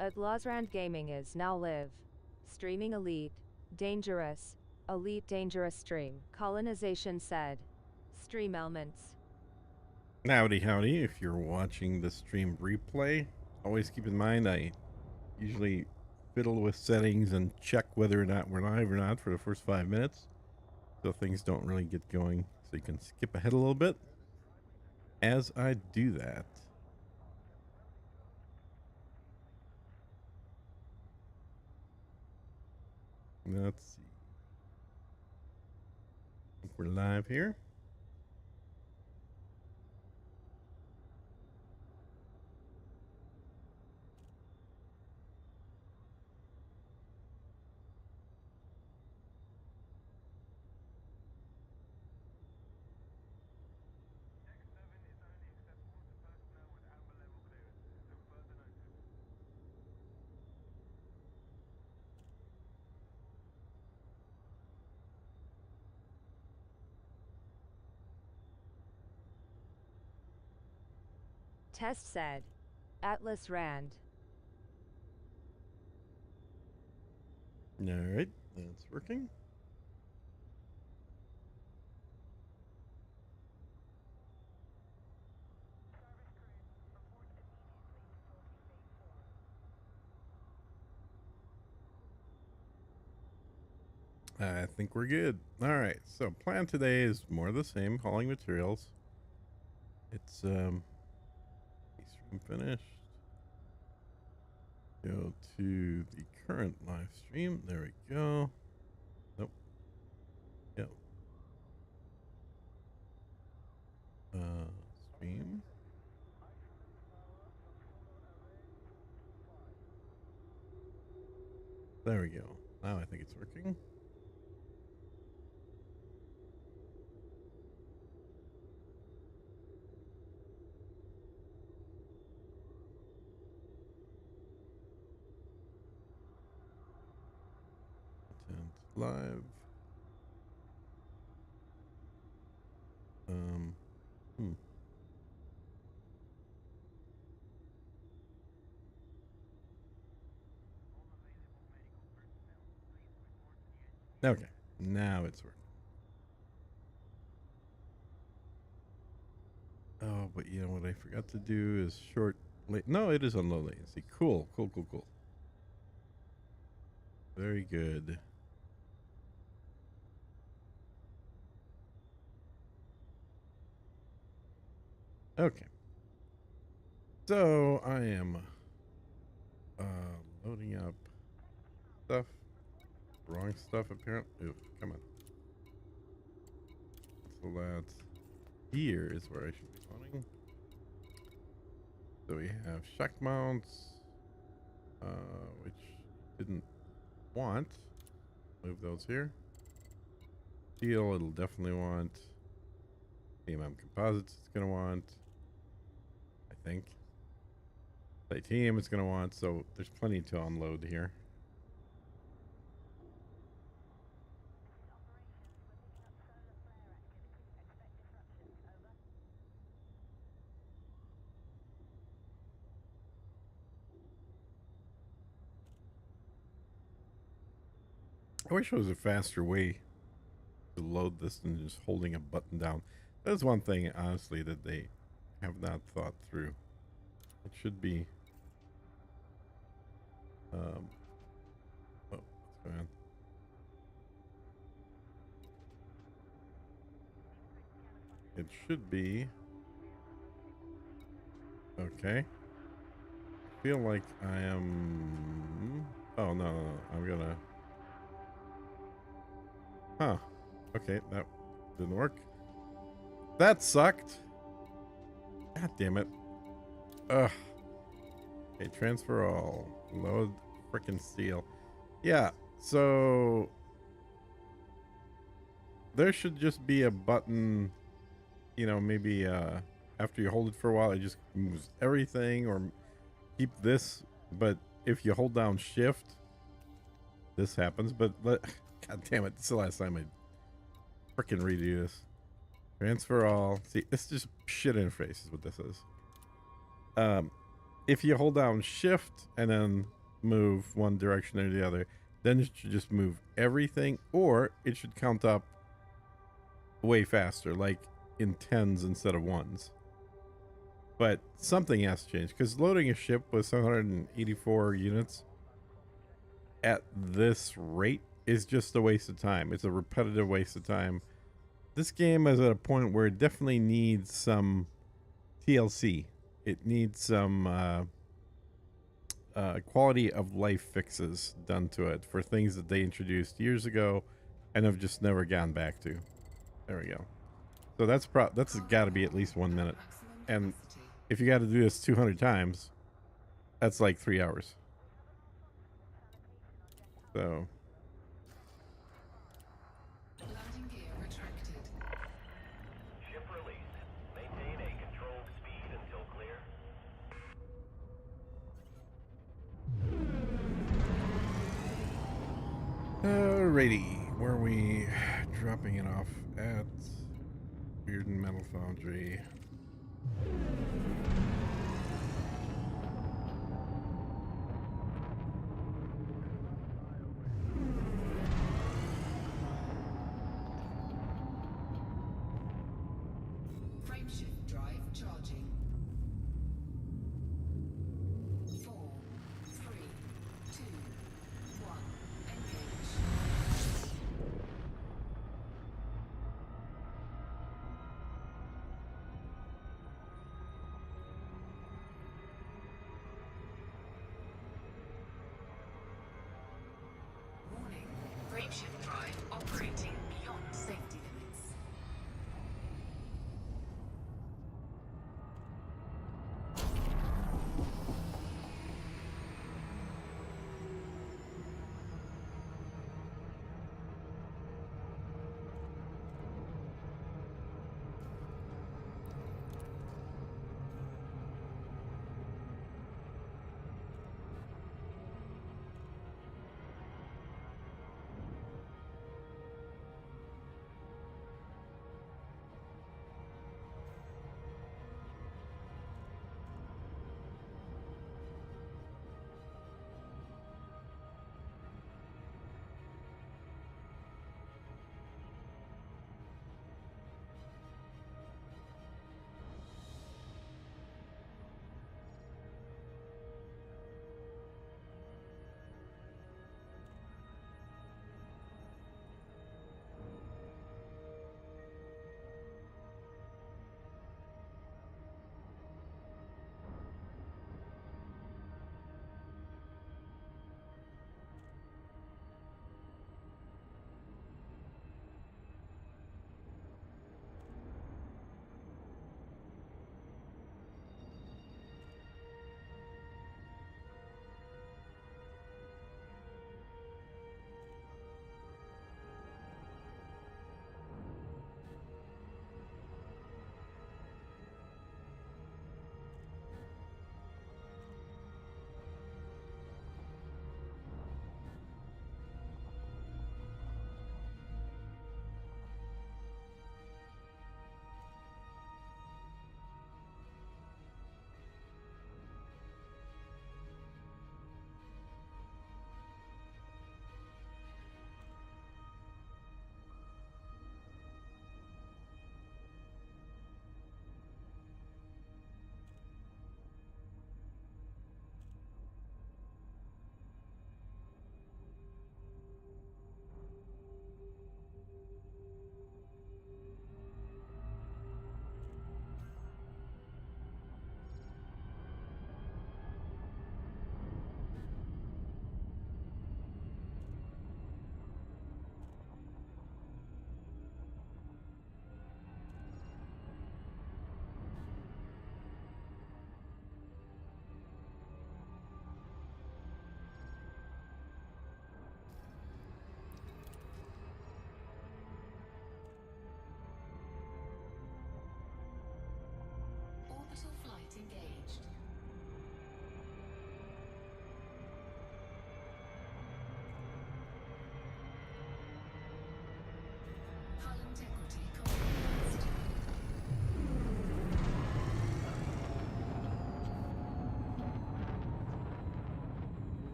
Atlasrand Gaming is now live. Streaming Elite. Dangerous. Elite Dangerous Stream. Colonization said. Stream elements. Howdy, howdy. If you're watching the stream replay, always keep in mind I usually fiddle with settings and check whether or not we're live or not for the first 5 minutes, so things don't really get going, so you can skip ahead a little bit as I do that. Let's see. I think we're live here. Test said. Atlas Rand. All right, that's working. I think we're good. All right, so plan today is more of the same, hauling materials. It's stream finished. Go to the current live stream. There we go. Nope. Yep. Stream. There we go. Now I think it's working. Content live. Okay, now it's working. Oh, but you know what I forgot to do is short no, it is on low latency. Cool. Very good. Okay. So I am loading up stuff. Wrong stuff apparently. Ooh, come on. So that's here is where I should be spawning. So we have shock mounts, which didn't want. Move those here. Steel, it'll definitely want. CMM composites, it's gonna want. I think. Titanium, it's gonna want. So there's plenty to unload here. I wish there was a faster way to load this than just holding a button down. That's one thing, honestly, that they have not thought through. It should be. Oh, what's going on? It should be. Okay. I feel like I am. Oh, no. I'm gonna. Huh. Okay, that didn't work. That sucked. God damn it. Ugh. Okay, transfer all. Load frickin' steel. Yeah, so there should just be a button, you know, maybe after you hold it for a while, it just moves everything, or keep this, but if you hold down shift, this happens. But god damn it, this is the last time I frickin' redo this. Transfer all. See, it's just shit interface is what this is. if you hold down shift and then move one direction or the other, then it should just move everything, or it should count up way faster, like in tens instead of ones. But something has to change, because loading a ship with 784 units at this rate is just a waste of time. It's a repetitive waste of time. This game is at a point where it definitely needs some TLC. It needs some quality of life fixes done to it for things that they introduced years ago and have just never gone back to. There we go. So that's got to be at least 1 minute. And if you got to do this 200 times, that's like 3 hours. So Landing gear retracted. Ship released. Maintain a controlled speed until clear. alrighty, where are we dropping it off at? Bearden Metal Foundry. Frameshift drive charging. 4, 3, 2, 1. Engage. Warning. Frameshift drive operating beyond safety limits.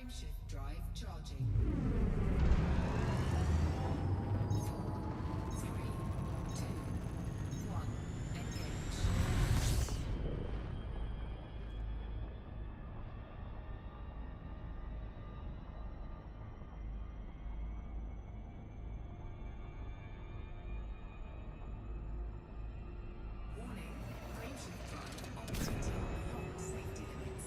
Frameshift drive charging. 4, 3, 2, 1. Engage. Warning, frameshift drive operating beyond safety limits.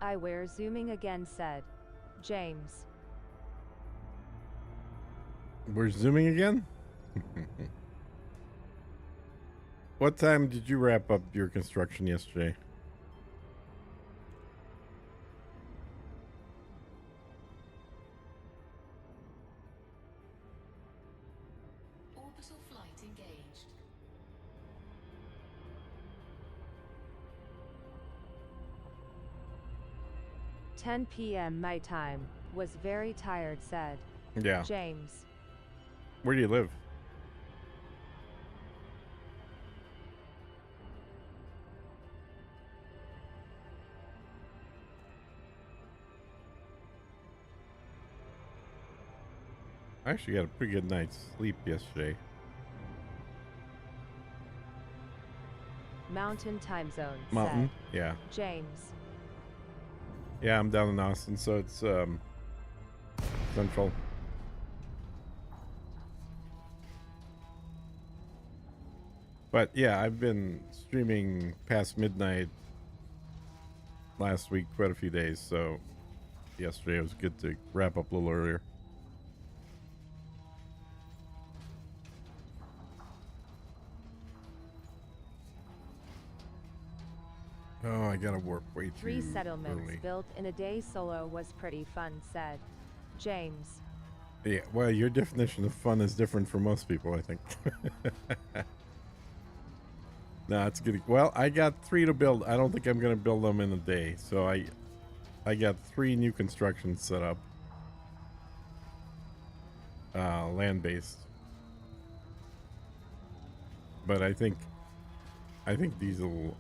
Eyewear zooming again said. James. We're zooming again? What time did you wrap up your construction yesterday? Orbital flight engaged. "10 p.m. my time. Was very tired," said Yeah. James. Where do you live? I actually got a pretty good night's sleep yesterday. Mountain time zone Mountain? said Yeah. James. Yeah, I'm down in Austin, so it's central. But yeah, I've been streaming past midnight last week quite a few days, so yesterday it was good to wrap up a little earlier. Oh, I gotta warp way too 3 settlements early. built in a day solo was pretty fun, said James. Yeah, well, your definition of fun is different for most people, I think. No, it's good. Well, I got 3 to build. I don't think I'm gonna build them in a day, so I got 3 new constructions set up. Land-based. But I think these will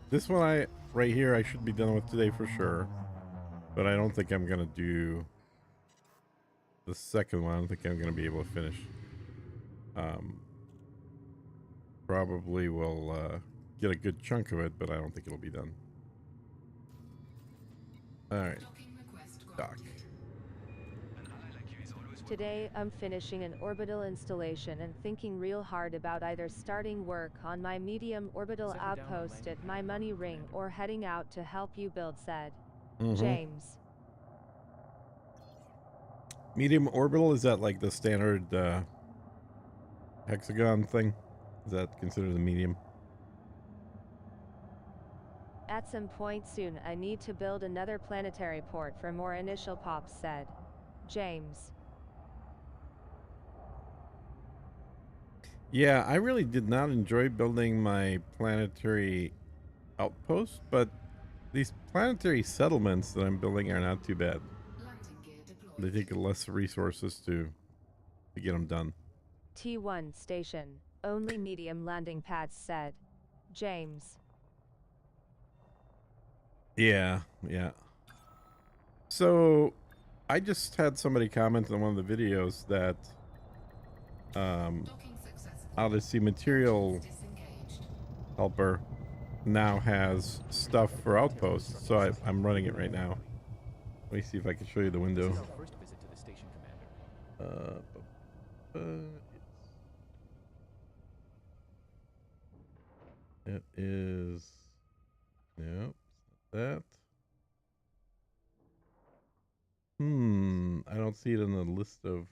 this one right here I should be done with today for sure. But I don't think I'm gonna do the second one. I don't think I'm gonna be able to finish. Probably will get a good chunk of it, but I don't think it'll be done. Alright. Docking request Dock. granted. Today I'm finishing an orbital installation and thinking real hard about either starting work on my medium orbital outpost at my money ring or heading out to help you build, said James. Medium orbital, is that like the standard hexagon thing? Is that considered the medium? At some point soon I need to build another planetary port for more initial pops, said James. Yeah, I really did not enjoy building my planetary outpost, but these planetary settlements that I'm building are not too bad. Landing gear deployed. They take less resources to get them done. T1 station. Only medium landing pads, said James. Yeah. So, I just had somebody comment on one of the videos that Docking successful. Odyssey Material Disengaged. Helper now has stuff for outposts, so I'm running it right now. Let me see if I can show you the window. This is our first visit to the station, Commander. It is, nope, that. I don't see it in the list of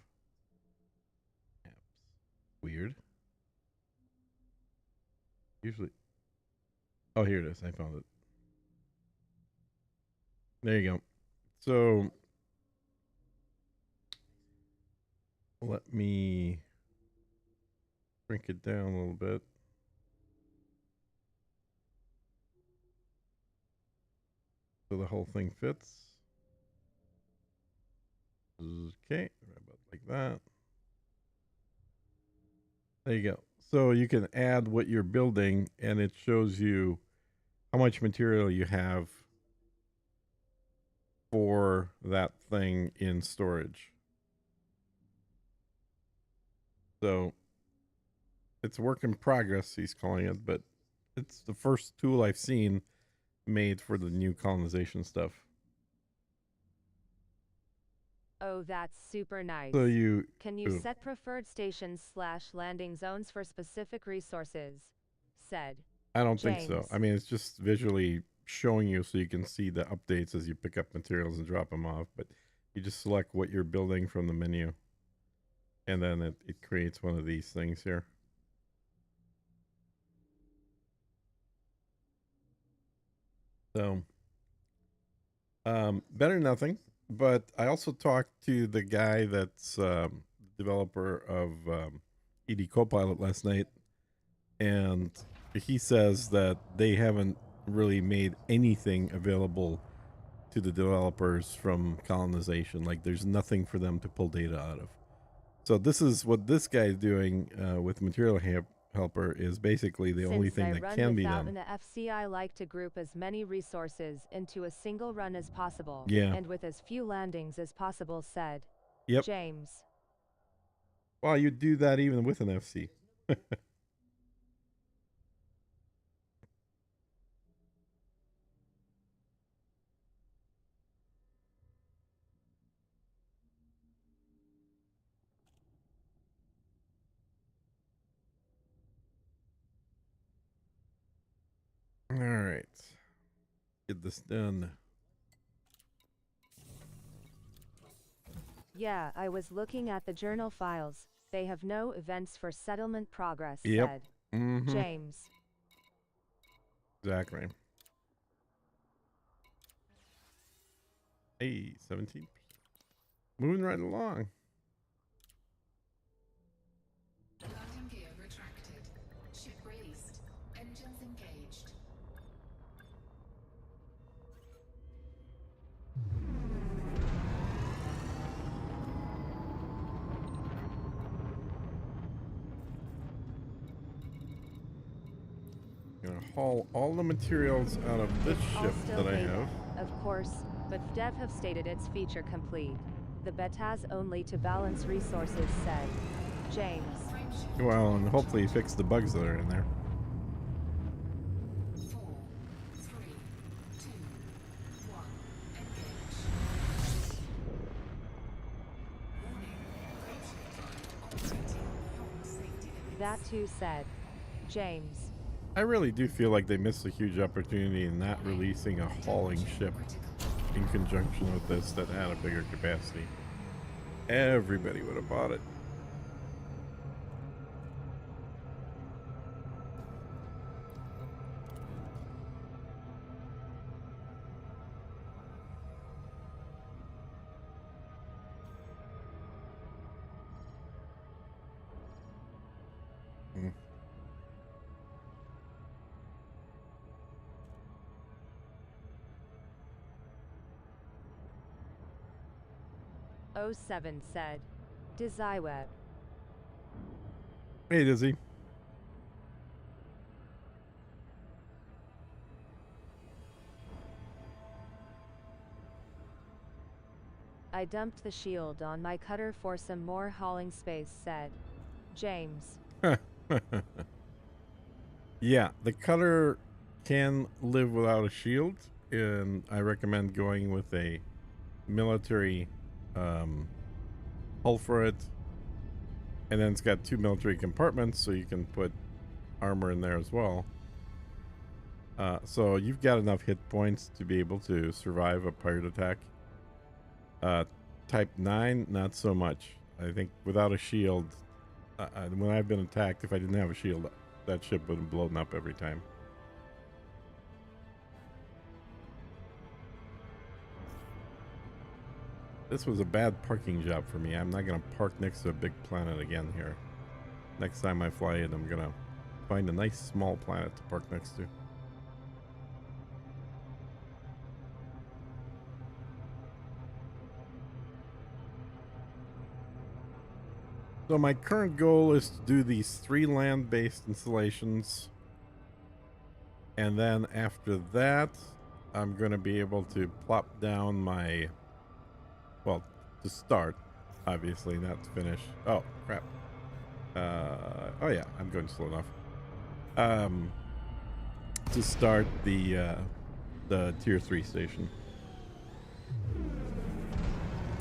apps. Weird. Usually, oh, here it is. I found it. There you go. So let me shrink it down a little bit. So the whole thing fits. Okay, about like that. There you go. So you can add what you're building, and it shows you how much material you have for that thing in storage. So it's a work in progress, he's calling it, but it's the first tool I've seen made for the new colonization stuff. Oh, that's super nice. So you Can you set preferred stations / landing zones for specific resources? Said. I don't think so. James. I mean, it's just visually showing you so you can see the updates as you pick up materials and drop them off. But you just select what you're building from the menu. And then it creates one of these things here. So, better than nothing. But I also talked to the guy that's developer of ED Copilot last night. And he says that they haven't really made anything available to the developers from colonization. Like there's nothing for them to pull data out of. So this is what this guy's doing with Material Helper is basically the only thing that can be done. In the FC, I like to group as many resources into a single run as possible. Yeah. And with as few landings as possible, said. Yep. James. Well, you do that even with an FC. All right. Get this done. Yeah, I was looking at the journal files. They have no events for settlement progress, Yep. said. Mm-hmm. James. Exactly. Hey, 17%. Moving right along. Landing gear retracted. Ship released. Engines engaged. I'm gonna haul all the materials out of this It's all ship still that I beta, have. of course, but Dev have stated it's feature complete. The beta's only to balance resources, said. James. Frameshift. Well, and hopefully fix the bugs that are in there. 4, 3, 2, 1. Engage. Warning. Frameshift operating beyond safety limits. That too said. James. I really do feel like they missed a huge opportunity in not releasing a hauling ship in conjunction with this that had a bigger capacity. Everybody would have bought it. Mm. '07 said. DesiWeb. Hey, Dizzy. I dumped the shield on my cutter for some more hauling space, said. James. Yeah, the cutter can live without a shield, and I recommend going with a military hull for it. And then it's got 2 military compartments, so you can put armor in there as well. So you've got enough hit points to be able to survive a pirate attack. Type 9, not so much. I think without a shield, when I've been attacked, if I didn't have a shield, that ship would have blown up every time. This was a bad parking job for me. I'm not gonna park next to a big planet again here. Next time I fly in, I'm gonna find a nice small planet to park next to. So my current goal is to do these 3 land-based installations. And then after that, I'm going to be able to plop down my, well, to start, obviously, not to finish. Oh, crap. Oh yeah, I'm going slow enough. To start the tier 3 station.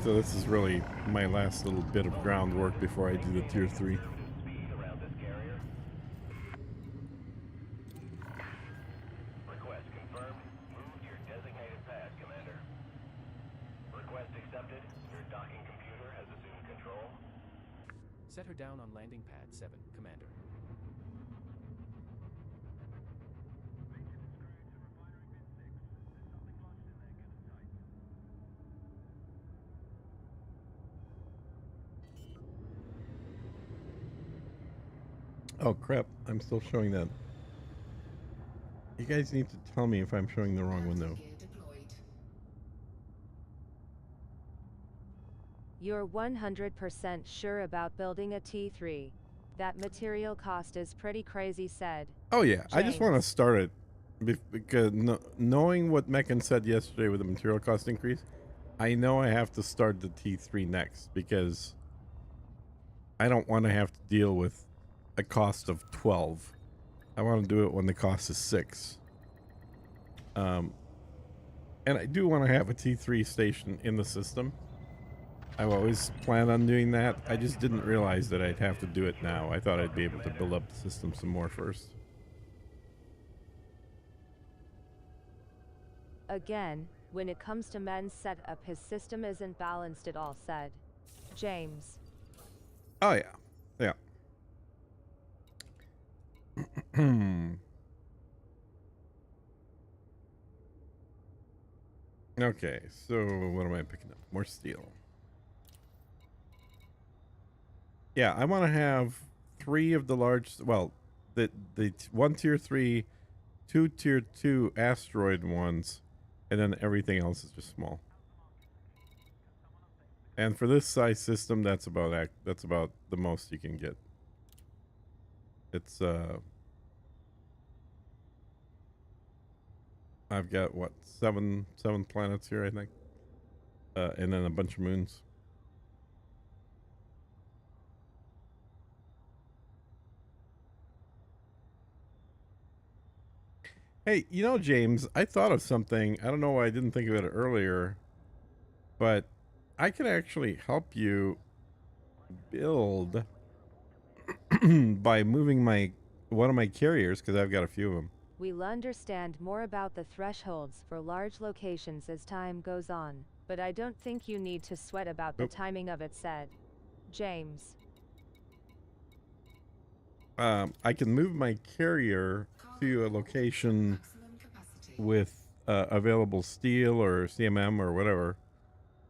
So this is really my last little bit of groundwork before I do the tier 3. Speed around this carrier. Request confirmed. Move to your designated path, Commander. Request accepted. Your docking computer has assumed control. Set her down on landing pad 7, Commander. Oh crap, I'm still showing that. You guys need to tell me if I'm showing the wrong window. You're 100% sure about building a T3. That material cost is pretty crazy, said. Oh yeah, I just want to James. start it because knowing what Meccan said yesterday with the material cost increase, I know I have to start the T3 next because I don't want to have to deal with a cost of 12. I want to do it when the cost is 6. And I do want to have a T3 station in the system. I've always planned on doing that. I just didn't realize that I'd have to do it now. I thought I'd be able to build up the system some more first. Again, when it comes to men's setup, his system isn't balanced at all, said James. Oh yeah, yeah. Okay, so what am I picking up? More steel. Yeah, I want to have 3 of the large, well, the 1 tier 3, 2 tier 2 asteroid ones, and then everything else is just small. And for this size system, that's about the most you can get. It's I've got what, seven planets here, I think, and then a bunch of moons. Hey, you know, James, I thought of something. I don't know why I didn't think of it earlier, but I can actually help you build by moving one of my carriers, because I've got a few of them. We'll understand more about the thresholds for large locations as time goes on, but I don't think you need to sweat about the timing of it, said James. I can move my carrier to a location with available steel or CMM or whatever,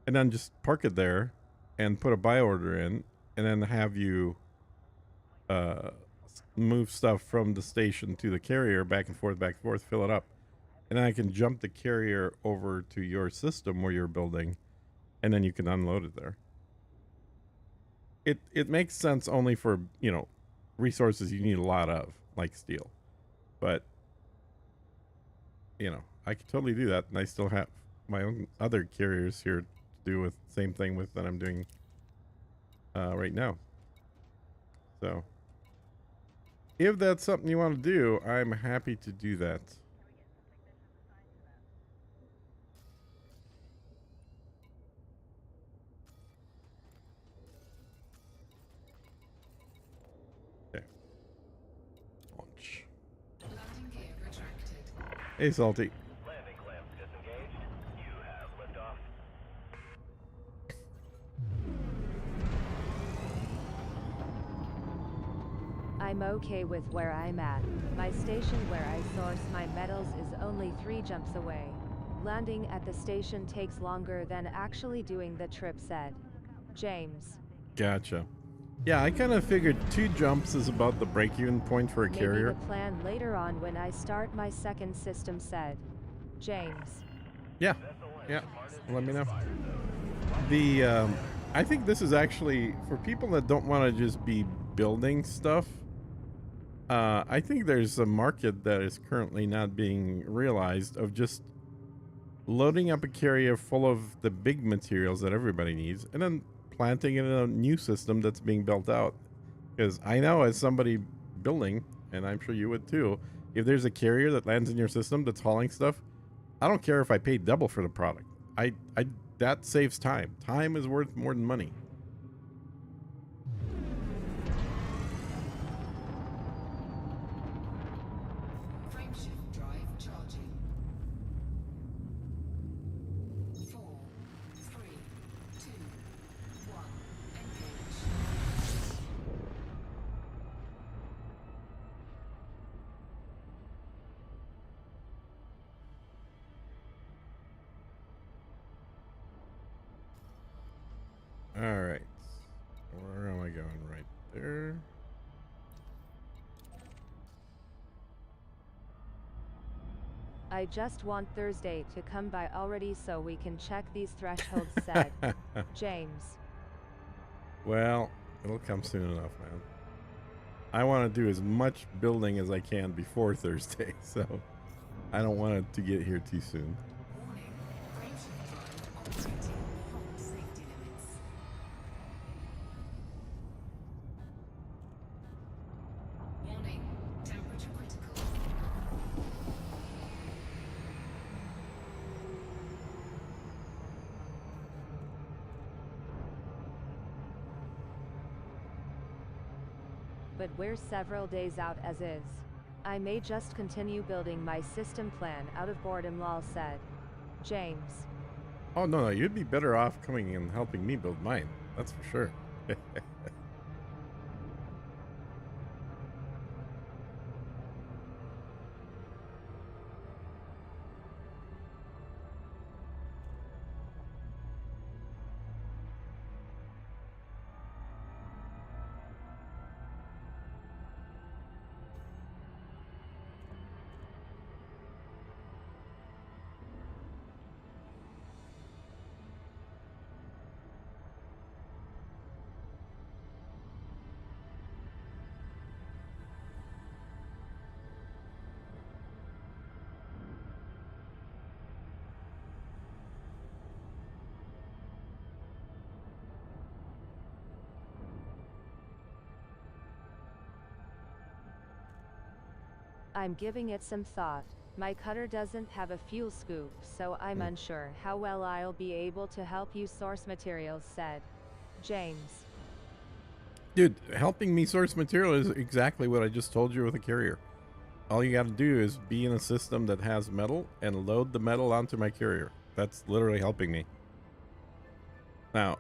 and then just park it there and put a buy order in, and then have you move stuff from the station to the carrier back and forth, fill it up, and then I can jump the carrier over to your system where you're building, and then you can unload it there. It makes sense only for, you know, resources you need a lot of, like steel, but you know, I could totally do that, and I still have my own other carriers here to do with the same thing with that I'm doing right now. So if that's something you want to do, I'm happy to do that. Okay. Launch. Hey, Salty. Landing clamps disengaged. You have liftoff. I'm okay with where I'm at. My station where I source my metals is only 3 jumps away. Landing at the station takes longer than actually doing the trip, said James. Gotcha. Yeah, I kind of figured 2 jumps is about the break-even point for a Maybe carrier. the plan later on when I start my second system, said James. Yeah, yeah. Let me know. The I think this is actually for people that don't want to just be building stuff. I think there's a market that is currently not being realized of just loading up a carrier full of the big materials that everybody needs, and then planting it in a new system that's being built out. Because I know, as somebody building, and I'm sure you would too, if there's a carrier that lands in your system that's hauling stuff, I don't care if I pay double for the product. I that saves time. Time is worth more than money. Frameshift drive charging. 4, 3, 2, 1. Engage. All right. Where am I going? Right there. I just want Thursday to come by already so we can check these thresholds, said James. Well, it'll come soon enough, man. I want to do as much building as I can before Thursday, so I don't want it to get here too soon. Warning. Frameshift drive operating beyond safety limits. Warning. Temperature critical. But we're several days out as is. I may just continue building my system plan out of boredom, lol, said James. Oh, no, you'd be better off coming and helping me build mine. That's for sure. I'm giving it some thought. My cutter doesn't have a fuel scoop, so I'm unsure how well I'll be able to help you source materials, said James. Dude, helping me source material is exactly what I just told you with a carrier. All you got to do is be in a system that has metal and load the metal onto my carrier. That's literally helping me. Now,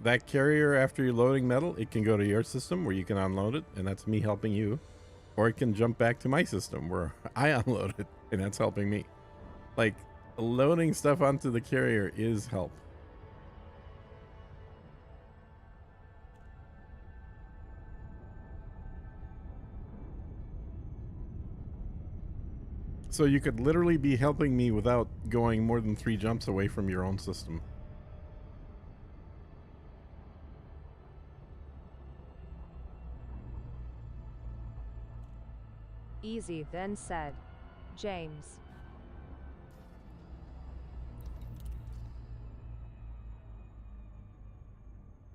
that carrier, after you're loading metal, it can go to your system where you can unload it, and that's me helping you. Or it can jump back to my system where I unload it, and that's helping me. Like, loading stuff onto the carrier is help. So you could literally be helping me without going more than 3 jumps away from your own system. Easy then, said James.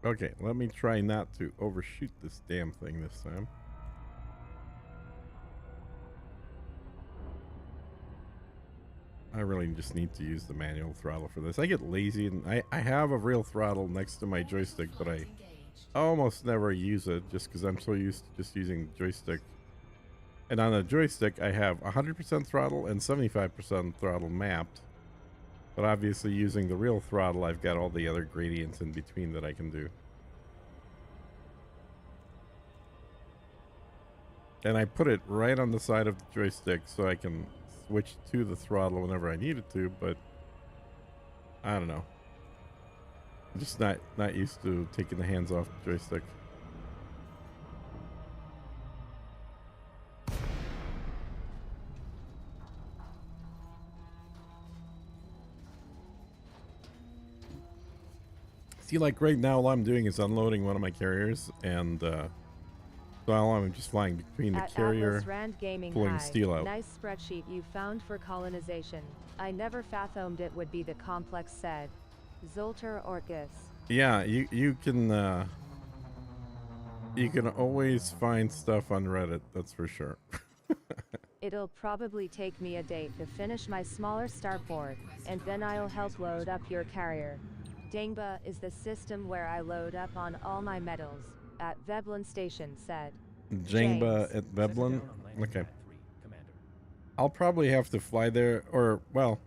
Okay, let me try not to overshoot this damn thing this time. I really just need to use the manual throttle for this. I get lazy, and I have a real throttle next to my joystick, but I almost never use it just because I'm so used to just using the joystick. And on the joystick, I have 100% throttle and 75% throttle mapped. But obviously, using the real throttle, I've got all the other gradients in between that I can do. And I put it right on the side of the joystick so I can switch to the throttle whenever I needed to, but I don't know. I'm just not used to taking the hands off the joystick. See, like right now, all I'm doing is unloading one of my carriers, and so all I'm just flying between the At carrier, Atlas Rand Gaming pulling High, steel out. nice spreadsheet you found for colonization. I never fathomed it would be the complex said. Zoltar Orcus. Yeah, you can always find stuff on Reddit. That's for sure. It'll probably take me a day to finish my smaller starport, and then I'll help load up your carrier. Dangba is the system where I load up on all my metals, at Veblen Station said. Jangba James. at Set Veblen. down on landing Okay. pad 3, Commander. I'll probably have to fly there, or well,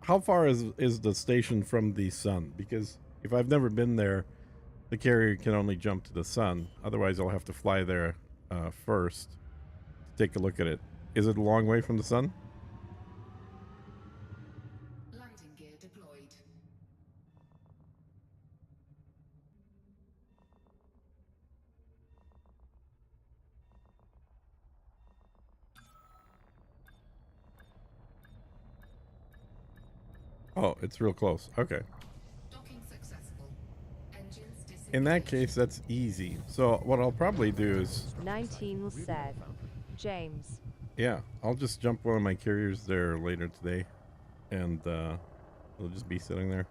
how far is the station from the sun? Because if I've never been there, the carrier can only jump to the sun. Otherwise, I'll have to fly there first to take a look at it. Is it a long way from the sun? Landing gear deployed. Oh, it's real close. Okay. Docking successful. Engines In that disengaged. case, that's easy. So what I'll probably do is, 19 said. James. yeah, I'll just jump one of my carriers there later today, and it'll just be sitting there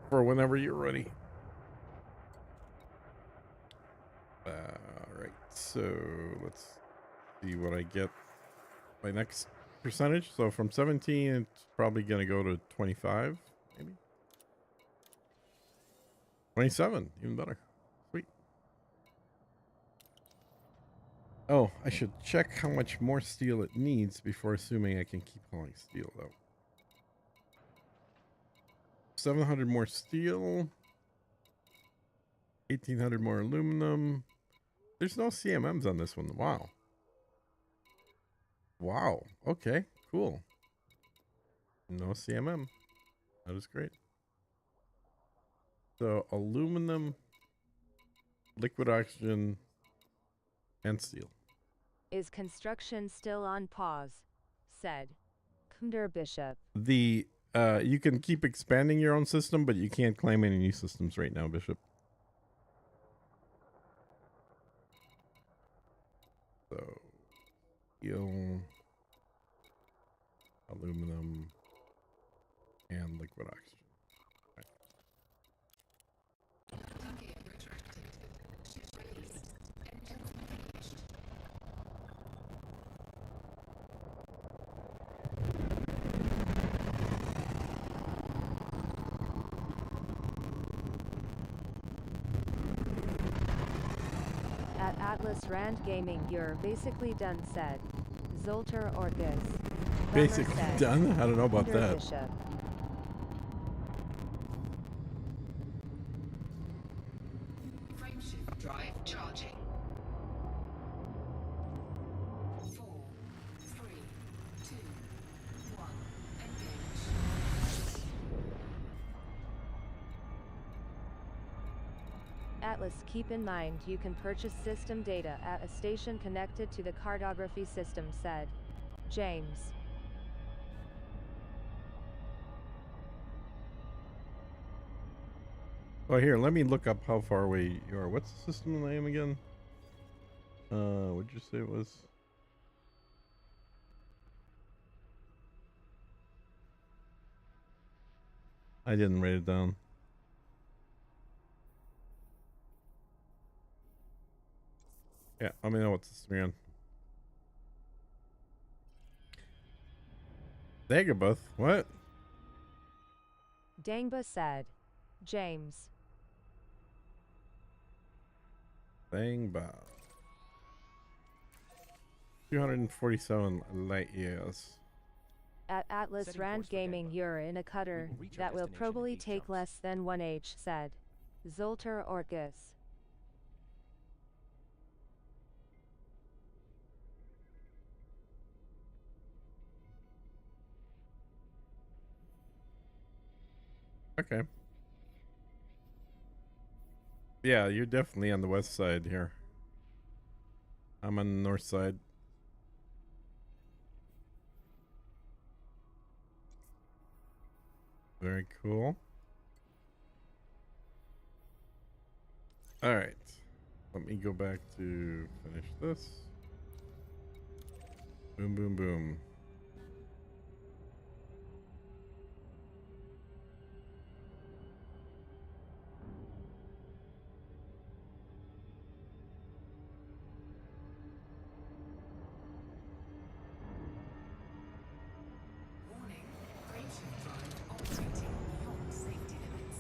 for whenever you're ready. All right, so let's see what I get my next percentage. So from 17, it's probably gonna go to 25, maybe 27, even better. Sweet. Oh, I should check how much more steel it needs before assuming I can keep hauling steel, though. 700 more steel. 1,800 more aluminum. There's no CMMs on this one. Wow. Wow. Okay, cool. No CMM. That is great. So, aluminum, liquid oxygen, and steel. Is construction still on pause? Said. Commander Bishop. The you can keep expanding your own system, but you can't claim any new systems right now, Bishop. So, steel, aluminum, and liquid oxygen. Landing gear retracted. Ship released. Engines engaged. At Atlas Rand Gaming you're basically done said. Zoltar Orcus. Basically said. done? I don't know about Commander that. Bishop. Frameshift drive charging. 4, 3, 2, 1. Engage. Atlas, keep in mind you can purchase system data at a station connected to the cartography system said. James. Oh, here, let me look up how far away you are. What's the system name again? What'd you say it was? I didn't write it down. Yeah, let me know what system you're on. Dagobah? What? Dangba said. James. Dangba. 247 light years. At Atlas Setting Rand course for Gaming Dangba. you're in a cutter will reach our that will destination probably in 8 take jumps. less than 1H said. Zoltar Orcus. Okay. Yeah, you're definitely on the west side here. I'm on the north side. Very cool. All right. Let me go back to finish this. Boom, boom, boom. Warning, frameshift drive operating beyond safety limits.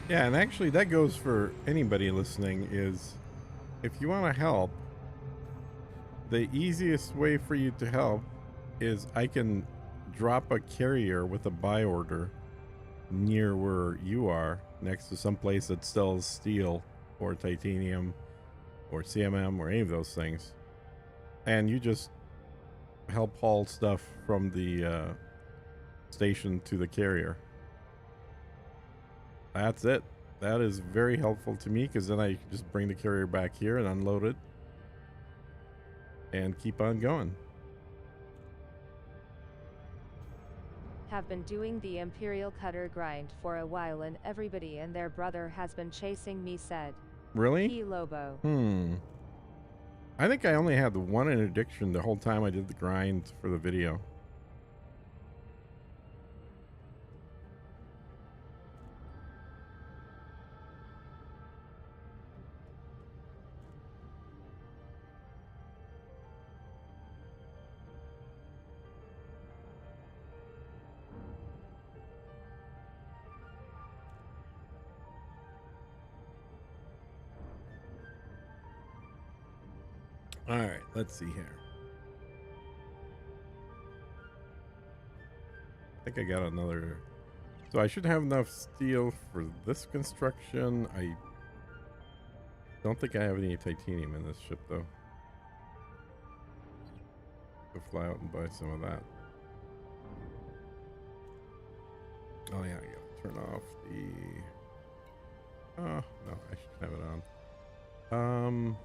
Yeah, and actually that goes for anybody listening is if you want to help, the easiest way for you to help is I can drop a carrier with a buy order near where you are, next to some place that sells steel or titanium or CMM or any of those things. And you just help haul stuff from the station to the carrier. That's it. That is very helpful to me because then I can just bring the carrier back here and unload it and keep on going. Have been doing the Imperial Cutter grind for a while and everybody and their brother has been chasing me, said Really? P. Lobo. I think I only had the one interdiction the whole time I did the grind for the video. All right, let's see here. I think I got another. So I should have enough steel for this construction. I don't think I have any titanium in this ship, though. Go fly out and buy some of that. Oh yeah, I gotta turn off the. Oh no, I should have it on.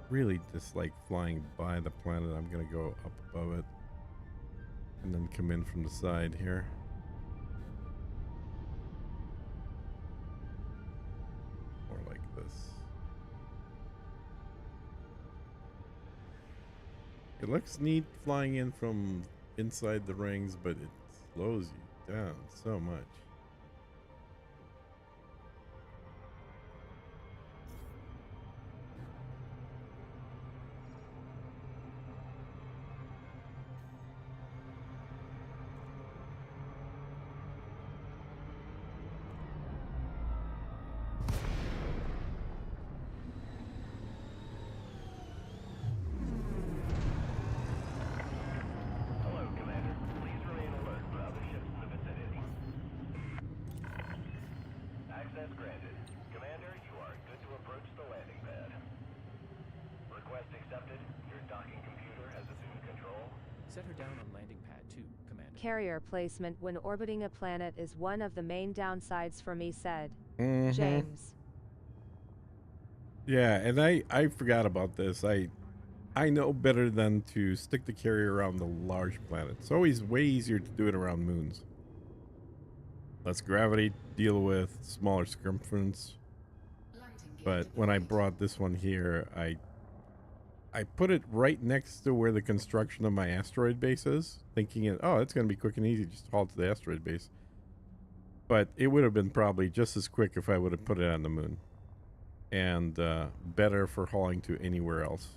Really dislike flying by the planet. I'm gonna go up above it and then come in from the side here. More like this. It looks neat flying in from inside the rings, but it slows you down so much. Hello, Commander. Please remain alert for other ships in the vicinity. Access granted. Commander, you are good to approach the landing pad. Request accepted. Your docking computer has assumed control. Set her down on landing pad 2, Commander. Carrier placement when orbiting a planet is one of the main downsides for me, said Mhm. James. Yeah, and I forgot about this. I know better than to stick the carrier around the large planets. It's always way easier to do it around moons. Less gravity, deal with smaller circumference. Landing gear But when I deployed. brought this one here, I put it right next to where the construction of my asteroid base is, thinking it, oh, it's going to be quick and easy, just haul to the asteroid base. But it would have been probably just as quick if I would have put it on the moon. And better for hauling to anywhere else.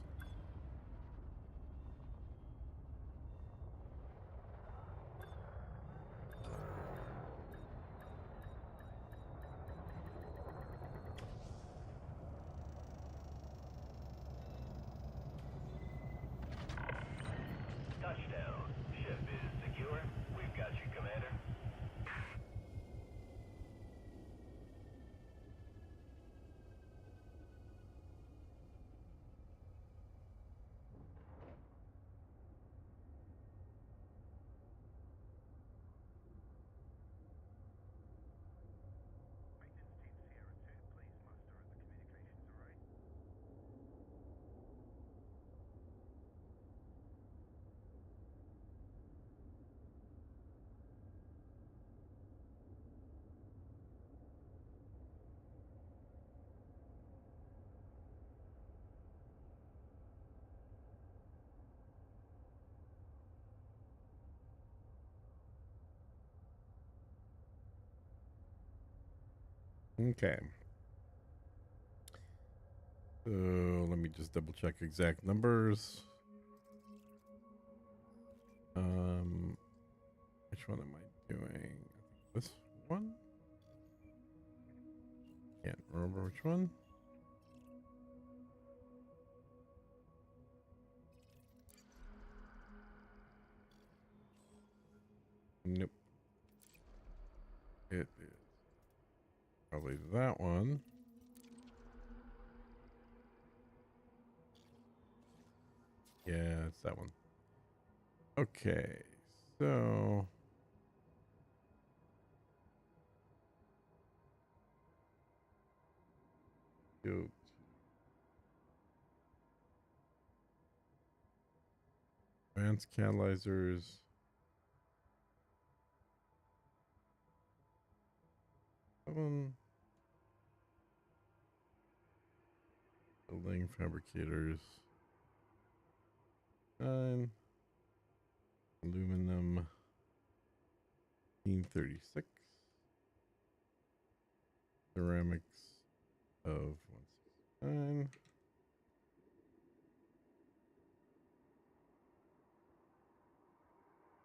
Touchdown. Ship is secure. We've got you, Commander. Okay. So let me just double check exact numbers. Which one am I doing? I think this one? Can't remember which one. Nope. It is probably that one. Yeah, it's that one. Okay, so go to advanced catalyzers. Seven. Building fabricators. 9. Aluminum. 1936. Ceramics of 169.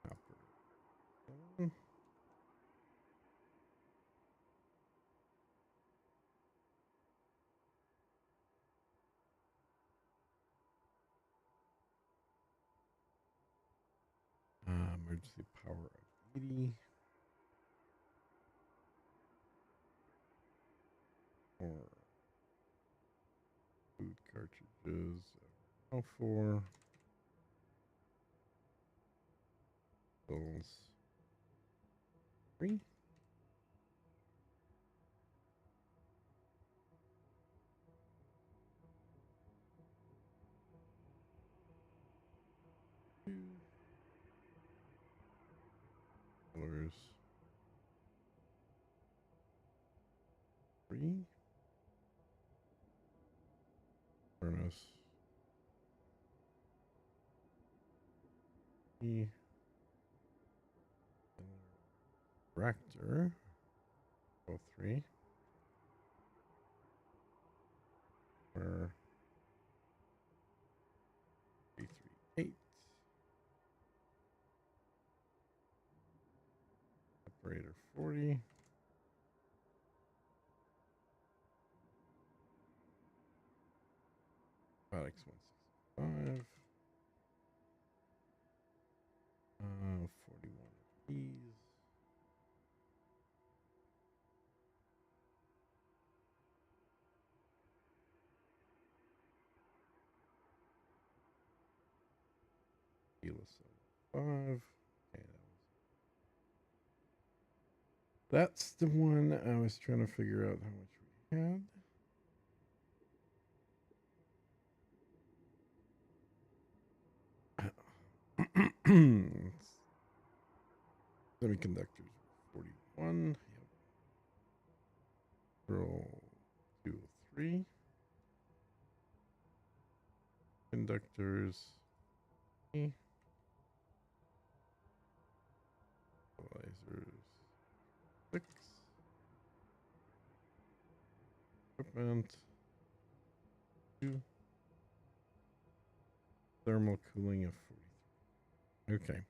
Copper. 7. Emergency power of 80. Or food cartridges. 4. Bills. 3. 2. Colors. 3. Furnace. E. Reactor. 03. Or 338. Operator 40. Products 165. 41 of these. Kilo 75. Okay, that's the one I was trying to figure out how much we had. Semiconductors 41. Yep. Roll 203. Conductors. Lasers 6. Equipment 2. Thermal cooling of 43. Okay.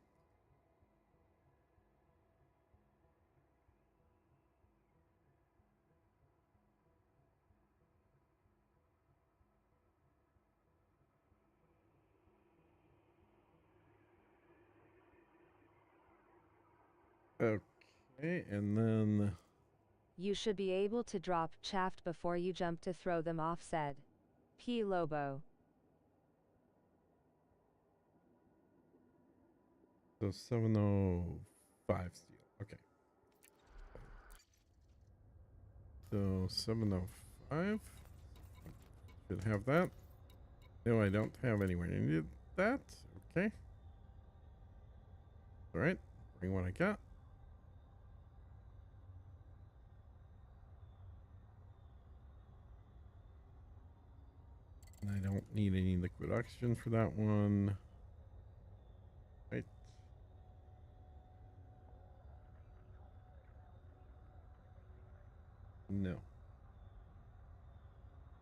Okay, and then You should be able to drop chaff before you jump to throw them off, said P. Lobo. so 705 steel. Okay. So 705 should have that. No, I don't have anywhere near that. Okay. All right. Bring what I got. And I don't need any liquid oxygen for that one. Right. No.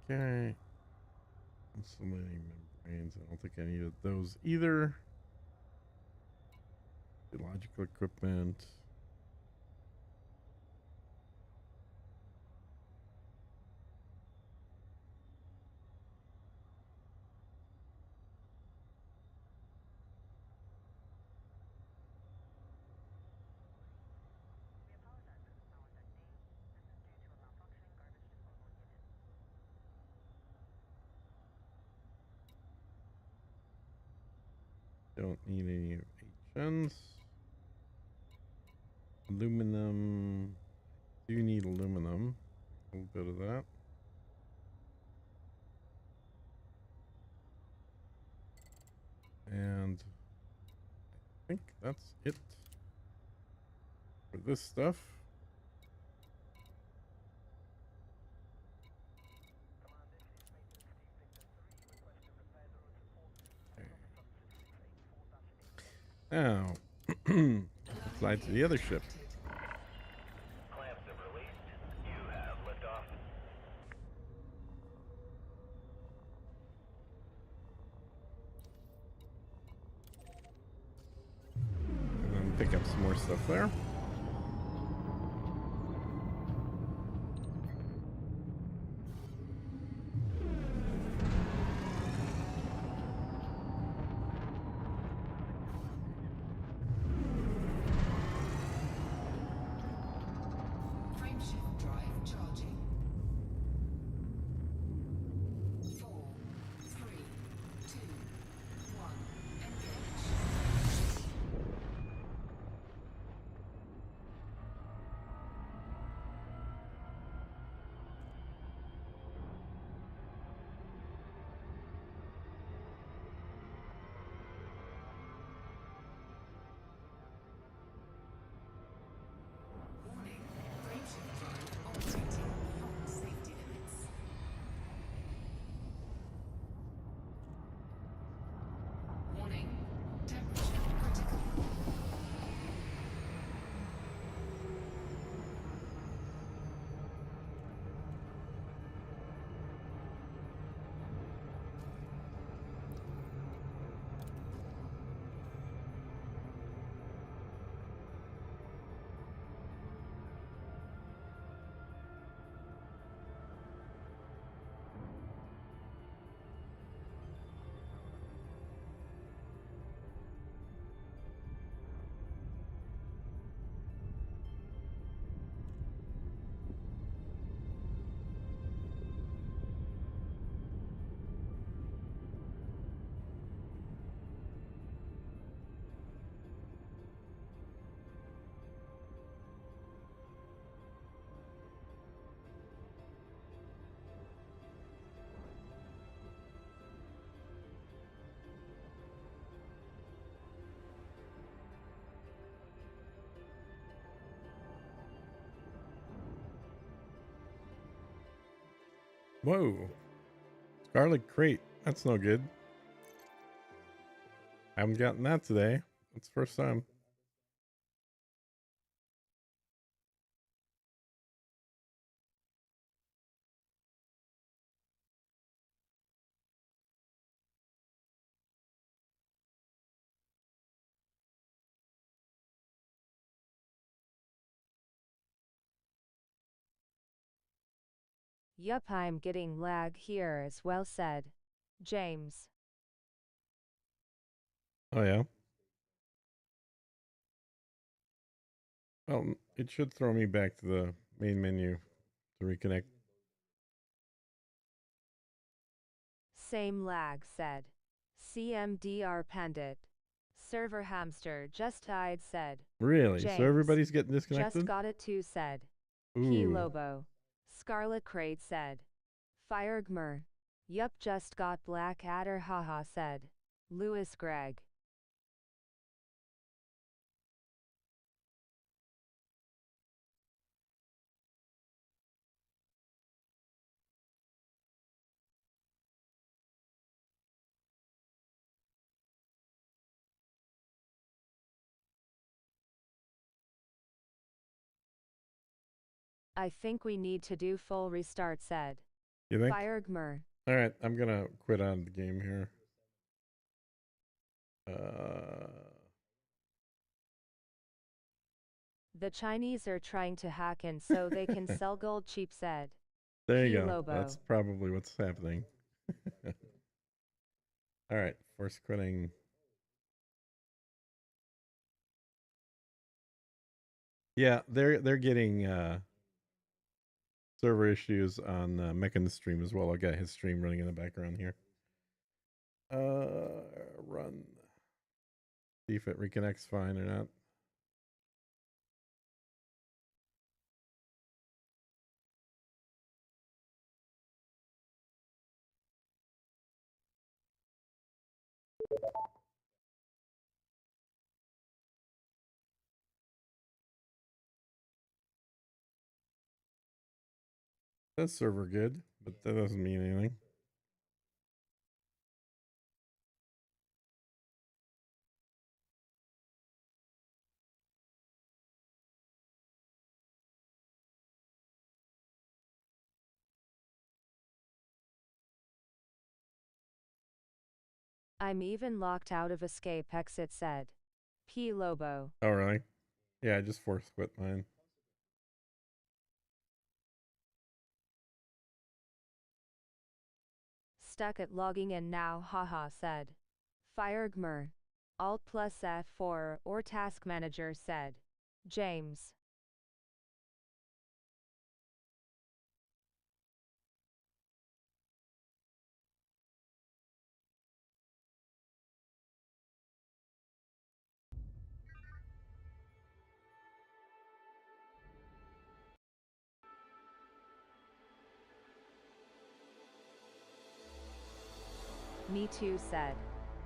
Okay. Insulating membranes. I don't think I needed those either. Biological equipment. Don't need any HNs. Aluminum. Do need aluminum. A little bit of that. And I think that's it for this stuff. Now, fly to the other ship. Clamps have released. You have liftoff. And then pick up some more stuff there. Frameshift drive charging. 4, 3, 2, 1. Engage. Warning. Frameshift drive operating beyond safety limits. Warning. Temperature critical. Whoa. Scarlet Crate. That's no good. Haven't gotten that today. That's the first time. Yup, I'm getting lag here as well, said James. Oh, yeah. Well, it should throw me back to the main menu to reconnect. Same lag, said CMDR Pandit. Server Hamster just died, said Really? James. So everybody's getting disconnected? Just got it too, said P Ooh. Lobo. Scarlet Crate said Firegmer. Yup, just got Blackadder, haha, said Lewis Gregg. I think we need to do full restart, said You think? Firegmer. All right, I'm gonna quit on the game here. The Chinese are trying to hack in so they can sell gold cheap, said. There you P. go. Lobo. That's probably what's happening. All right, force quitting. Yeah, they're getting server issues on Mechan stream as well. I got his stream running in the background here. Run. See if it reconnects fine or not. That server good, but that doesn't mean anything. I'm even locked out of escape exit, said. P. Lobo. Oh, really? Yeah, I just force quit mine. Stuck at logging in now, haha, said. Firegmer. Alt plus F4 or task manager, said. James. Me too, said.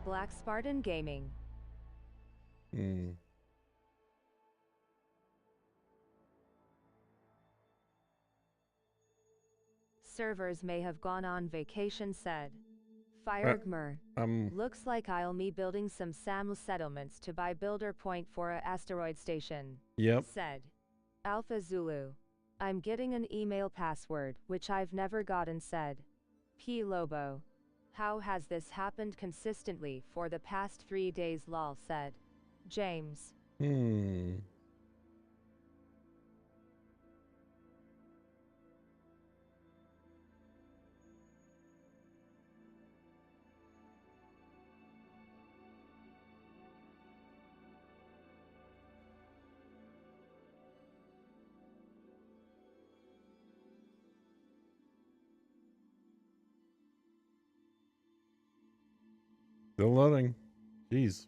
Black Spartan Gaming. Hmm. Servers may have gone on vacation, said. Firegmer. Looks like I'll be building some SAM settlements to buy builder point for a asteroid station. Yep. Said. Alpha Zulu. I'm getting an email password, which I've never gotten, said. P. Lobo. How has this happened consistently for the past 3 days, lol, said. James. Hmm. Still loading. Jeez.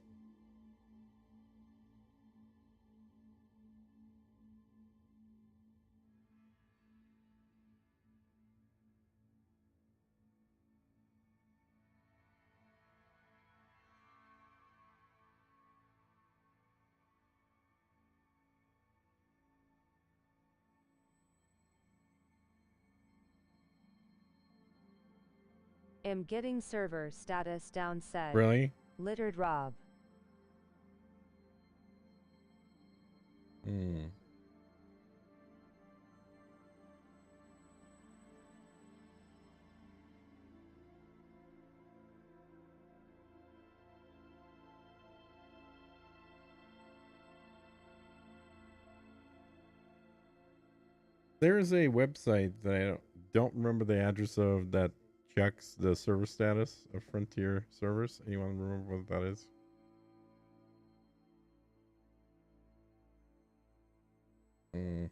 Am getting server status down, said. Really? Littered Rob. Hmm. There's a website that I don't remember the address of that checks the server status of Frontier servers. Anyone remember what that is? Hmm.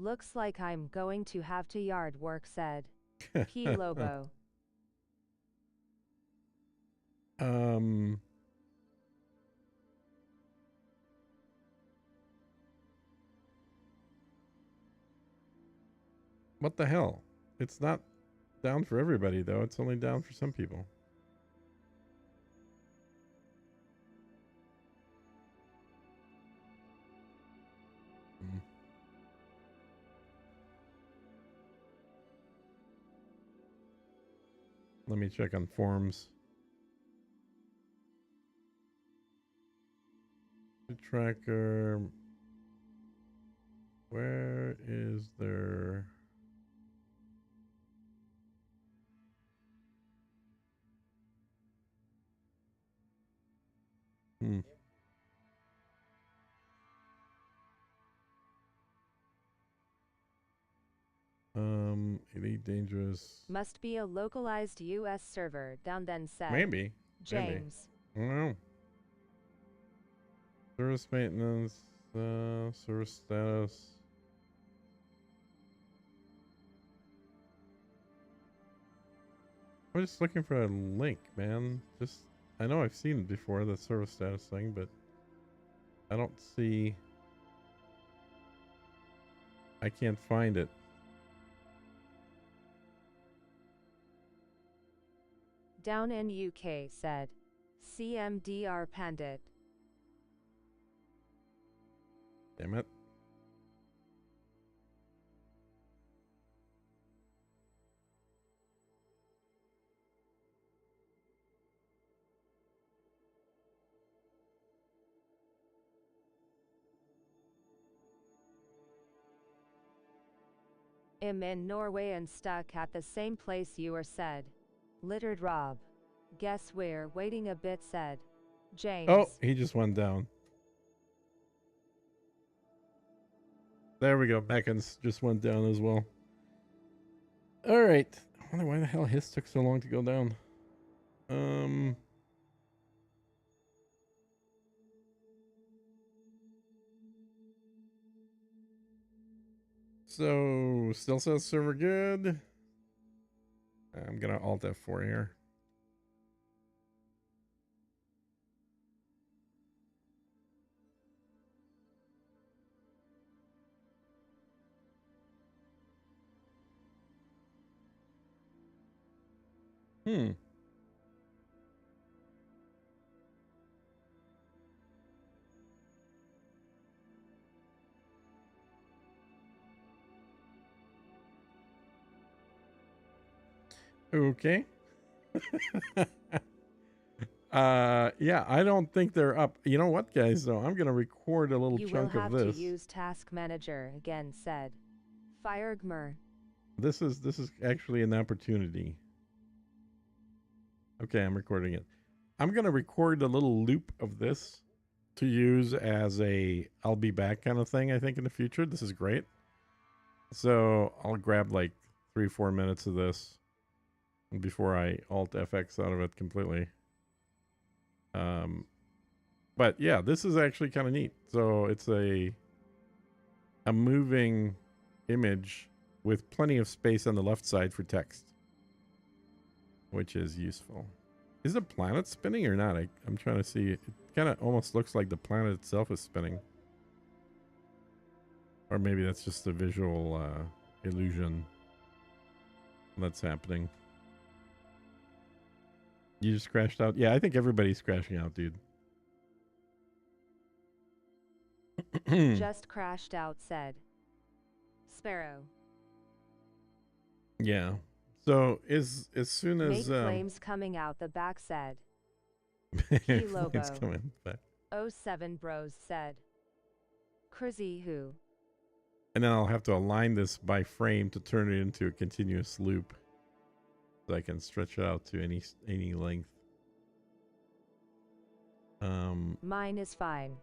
Looks like I'm going to have to yard work, said. P. Lobo. What the hell? It's not down for everybody, though. It's only down for some people. Hmm. Let me check on forums. The tracker. Where is there? Elite Dangerous. Must be a localized US server, down then said. Maybe. James. Maybe. I don't know. Service maintenance, service status. I'm just looking for a link, man. Just, I know I've seen it before, the service status thing, but I don't see. I can't find it. Down in UK said. CMDR Pandit. Damn it. I'm in Norway and stuck at the same place you were said. Littered Rob. Guess we're waiting a bit said. James. Oh, he just went down. There we go. Beckons just went down as well. All right. I wonder why the hell his took so long to go down. So still says server good. I'm gonna Alt F4 here. Okay. Yeah, I don't think they're up. You know what, guys, though? I'm gonna record a little You will chunk have of this. to use Task Manager again said. Firegmer. This is actually an opportunity. Okay, I'm recording it. I'm gonna record a little loop of this to use as a I'll be back kind of thing, I think, in the future. This is great. So I'll grab like 3-4 minutes of this before I Alt FX out of it completely. But yeah, this is actually kind of neat. So it's a moving image with plenty of space on the left side for text, which is useful. Is the planet spinning or not? I'm trying to see. It kind of almost looks like the planet itself is spinning. Or maybe that's just a visual illusion that's happening. You just crashed out? Yeah, I think everybody's crashing out, dude. Just crashed out said. Sparrow. Yeah. So as soon as Make flames coming out the back said. flames Lobo. coming back. 07 Bros said. Crizzy who. And then I'll have to align this by frame to turn it into a continuous loop, so I can stretch it out to any length. Mine is fine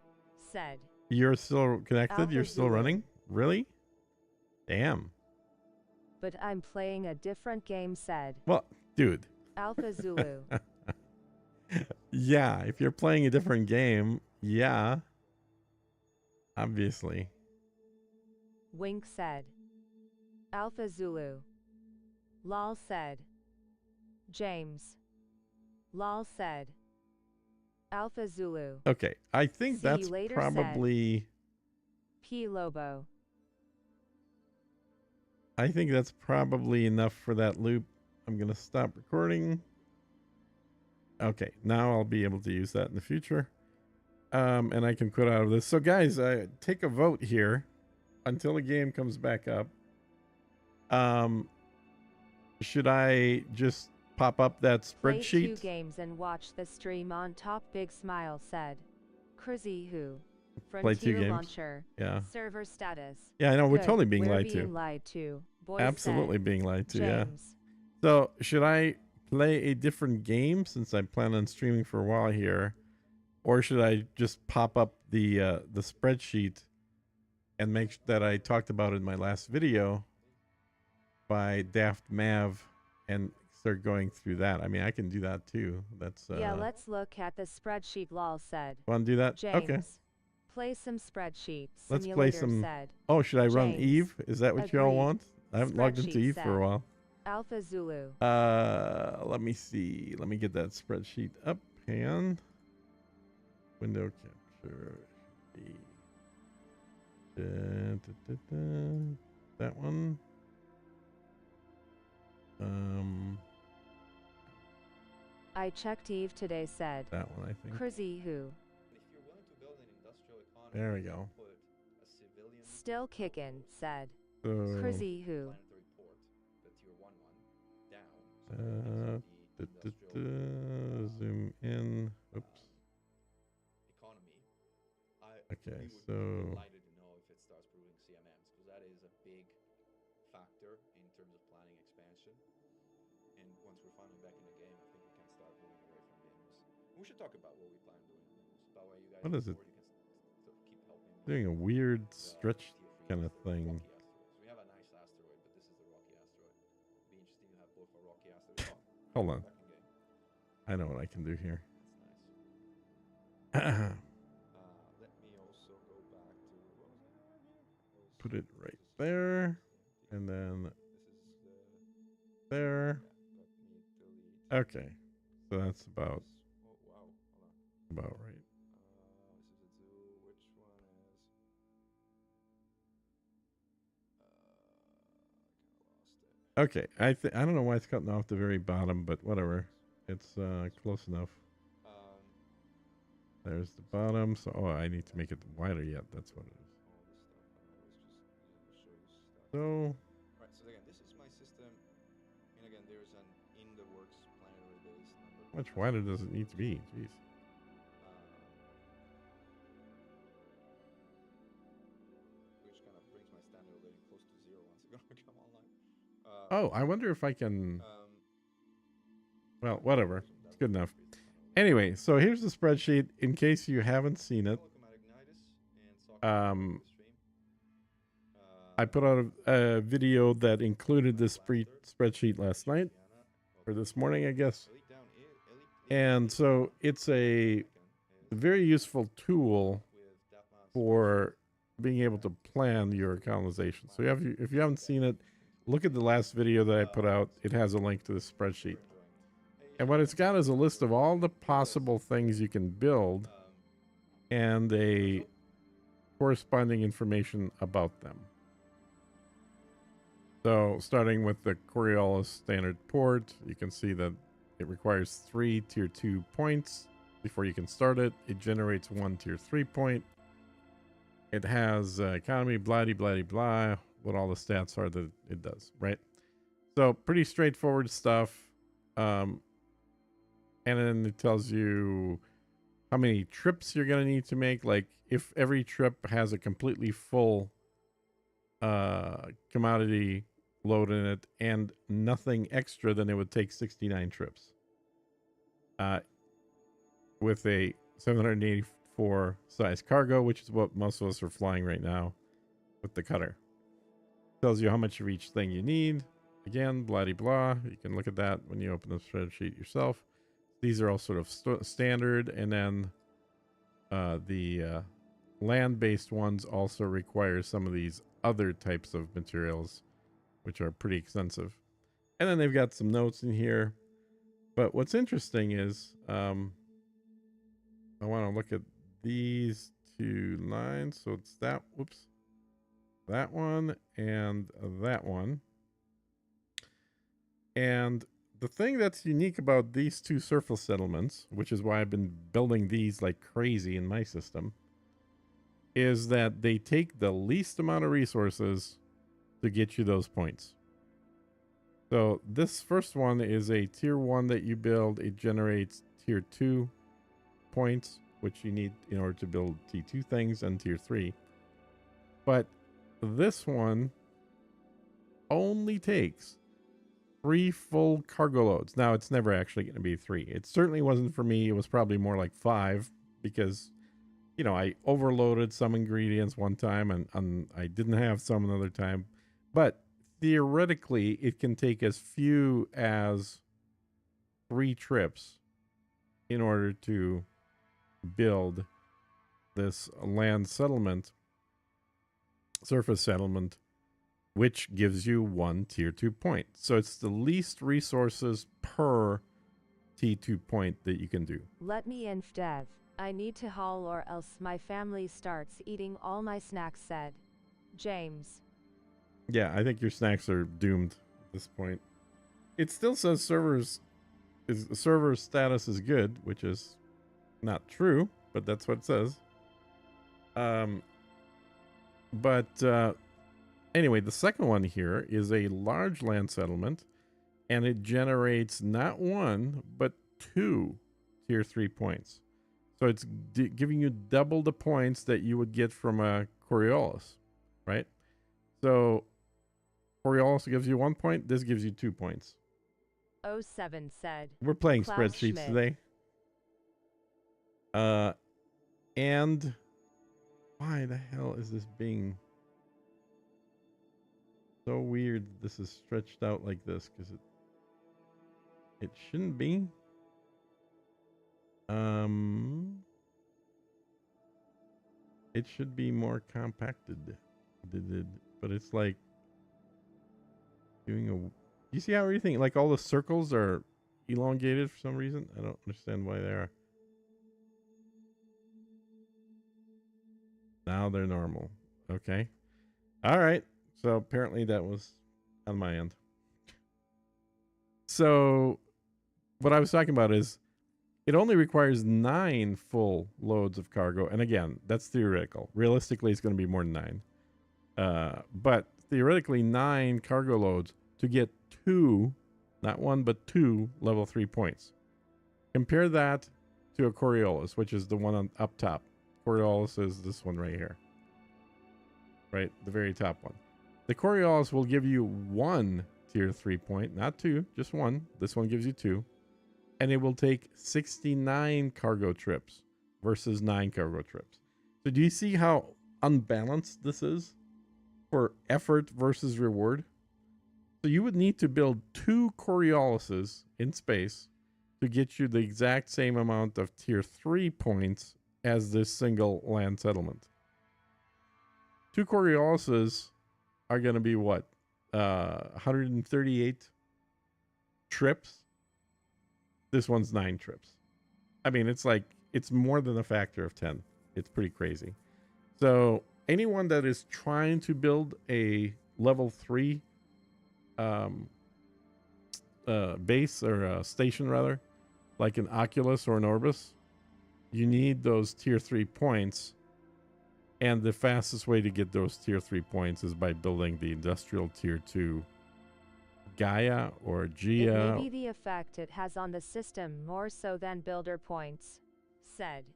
said. You're still connected? Alpha You're still Zulu. running? Really? Damn. But I'm playing a different game said. Well, dude. Alpha Zulu. Yeah, if you're playing a different game, yeah. Obviously. Wink said. Alpha Zulu. Lol said. James. Lol said. Alpha Zulu. Okay, I think See you that's later, probably... P Lobo. I think that's probably enough for that loop. I'm going to stop recording. Okay, now I'll be able to use that in the future. And I can quit out of this. So guys, take a vote here until the game comes back up. Should I just pop up that Play spreadsheet? 2 games and watch the stream on top. Big smile said. Crazy who? Play 2 Frontier games. launcher. Yeah. Server status. Yeah, I know. We're Good. totally being We're lied being to. lied to. Boys Absolutely said. being lied to, yeah. James. So should I play a different game since I plan on streaming for a while here? Or should I just pop up the spreadsheet and make that I talked about in my last video by Daft Mav and start going through that? I mean, I can do that too. That's Yeah, let's look at the spreadsheet. Lol said. want to do that? James. Okay. Play some spreadsheet. Let's Simulator play some- said. Oh, should I run James. Eve? Is that what y'all Agreed. want? I haven't logged into Spreadsheet Eve for a said. while. Alpha Zulu. Let me see. Let me get that spreadsheet up and window capture. That one. I checked Eve today said. That one I think. Crazy who? There we go. Still kickin' said. So Crazy who? zoom in. Oops. Okay, so Delighted to know if it starts proving CMMs, because that is a big factor in terms of planning expansion. And once we're finally back in the game, I think we can start moving away from Limbs. We should talk about what we plan doing in Limbs. That way, you guys What is it? you can sort of keep helping me. doing a weird with, stretch tier 3 kind of for thing. rocky asteroids. We have a nice asteroid, but this is the rocky asteroid. Be interesting to have both a rocky asteroid. Oh, Hold on. back in game. I know what I can do here. That's nice. Let me also go back to what was it? Put it right there, and then This is the there. delete. Okay, so that's about Oh wow, hold on. right. This is a zoo. Which one is? Kind of lost it. Okay, I don't know why it's cutting off the very bottom, but whatever. It's close enough. There's the bottom. So I need to make it wider yet. That's what it is. All this stuff. So I always just show you stuff. Right. So again, this is my system, and again, there's an in the works planetary base number. how much wider does it need to be? Jeez. Which kind of brings my standard living close to 0 once it's gonna come online. Oh, I wonder if I can. Um, Well, whatever. It's good enough. Anyway, so here's the spreadsheet in case you haven't seen it. I put out a video that included this spreadsheet last night, or this morning, I guess. And so it's a very useful tool for being able to plan your colonization. So if you haven't seen it, look at the last video that I put out. It has a link to the spreadsheet. And what it's got is a list of all the possible things you can build and a corresponding information about them. So starting with the Coriolis standard port, you can see that it requires 3 tier 2 points before you can start it. It generates 1 tier 3 point. It has economy, blah, blah, blah, what all the stats are that it does, right? So pretty straightforward stuff. And then it tells you how many trips you're going to need to make. Like if every trip has a completely full commodity load in it and nothing extra, then it would take 69 trips. With a 784 size cargo, which is what most of us are flying right now with the cutter. Tells you how much of each thing you need. Again, blah, blah. You can look at that when you open the spreadsheet yourself. These are all sort of standard, and then the land-based ones also require some of these other types of materials, which are pretty extensive. And then they've got some notes in here. But what's interesting is I want to look at these two lines. So it's that, whoops, that one and that one. And the thing that's unique about these two surface settlements, which is why I've been building these like crazy in my system, is that they take the least amount of resources to get you those points. So this first one is a tier 1 that you build. It generates tier 2 points, which you need in order to build T2 things, and tier 3. But this one only takes 3 full cargo loads. Now, it's never actually going to be 3. It certainly wasn't for me. It was probably more like 5 because, you know, I overloaded some ingredients one time and I didn't have some another time. But theoretically, it can take as few as 3 trips in order to build this land settlement, surface settlement, which gives you 1 tier 2 point. So it's the least resources per T2 point that you can do. Let me in, Dev. I need to haul or else my family starts eating all my snacks, said James. Yeah, I think your snacks are doomed at this point. It still says server status is good, which is not true, but that's what it says. Anyway, the second one here is a large land settlement, and it generates not 1 but 2 tier 3 points. So it's giving you double the points that you would get from a Coriolis, right? So Coriolis gives you 1 point. This gives you 2 points. 07 said. We're playing Klaus spreadsheets Schmidt. today. And why the hell is this being so weird? This is stretched out like this because it shouldn't be. It should be more compacted, but it's like doing a. You see how everything, like all the circles are elongated for some reason? I don't understand why they are. Now they're normal. Okay. All right. So apparently that was on my end. So what I was talking about is it only requires 9 full loads of cargo. And again, that's theoretical. Realistically, it's going to be more than 9. But theoretically, 9 cargo loads to get 2, not 1, but 2 level 3 points. Compare that to a Coriolis, which is the one on up top. Coriolis is this one right here. Right? The very top one. The Coriolis will give you 1 tier 3 point, not 2, just 1. This one gives you 2. And it will take 69 cargo trips versus 9 cargo trips. So do you see how unbalanced this is for effort versus reward? So you would need to build 2 Coriolises in space to get you the exact same amount of tier 3 points as this single land settlement. 2 Coriolises are going to be what? 138 trips. This one's 9 trips. I mean, it's like, it's more than a factor of 10. It's pretty crazy. So anyone that is trying to build a level 3 base or station rather, like an Oculus or an Orbis, you need those tier 3 points. And the fastest way to get those tier 3 points is by building the industrial tier 2 Gaia or Gia. It may be the effect it has on the system more so than builder points, said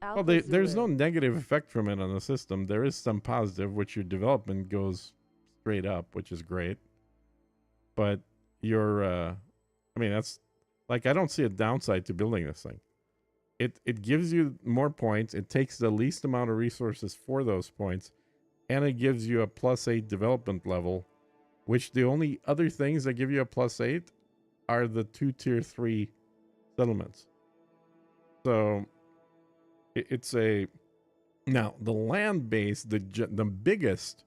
Well, there's no negative effect from it on the system. There is some positive, which your development goes straight up, which is great. But your, I mean, that's like, I don't see a downside to building this thing. It gives you more points. It takes the least amount of resources for those points, and it gives you a +8 development level, which the only other things that give you a +8 are the 2 tier 3 settlements. So it's a, now the land base, the biggest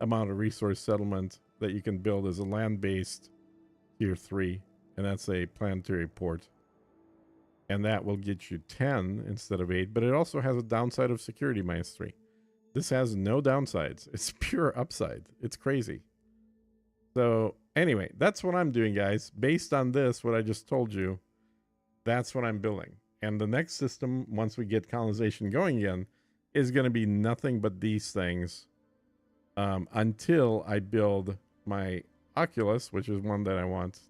amount of resource settlement that you can build is a land-based tier 3, and that's a planetary port. And that will get you 10 instead of 8, but it also has a downside of security -3. This has no downsides. It's pure upside. It's crazy. So anyway, that's what I'm doing, guys. Based on this, what I just told you, that's what I'm building. And the next system, once we get colonization going again, is going to be nothing but these things until I build my Oculus, which is one that I want.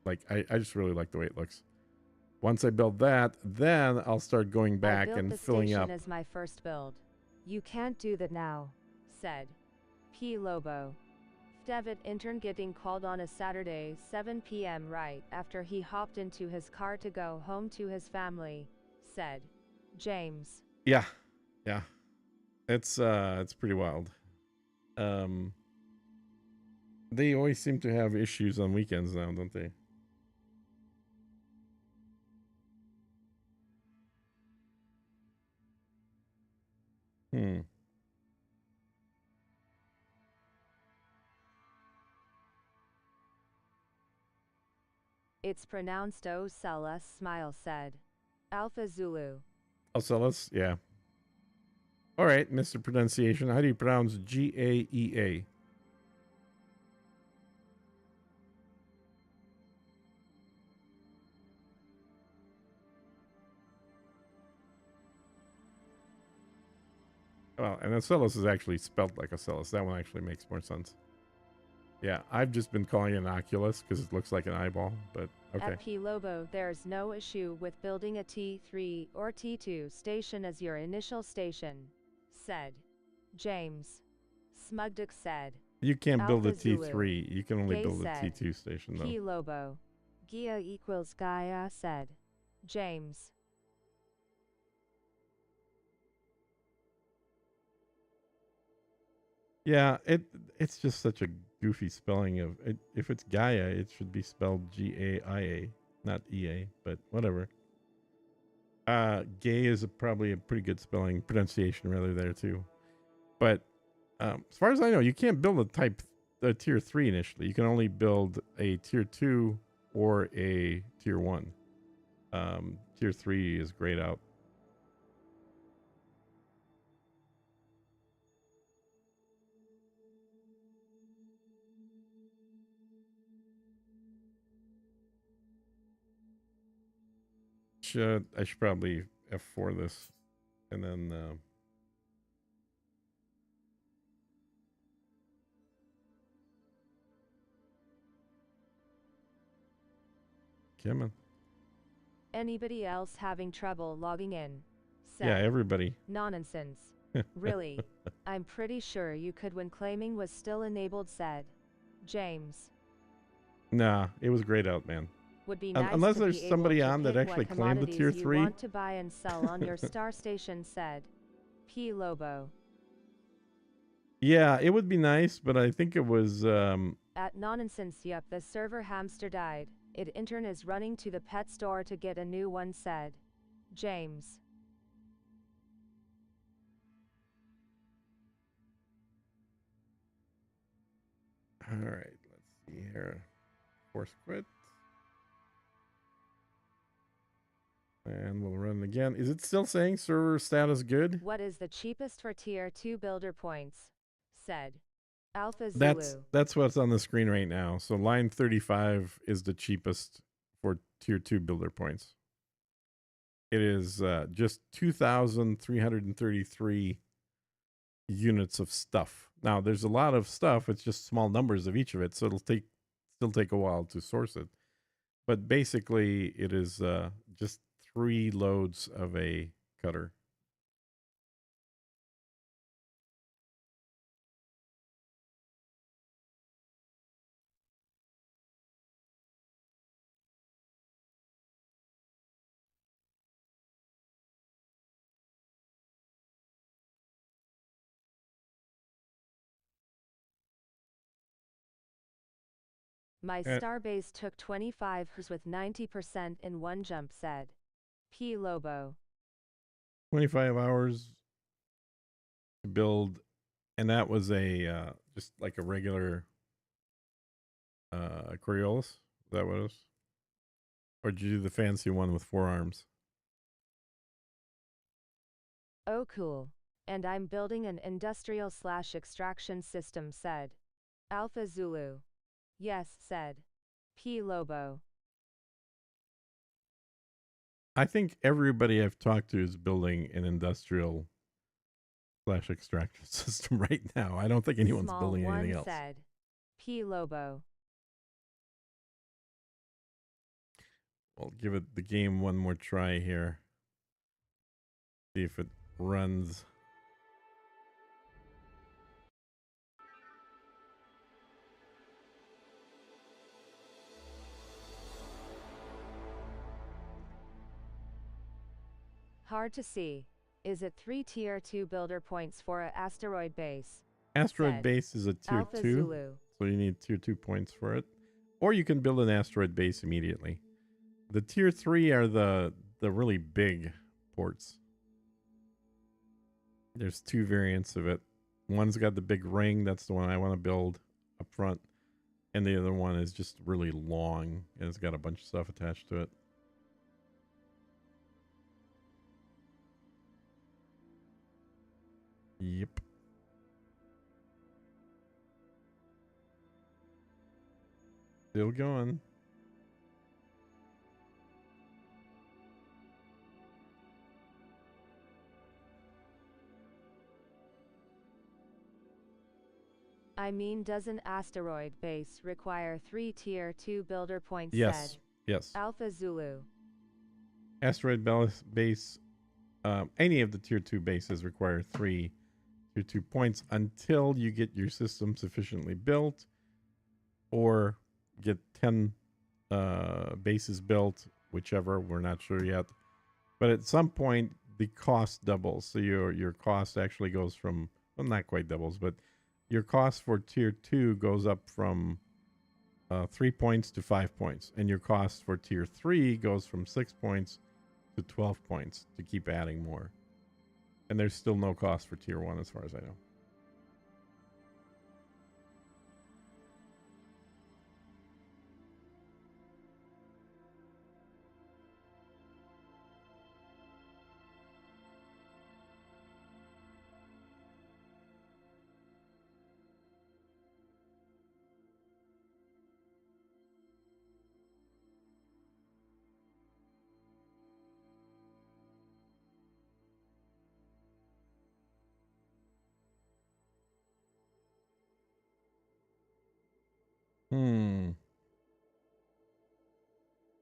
Like, I just really like the way it looks. Once I build that, then I'll start going back and filling up. As my first build. You can't do that now, said P. Lobo. David intern getting called on a Saturday, 7 p.m. right after he hopped into his car to go home to his family, said James. Yeah. Yeah. It's pretty wild. They always seem to have issues on weekends now, don't they? It's pronounced Ocellus, Smile said. Alpha Zulu. Ocellus, yeah. All right, Mr. Pronunciation. How do you pronounce Gaea? Well, and Ocellus is actually spelled like Ocellus. That one actually makes more sense. Yeah, I've just been calling it an Oculus because it looks like an eyeball, but okay. At P. Lobo, there's no issue with building a T3 or T2 station as your initial station, said James. Smugduk said. You can't build a Alpha Zulu. T3. You can only Gay build a said. T2 station, though. P. Lobo. Gia equals Gaia, said James. Yeah, it's just such a goofy spelling of it. If it's Gaia, it should be spelled Gaia, not EA, but whatever. Gay is probably a pretty good spelling pronunciation rather there too. But as far as I know, you can't build a tier 3 initially. You can only build a tier 2 or a tier 1. Tier 3 is grayed out. I should probably F4 this and then come on. Anybody else having trouble logging in? Said, Yeah, everybody. Nonsense. Really? I'm pretty sure you could when claiming was still enabled, said James. Nah, it was grayed out, man. Would be nice unless to there's be somebody able to on that pick actually what claimed the tier commodities you 3. want to buy and sell on your star station, said P. Lobo. Yeah, it would be nice, but I think it was At Nonsense, yup, the server hamster died. It intern is running to the pet store to get a new one, said James. all right, let's see here. Force quit. And we'll run again. Is it still saying server status good? What is the cheapest for tier 2 builder points? Said Alpha Zulu. That's what's on the screen right now. So line 35 is the cheapest for tier 2 builder points. It is just 2,333 units of stuff. Now there's a lot of stuff. It's just small numbers of each of it, so it'll still take a while to source it. But basically, it is just 3 loads of a cutter. My starbase took 25 hours with 90% in one jump, said P. Lobo. 25 hours to build, and that was a just like a regular Coriolis, that what it was? Or did you do the fancy one with 4 arms? Oh cool. And I'm building an industrial/extraction system, said Alpha Zulu. Yes, said P. Lobo. I think everybody I've talked to is building an industrial/extraction system right now. I don't think anyone's Small building one anything else. said P. Lobo. We'll give it the game one more try here. See if it runs. Hard to see. Is it 3 tier 2 builder points for a asteroid base? Asteroid Said base is a tier Alpha 2, Zulu. so you need tier 2 points for it. Or you can build an asteroid base immediately. The tier 3 are the really big ports. There's 2 variants of it. One's got the big ring, that's the one I want to build up front. And the other one is just really long and it's got a bunch of stuff attached to it. Yep. Still going. I mean, does an asteroid base require 3 tier 2 builder points? Yes. Said Yes. Alpha Zulu. Asteroid base, any of the tier 2 bases require 3 tier 2 points until you get your system sufficiently built or get 10 bases built, whichever, we're not sure yet. But at some point, the cost doubles. So your cost actually goes from, well, not quite doubles, but your cost for tier 2 goes up from 3 points to 5 points. And your cost for tier 3 goes from 6 points to 12 points to keep adding more. And there's still no cost for tier 1 as far as I know.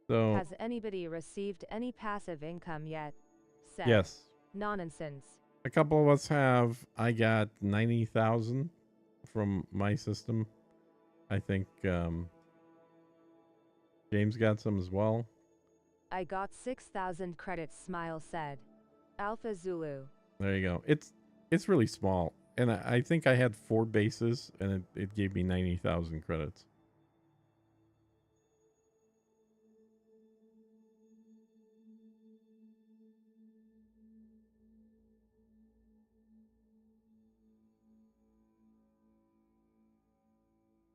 So Has anybody received any passive income yet? Said yes, Nonsense. a couple of us have. I got 90,000 from my system. I think James got some as well. I got 6,000 credits, Smile said Alpha Zulu. There you go. It's really small. And I think I had 4 bases and it gave me 90,000 credits.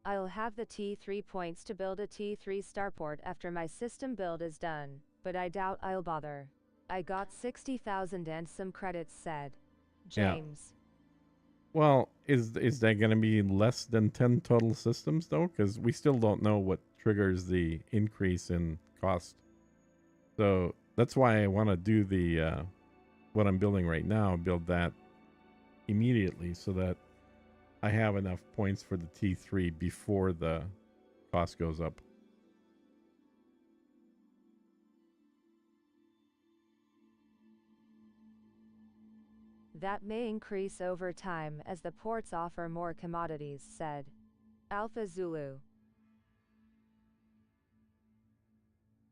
I'll have the T3 points to build a T3 starport after my system build is done, but I doubt I'll bother. I got 60,000 and some credits, said James. Well, is that going to be less than 10 total systems though? Because we still don't know what triggers the increase in cost. So that's why I want to do the what I'm building right now, build that immediately so that I have enough points for the T3 before the cost goes up. That may increase over time as the ports offer more commodities, said Alpha Zulu.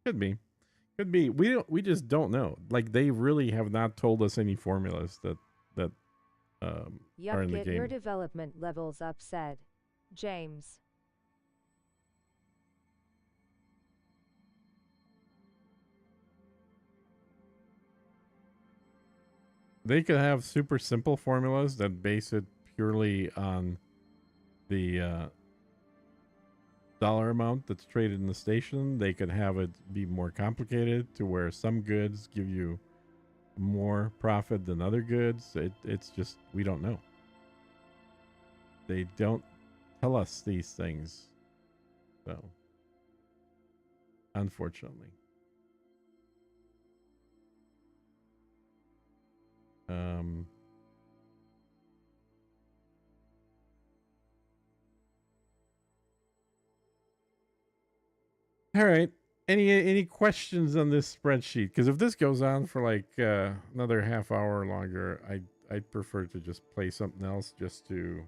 Could be. Could be. We just don't know. Like, they really have not told us any formulas that Yup, are in the get game. your development levels up, said James. They could have super simple formulas that base it purely on the dollar amount that's traded in the station. They could have it be more complicated to where some goods give you more profit than other goods. It's just, we don't know. They don't tell us these things. So, unfortunately. All right. Any questions on this spreadsheet? Because if this goes on for like another half hour longer, I'd prefer to just play something else just to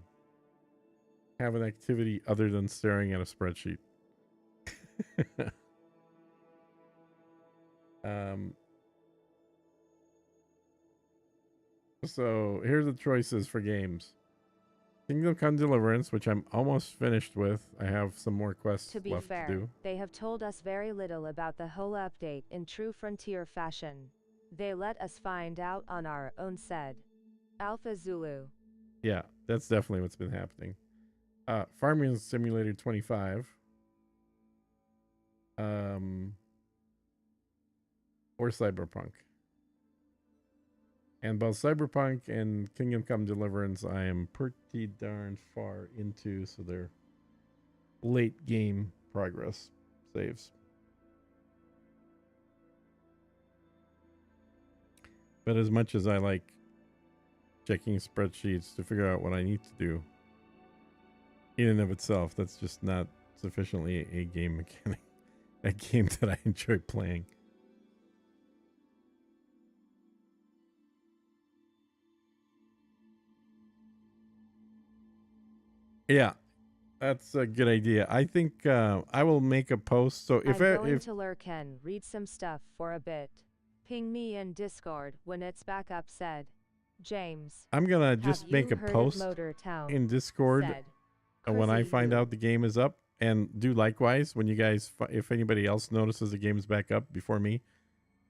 have an activity other than staring at a spreadsheet. So here's the choices for games. Kingdom Come Deliverance, which I'm almost finished with. I have some more quests To be left fair, to do. they have told us very little about the whole update in true Frontier fashion. They let us find out on our own, said Alpha Zulu. Yeah, that's definitely what's been happening. Farming Simulator 25. Or Cyberpunk. And both Cyberpunk and Kingdom Come Deliverance, I am pretty darn far into, so they're late game progress saves. But as much as I like checking spreadsheets to figure out what I need to do, in and of itself, that's just not sufficiently a game mechanic, a game that I enjoy playing. Yeah, that's a good idea. I think I will make a post. So if I'm going to Lurken, read some stuff for a bit. Ping me in Discord when it's back up, said James. I'm gonna Have just you make a heard of post Motor Town? in Discord Said when I Chrissy find Yu. out the game is up, and do likewise when you guys, if anybody else notices the game's back up before me,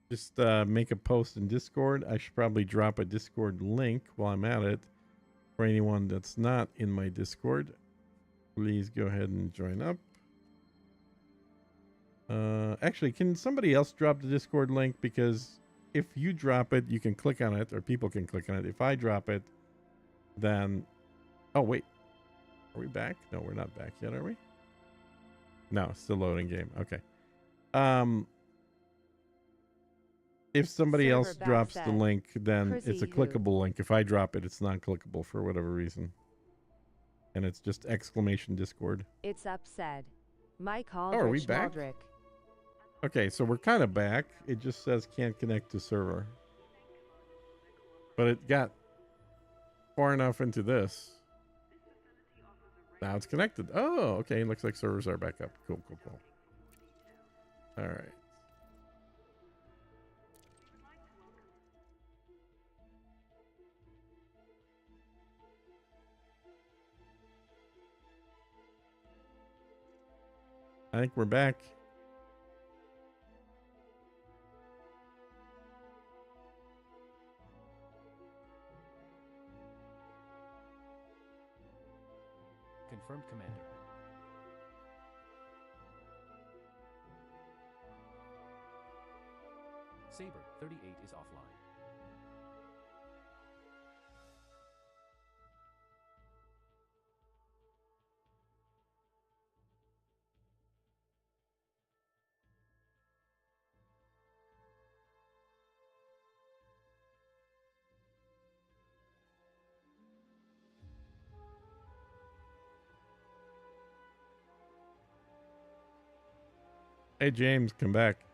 just make a post in Discord. I should probably drop a Discord link while I'm at it for anyone that's not in my Discord. Please go ahead and join up. Actually, can somebody else drop the Discord link? Because if you drop it, you can click on it, or people can click on it. If I drop it, then... Oh, wait. Are we back? No, we're not back yet, are we? No, still loading game. Okay. If somebody Server else back drops the said, link, then Chrissy it's a Yu. clickable link. If I drop it, it's non-clickable for whatever reason. And it's just exclamation Discord. It's up, said Mike are we Aldrich back? Maldrick. Okay, so we're kind of back. It just says can't connect to server. But it got far enough into this. Now it's connected. Oh, okay. Looks like servers are back up. Cool, cool, cool. All right. I think we're back. Confirmed, Commander. Saber 38 is offline. Hey, James, come back.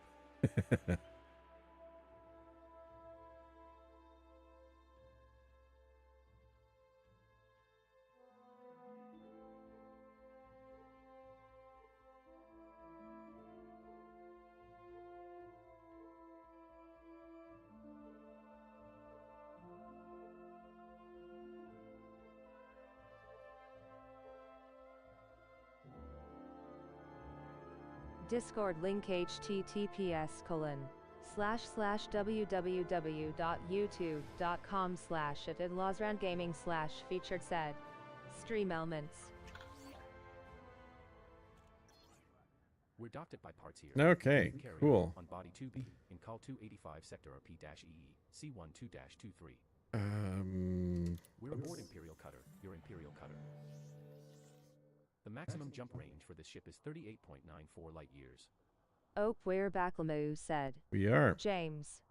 Discord link https://www.youtube.com/@inlawsroundgaming/featured said Stream Elements. We're docked at by parts here. Okay, Carrier cool. On body 2B in call 285 sector P-EE C12-23. We're aboard Imperial Cutter, your Imperial Cutter. The maximum jump range for this ship is 38.94 light years. Ope where Baclamu said. We are. James.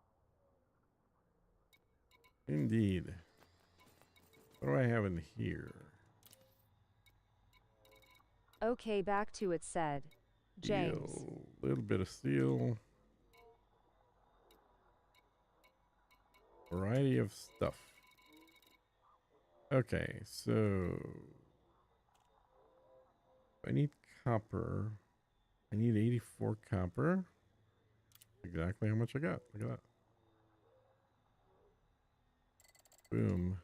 Indeed. What do I have in here? Okay, back to it said. James. Steel. Little bit of steel. Variety of stuff. Okay, so I need copper. I need 84 copper. Exactly how much I got. Look at that. Boom.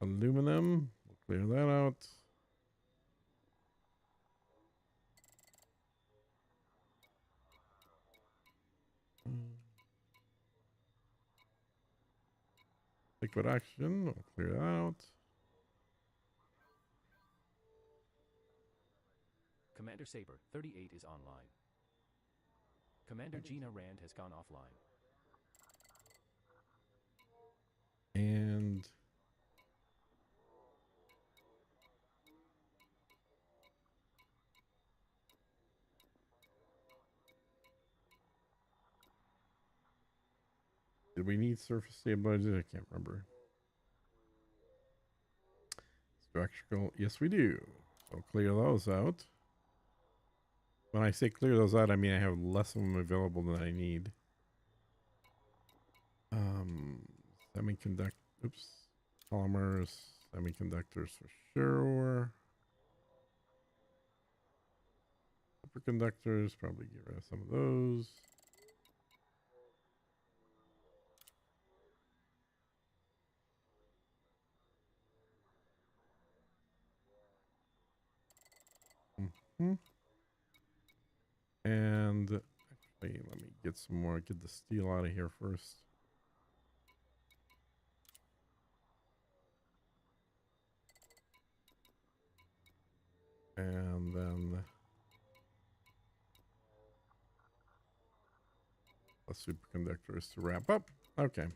Aluminum. We'll clear that out. Liquid oxygen. We'll clear that out. Commander Saber, 38 is online. Commander Gina Rand has gone offline. And did we need surface stabilizers? I can't remember. Structural, yes we do. So clear those out. When I say clear those out, I mean I have less of them available than I need. Semiconductor, oops, polymers, semiconductors for sure. Superconductors, probably get rid of some of those. And actually, let me get some more, get the steel out of here first. And then the superconductors to wrap up. Okay.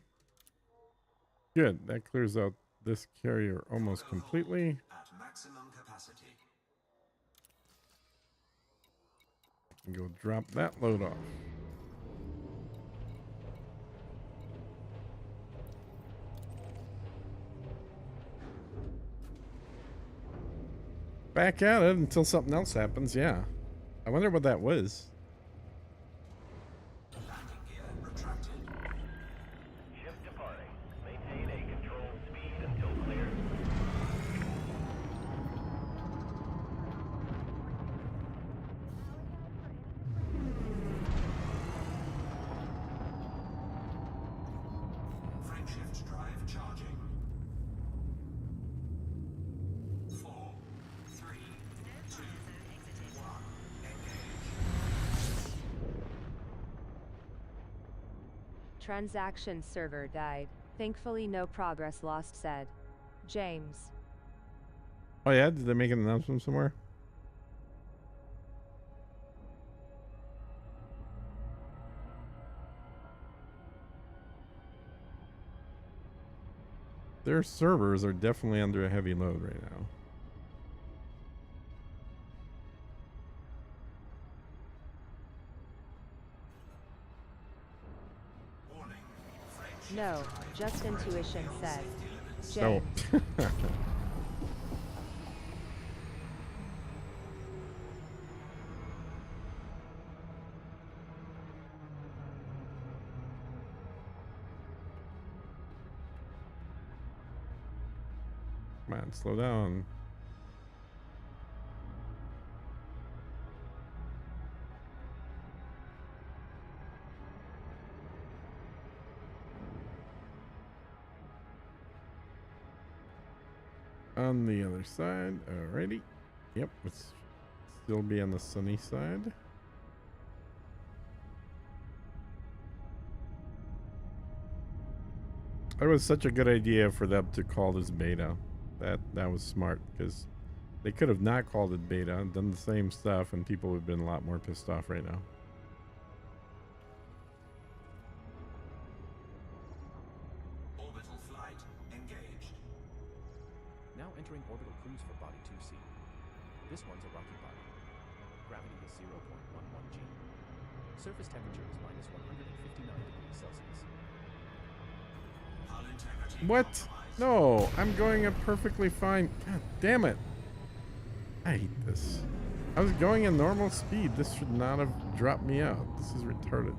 Good. That clears out this carrier almost completely. At maximum capacity. And go drop that load off. Back at it until something else happens, yeah. I wonder what that was. Landing gear retracted. Ship departing. Maintain a controlled speed until cleared. Frameshift drive charging. 4, 3, 2, 1. Engage. Transaction server died. Thankfully no progress lost said. James. Oh yeah, did they make an announcement somewhere? Their servers are definitely under a heavy load right now. Warning. Frameshift No, drive just intuition said. safety limits. James. Oh. Come on, slow down. On the other side, alrighty. Yep, let's still be on the sunny side. It was such a good idea for them to call this beta. That was smart because They could have not called it beta and done the same stuff, and people would have been a lot more pissed off right now. Orbital flight engaged. Now entering orbital cruise for Body 2C. This one's a rocky body. Gravity is 0.11 G. Surface temperature is minus 159 degrees Celsius. Hull integrity What? compromised. No, I'm going up perfectly fine. God damn it. I hate this. I was going at normal speed. This should not have dropped me out. This is retarded.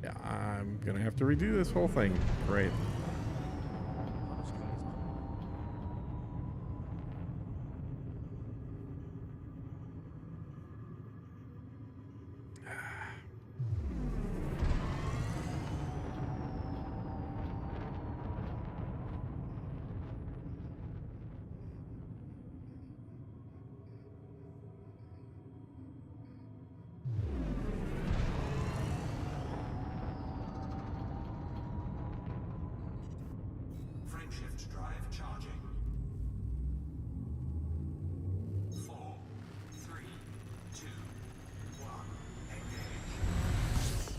Yeah, I'm gonna have to redo this whole thing. Great. Auto screen is on. Frameshift drive charging. 4, 3, 2, 1. Engage.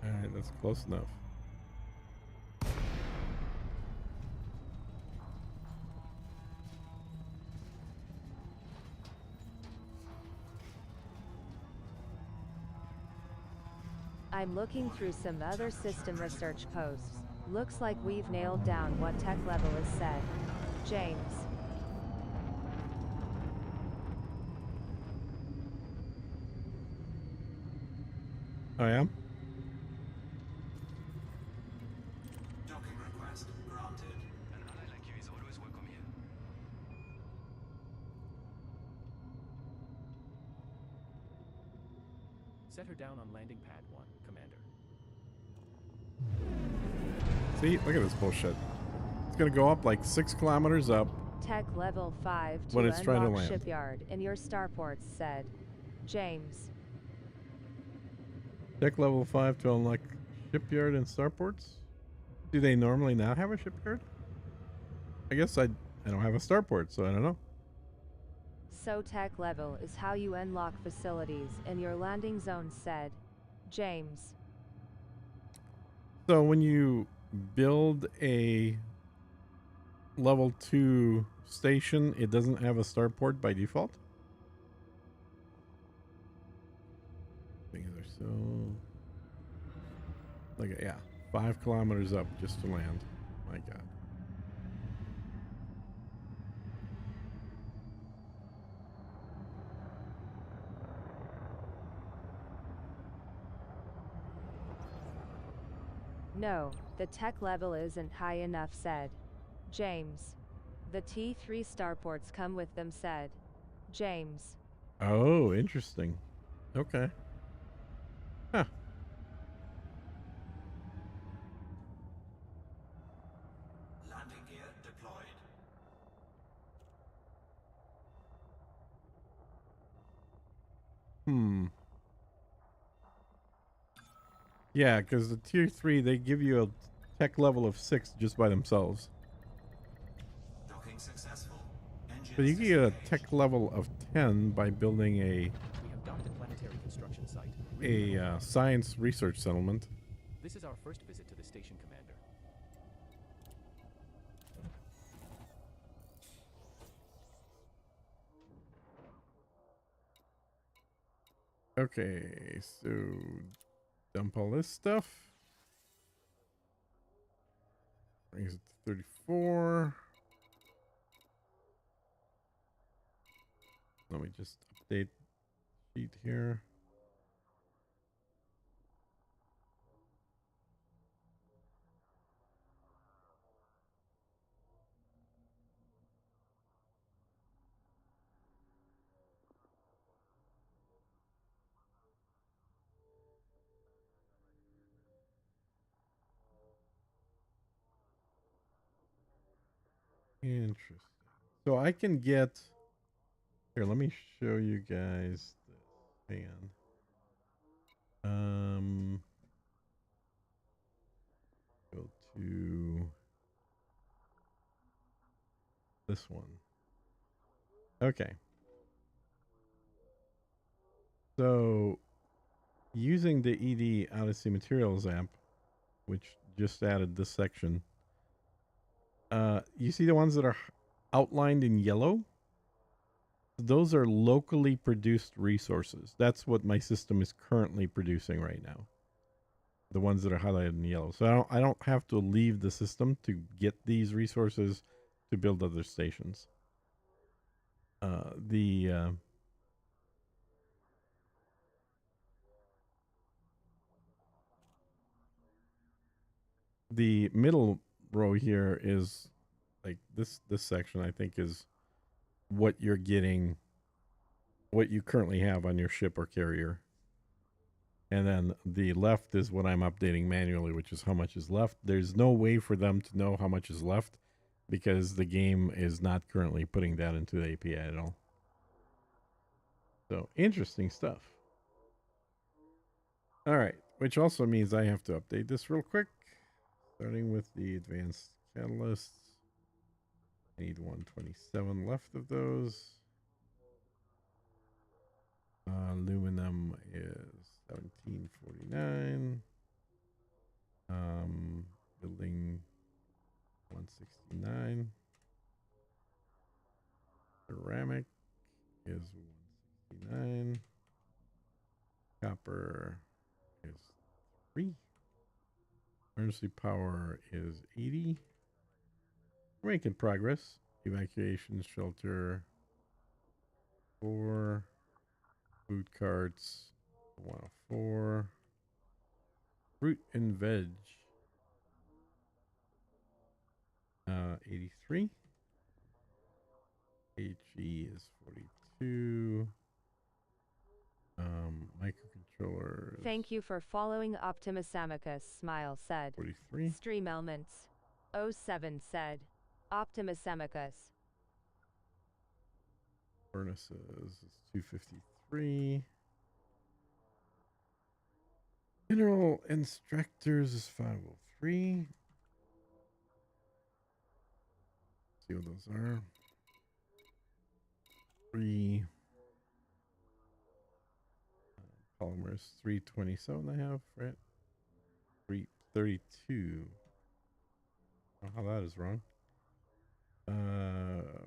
Alright, that's close enough. I'm looking through some other system research posts. Looks like we've nailed down what tech level is said. James. I am? Docking request granted. An ally like you is always welcome here. Set her down on landing pad 1, Commander. See? Look at this bullshit. It's gonna go up like 6 kilometers up. Tech level 5 to When it's trying to unlock land. shipyard in your starports said. James. Tech level 5 to unlock shipyard and starports? Do they normally not have a shipyard? I guess I don't have a starport, so I don't know. So tech level is how you unlock facilities in your landing zone said. James. So when you build a level 2 station, it doesn't have a starport by default? Things are so... Like, yeah, 5 kilometers up just to land. My God. No, the tech level isn't high enough said. James. The T3 starports come with them said. James. Oh, interesting. Okay. Huh. Landing gear deployed. Hmm. Yeah, because the tier 3, they give you a tech level of 6 just by themselves. Docking successful. Engines But you can get a disengaged. tech level of 10 by building We have docked at planetary construction site. a science research settlement. This is our first visit to the station, Commander. Okay, so dump all this stuff. Brings it to 34. Let me just update sheet here. Interesting. So I can get here. Let me show you guys this. Hang on. Go to this one. Okay. So using the ED Odyssey Materials app, which just added this section, you see the ones that are outlined in yellow? Those are locally produced resources. That's what my system is currently producing right now. The ones that are highlighted in yellow. So I don't have to leave the system to get these resources to build other stations. The middle row here is like this section, I think, is what you're getting, what you currently have on your ship or carrier. And then the left is what I'm updating manually, which is how much is left. There's no way for them to know how much is left because the game is not currently putting that into the API at all. So interesting stuff. All right, which also means I have to update this real quick. Starting with the advanced catalysts. I need 127 left of those. Aluminum is 1749. Building 169. Ceramic is 169. Copper is 3. Emergency power is 80. We're making progress. Evacuation shelter 4. Food carts 104. Fruit and veg 83. HE is 42. Microcontroller. Thank you for following Optimus Amicus, Smile said. 43. Stream Elements 07 said. Optimus Amicus. Furnaces is 253. Mineral instructors is 503. See what those are. 3. Polymers 327 I have, right? 332. Oh, how that is wrong.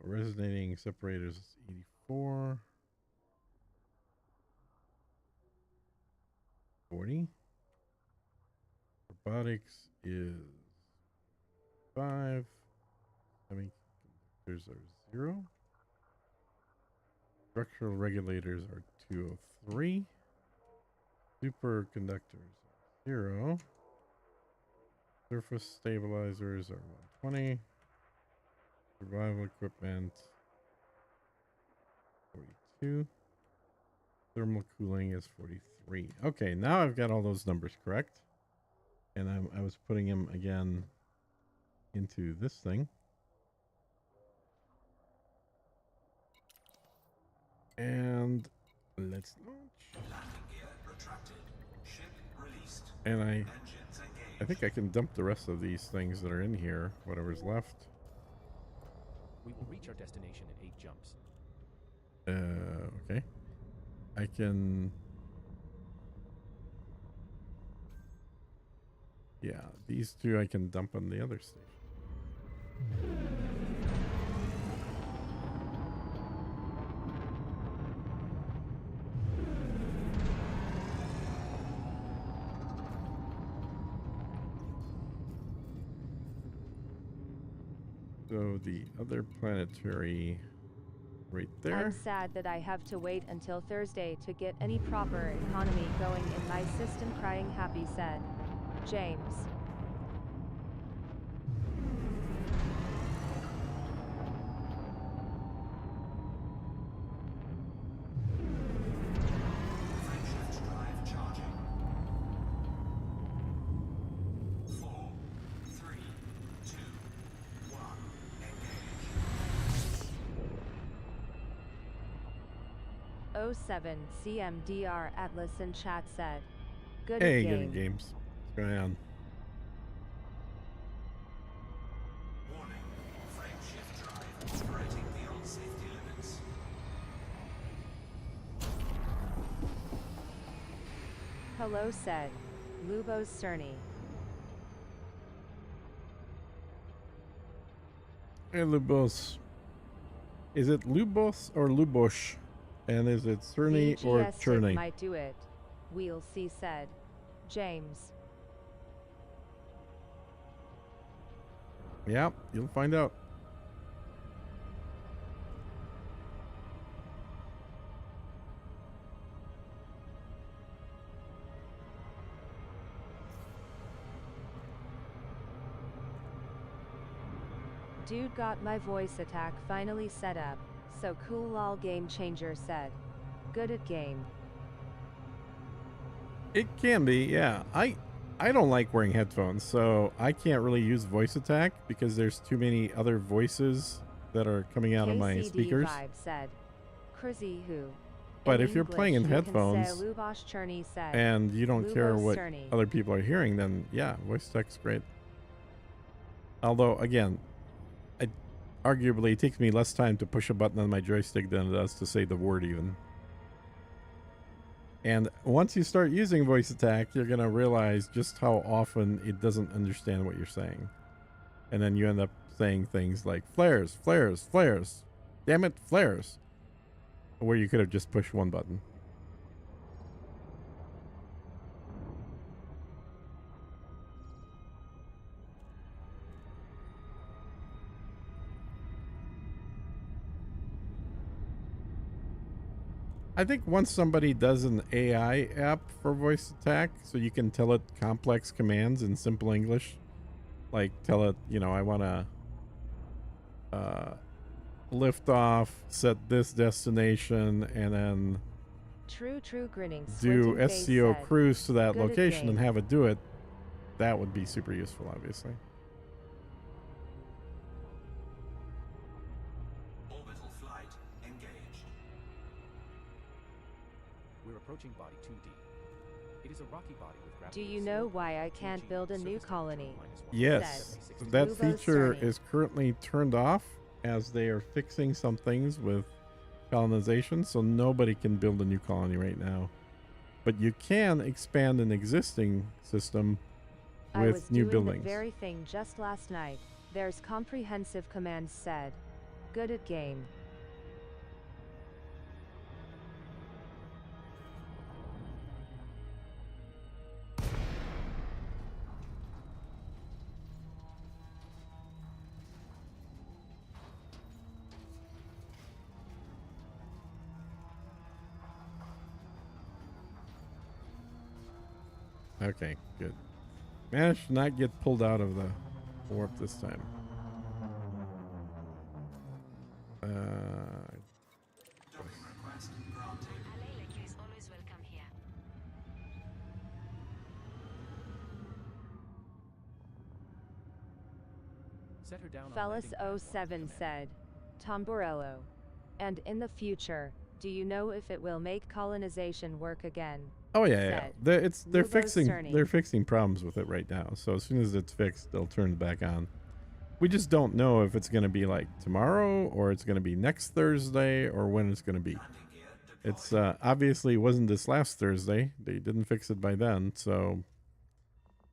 Resonating separators is 84. 40. Robotics is 5. Semiconductors are 0. Structural regulators are 203. Superconductors are 0. Surface stabilizers are 120. Survival equipment 42. Thermal cooling is 43. Okay, now I've got all those numbers correct. And I was putting them again into this thing. And let's launch. Landing gear retracted. Ship released. And Engines I think I can dump the rest of these things that are in here, whatever's left. We will reach our destination in 8 jumps. Okay. I can... Yeah, these two I can dump on the other station. So the other planetary right there. I'm sad that I have to wait until Thursday to get any proper economy going in my system, crying happy said. James. Frameshift drive charging. 4, 3, 2, 1, engage. 07 CMDR Atlas in chat said. Good Hey, game. good games. What's going on? Warning. Frame shift drive operating beyond safety limits. Hello said. Lubos Cerny. Hey, Lubos. Is it Lubos or Lubosh? And is it Cerny or VGS Cherney? might do it. We'll see said. James. Yeah, you'll find out. Dude got my voice attack finally set up. So cool lol game changer said. Good at game. It can be, yeah. I don't like wearing headphones, so I can't really use voice attack because there's too many other voices that are coming out of my KCD speakers. Vibe said. Crazy who. But In if you're playing in English, you can say headphones Lubosh Cherney said. and you don't care Lubos what Cerny. other people are hearing, then yeah, voice attack's great. Although, again, arguably it takes me less time to push a button on my joystick than it does to say the word even. And once you start using voice attack, you're going to realize just how often it doesn't understand what you're saying. And then you end up saying things like flares, flares, flares. Damn it, flares. Where you could have just pushed one button. I think once somebody does an AI app for voice attack, so you can tell it complex commands in simple English, like tell it, you know, I want to lift off, set this destination, and then True grinning. do squinting face SEO said. cruise to that Good at location and game. have it do it. That would be super useful, obviously. Orbital flight engaged. We're approaching body 2D. It is a rocky body with gravity. Do you know why I can't build a new colony? Yes, Said that Lubos feature Cerny. is currently turned off as they are fixing some things with colonization, so nobody can build a new colony right now. But you can expand an existing system I was with new doing buildings. the very thing just last night. There's comprehensive commands said. Good at game. Okay, good. Managed to not get pulled out of the warp this time. Docking request granted. Alelek is always welcome here. Set her down on Fellas landing pad 1, 07 command. said. Tomborello. And in the future, do you know if it will make colonization work again? Oh yeah. Said They're Lubos Cerny. they're fixing problems with it right now. So as soon as it's fixed, they'll turn it back on. We just don't know if it's going to be like tomorrow or it's going to be next Thursday or when it's going to be. Landing gear deployed. It's obviously it wasn't this last Thursday. They didn't fix it by then. So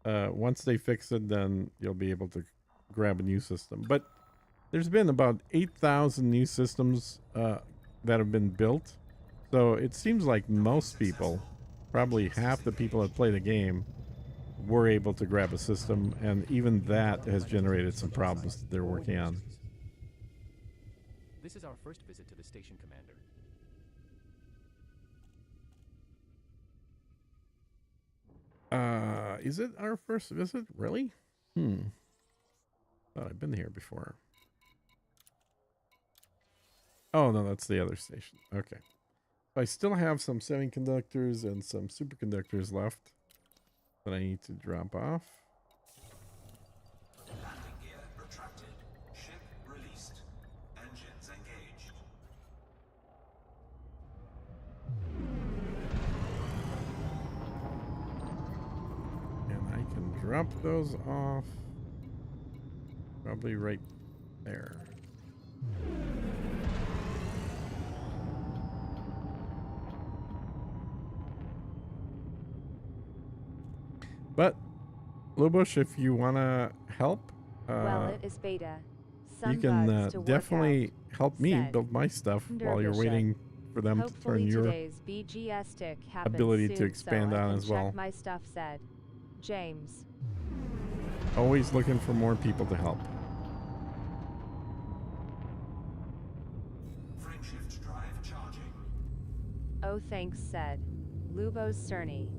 once they fix it, then you'll be able to grab a new system. But there's been about 8,000 new systems that have been built. So it seems like most people, probably half the people that play the game, were able to grab a system, and even that has generated some problems that they're working on. This is our first visit to the station, Commander. Is it our first visit? Really? Thought I've been here before. Oh, no, that's the other station. Okay. I still have some semiconductors and some superconductors left that I need to drop off. Landing gear retracted. Ship released. Engines engaged. drop those off. Probably right there. But, Lubush, if you want to help, Well, it is beta. Some you can bugs to work definitely out, help me said build my stuff while you're Derbyshire. waiting for them to Hopefully turn your today's BGS stick happens ability to soon expand so I on can as check well. my stuff, said James. Always looking for more people to help. Frameshift drive charging. Oh, thanks, said Lubos Cerny.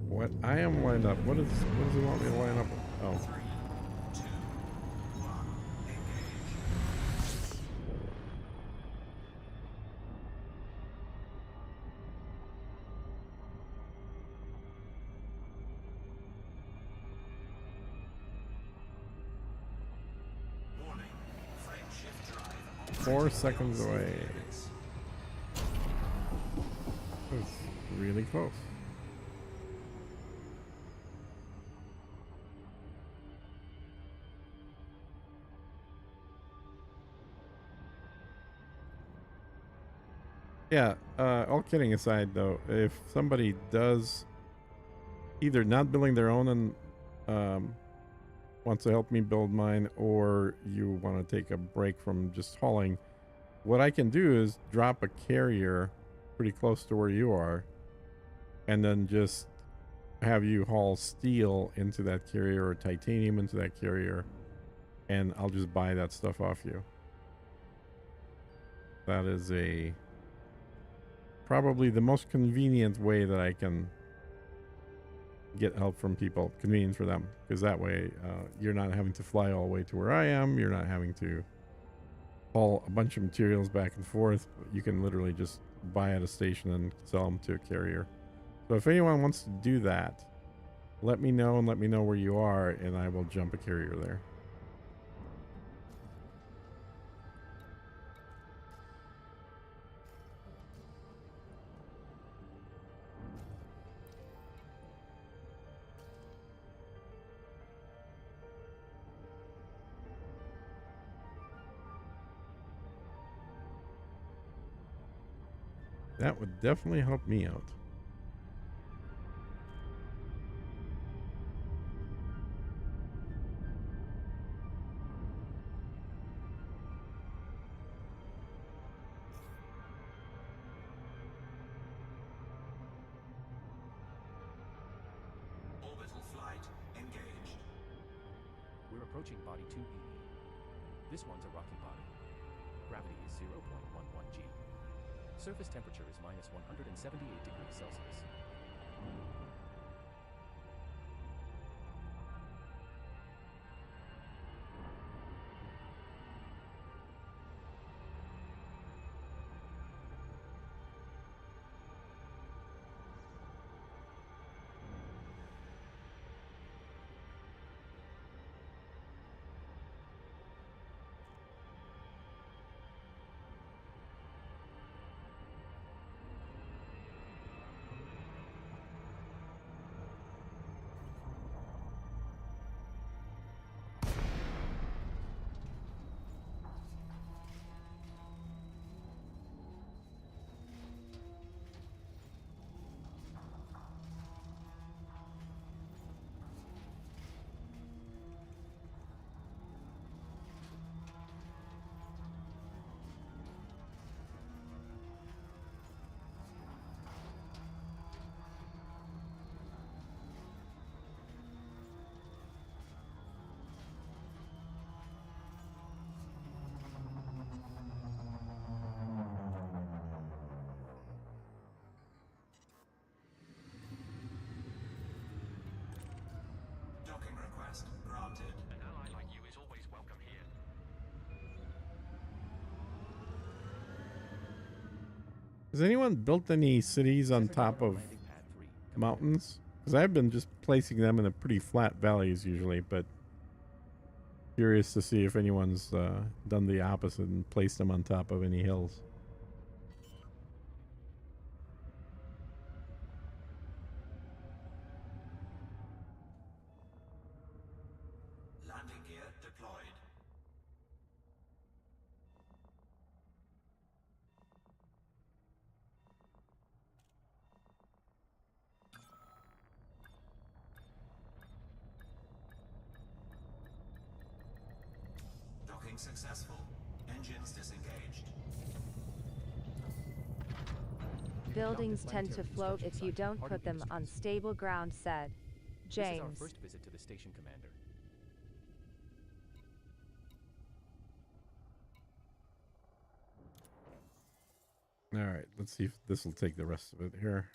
What I am lined up. What does he want me to line up with? Oh. 3, 2, 1, engage. Warning. Frameshift drive on 4 seconds away. minutes. That's really close. Yeah, all kidding aside though, if somebody does either not building their own and wants to help me build mine, or you want to take a break from just hauling, what I can do is drop a carrier pretty close to where you are and then just have you haul steel into that carrier or titanium into that carrier, and I'll just buy that stuff off you. That is probably the most convenient way that I can get help from people, convenience for them, because that way you're not having to fly all the way to where I am. You're not having to haul a bunch of materials back and forth. You can literally just buy at a station and sell them to a carrier. So if anyone wants to do that, let me know and let me know where you are, and I will jump a carrier there. That would definitely help me out. Orbital flight engaged. We're approaching body 2E. This one's a rocky body. Gravity is 0.11 g. Surface temperature is minus 178 degrees Celsius. Docking request granted. An ally like you is always welcome here. Has anyone built any cities on Desert top Aero of landing pad 3, Commander. mountains? Because I've been just placing them in a pretty flat valleys usually, but Curious to see if anyone's done the opposite and placed them on top of any hills. Landing gear deployed. Docking successful. Engines disengaged. Buildings tend to Planetary float if construction you site, don't Hardy put them on Industries. stable ground, said This is our James. first visit to the station, Commander. Alright, let's see if this will take the rest of it here.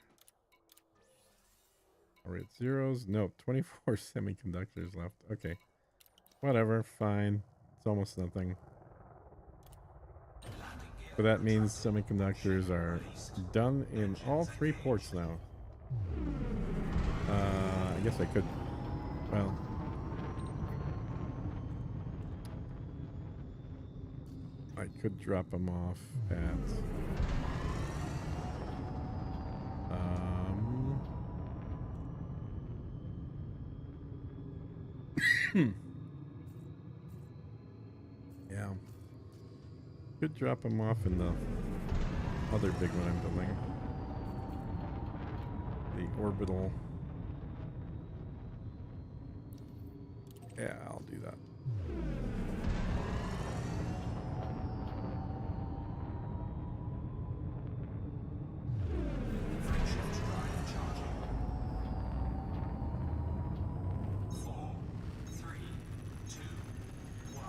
Are we at zeros? Nope, 24 semiconductors left. Okay. Whatever, fine. It's almost nothing. Landing gear. But that means semiconductors are done in all 3 ports now. I guess I could... Well... I could drop them off at... yeah. Could drop them off in the other big one I'm building. The orbital. Yeah, I'll do that. Frameshift drive charging. 4, 3, 2, 1.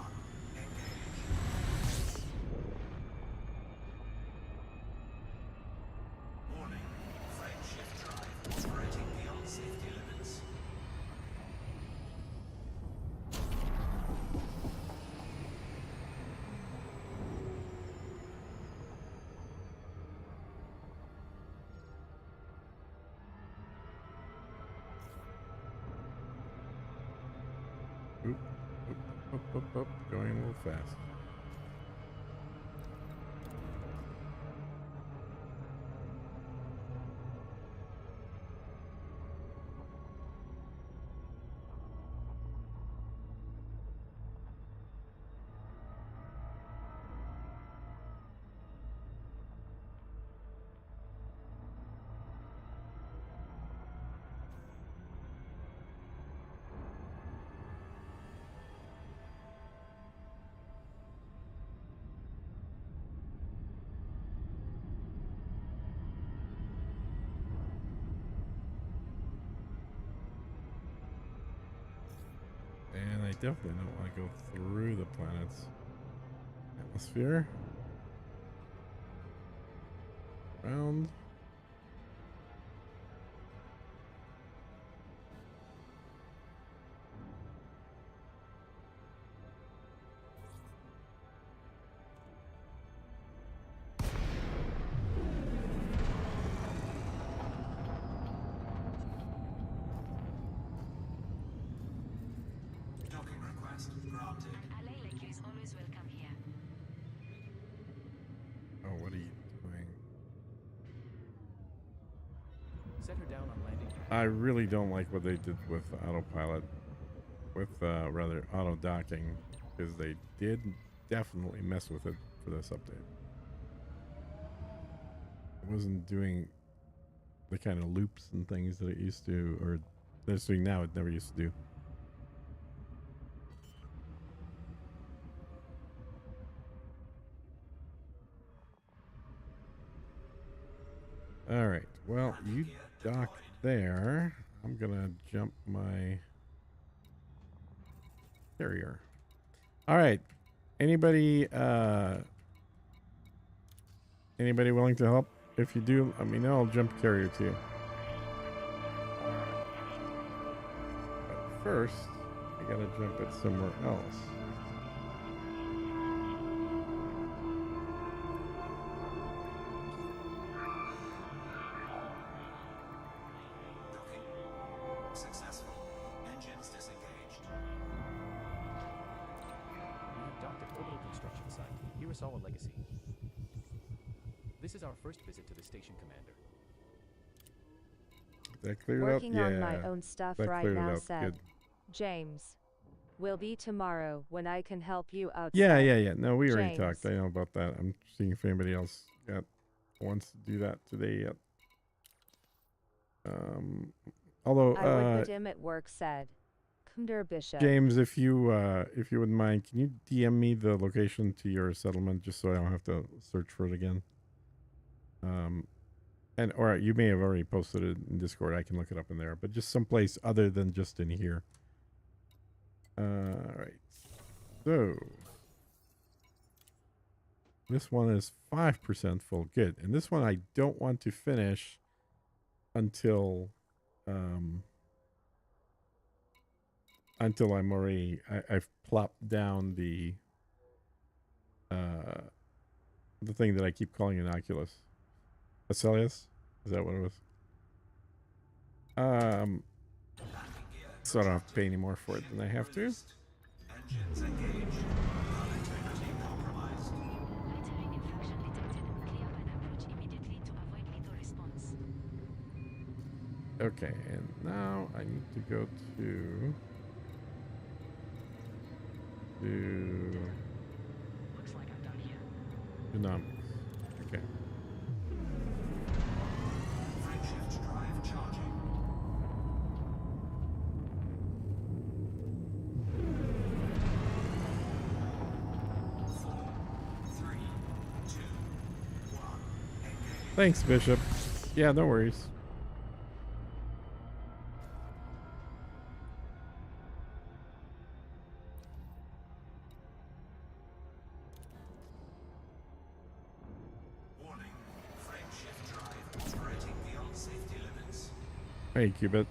Engage. Warning. Frameshift drive operating beyond safety limits. Oop, oop, going a little fast. And I definitely don't want to go through the planet's atmosphere. Round. Docking request granted. An Alec is always welcome here. Oh, what are you doing? Set her down on landing. I really don't like what they did with autopilot, with rather auto docking, because they did definitely mess with it for this update. It wasn't doing the kind of loops and things that it used to, or that it's doing now. It never used to do. All right. Well, you dock there. I'm gonna jump my carrier. All right. Anybody willing to help? If you do, let me know. I'll jump carrier too. But first, I gotta jump it somewhere else. Docking successful. Engines disengaged. Kurosawa Legacy. This is our first visit to the station, Commander. That cleared Working up? on my Yeah. own stuff That right cleared it now, up. said Good. James. Will be tomorrow when I can help you out. Yeah, said yeah, yeah. No, we already talked. James. I know about that. I'm seeing if anybody else wants to do that today yet. Although I would meet him at work, said Commander Bishop. James, if you wouldn't mind, can you DM me the location to your settlement just so I don't have to search for it again? And or you may have already posted it in Discord. I can look it up in there, but just someplace other than just in here. All right. So this one is 5% full. Good. And this one I don't want to finish until I'm already I've plopped down the thing that I keep calling an Oculus. Acelius? Is that what it was? So I don't have to pay any more for it than I have to. Engines engaged. Hull integrity compromised. Lightning infraction detected. Clear and approach immediately to avoid lethal response. Okay, and now I need to go to Looks like I'm done here. genomics. Okay. Frameshift drive charging. 4, 3, 2, 1. Engage. Thanks, Bishop. Yeah, no worries. Warning. Frameshift drive operating beyond safety limits. Hey, Cubit.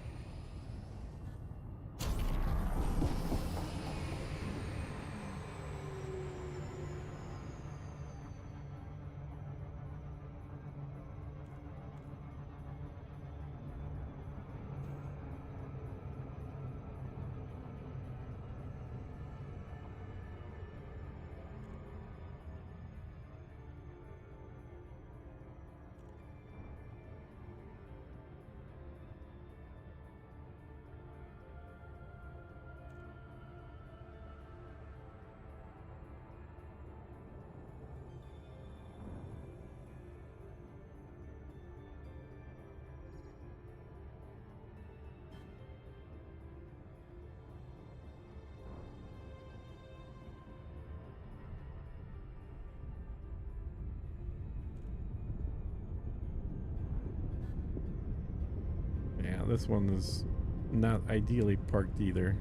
Yeah, this one is not ideally parked either.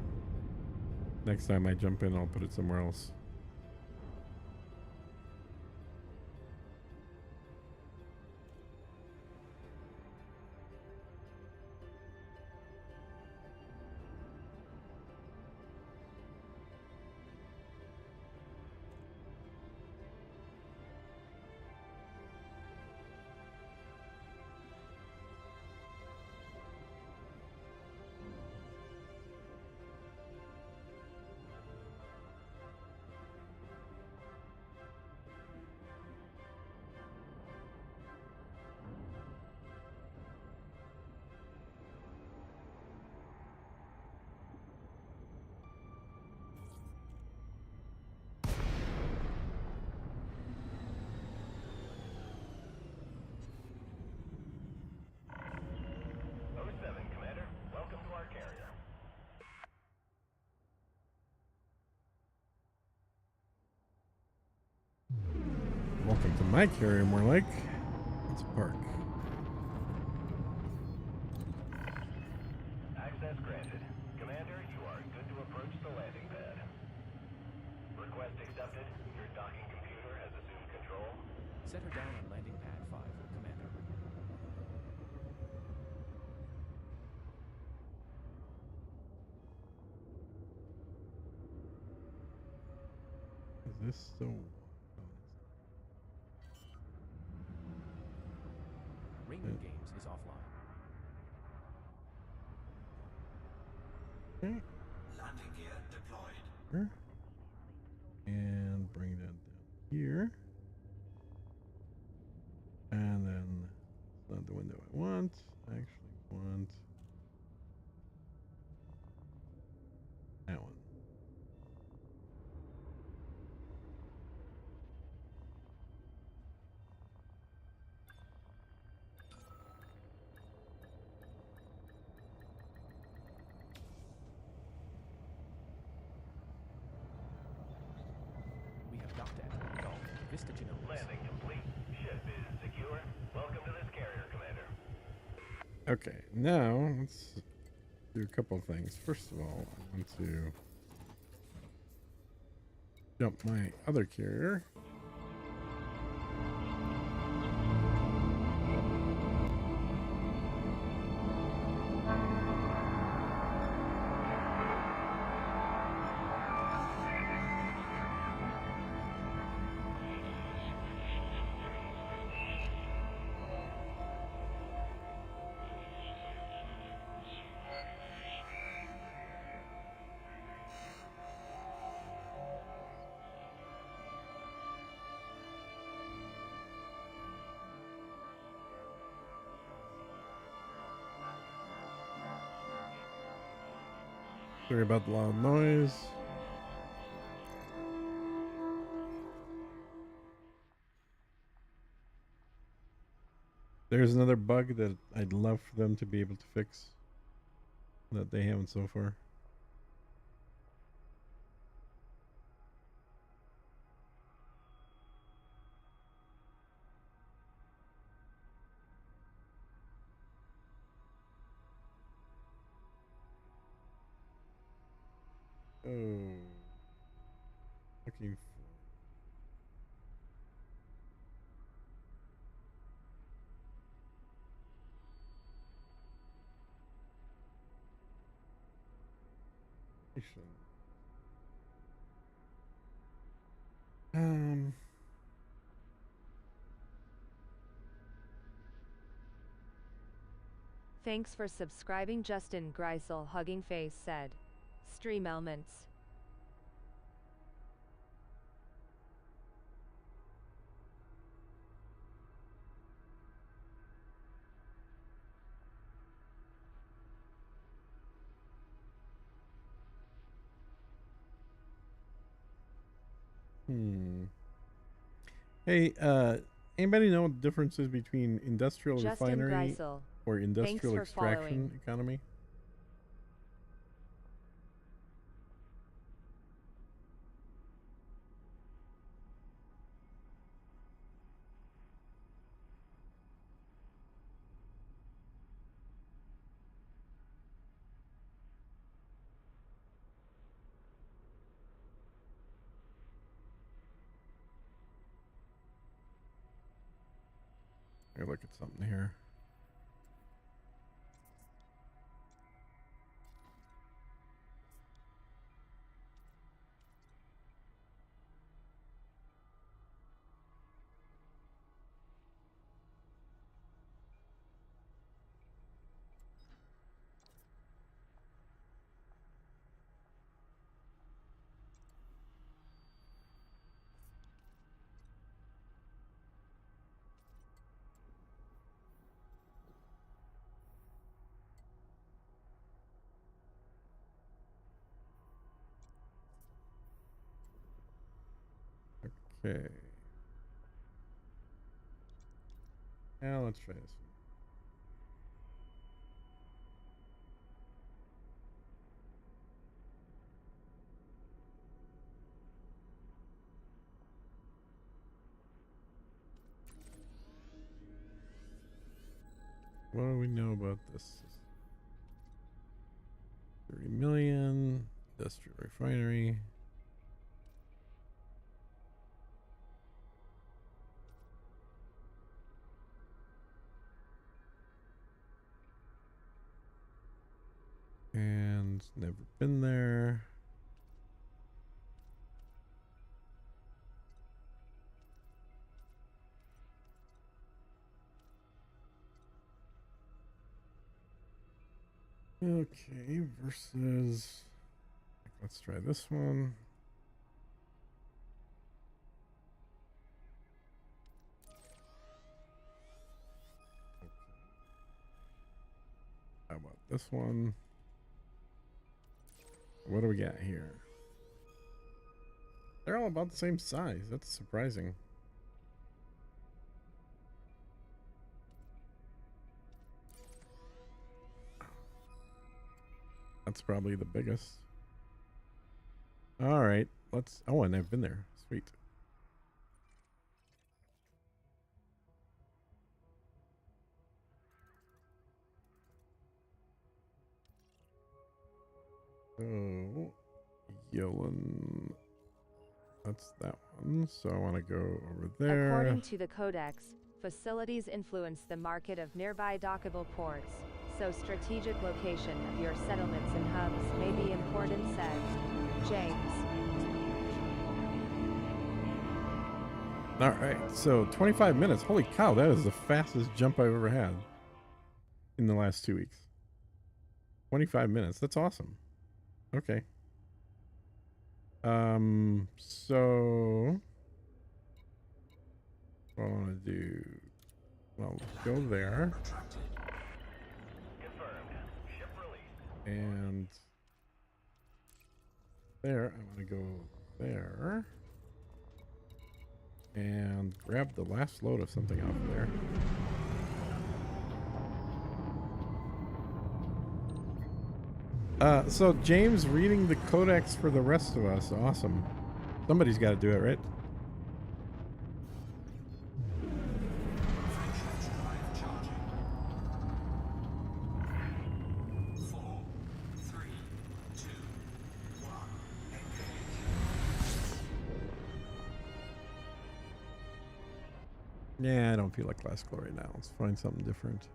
Next time I jump in, I'll put it somewhere else. Welcome to my carrier, more like. Let's park. Access granted. Commander, you are good to approach the landing pad. Request accepted. Your docking computer has assumed control. Set her down on landing pad 5, Commander. Is this so? Rainbow Games is offline. Landing gear deployed. Here. And bring that down. here. And then it's not the window I want. I actually want that one. We have docked at Golf Vista Genomics. Landing complete. Ship is secure. Welcome to this carrier, Commander. Okay, now let's do a couple of things. First of all, I want to jump my other carrier. Sorry about the loud noise. There's another bug that I'd love for them to be able to fix that they haven't so far. Oh, looking for. Um, Thanks for subscribing. Justin Greisel Hugging Face said. Stream elements. Hey, anybody know what the difference is between industrial Justin refinery Greisel. or industrial for extraction following. economy? Let me look at something here. Okay. Now let's try this one. What do we know about this? 30 million, industrial refinery. And never been there. Okay, versus. Let's try this one. about this one? What do we got here? They're all about the same size. That's surprising. That's probably the biggest. All right, let's. Oh, and I've been there. Sweet. So, Yolan. That's that one. So I want to go over there. According to the Codex, facilities influence the market of nearby dockable ports, so strategic location of your settlements and hubs may be important, said James. All right, so 25 minutes. Holy cow, that is the fastest jump I've ever had in the last 2 weeks. 25 minutes. That's awesome. Okay. So what I want to do, well, go there. Confirmed. Ship released. And there, I want to go there. And grab the last load of something off of there. So James reading the codex for the rest of us. Awesome. Somebody's got to do it, right? Friendship drive charging. 4, 3, 2, 1. Engage. Yeah, I don't feel like classical right now. Let's find something different.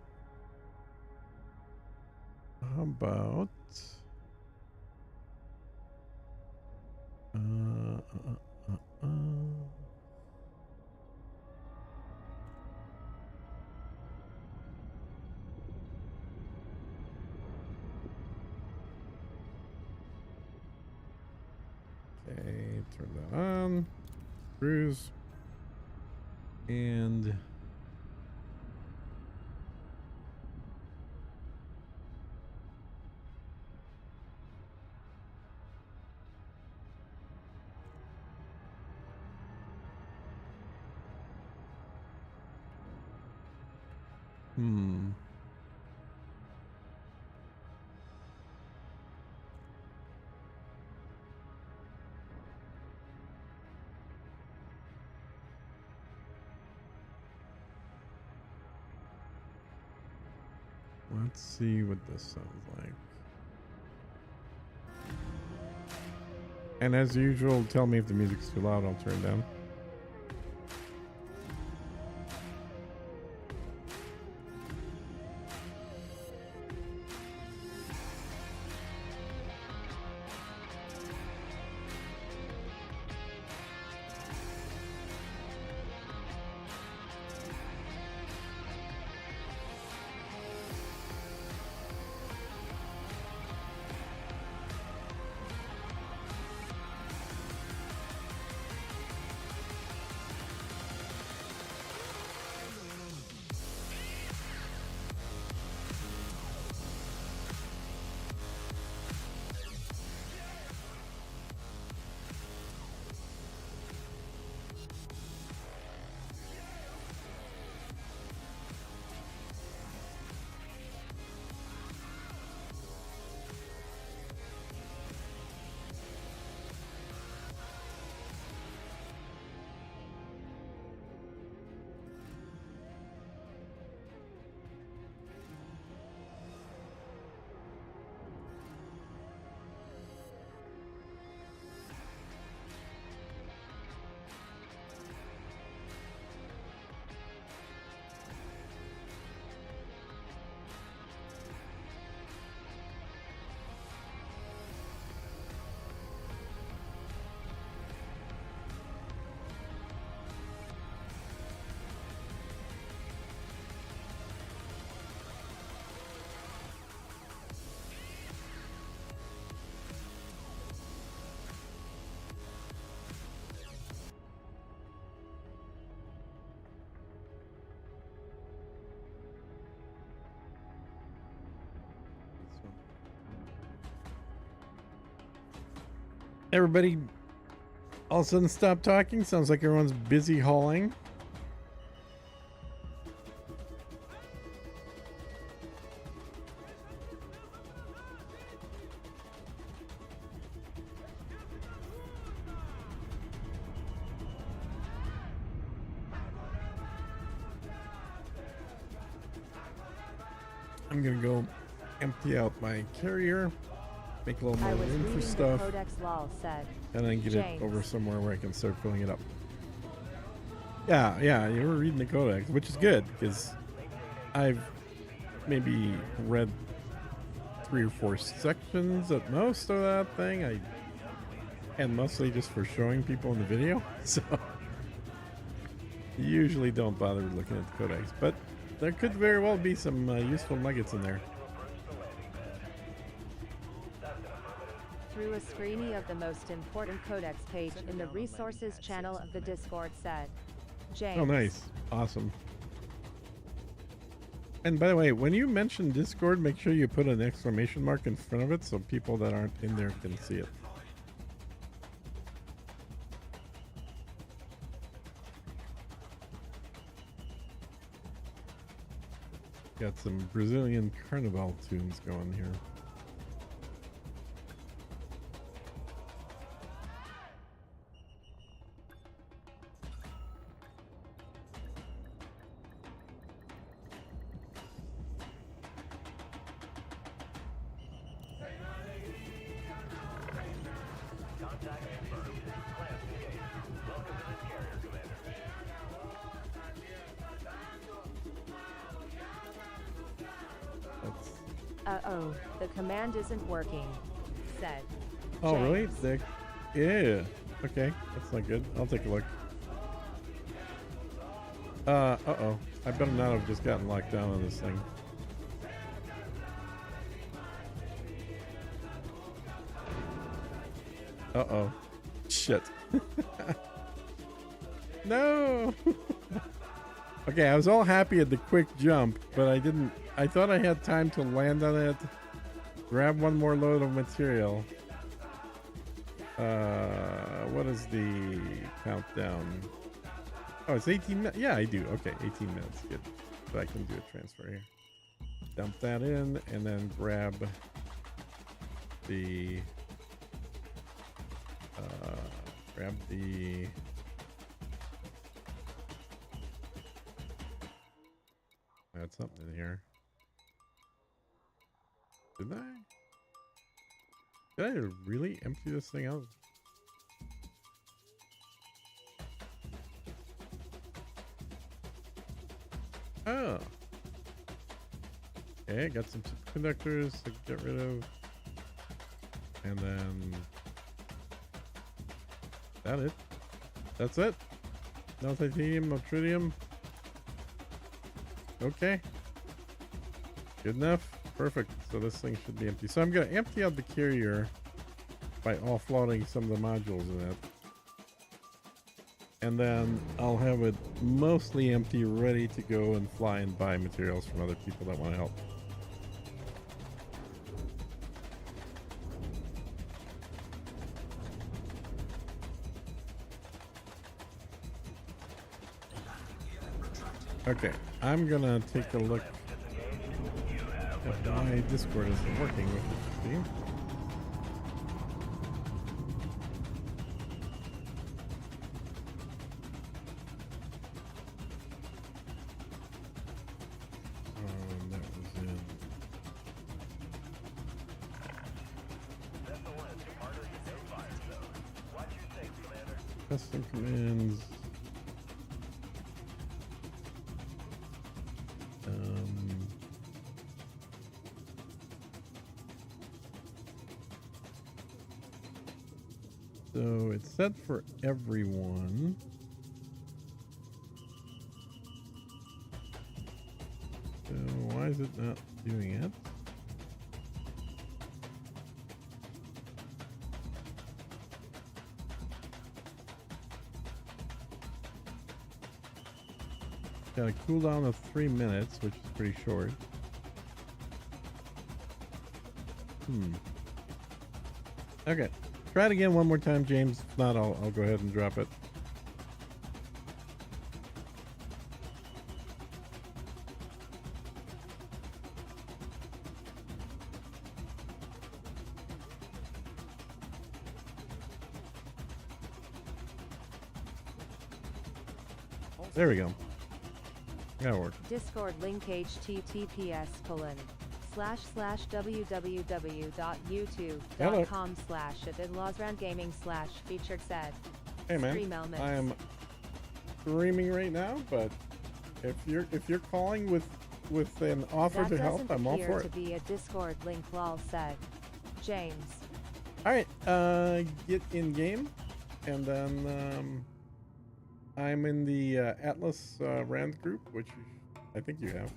How about okay, turn that on. Cruise. And let's see what this sounds like. And as usual, tell me if the music's too loud, I'll turn it down. Everybody all of a sudden stopped talking. Sounds like everyone's busy hauling. I'm gonna go empty out my carrier, make a little I more was room reading for the stuff, Codex Lol said. and then get James. it over somewhere where I can start filling it up. Yeah, you were reading the Codex, which is good because I've maybe read 3 or 4 sections at most of that thing. And mostly just for showing people in the video, so usually don't bother looking at the Codex, but there could very well be some useful nuggets in there. Through a screening of the most important Codex page in the resources channel of the Discord said. James. Oh, nice. Awesome. And by the way, when you mention Discord, make sure you put an exclamation mark in front of it so people that aren't in there can see it. Got some Brazilian carnival tunes going here. Uh-oh, the command isn't working, said. Oh, James. really? Sick. Yeah. Okay, that's not good. I'll take a look. Uh-oh. I better not have just gotten locked down on this thing. Uh-oh. Shit. No! Okay, I was all happy at the quick jump, but I thought I had time to land on it, grab one more load of material. What is the countdown? Oh, it's 18 minutes. Yeah, I do. Okay, 18 minutes. Good. So I can do a transfer here. Dump that in and then grab the I had something in here. Did I really empty this thing out? Oh. Okay, got some superconductors to get rid of. And then that it. That's it. No titanium, no tritium. Okay. Good enough. Perfect. So this thing should be empty. So I'm going to empty out the carrier by offloading some of the modules in it. And then I'll have it mostly empty, ready to go and fly and buy materials from other people that want to help. Okay, I'm gonna take a look at why Discord isn't working, which it should be. That was in. Custom commands. So it's set for everyone. So why is it not doing it? Got a cooldown of 3 minutes, which is pretty short. Okay. Try it again one more time, James. If not, I'll go ahead and drop it. There we go. That'll work. Discord link https://www.youtube.com/@Losrandgaming/featured said. Hey man, Stream elements. I am streaming right now, but if you're calling with an offer That to help, doesn't I'm all appear for to it. be a Discord link, lol said. James. All right, get in game, and then I'm in the Atlas Rand group, which I think you have.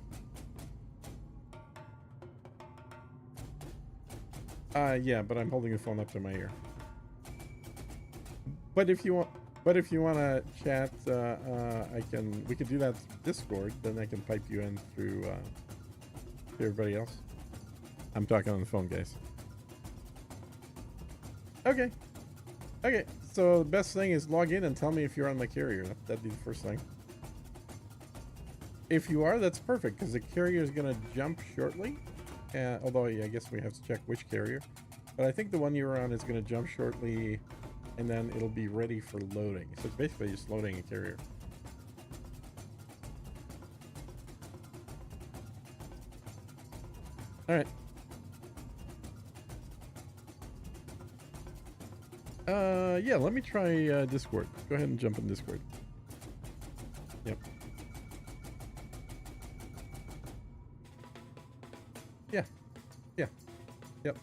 Yeah, but I'm holding the phone up to my ear. But if you want to chat, we could do that through Discord. Then I can pipe you in through to everybody else. I'm talking on the phone, guys. Okay. So the best thing is log in and tell me if you're on my carrier. That'd be the first thing. If you are, that's perfect, because the carrier is going to jump shortly. Although, yeah, I guess we have to check which carrier. But I think the one you're on is going to jump shortly, and then it'll be ready for loading. So it's basically just loading a carrier. All right. Yeah, let me try Discord. Go ahead and jump in Discord. Yep. Yeah. Yep.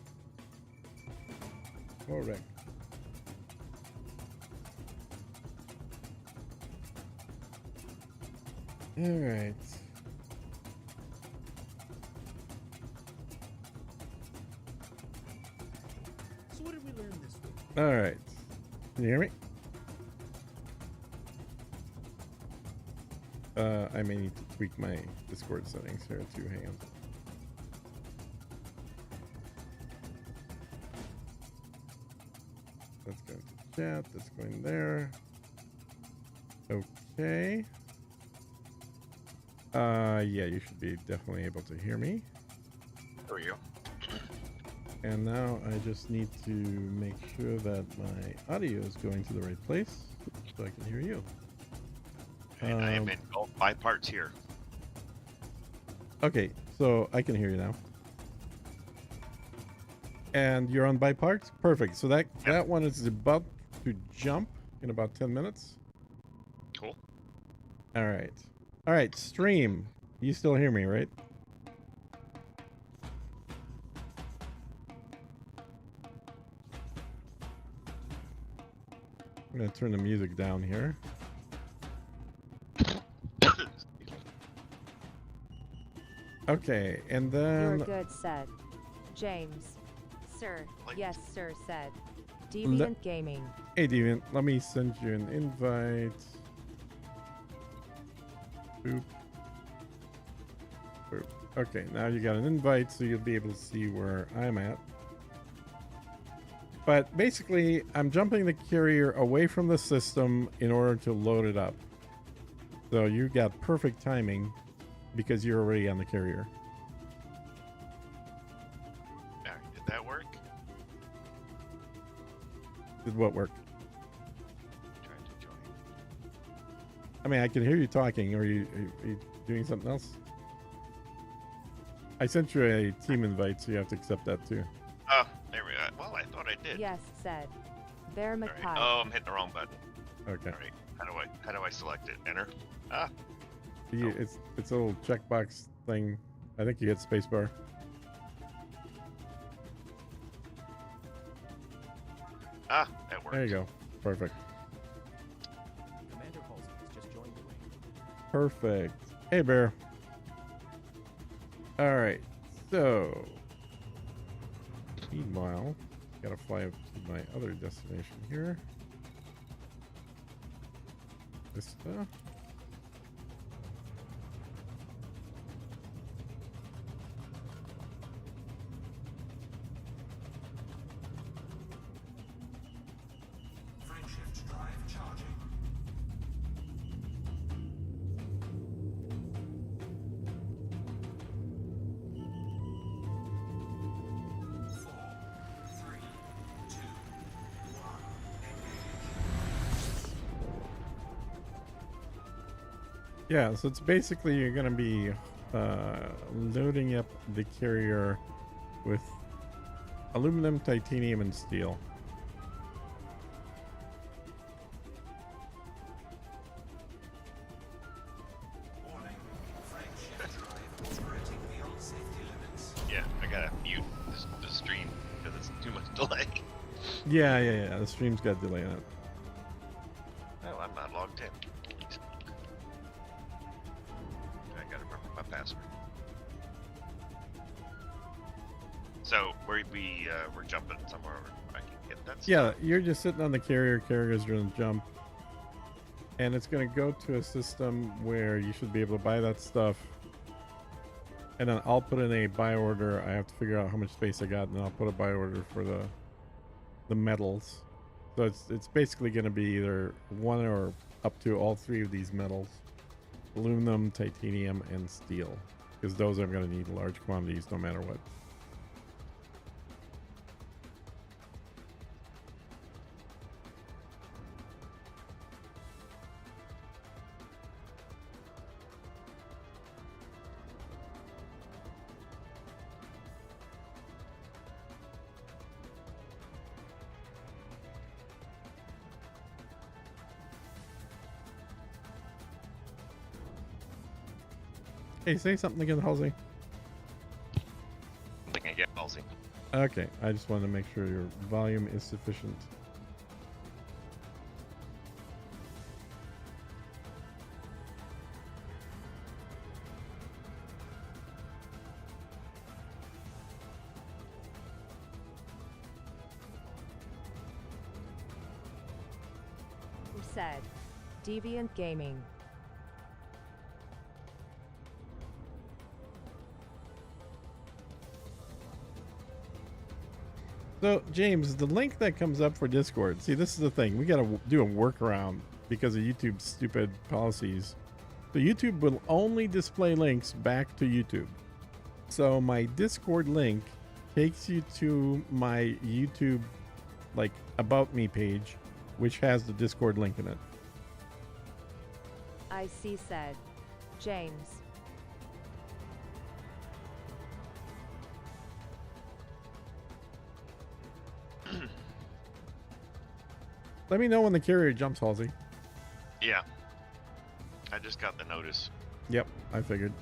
Correct. All right. So what did we learn this week? All right. Can you hear me? I may need to tweak my Discord settings here too. Hang on. That's going to chat. That's going there. Okay. Yeah, you should be definitely able to hear me. How are you? And now I just need to make sure that my audio is going to the right place so I can hear you. And I am in all 5 parts here. Okay, so I can hear you now. And you're on by parts? Perfect. So that one is about to jump in about 10 minutes. Cool. All right. All right, stream. You still hear me, right? I'm going to turn the music down here. Okay, and then... You're good said. James. Sir. Like- Yes, sir said. Deviant Gaming. Hey, Deviant, let me send you an invite. Boop. Boop. Okay, now you got an invite, so you'll be able to see where I'm at. But basically, I'm jumping the carrier away from the system in order to load it up. So you got perfect timing because you're already on the carrier. Did that work? Did what work? Trying to join. I mean, I can hear you talking. Are you doing something else? I sent you a team invite, so you have to accept that too. Oh, there we are. Well, I thought I did. Yes said. Bear All right. McPie. Oh, I'm hitting the wrong button. Okay. All right. How do I select it? Enter. Ah. It's a little checkbox thing. I think you hit spacebar. Ah, that worked. There you go. Perfect. Commander Halsey has just joined the ring. Perfect. Hey, Bear. All right. So, meanwhile, gotta fly up to my other destination here. Vista. Yeah, so it's basically you're going to be loading up the carrier with aluminum, titanium, and steel. Warning. Frame shift drive operating beyond safety limits. Yeah, I gotta mute the stream because it's too much delay. Yeah. The stream's got delay on it. Oh, I'm not logged in. I gotta remember my password. So we're jumping somewhere where I can get that. Yeah, stuff. you're just sitting on the carrier. Carrier's going to jump. And it's going to go to a system where you should be able to buy that stuff. And then I'll put in a buy order. I have to figure out how much space I got, and then I'll put a buy order for the metals. So it's basically going to be either one or up to all three of these metals: aluminum, titanium, and steel, because those I'm going to need large quantities no matter what. Hey, say something again, Halsey. I think I get Halsey. Okay, I just wanted to make sure your volume is sufficient. Who said? Deviant Gaming. So, James, the link that comes up for Discord, see, this is the thing. We got to do a workaround because of YouTube's stupid policies. So, YouTube will only display links back to YouTube. So, my Discord link takes you to my YouTube, like, About Me page, which has the Discord link in it. I see said. James. Let me know when the carrier jumps, Halsey. Yeah. I just got the notice. Yep, I figured.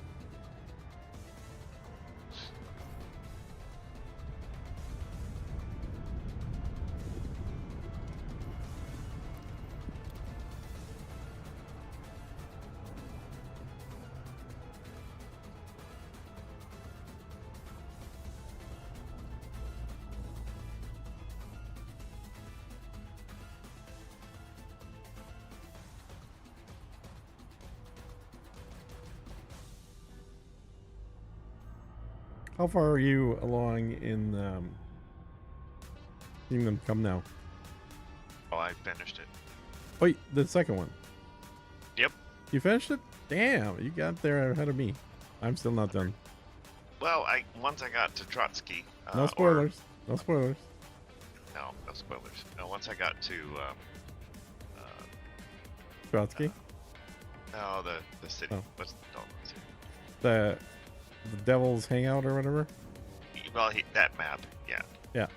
How far are you along in Kingdom Come Now? Oh, I finished it. Wait, the second one. Yep. You finished it? Damn, you got there ahead of me. I'm still not done. Well, once I got to Trotsky. No spoilers. No spoilers. No spoilers. No, once I got to Trotsky? no, the city. Oh. What's the city? The Devil's Hangout or whatever? Well, that map, yeah. Yeah.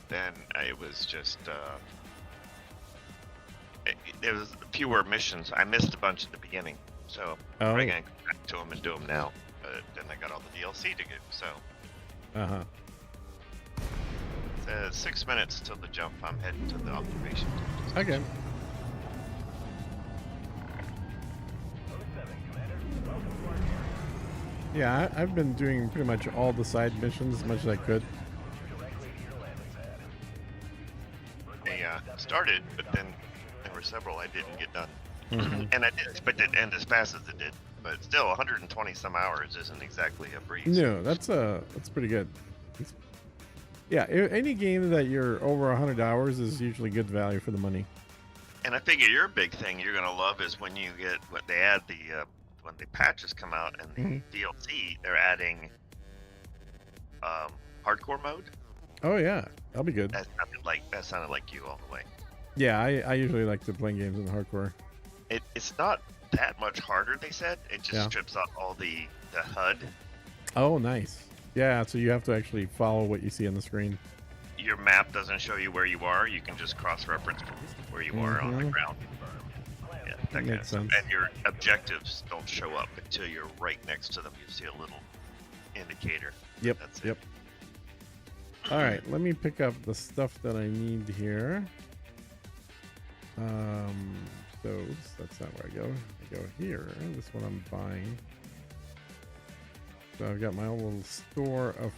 Then it was just there was fewer missions. I missed a bunch at the beginning, so I'm gonna go back to them and do them now. But then I got all the DLC to do, so. Uh-huh. It's 6 minutes till the jump. I'm heading to the observation. Okay. Yeah, I've been doing pretty much all the side missions as much as I could. I started, but then there were several I didn't get done. Mm-hmm. And I didn't expect it to end as fast as it did. But still, 120 some hours isn't exactly a breeze. No, that's pretty good. Yeah, any game that you're over 100 hours is usually good value for the money. And I figure your big thing you're gonna love is when you get what they add when the patches come out and the DLC, they're adding hardcore mode. Oh yeah, that'll be good. That sounded like you all the way. Yeah, I usually like to play games in hardcore. It's not that much harder. They said it just strips out all the HUD. Oh, nice. Yeah, so you have to actually follow what you see on the screen. Your map doesn't show you where you are. You can just cross-reference where you are on the ground. Yeah, that kind of stuff. And your objectives don't show up until you're right next to them. You see a little indicator. Yep. That's it. All right, let me pick up the stuff that I need here. So that's not where I go. I go here. This one I'm buying. So I've got my own little store of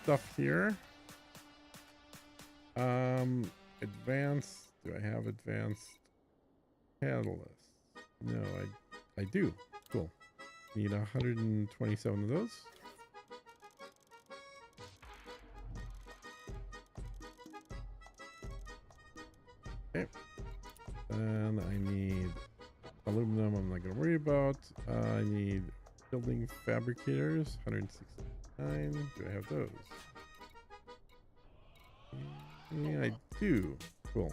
stuff here. Advanced. Do I have advanced catalyst? No, I do. Cool. Need 127 of those. Okay. And I need aluminum. I'm not going to worry about. I need building fabricators. 169. Do I have those? Yeah, I do. Cool.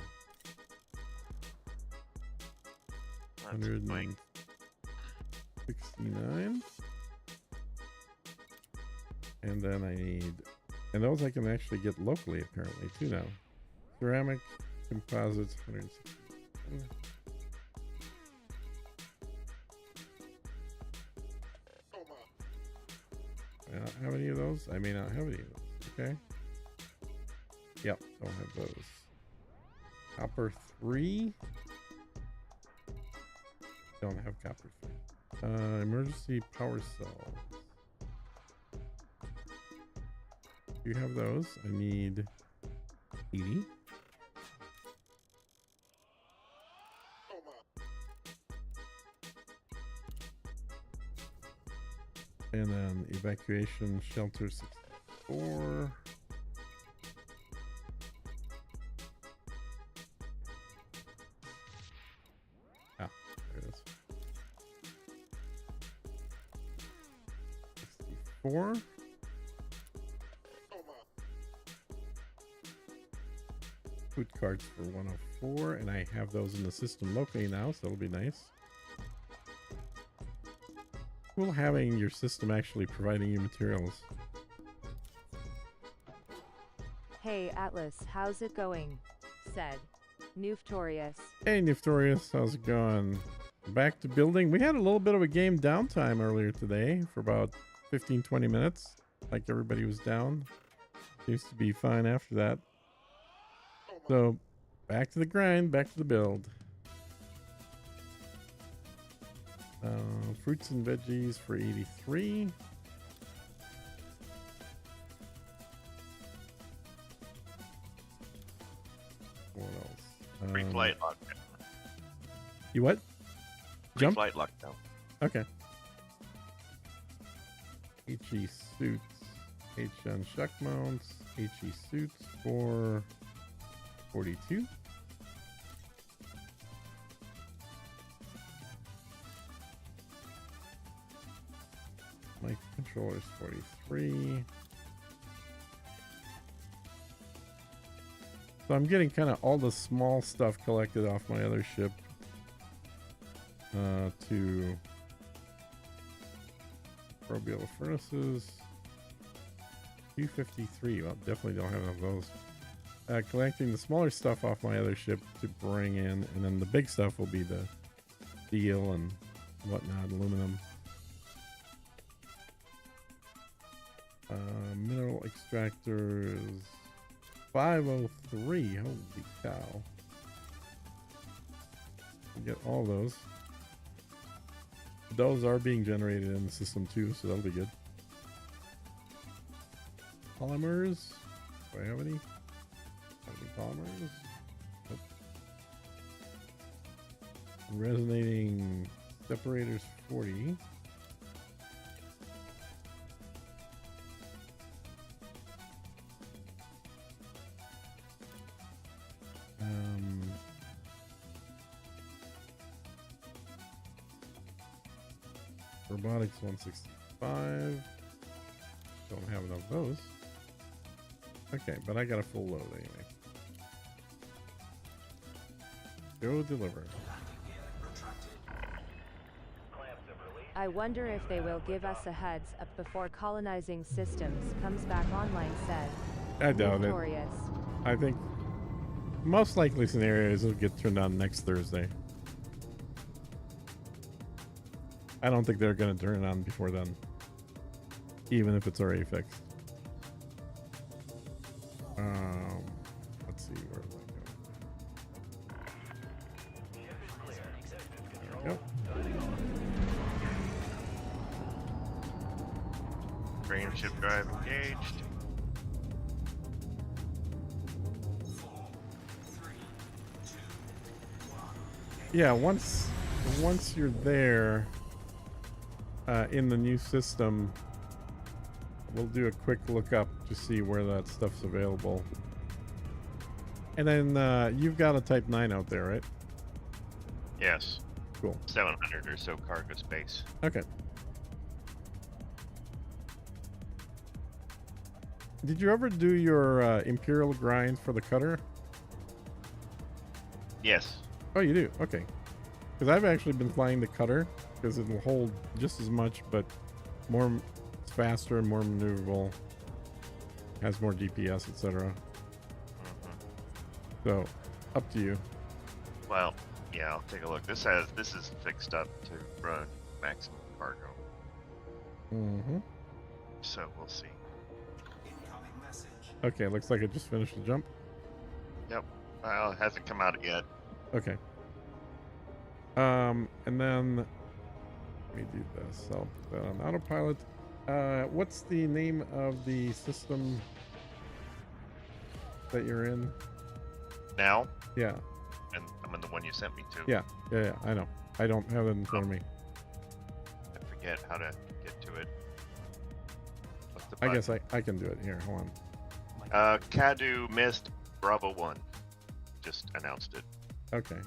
169. And then I need, and those I can actually get locally apparently too now. Ceramic composites, 169. I don't have any of those. I may not have any of those. Okay. Yep, don't have those. Copper 3. Don't have copper 3. Emergency power cells. You have those. I need 80. And then evacuation shelter 64. Ah, there it is. 64. Food cards for 104, and I have those in the system locally now, so that'll be nice. Cool having your system actually providing you materials. Hey Atlas, how's it going? Said Nuftorius. Hey Nuftorius, how's it going? Back to building. We had a little bit of a game downtime earlier today for about 15-20 minutes. Like everybody was down. Seems to be fine after that. So back to the grind, back to the build. Fruits and veggies for 83. What else? Free flight lockdown. You what? Free Jump? flight lockdown. Okay. HE suits. HN shuck mounts. HE suits for 42. My controller's 43. So I'm getting kind of all the small stuff collected off my other ship to Probial furnaces. 253. Well, definitely don't have enough of those. Collecting the smaller stuff off my other ship to bring in, and then the big stuff will be the steel and whatnot, aluminum. Mineral extractors 503. Holy cow. Get all those. Those are being generated in the system too, so that'll be good. Polymers. Do I have any? Polymers? Nope. Resonating separators 40. Robotics 165. Don't have enough of those. Okay, but I got a full load anyway. Go deliver. I wonder if they will give us a heads up before colonizing systems comes back online, said. I doubt it. Notorious. I think most likely scenario is it'll get turned on next Thursday. I don't think they're going to turn it on before then, even if it's already fixed. Let's see, where did I go? There we go. Grain ship drive engaged. 4, 3, 2, 1. Yeah, once you're there in the new system, we'll do a quick look up to see where that stuff's available. And then you've got a Type 9 out there, right? Yes. Cool. 700 or so cargo space. Okay. Did you ever do your Imperial grind for the cutter? Yes. Oh, you do? Okay. Because I've actually been flying the cutter because it'll hold just as much, but more, it's faster, more maneuverable, has more DPS, etc. So, up to you. Well, yeah, I'll take a look. This is fixed up to run maximum cargo. Mm-hmm. So we'll see. Incoming message. Okay, looks like it just finished the jump. Yep. Well, it hasn't come out yet. Okay. And then let me do this. I'll put that on autopilot. What's the name of the system that you're in? Now, Yeah. and I'm in the one you sent me to. Yeah. I know. I don't have it in front of me. I forget how to get to it. What's the I button? guess I can do it here. Hold on. Cadu missed Bravo 1. Just announced it. Okay.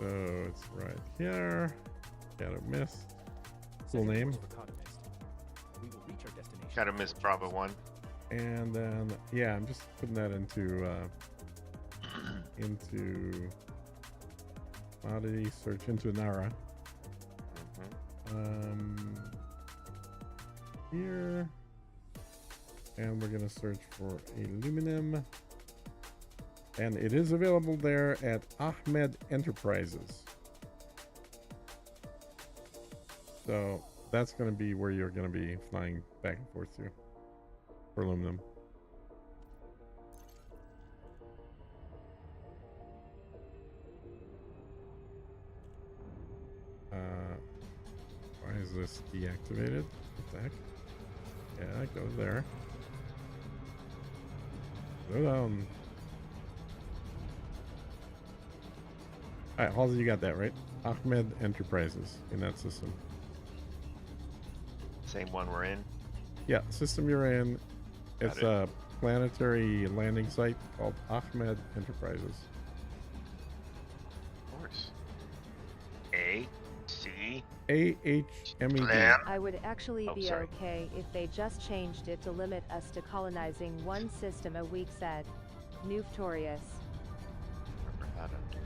So it's right here. Got a miss. Cool name. We will reach our destination. Cadu missed Bravo 1. And then yeah, I'm just putting that into commodity search into Nara. Here, and we're gonna search for aluminum, and it is available there at Ahmed Enterprises. So that's gonna be where you're gonna be flying back and forth to for aluminum. Why is this deactivated? What the heck? Yeah, go there. Go down. Alright, Halsey, you got that, right? Ahmed Enterprises in that system. Same one we're in. Yeah, system you're in. It's a planetary landing site called Ahmed Enterprises. Of course. A-C. AHMED. I would actually Oh, be sorry. okay if they just changed it to limit us to colonizing one system a week, said. Notorious. Remember how to do.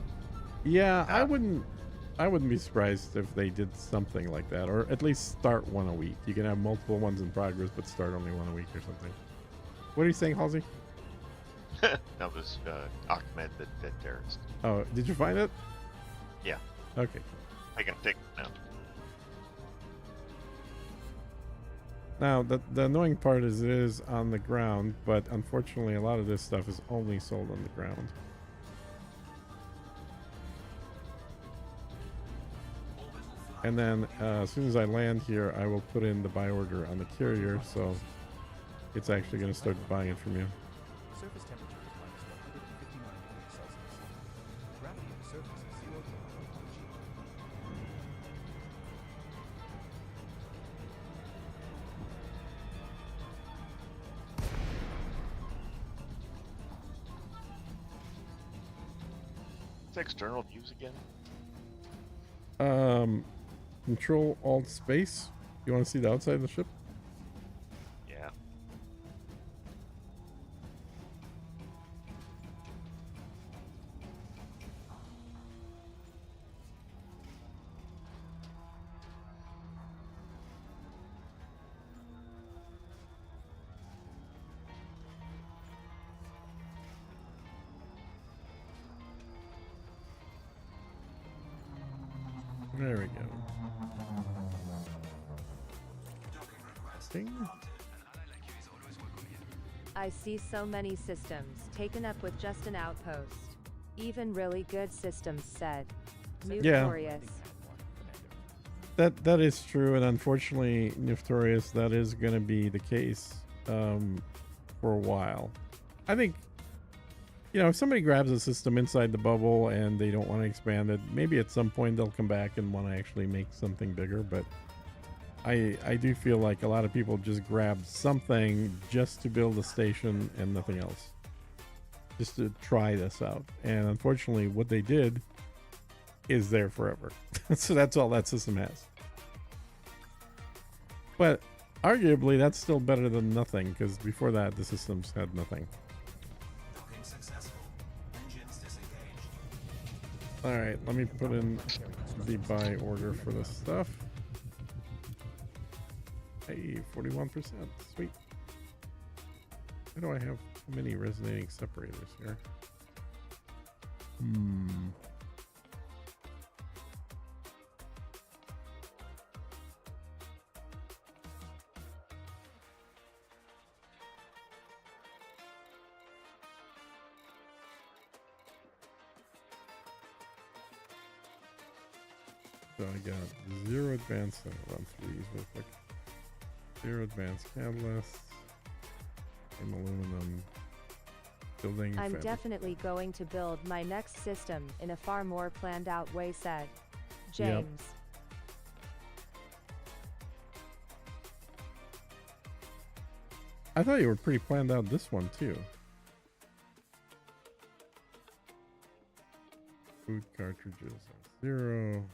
Yeah, Ah. I wouldn't be surprised if they did something like that, or at least start one a week. You can have multiple ones in progress, but start only one a week or something. What are you saying, Halsey? That was Ahmed, the terrorist. Oh, did you find it? Yeah. Okay. I can take it now. Now, the annoying part is it is on the ground, but unfortunately a lot of this stuff is only sold on the ground. And then as soon as I land here, I will put in the buy order on the carrier, so it's actually going to start buying it from you. Surface temperature is minus 159 degrees Celsius. Gravity of the surface is 0.1 G. What's external views again? Control Alt Space. You want to see the outside of the ship? Yeah. There we go. Ding. I see so many systems taken up with just an outpost. Even really good systems, said. Notorious. That is true, and unfortunately, Neftorious, that is going to be the case for a while. I think, you know, if somebody grabs a system inside the bubble and they don't want to expand it, maybe at some point they'll come back and want to actually make something bigger. But I do feel like a lot of people just grab something just to build a station and nothing else, just to try this out. And unfortunately, what they did is there forever. So that's all that system has. But arguably, that's still better than nothing, because before that, the systems had nothing. Docking successful. Engines disengaged. All right, let me put in the buy order for this stuff. Hey, 41%. Sweet. Why do I have so many resonating separators here? So I got 0 advanced, I'll run through these real quick. 0 advanced catalysts, some aluminum, building. I'm fabric. definitely going to build my next system in a far more planned out way, said James. I thought you were pretty planned out this one too. Food cartridges are 0.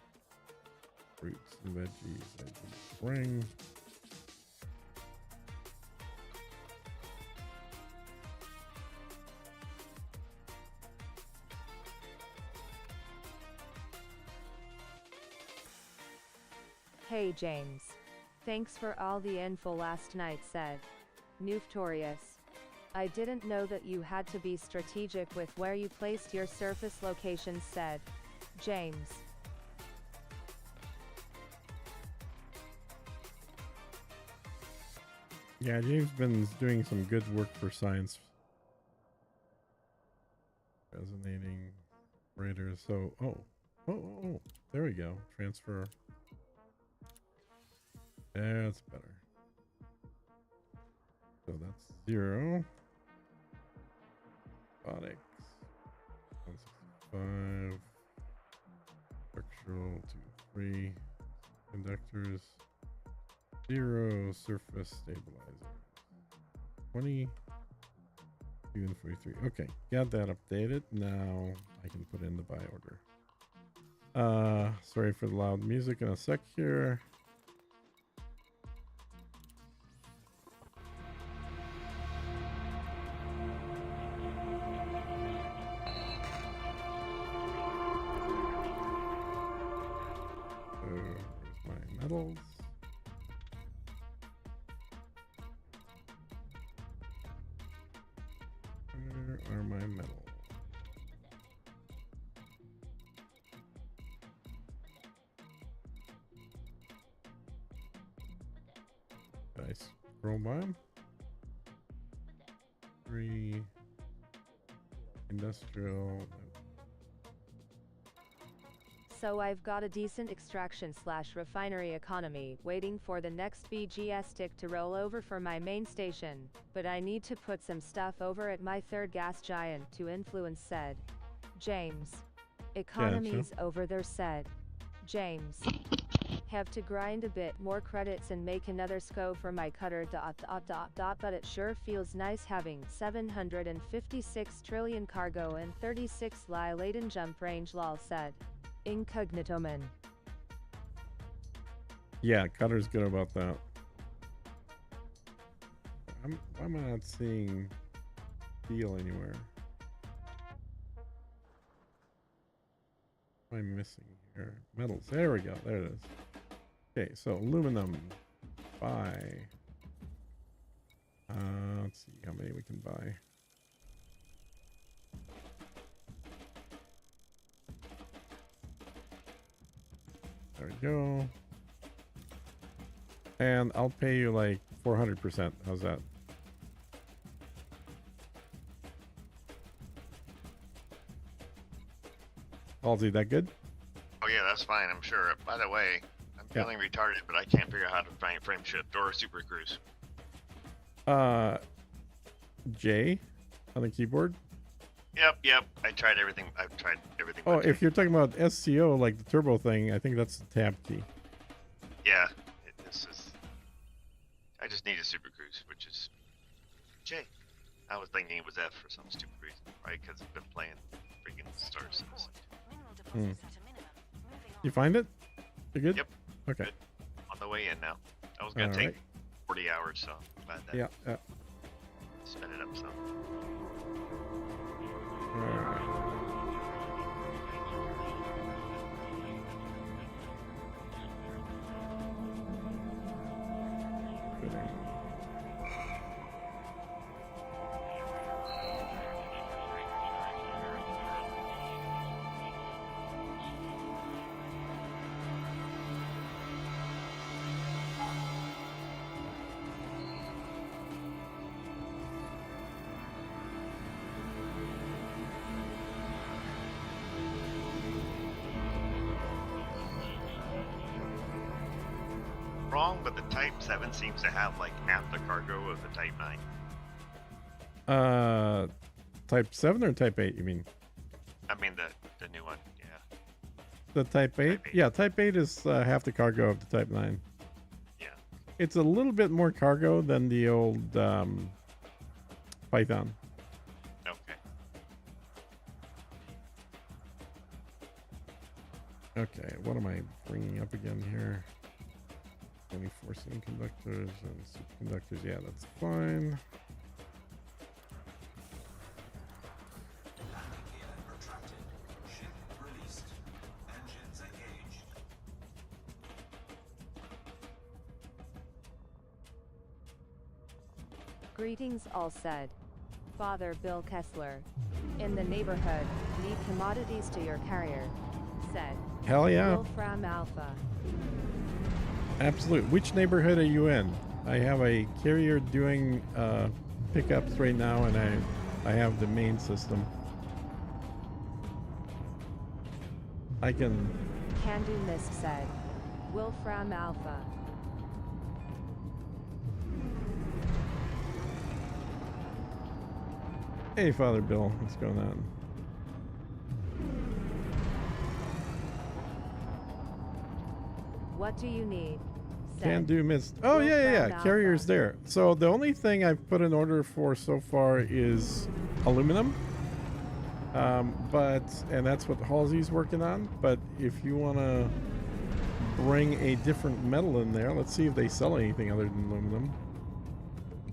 Fruits and veggies I didn't bring. Hey James. Thanks for all the info last night, said Notorious. I didn't know that you had to be strategic with where you placed your surface locations, said James. Yeah, James been doing some good work for science. Resonating raiders. So, oh, there we go. Transfer. That's better. So that's 0. Robotics. 165. Structural 2, 3. Conductors. 0. Surface stabilizer. 20. 2 and 43. Okay, got that updated. Now I can put in the buy order. Sorry for the loud music in a sec here. Where's my metals? Where are my metals? Did I scroll by them? 3 industrial. So I've got a decent extraction/refinery economy waiting for the next BGS stick to roll over for my main station, but I need to put some stuff over at my third gas giant to influence, said James. Economies over there, said James. Have to grind a bit more credits and make another scope for my cutter ... but it sure feels nice having 756 trillion cargo and 36 laden jump range, lol, said Incognitoman. Yeah, Cutter's good about that. Why am I not seeing steel anywhere? What am I missing here? Metals. There we go. There it is. Okay, so aluminum. Buy. Let's see how many we can buy. There we go. And I'll pay you like 400%. How's that? Halsey, that good? Oh yeah, that's fine. I'm sure. By the way, I'm feeling retarded, but I can't figure out how to find frame shift or Super Cruise. J on the keyboard. Yep. I've tried everything. Oh, if you're talking about SCO, like the turbo thing, I think that's the tab key. Yeah, this is. I just need a Super Cruise, which is J. I was thinking it was F for some stupid reason, right? Because I've been playing freaking Star Citizen. You find it? You good? Yep. Okay. Good. On the way in now. I was gonna take 40 hours, so I'm glad that. Yeah. Sped it up some. Alright. Wrong, but the Type 7 seems to have like half the cargo of the Type 9. Type 7 or Type 8, you mean? I mean the new one, yeah. The Type 8? Type 8. Yeah, Type 8 is half the cargo of the Type 9. Yeah. It's a little bit more cargo than the old Python. Okay. Okay, what am I bringing up again here? 24 semiconductors and superconductors. Yeah, that's fine. Landing gear retracted. Ship released. Engines engaged. Greetings all said. Father Bill Kessler. In the neighborhood, need commodities to your carrier. Said. Hell yeah. Wolfram Alpha. Absolute. Which neighborhood are you in? I have a carrier doing pickups right now, and I have the main system. I can. Candu Mist said. Wolfram Alpha. Hey, Father Bill, what's going on? What do you need? Can do Mist. Oh yeah. Carrier's there. So the only thing I've put an order for so far is aluminum. And that's what Halsey's working on. But if you want to bring a different metal in there, let's see if they sell anything other than aluminum.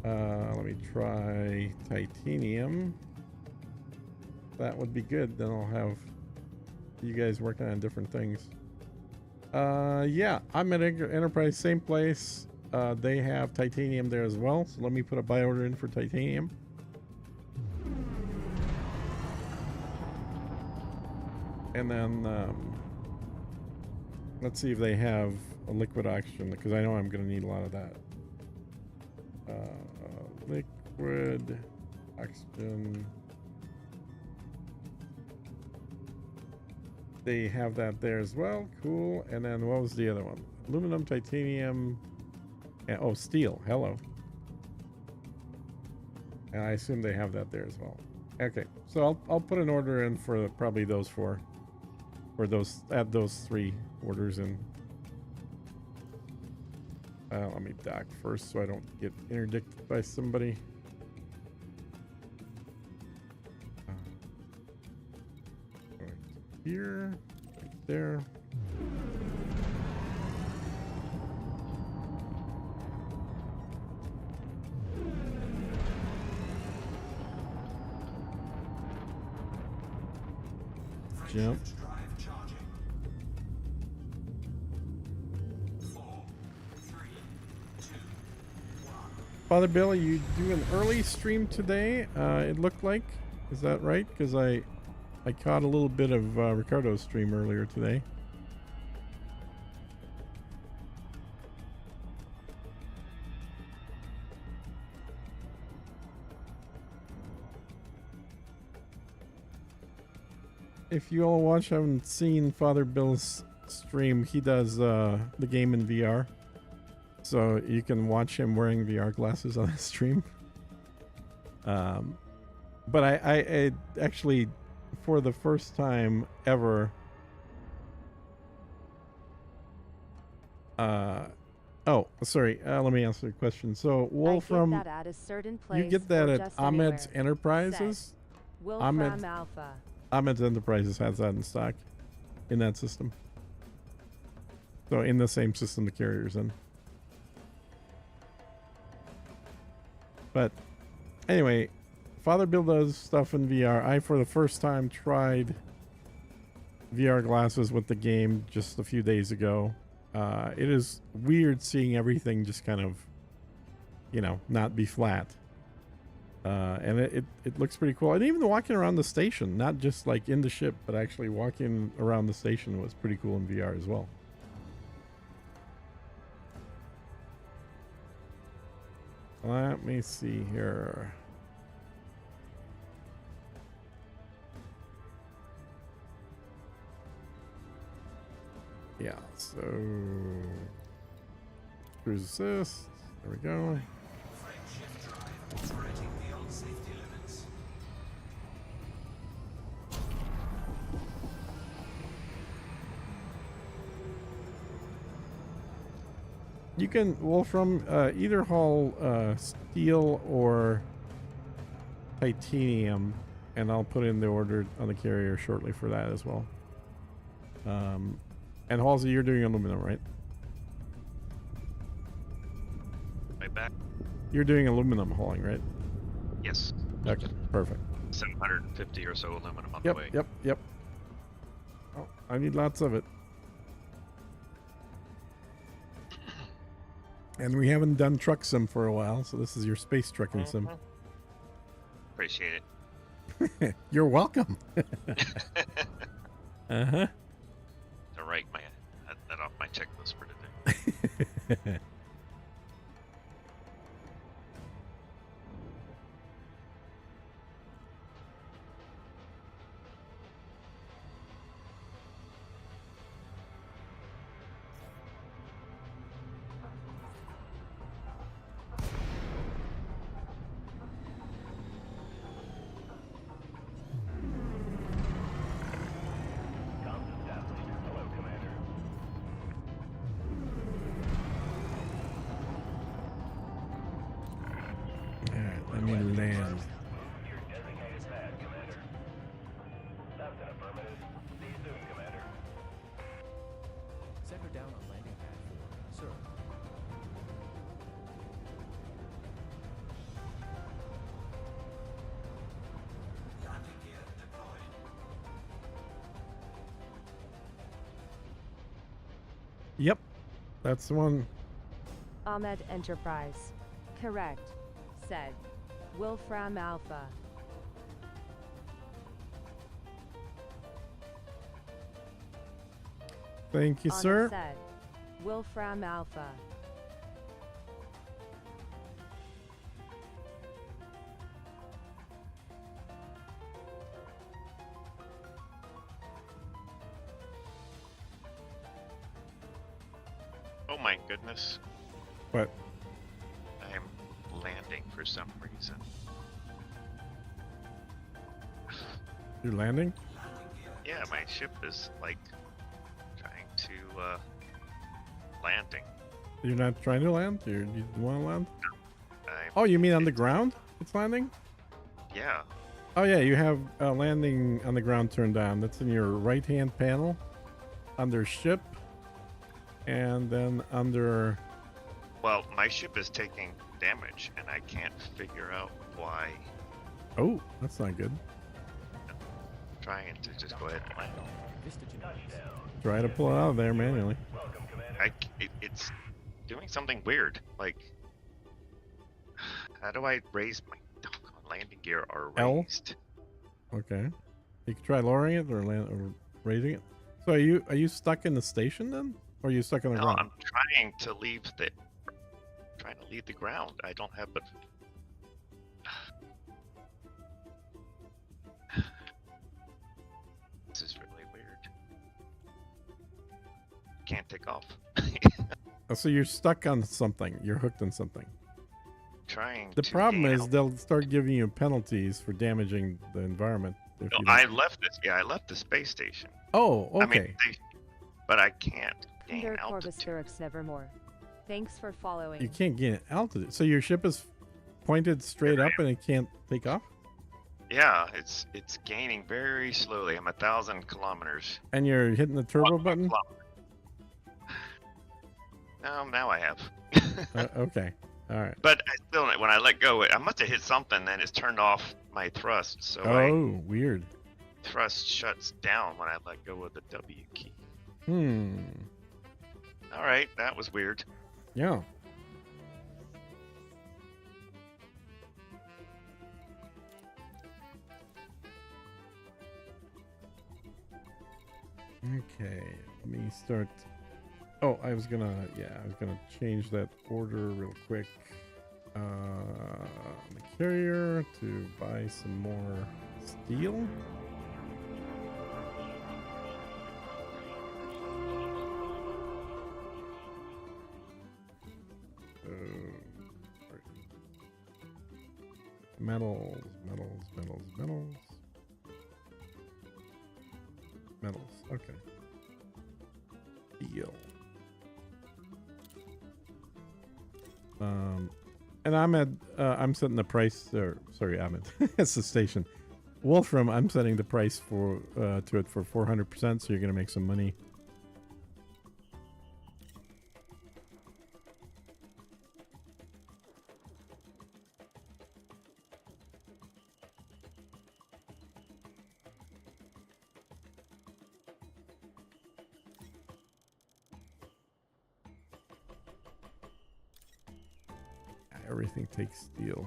Let me try titanium. That would be good. Then I'll have you guys working on different things. Yeah, I'm at Enterprise, same place. They have titanium there as well. So let me put a buy order in for titanium. And then let's see if they have a liquid oxygen, because I know I'm going to need a lot of that. Liquid oxygen. They have that there as well. Cool. And then what was the other one? Aluminum, titanium, and oh, steel. Hello. And I assume they have that there as well. Okay, so I'll put an order in for probably those four, or add those 3 orders in. Let me dock first so I don't get interdicted by somebody. Right here, right there. Jump. Drive charging. 4, 3, 2, 1. Father Bill, you do an early stream today, it looked like. Is that right? Because I caught a little bit of Ricardo's stream earlier today. if you all haven't seen Father Bill's stream, he does the game in VR. So you can watch him wearing VR glasses on his stream. But I actually, for the first time ever, oh, sorry. Let me answer the question. So, Wolfram, that at a certain place you get that or at just Ahmed's anywhere. Enterprises. Said Wolfram Alpha. Ahmed's Enterprises has that in stock, in that system. So, in the same system the carrier's in. But anyway, Father Bill does stuff in VR. I, for the first time, tried VR glasses with the game just a few days ago. It is weird seeing everything just kind of, you know, not be flat. And it looks pretty cool. And even walking around the station, not just like in the ship, but actually walking around the station was pretty cool in VR as well. Let me see here. Yeah, so cruise assist. There we go. Frameshift drive operating beyond safety limits. You can, Wolfram, either haul steel or titanium, and I'll put in the order on the carrier shortly for that as well. And Halsey, you're doing aluminum, right? Right back. You're doing aluminum hauling, right? Yes. Okay, perfect. 750 or so aluminum on the way. Yep. Oh, I need lots of it. And we haven't done truck sim for a while, so this is your space trucking sim. Appreciate it. You're welcome. Uh-huh. To write that off my checklist for today. Let me land. Set her down on landing pad 4, sir. Landing gear deployed. Yep, that's the one. Ahmed Enterprise. Correct. Said Wolfram Alpha. Thank you, Anna sir. Said Wolfram Alpha. Oh my goodness. What? I'm landing for some reason. You're landing? Yeah, my ship is like trying to landing. You're not trying to land? You want to land? I'm, Oh, you mean on the ground? It's landing? Yeah. Oh yeah, you have landing on the ground turned on. That's in your right-hand panel, under ship, and then under. Well, my ship is taking damage, and I can't figure out why. Oh, that's not good. I'm trying to just go ahead and land. Try to pull it out of there manually. It's doing something weird. Like, how do I raise my landing gear are L? raised? Okay. You can try lowering it or raising it. So are you stuck in the station then, or are you stuck on the No, ground? I'm trying to leave the ground. I don't have but. This is can't take off. Oh, so you're stuck on something. You're hooked on something. Trying. The to problem gain is out. they'll start giving you penalties for damaging the environment. If No, you don't- I left this. Yeah, I left the space station. Oh, okay. I mean, but I can't gain Under Corvus altitude. Thurix Nevermore. Thanks for following. You can't gain altitude. So your ship is pointed straight up and it can't take off? Yeah, it's gaining very slowly. I'm 1,000 kilometers. And you're hitting the turbo button? Now I have. Okay. All right. But I still, when I let go, I must have hit something. Then it's turned off my thrust. So Oh, weird. thrust shuts down when I let go of the W key. All right, that was weird. Yeah. Okay, let me start. Oh, I was gonna change that order real quick. The carrier to buy some more steel. Metals. Okay. Steel. And I'm setting the price. Sorry, Ahmed. It's the station. Wolfram, I'm setting the price for to it for 400%. So you're gonna make some money. Everything takes steel.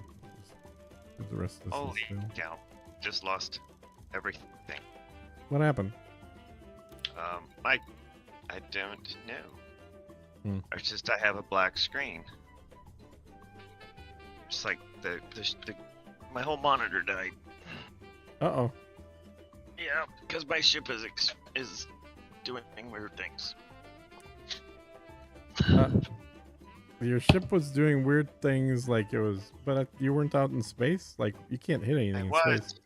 The rest of this Holy is steel. cow! Just lost everything. What happened? I don't know. Hmm. It's just I have a black screen. It's like the my whole monitor died. Uh-oh. Yeah, because my ship is doing weird things. Your ship was doing weird things, like it was, but you weren't out in space. Like you can't hit anything I in was. space.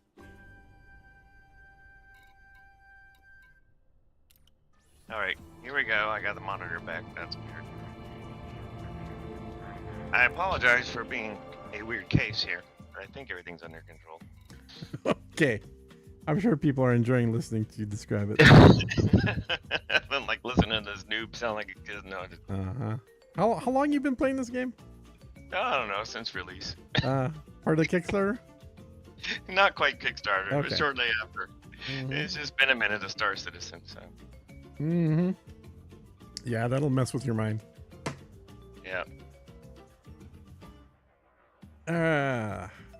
All right, here we go. I got the monitor back. That's weird. I apologize for being a weird case here, but I think everything's under control. Okay, I'm sure people are enjoying listening to you describe it. I'm like listening to this noob sound like a kid. No, How long you been playing this game? I don't know, since release. Part of the Kickstarter? Not quite Kickstarter, Okay. but shortly after. It's just been a minute to Star Citizen, so. Yeah, that'll mess with your mind. Yeah.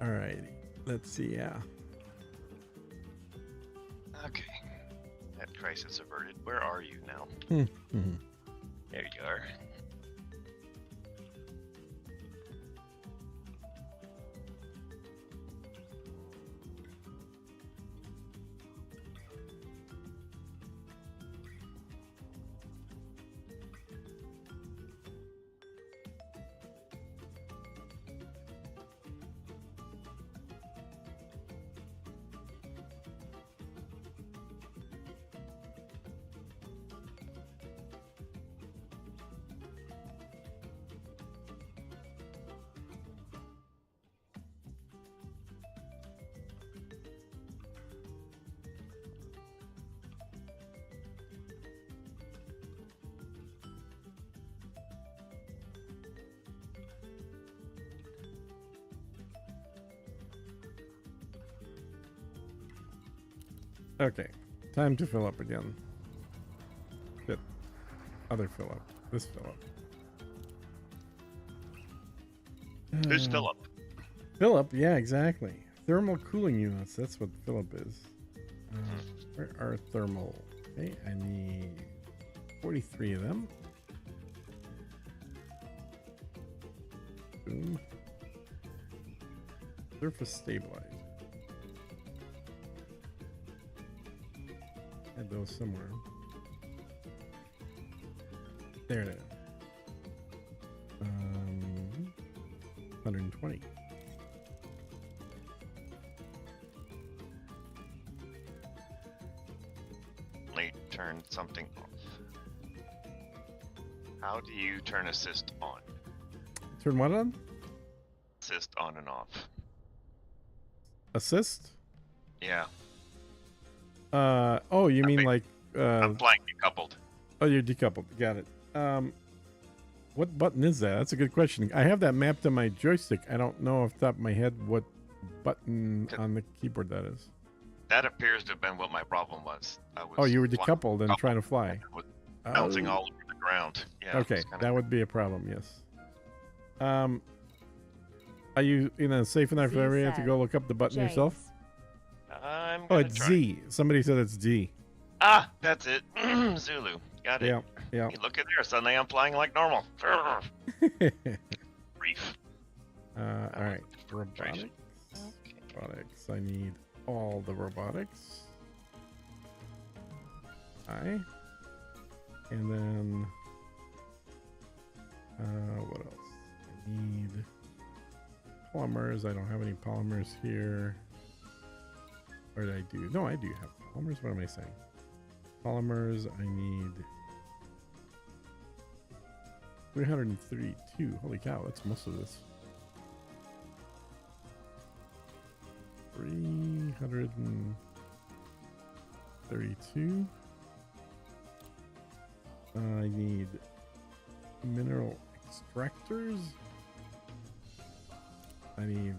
Alrighty. Let's see, yeah. Okay. That crisis averted. Where are you now? There you are. Okay, time to fill up again. Shit. Other fill up. This fill up. Who's Philip? Philip, yeah, exactly. Thermal cooling units. That's what Philip is. Where are thermal? Okay, I need 43 of them. Boom. Surface stabilized. Had those somewhere. There it is. 120. Turn something off. How do you turn assist on? Turn what on? Assist on and off. Assist? Yeah. Oh, you mean like I'm playing decoupled. Oh, you're decoupled. Got it. What button is that? That's a good question. I have that mapped on my joystick. I don't know off the top of my head what button on the keyboard that is. That appears to have been what my problem was. Oh, you were decoupled and trying to fly. Bouncing all over the ground. Yeah. Okay, that would be a problem. Yes. Are you in a safe enough area to go look up the button yourself? I'm Oh, it's Z. Somebody said it's D. Ah, that's it. Zulu. Got it. Yeah. Yeah. Hey, look at there. Suddenly I'm flying like normal. Brief. All right. Robotics. Robotics. I need all the robotics. And then what else? I need polymers. I don't have any polymers here. Or did I do? No, I do have polymers. What am I saying? Polymers. I need 332. Holy cow, that's most of this. 332. I need mineral extractors. I need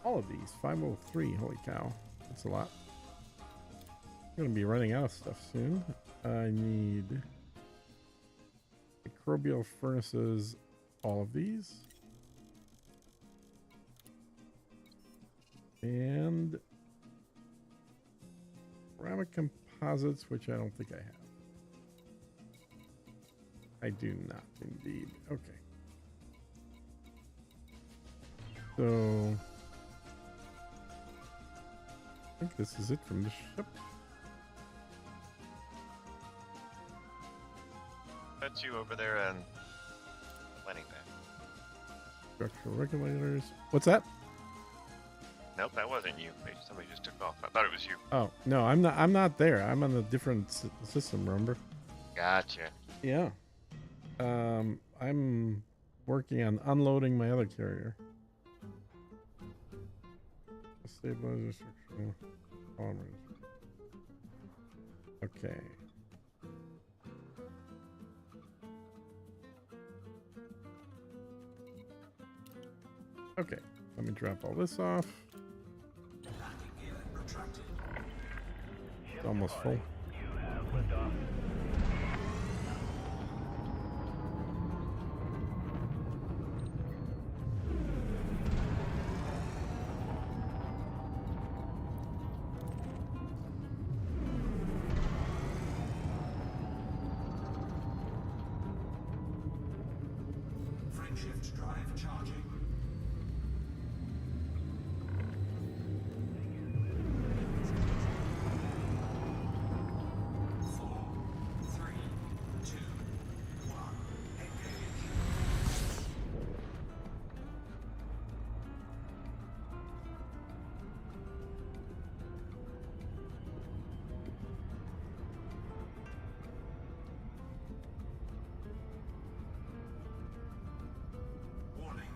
all of these. 503. Holy cow, that's a lot. I'm gonna be running out of stuff soon. I need microbial furnaces. All of these. And ceramic composites, which I don't think I have. I do not, indeed. Okay. So I think this is it from the ship. That's you over there and landing pad. Structural regulators. What's that? Nope, that wasn't you. Wait, somebody just took off. I thought it was you. Oh no, I'm not. I'm not there. I'm on a different system. Remember? Gotcha. Yeah. I'm working on unloading my other carrier. Stabilizer structural polymers. Okay. Okay. Let me drop all this off. Landing gear retracted. It's almost full. You have liftoff. Frameshift drive charging. 4, 3, 2, 1. Engage. Warning.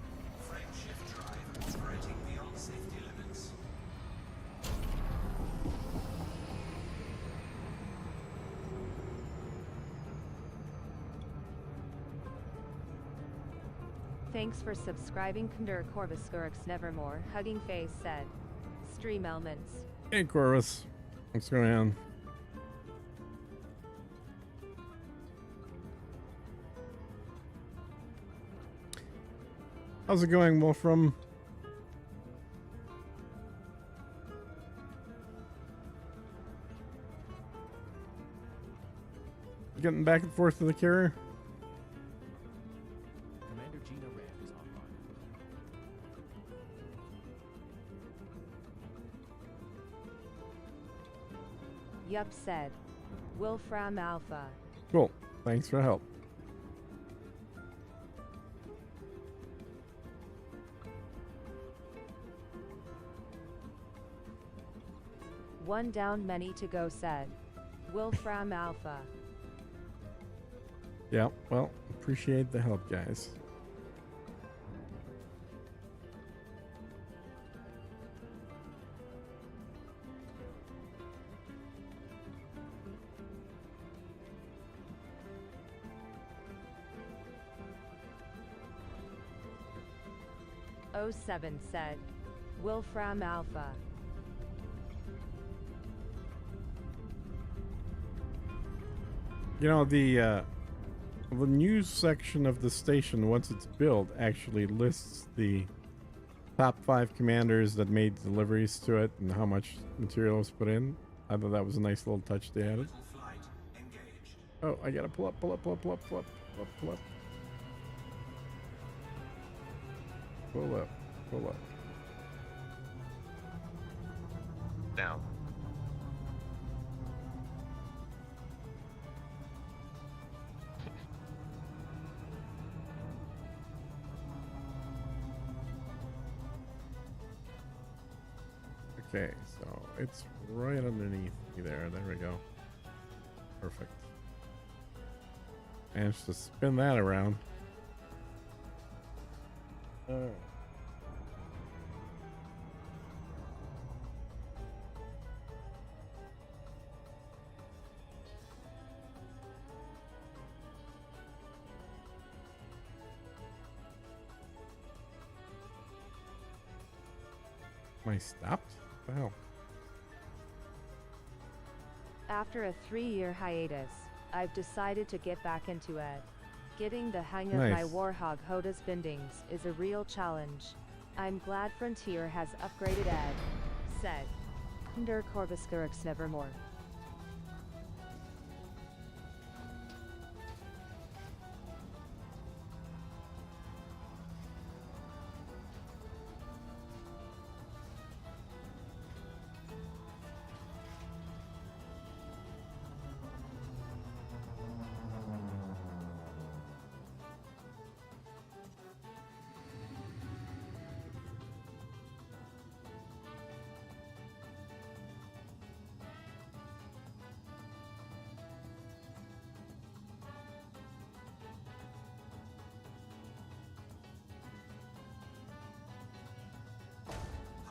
Frameshift drive operating beyond safety limits. Thanks for subscribing. Kundur Corvuscurix Nevermore. Hugging Face said. Stream elements. Hey, Corvus. What's going on? How's it going, Wolfram? Getting back and forth to the carrier? Commander Gina Rand is online. Yup said. Wolfram Alpha. Cool. Thanks for help. One down, many to go, said Wolfram Alpha. Yeah, well, appreciate the help, guys. O7 said Wolfram Alpha. You know, the news section of the station, once it's built, actually lists the top 5 commanders that made deliveries to it and how much material was put in. I thought that was a nice little touch they added. Flight engaged. Oh, I gotta pull up. Pull up. Down. Okay, so it's right underneath me there. There we go. Perfect. Managed to spin that around. Am I stopped? What the hell? After a 3-year hiatus, I've decided to get back into it. Getting the hang of Nice. my Warhog Hodas bindings is a real challenge. I'm glad Frontier has upgraded Ed. Said. Der Corvuscurix nevermore.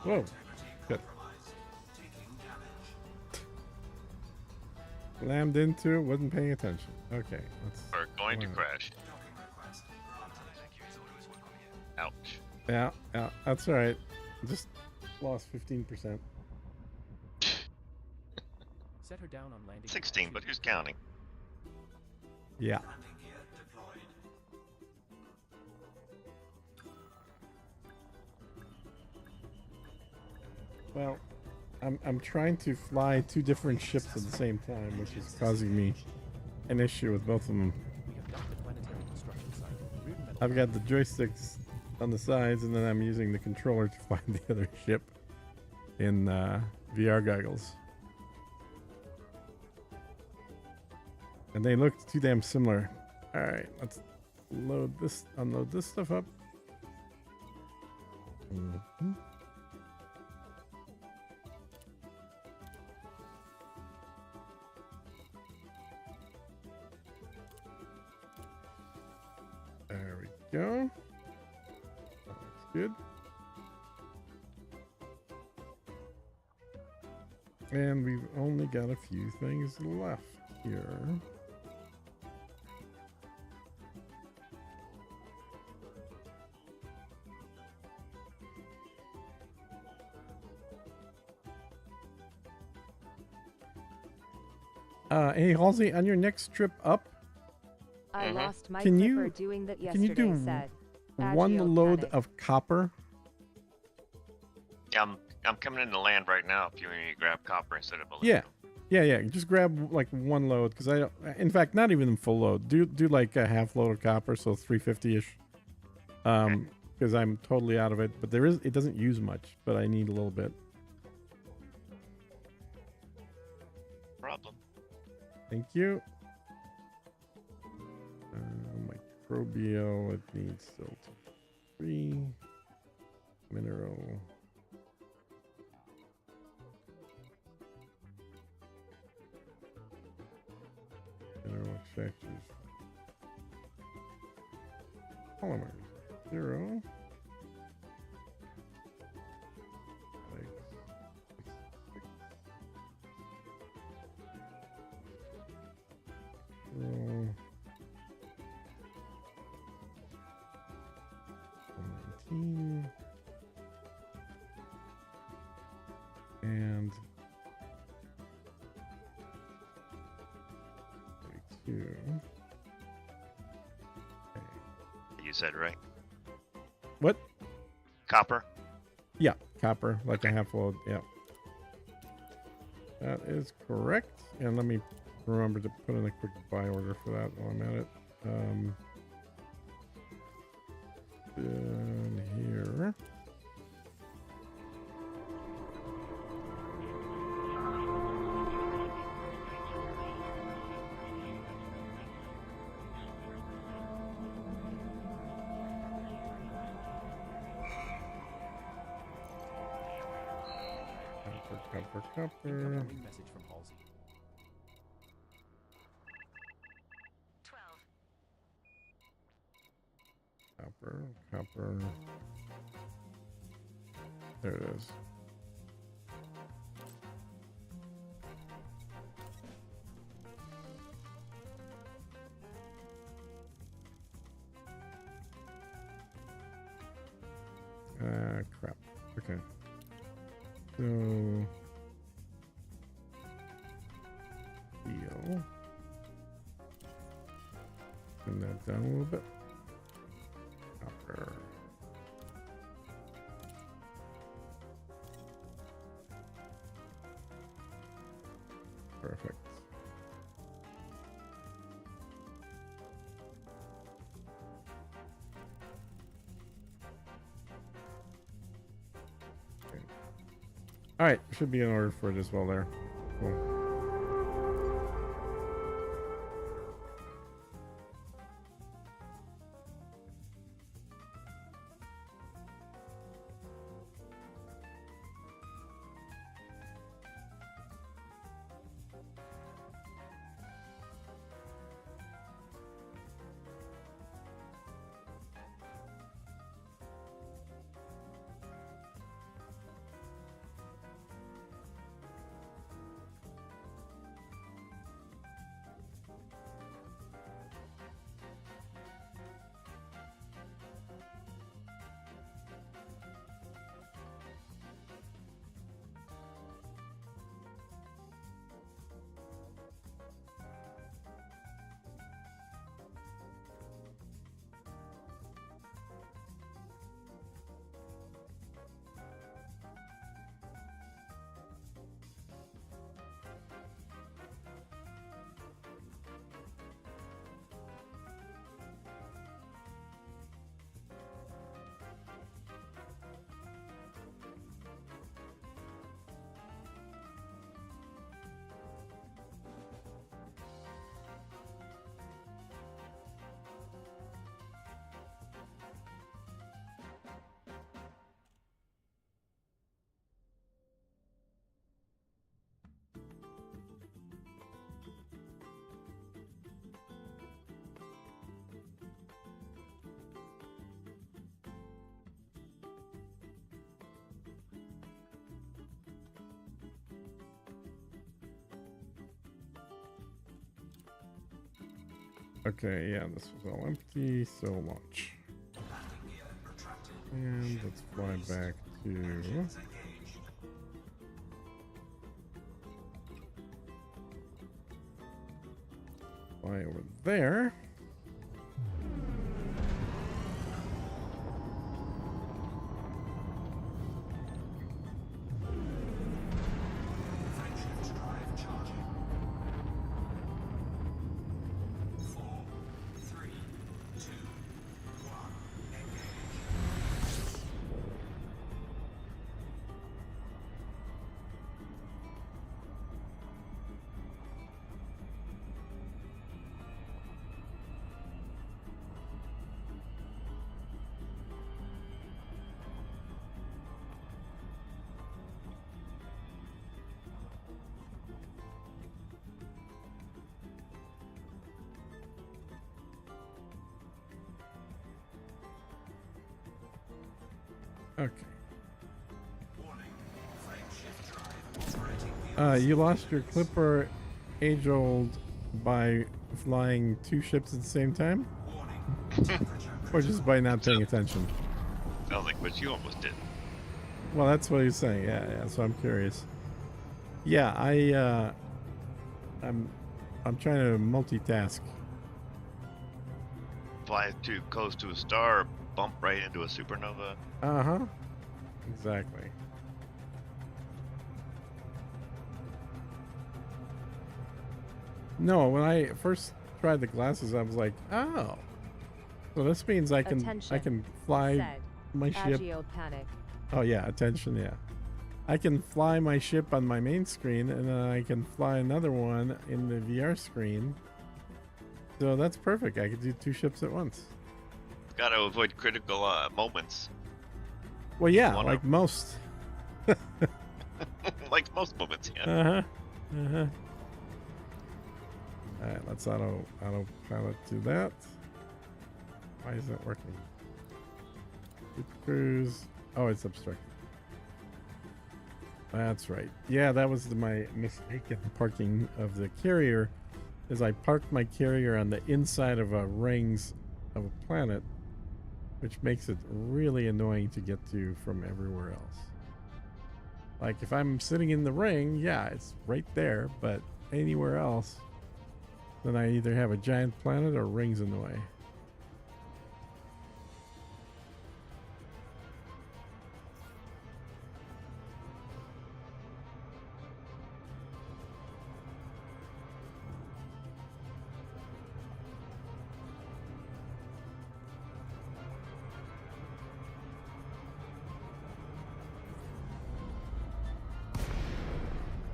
Whoa. Good. Taking damage. Slammed into it, wasn't paying attention. Okay, let's. We're going to Wow. crash. Docking request granted. Ouch. Yeah, that's all right. Just lost 15%. Set her down on landing. 16, but who's counting? Yeah. Landing gear deployed. Well, I'm trying to fly 2 different ships at the same time, which is causing me an issue with both of them. We have docked the planetary construction site. Reardon Metal I've got the joysticks on the sides, and then I'm using the controller to find the other ship in VR goggles. And they look too damn similar. All right, let's unload this stuff up. Mhm. There we go. That looks good. And we've only got a few things left here. Hey Halsey, on your next trip up, I lost my Can clipper you- doing that can you yesterday, do said. one Agio load panic. of copper. Yeah, I'm coming into land right now. If you need to grab copper instead of Yeah, aluminum. yeah. Just grab like one load, because I don't. In fact, not even full load. Do like a half load of copper, so 350-ish. Because I'm totally out of it. But it doesn't use much, but I need a little bit. Problem. Thank you. microbial. It needs still 3. Mineral. Mineral extractors. Polymers. 0. Roll. 19. And 32. Okay. You said right. What? Copper. Yeah, copper, like a half load. Yeah. That is correct. And let me remember to put in a quick buy order for that while I'm at it. Down here. Copper. Incoming message from Halsey. 12. Copper. There it is. Crap. Okay. So steel. Turn that down a little bit. Copper. Perfect. Okay. All right, should be in order for it as well there. Cool. Okay, yeah, this was all empty, so launch. And let's fly back to... fly over there. Okay. Warning. Frameshift drive operating beyond You lost your clipper age-old by flying 2 ships at the same time? warning. Temperature Or just by not paying attention? Sounds like what you almost did. Well, that's what he's saying. Yeah, so I'm curious. Yeah, I'm trying to multitask. Fly too close to a star, bump right into a supernova. Uh-huh. Exactly. No, when I first tried the glasses, I was like, oh. So this means I can Attention, fly said my ship. Agio Panic. Oh yeah, attention, yeah. I can fly my ship on my main screen, and then I can fly another one in the VR screen. So that's perfect. I could do 2 ships at once. Got to avoid critical moments, Well, yeah, Wanna- like most. like most moments. Yeah. Uh-huh. Uh-huh. Alright, let's autopilot to that. Why is that working? Super cruise. Oh, it's obstructed. That's right. Yeah, that was my mistake in the parking of the carrier, is I parked my carrier on the inside of a rings of a planet, which makes it really annoying to get to from everywhere else. Like if I'm sitting in the ring, yeah, it's right there, but anywhere else, then I either have a giant planet or rings in the way.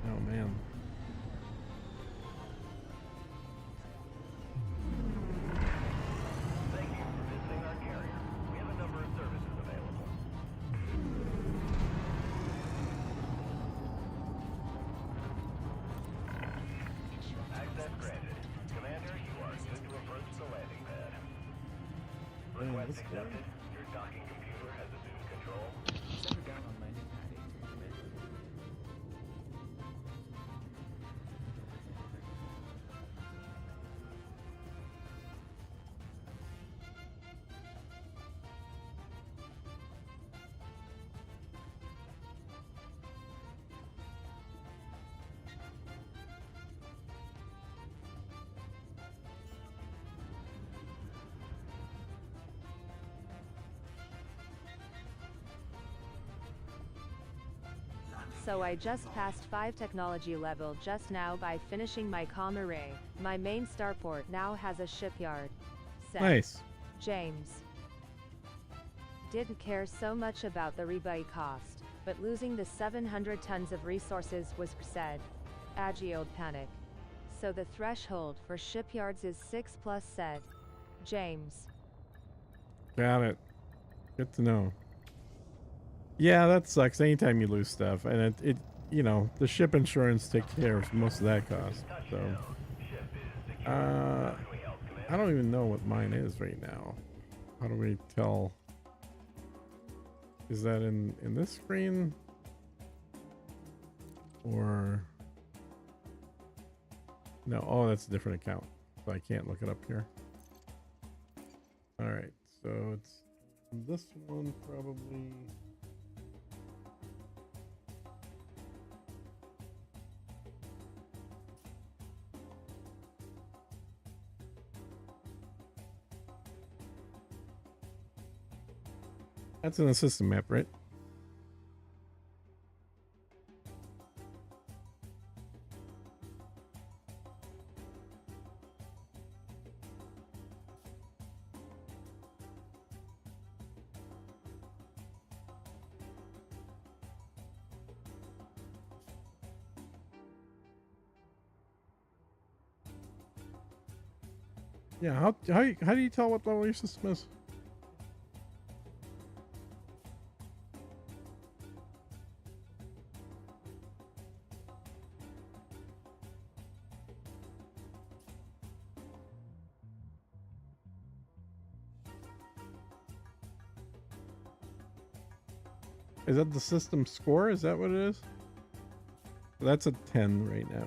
Oh man. Thank you for visiting our carrier. We have a number of services available. Access granted. Commander, you are good to approach the landing pad. Request accepted. Your docking computer has assumed control. Set her down on landing pad 8, Commander. So I just passed 5 technology level just now by finishing my comm array. My main starport now has a shipyard. Said Nice. James. Didn't care so much about the rebuy cost, but losing the 700 tons of resources was said. Agio Panic. So the threshold for shipyards is 6+, said James. Got it. Good to know. Yeah, that sucks anytime you lose stuff, and it you know, the ship insurance takes care of most of that cost. So I don't even know what mine is right now. How do we tell? Is that in this screen? Or no, oh, that's a different account. So I can't look it up here. All right. So it's this one probably. That's in the system map, right? Yeah, how do you tell what level your system is? Is that the system score? Is that what it is? That's a 10 right now.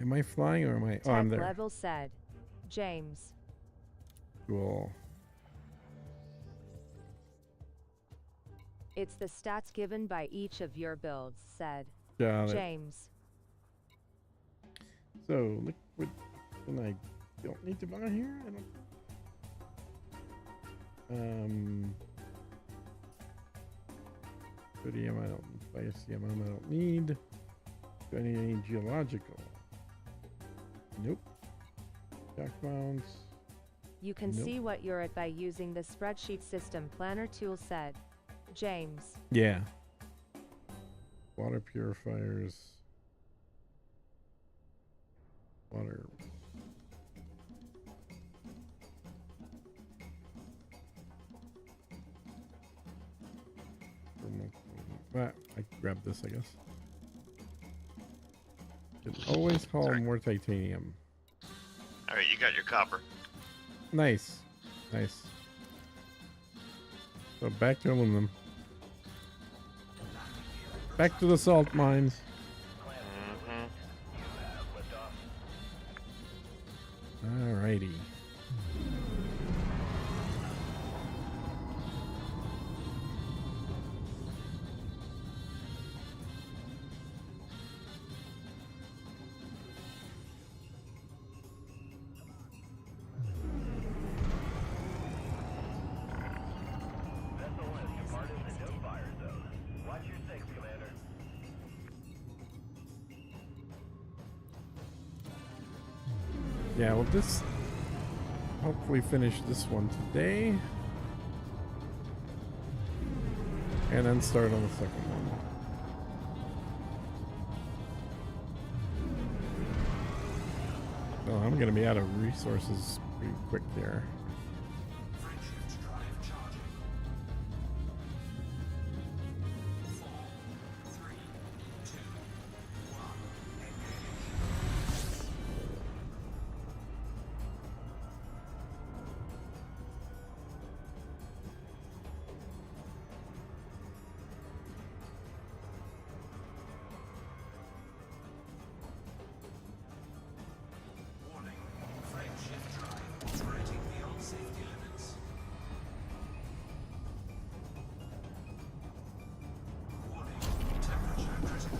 Am I flying or am I? Oh, I'm there. Level said, James. Cool. It's the stats given by each of your builds, said Got it. James. So, liquid, and I don't need to buy here? I don't... Sodium, I don't... Biocmum, I don't need. Do I need any geological? Nope. Jack mounts. You can see what you're at by using the spreadsheet system planner tool, said James. Yeah. Water purifiers. Water. I grabbed this, I guess. Can always haul more titanium. All right, you got your copper. Nice. Nice. So back to aluminum. Back to the salt mines. Alrighty. Yeah, well, this hopefully finish this one today, and then start on the second one. Oh, I'm gonna be out of resources pretty quick here. Frameshift drive charging. 4, 3, 2, 1. Engage. Warning. Frameshift drive operating beyond safety limits. Warning. Temperature critical.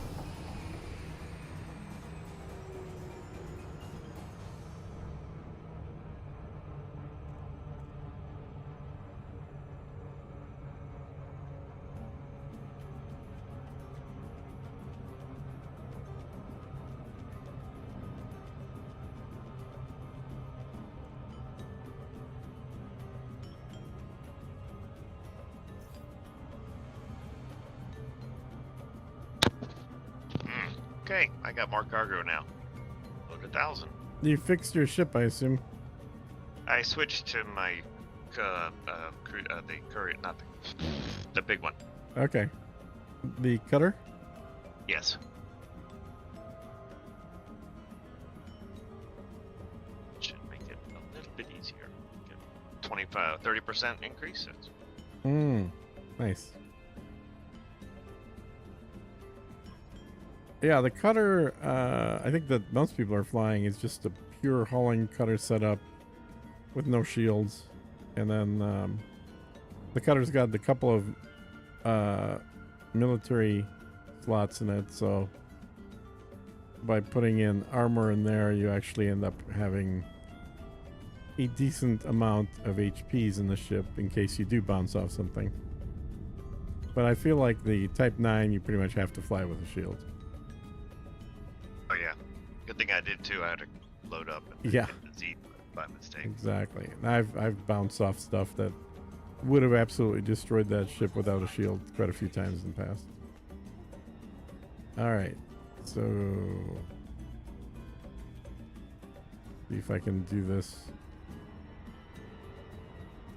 Okay, I got more cargo now. Look, 1,000. You fixed your ship, I assume. I switched to my the courier, not the big one. Okay. The cutter? Yes. Should make it a little bit easier. Get 30% increase. Nice. Yeah, the cutter, I think that most people are flying is just a pure hauling cutter setup with no shields. And then the cutter's got a couple of military slots in it, so by putting in armor in there, you actually end up having a decent amount of HPs in the ship in case you do bounce off something. But I feel like the Type 9, you pretty much have to fly with a shield. Oh yeah, good thing I did too. I had to load up and Yeah. hit the Z by mistake. Exactly. And I've bounced off stuff that would have absolutely destroyed that ship without a shield quite a few times in the past. All right, so see if I can do this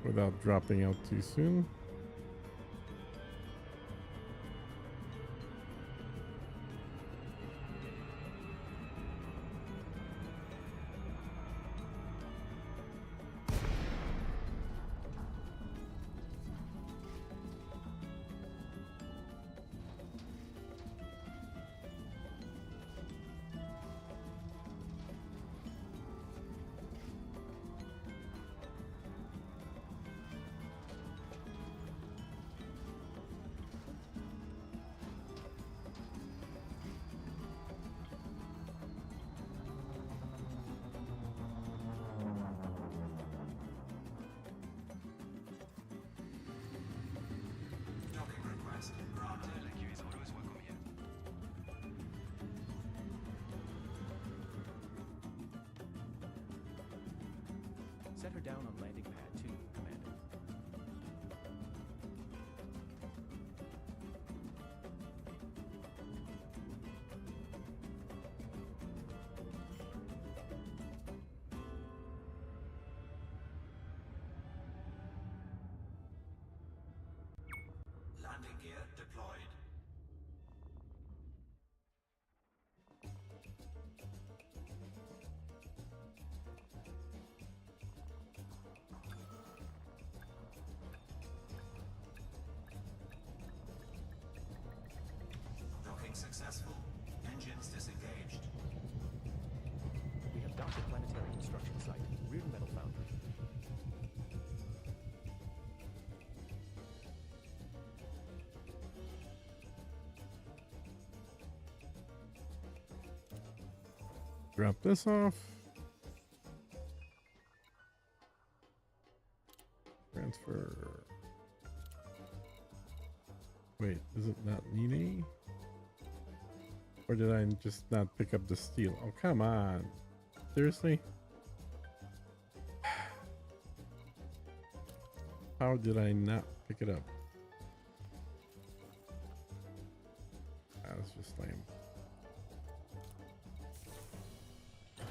without dropping out too soon. Set her down on landing pad 2, Commander. Landing gear deployed. Docking successful. Engines disengaged. We have docked at planetary construction site, Rear Metal Foundry. Drop this off. Transfer. Wait, is it not Nini? Or did I just not pick up the steel? Oh, come on. Seriously? How did I not pick it up? That's just lame.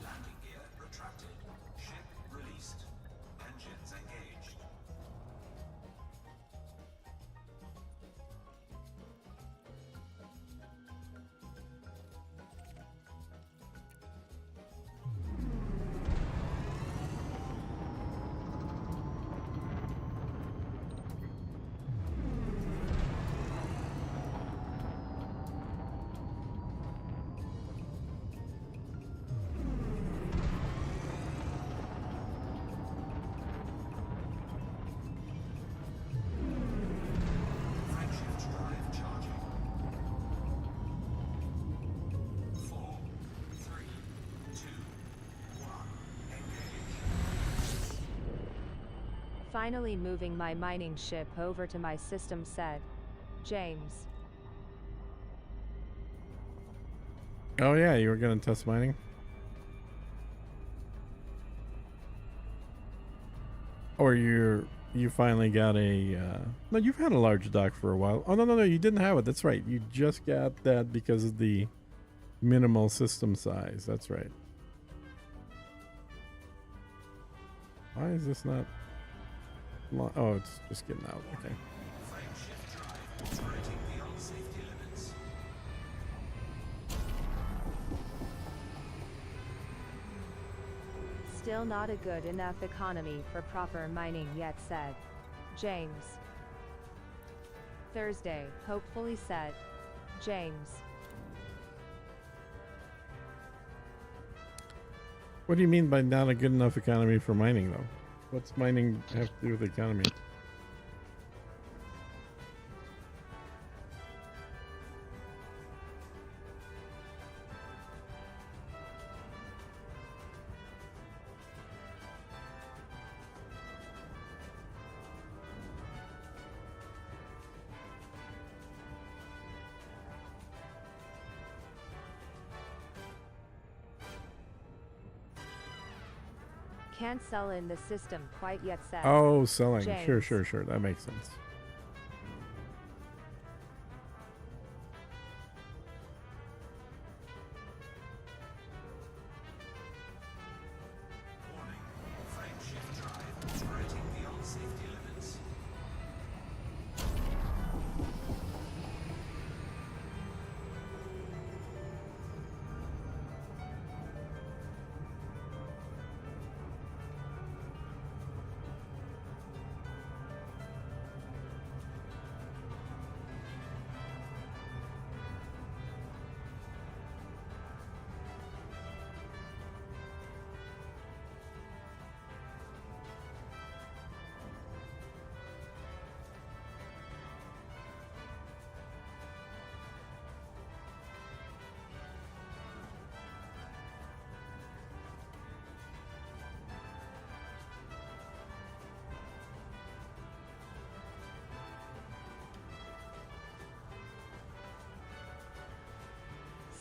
Landing gear retracted. Ship released. Engines engaged. Frameshift drive charging. 4, 3, 2, 1. Engage. Finally moving my mining ship over to my system, said James. Oh yeah, you were gonna test mining? Or you finally got a no, you've had a large dock for a while. Oh no, you didn't have it. That's right. You just got that because of the minimal system size. That's right. Why is this not oh, it's just getting out. Okay. Frameshift drive operating beyond safety limits. Still not a good enough economy for proper mining yet, said James. Thursday, hopefully, said James. What do you mean by not a good enough economy for mining though? What's mining have to do with the economy? Can't sell in the system quite yet, said Oh, selling. James. Sure. That makes sense. Warning. Frameshift drive operating beyond safety limits.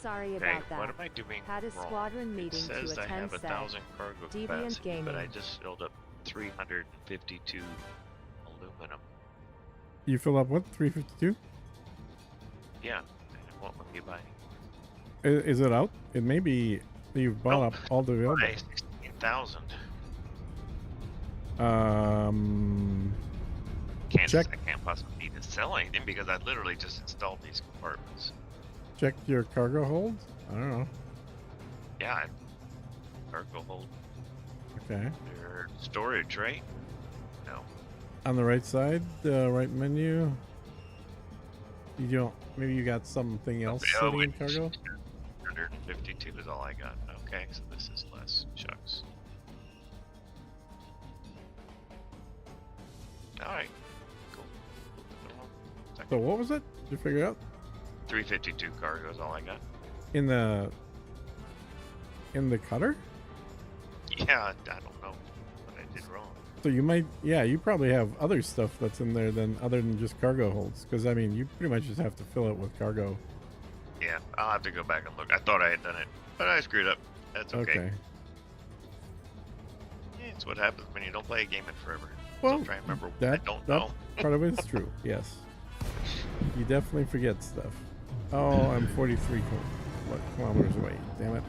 Sorry Hey, about that. what am I doing Had a wrong? squadron It meeting says to I attend, have said 1,000 cargo Deviant capacity, but I Gaming. just filled up 352 aluminum. You fill up what? 352? Yeah, and it won't let me buy. Is it out? It may be you've bought up all the available. 16,000. Check. I can't possibly need to sell anything because I literally just installed these compartments. Check your cargo hold. I don't know. Yeah, cargo hold. Okay. Your storage, right? No. On the right side, right menu. You don't. Maybe you got something else sitting in cargo. 152 is all I got. Okay, so this is less. Shucks. All right. Cool. So what was it? Did you figure out? 352 cargo is all I got. In the cutter? Yeah, I don't know what I did wrong. So you might, yeah, you probably have other stuff that's in there other than just cargo holds. Because I mean, you pretty much just have to fill it with cargo. Yeah, I'll have to go back and look. I thought I had done it, but I screwed up. That's okay. Yeah, it's what happens when you don't play a game in forever. Well, so try and remember that, I don't know. Part of it is true. Yes, you definitely forget stuff. Oh, I'm 43 kilometers away. Damn it.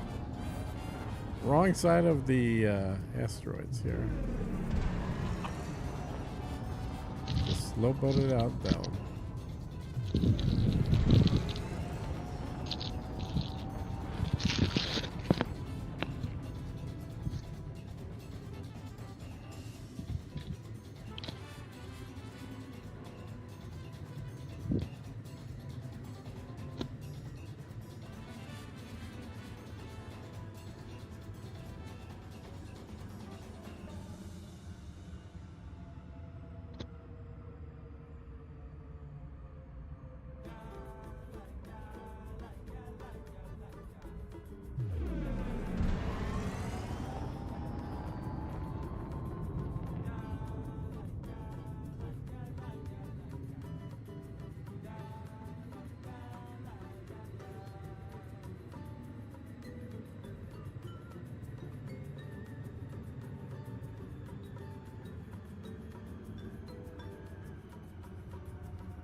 Wrong side of the asteroids here. Just slow boat it out down.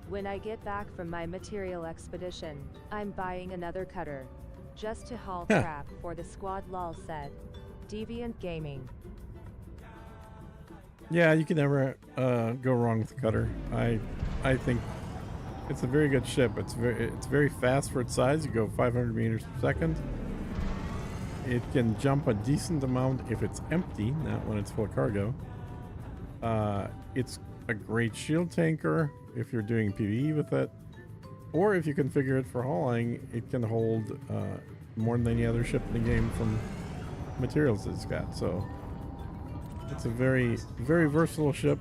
When I get back from my material expedition, I'm buying another cutter. Just to haul crap for the squad, lol said. Deviant Gaming. Yeah, you can never go wrong with the cutter. I think it's a very good ship. It's very fast for its size. You go 500 meters per second. It can jump a decent amount if it's empty, not when it's full of cargo. It's a great shield tanker if you're doing PvE with it, or if you configure it for hauling, it can hold more than any other ship in the game from materials it's got. So it's a very, very versatile ship.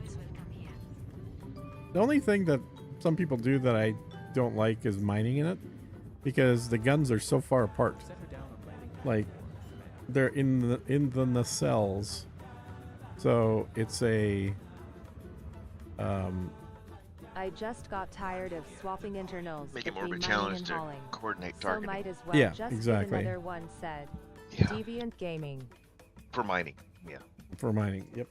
The only thing that some people do that I don't like is mining in it, because the guns are so far apart. Like they're in the nacelles, so it's a I just got tired of swapping internals Make it more between of a mining challenge and to hauling. coordinate So targeting. might as well Yeah, just exactly. get another one said. Yeah. Deviant Gaming. For mining. Yeah. for mining. Yep.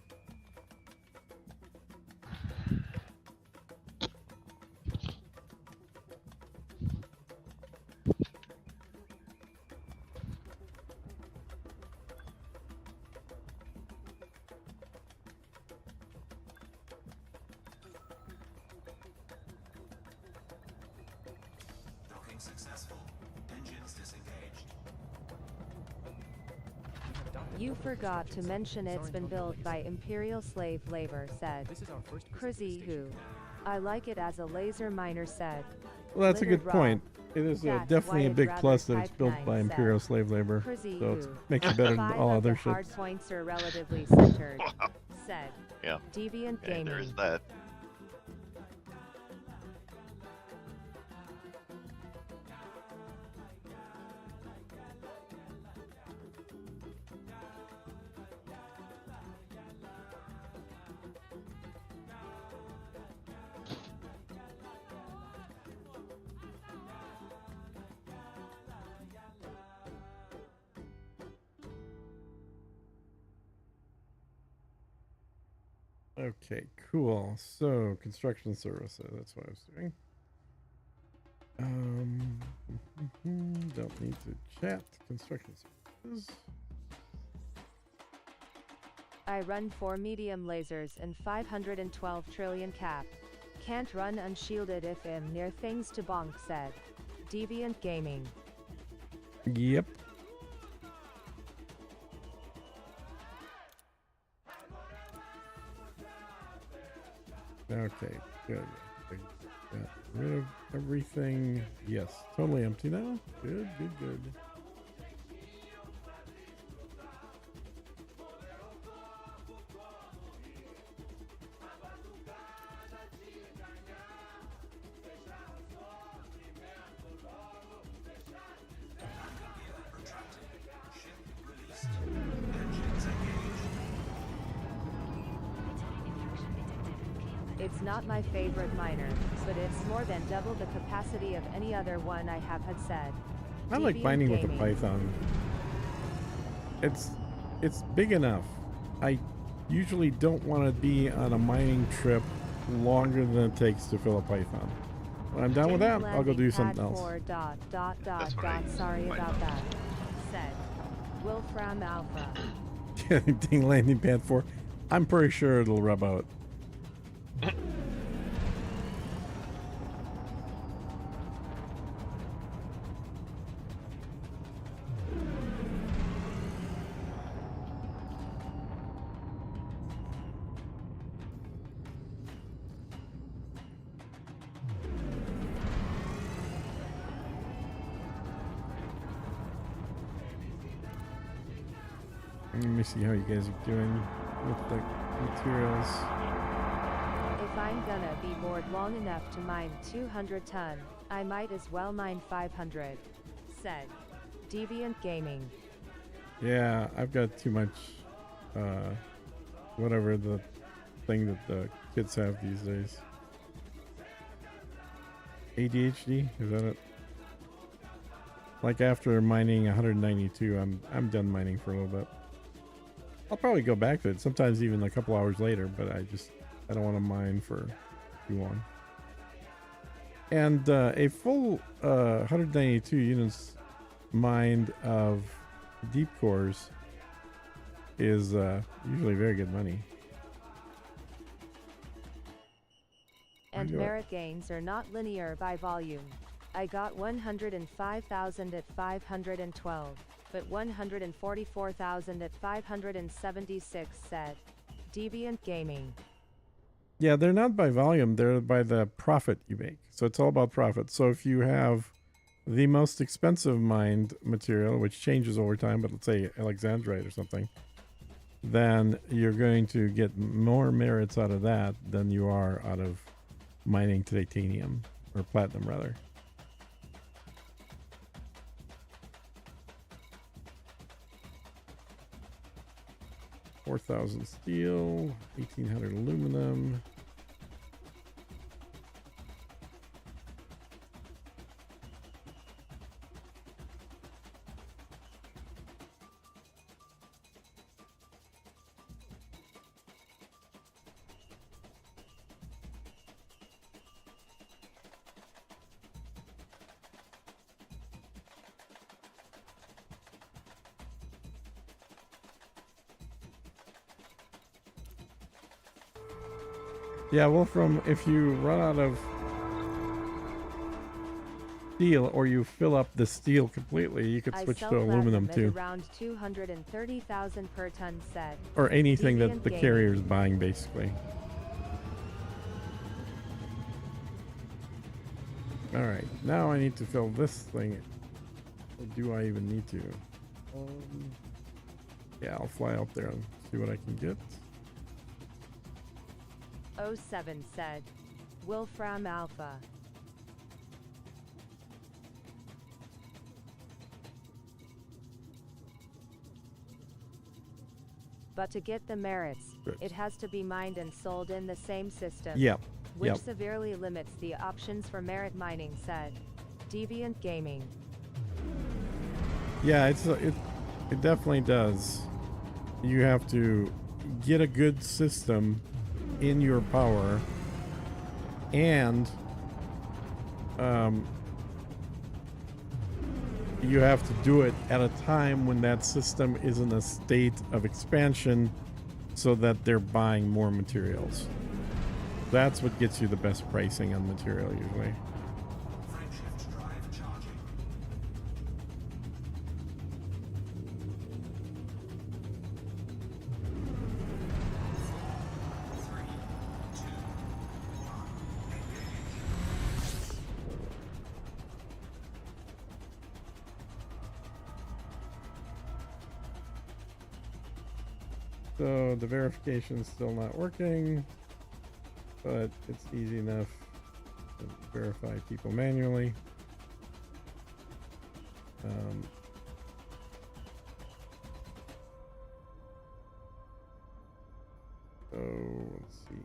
Docking successful. Engines disengaged. You forgot to mention it's been built by Imperial slave labor said. This is our first Krzy who. I like it as a laser miner said. Well, that's a good Littered point. It is That's definitely why a I'd big rather plus that it's Type built 9 by said. Imperial slave labor, Krzy so it who. makes it better than 5 all of other the hard ships. points are relatively centered. Said. Yeah. Deviant Yeah, Gaming. there is that. Okay, cool. So construction services. That's what I was doing. Don't need to chat. Construction services. I run 4 medium lasers and 512 trillion cap. Can't run unshielded if I'm near things to bonk, said Deviant Gaming. Yep. Okay, good. Got rid of everything. Yes, totally empty now. Good, good, good. It's not my favorite miner, but it's more than double the capacity of any other one I have had said. I like Deviant mining with a Gaming. Python. It's big enough. I usually don't want to be on a mining trip longer than it takes to fill a Python. When I'm done with that, I'll go do something else. Sorry about that. Said Wolfram Alpha. Ding landing pad 4. I'm pretty sure it'll rub out. Let me see how you guys are doing with the materials. If I'm gonna be bored long enough to mine 200 ton, I might as well mine 500. Said Deviant Gaming. Yeah, I've got too much, whatever the thing that the kids have these days. ADHD, is that it? Like after mining 192, I'm done mining for a little bit. I'll probably go back to it, sometimes even a couple hours later, but I don't want to mine for too long. And a full 192 units mined of deep cores is usually very good money. And merit gains are not linear by volume. I got 105,000 at 512, but 144,000 at 576, said Deviant Gaming. Yeah, they're not by volume, they're by the profit you make. So it's all about profit. So if you have the most expensive mined material, which changes over time, but let's say Alexandrite or something, then you're going to get more merits out of that than you are out of mining titanium, or platinum rather. $4,000 steel, 1,800 aluminum. Yeah, Wolfram, if you run out of steel or you fill up the steel completely, you could switch to aluminum too. Around 230,000 per ton, said. Or anything that Deviant the Gaming. carrier is buying, basically. Alright, now I need to fill this thing. Or do I even need to? Yeah, I'll fly out there and see what I can get. 07 said Wolfram Alpha. But to get the merits, Good. it has to be mined and sold in the same system. Yep. Which Yep. severely limits the options for merit mining, said Deviant Gaming. Yeah, it definitely does. You have to get a good system in your power, and you have to do it at a time when that system is in a state of expansion so that they're buying more materials. That's what gets you the best pricing on material usually. Frameshift drive charging. Three, two, one, engage. So the verification's still not working, but it's easy enough to verify people manually. So let's see.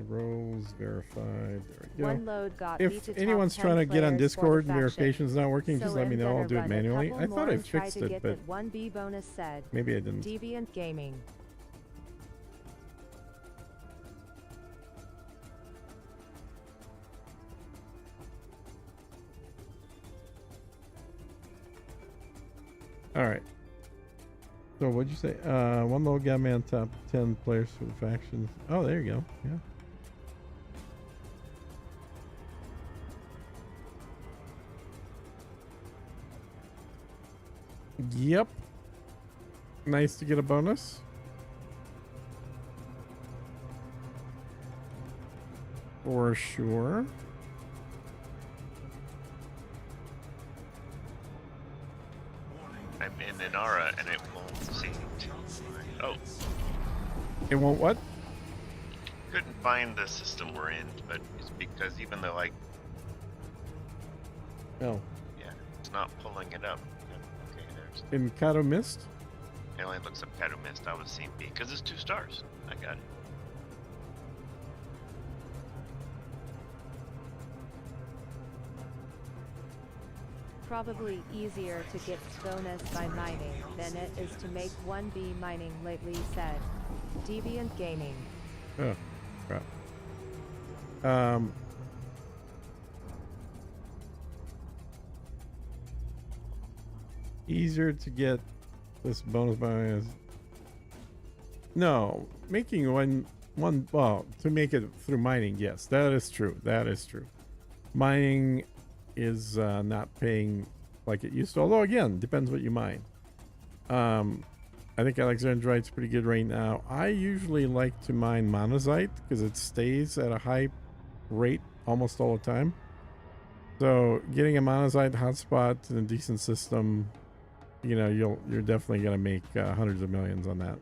Roles verified. There we go. One load got me If to anyone's top trying to 10 get on players for the Discord and faction. verification's not working, just So let me I'm know. gonna I'll do it run a manually. couple I thought more I and try fixed to it, get but that 1B bonus said. maybe I didn't. Deviant Gaming. All right. So what'd you say? One low got me on top 10 players for the factions. Oh, there you go. Yeah. Yep. Nice to get a bonus. For sure. I'm in Inara and it won't seem to. Oh, It won't what? couldn't find the system we're in, but it's because even though Oh. yeah, it's not pulling it up. Okay, there's. In Kato Mist? It only looks up Kato Mist. I was seeing B because it's 2 stars. I got it. Probably easier to get bonus by mining than it is to make 1B mining, lately said. Deviant Gaming. Oh, crap. Easier to get this bonus by. No, making one. Well, to make it through mining, yes, that is true. That is true. Mining is not paying like it used to. Although again, depends what you mine. I think Alexandrite's pretty good right now. I usually like to mine monazite because it stays at a high rate almost all the time. So getting a monazite hotspot in a decent system, you know, you're definitely gonna make hundreds of millions on that.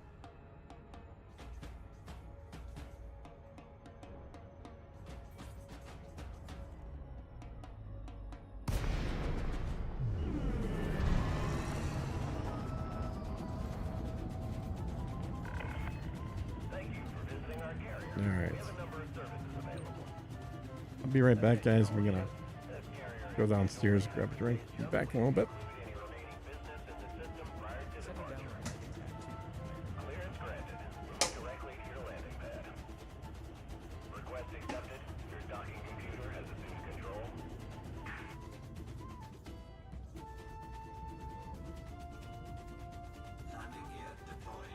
All right. I'll be right back, guys. We're gonna go downstairs, grab a drink, be back in a little bit. Clearance granted. Moving directly to your landing pad. Request accepted. Your docking computer has assumed control. Landing gear deployed.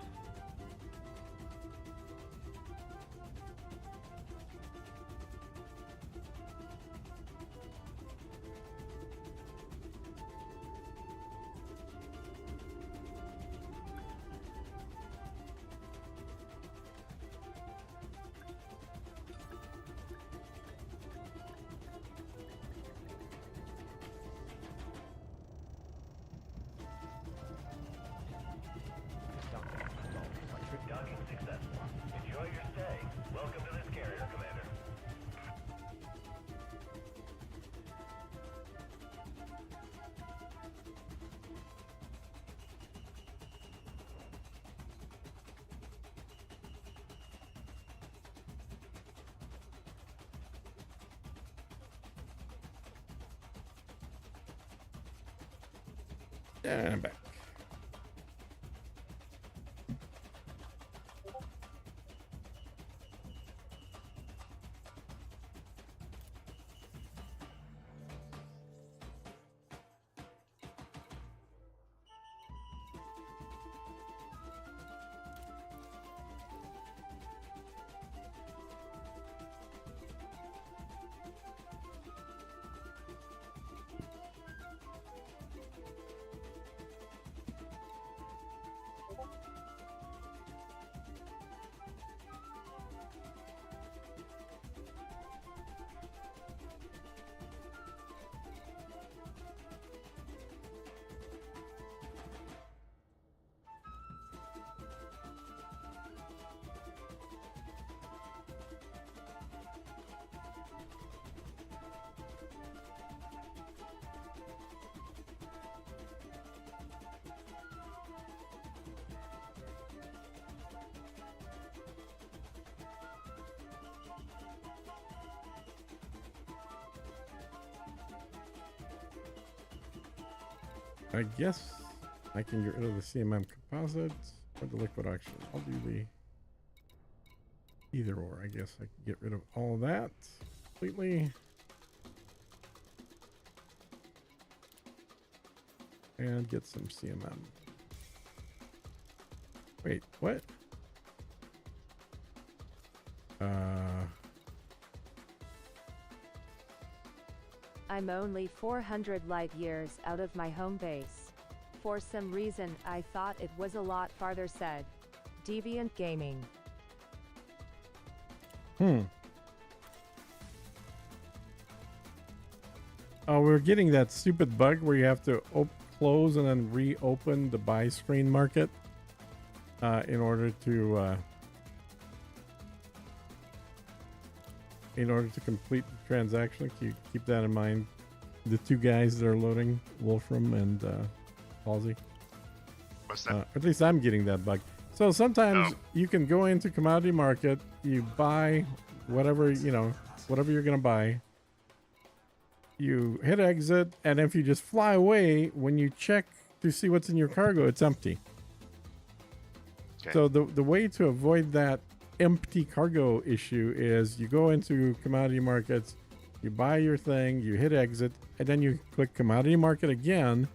Docking successful. Enjoy your stay. Welcome to this carrier, Commander. And I'm back. I guess I can get rid of the CMM composites or the liquid oxygen. I'll do the either or. I guess I can get rid of all of that completely. And get some CMM. Wait, what? I'm only 400 light years out of my home base. For some reason, I thought it was a lot farther, said Deviant Gaming. Oh, we're getting that stupid bug where you have to close and then reopen the buy screen market in order to complete the transaction. Keep that in mind. The two guys that are loading, Wolfram and Halsey. What's that? At least I'm getting that bug. So sometimes you can go into commodity market, you buy whatever, whatever you're going to buy. You hit exit, and if you just fly away, when you check to see what's in your cargo, it's empty. Okay. So the way to avoid that empty cargo issue is you go into commodity markets, you buy your thing, you hit exit, and then you click commodity market again,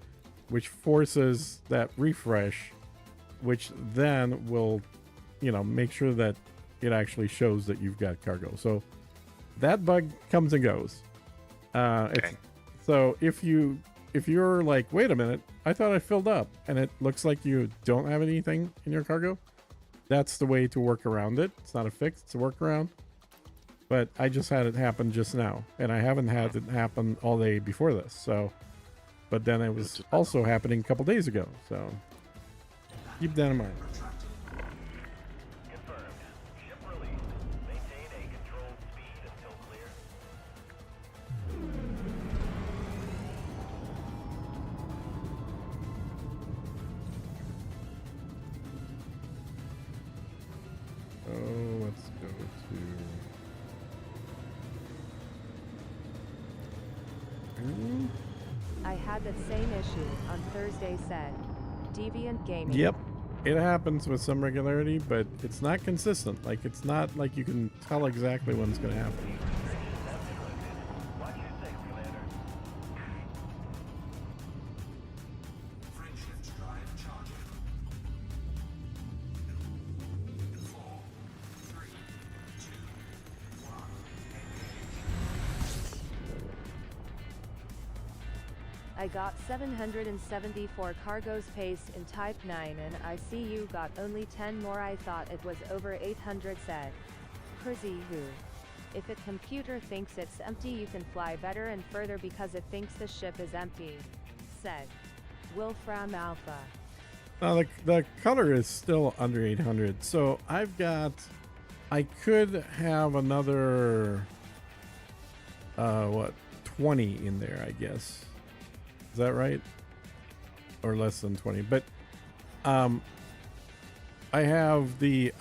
which forces that refresh, which then will, make sure that it actually shows that you've got cargo. So that bug comes and goes. Okay. So if you're like, wait a minute, I thought I filled up, and it looks like you don't have anything in your cargo, that's the way to work around it. It's not a fix, it's a workaround. But I just had it happen just now, and I haven't had it happen all day before this. So, but then it was also happening a couple days ago. So keep that in mind. Confirmed. Ship released. Maintain a controlled speed until clear. Oh, let's go to... I had the same issue on Thursday, said Deviant Gaming. Yep. It happens with some regularity, but it's not consistent. Like, it's not like you can tell exactly when it's going to happen. Watch your six, Commander. Frameshift drive charging. 4, 3, 2, 1. I got 774 cargo space in Type 9 and I see you got only 10 more. I thought it was over 800, said Crazy Who. If a computer thinks it's empty, you can fly better and further because it thinks the ship is empty, said Wolfram Alpha. Now the color is still under 800, so I could have another 20 in there, I guess. Is that right? Or less than 20. But I have the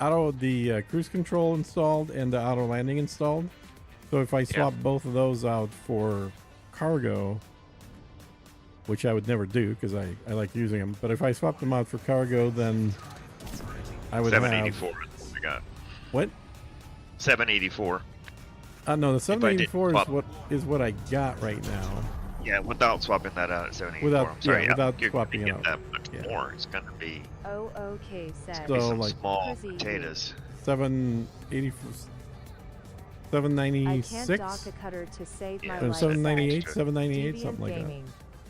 cruise control installed and the auto landing installed. So if I swap both of those out for cargo, which I would never do because I like using them. But if I swap them out for cargo, then I would 784. have... I got What? 784. No, the 784 is what I got right now. Yeah, without swapping that out at 784. Without without you're swapping gonna it get out. that much more. It's gonna be OOK said. So, some like, small Crazy. potatoes. 780, I can't 796, dock a cutter to save my Yeah. life. 798, Extra. 798, Deviant something like that. Gaming.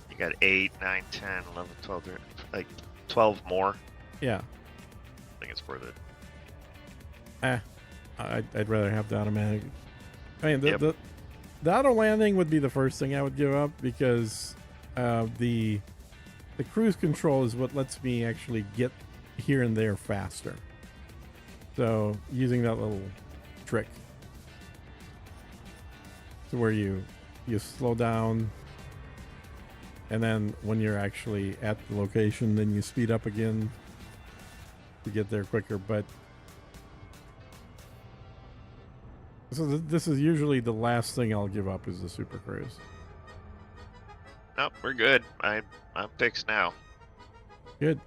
You got 8, 9, 10, 11, 12, 13, like 12 more. Yeah. I think it's worth it. I'd rather have the automatic. I mean, Yep. the auto landing would be the first thing I would give up because the cruise control is what lets me actually get here and there faster. So using that little trick to where you slow down, and then when you're actually at the location, then you speed up again to get there quicker. But so this is usually the last thing I'll give up is the Super Cruise. Nope, we're good. I'm fixed now. Good.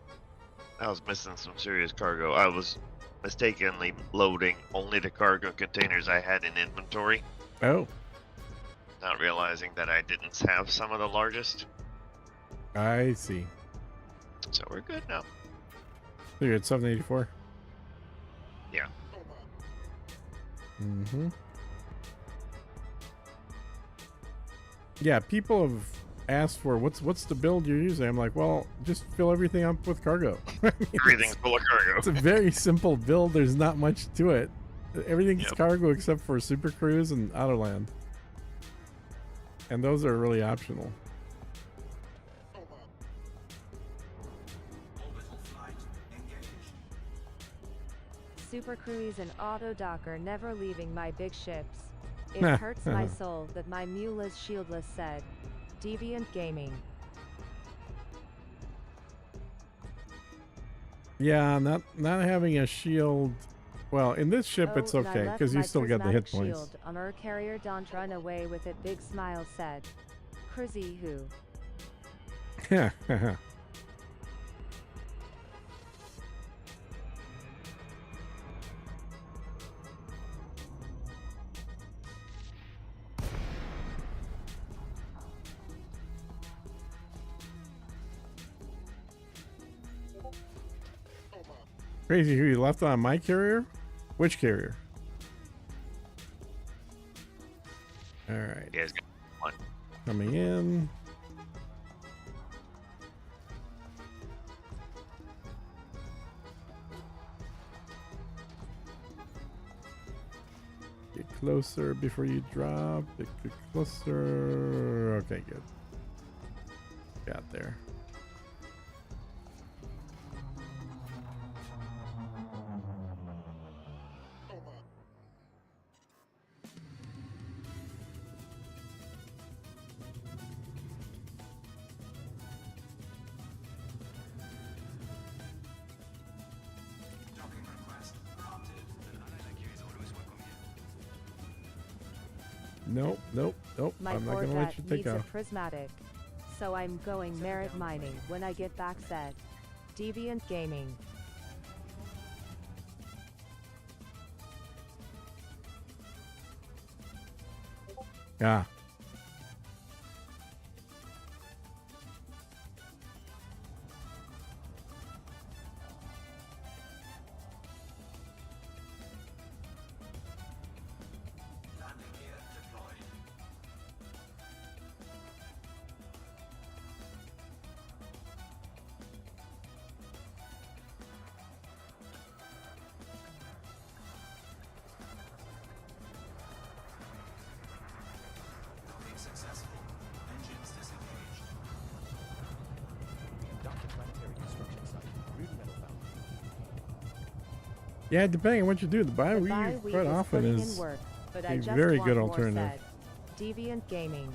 I was missing some serious cargo. I was mistakenly loading only the cargo containers I had in inventory, Oh, not realizing that I didn't have some of the largest. I see. So we're good now. So you're at 784? Yeah. Mm-hmm. Yeah, people have asked for what's the build you're using. I'm like, well, just fill everything up with cargo. I mean, Everything's full of cargo. it's a very simple build. There's not much to it. Everything's Yep. cargo except for Super Cruise and Autoland. And those are really optional. Orbital flight engaged. Super Cruise and Auto Docker never leaving my big ships. It Nah. hurts my soul that my mule is shieldless, said Deviant Gaming. Yeah, not having a shield. Well, in this ship it's and I okay left because you my still get the hit prismatic points. shield on our carrier. Don't run away with it. Big smile said Crazy who. Crazy who you left on my carrier? Which carrier? Alright. You guys got one. Coming in. Get closer before you drop. Get closer. Okay, good. Got there. Docking request granted. Nope. My I'm not gonna let Corvette you take needs a off. prismatic, so I'm going merit mining when I get back, said Deviant Gaming. Ah. Landing gear deployed. Docking successful. Engines disengaged. Dr. Planetary Construction Site. Rude Metal Foundry. Yeah, depending on what you do, the The bi-weave bi-weave quite is often putting is in work, but I a just very want good more, alternative. said Deviant Gaming.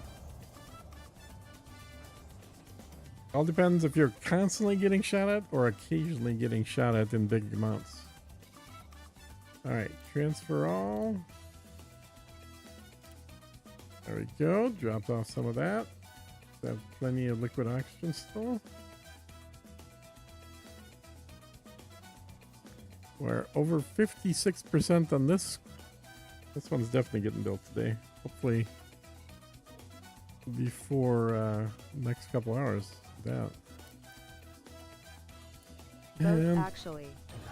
All depends if you're constantly getting shot at or occasionally getting shot at in big amounts. Alright, transfer all. There we go. Dropped off some of that. Have plenty of liquid oxygen still. We're over 56% on this. This one's definitely getting built today. Hopefully before next couple hours. That. Both actually.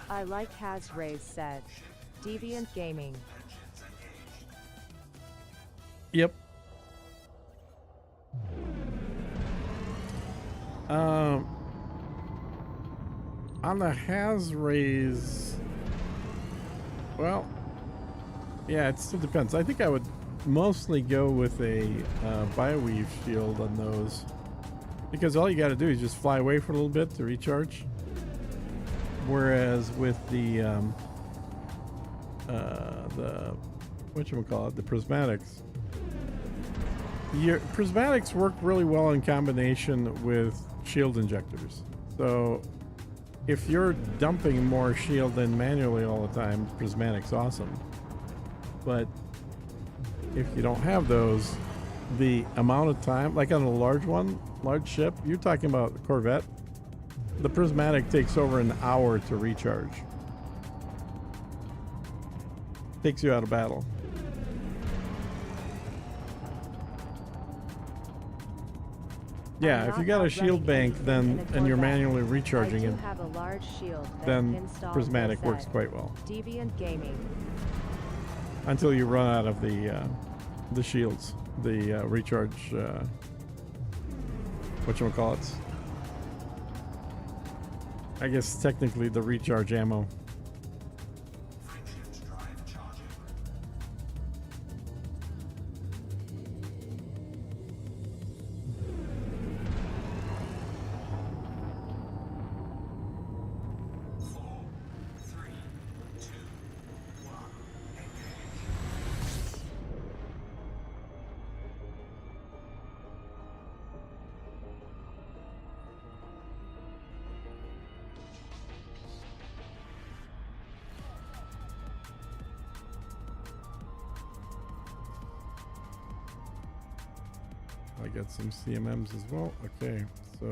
I like Has Rays said. Deviant Gaming. Yep. On the Has Rays, well, yeah, it still depends. I think I would mostly go with a Bioweave shield on those, because all you got to do is just fly away for a little bit to recharge. Whereas with the whatchamacallit, the prismatics, your prismatics work really well in combination with shield injectors. So if you're dumping more shield than manually all the time, prismatic's awesome. But if you don't have those, the amount of time, like on a large ship, you're talking about a Corvette, the prismatic takes over an hour to recharge. Takes you out of battle. Yeah, if you got a shield bank, then and you're manually recharging it, have a large shield then prismatic works quite well. Deviant Gaming. Until you run out of the shields, the recharge. Whatchamacallit? I guess technically the recharge ammo. Frameshift drive charging. Four, three, two, one, engage. I got some CMMs as well. Okay, so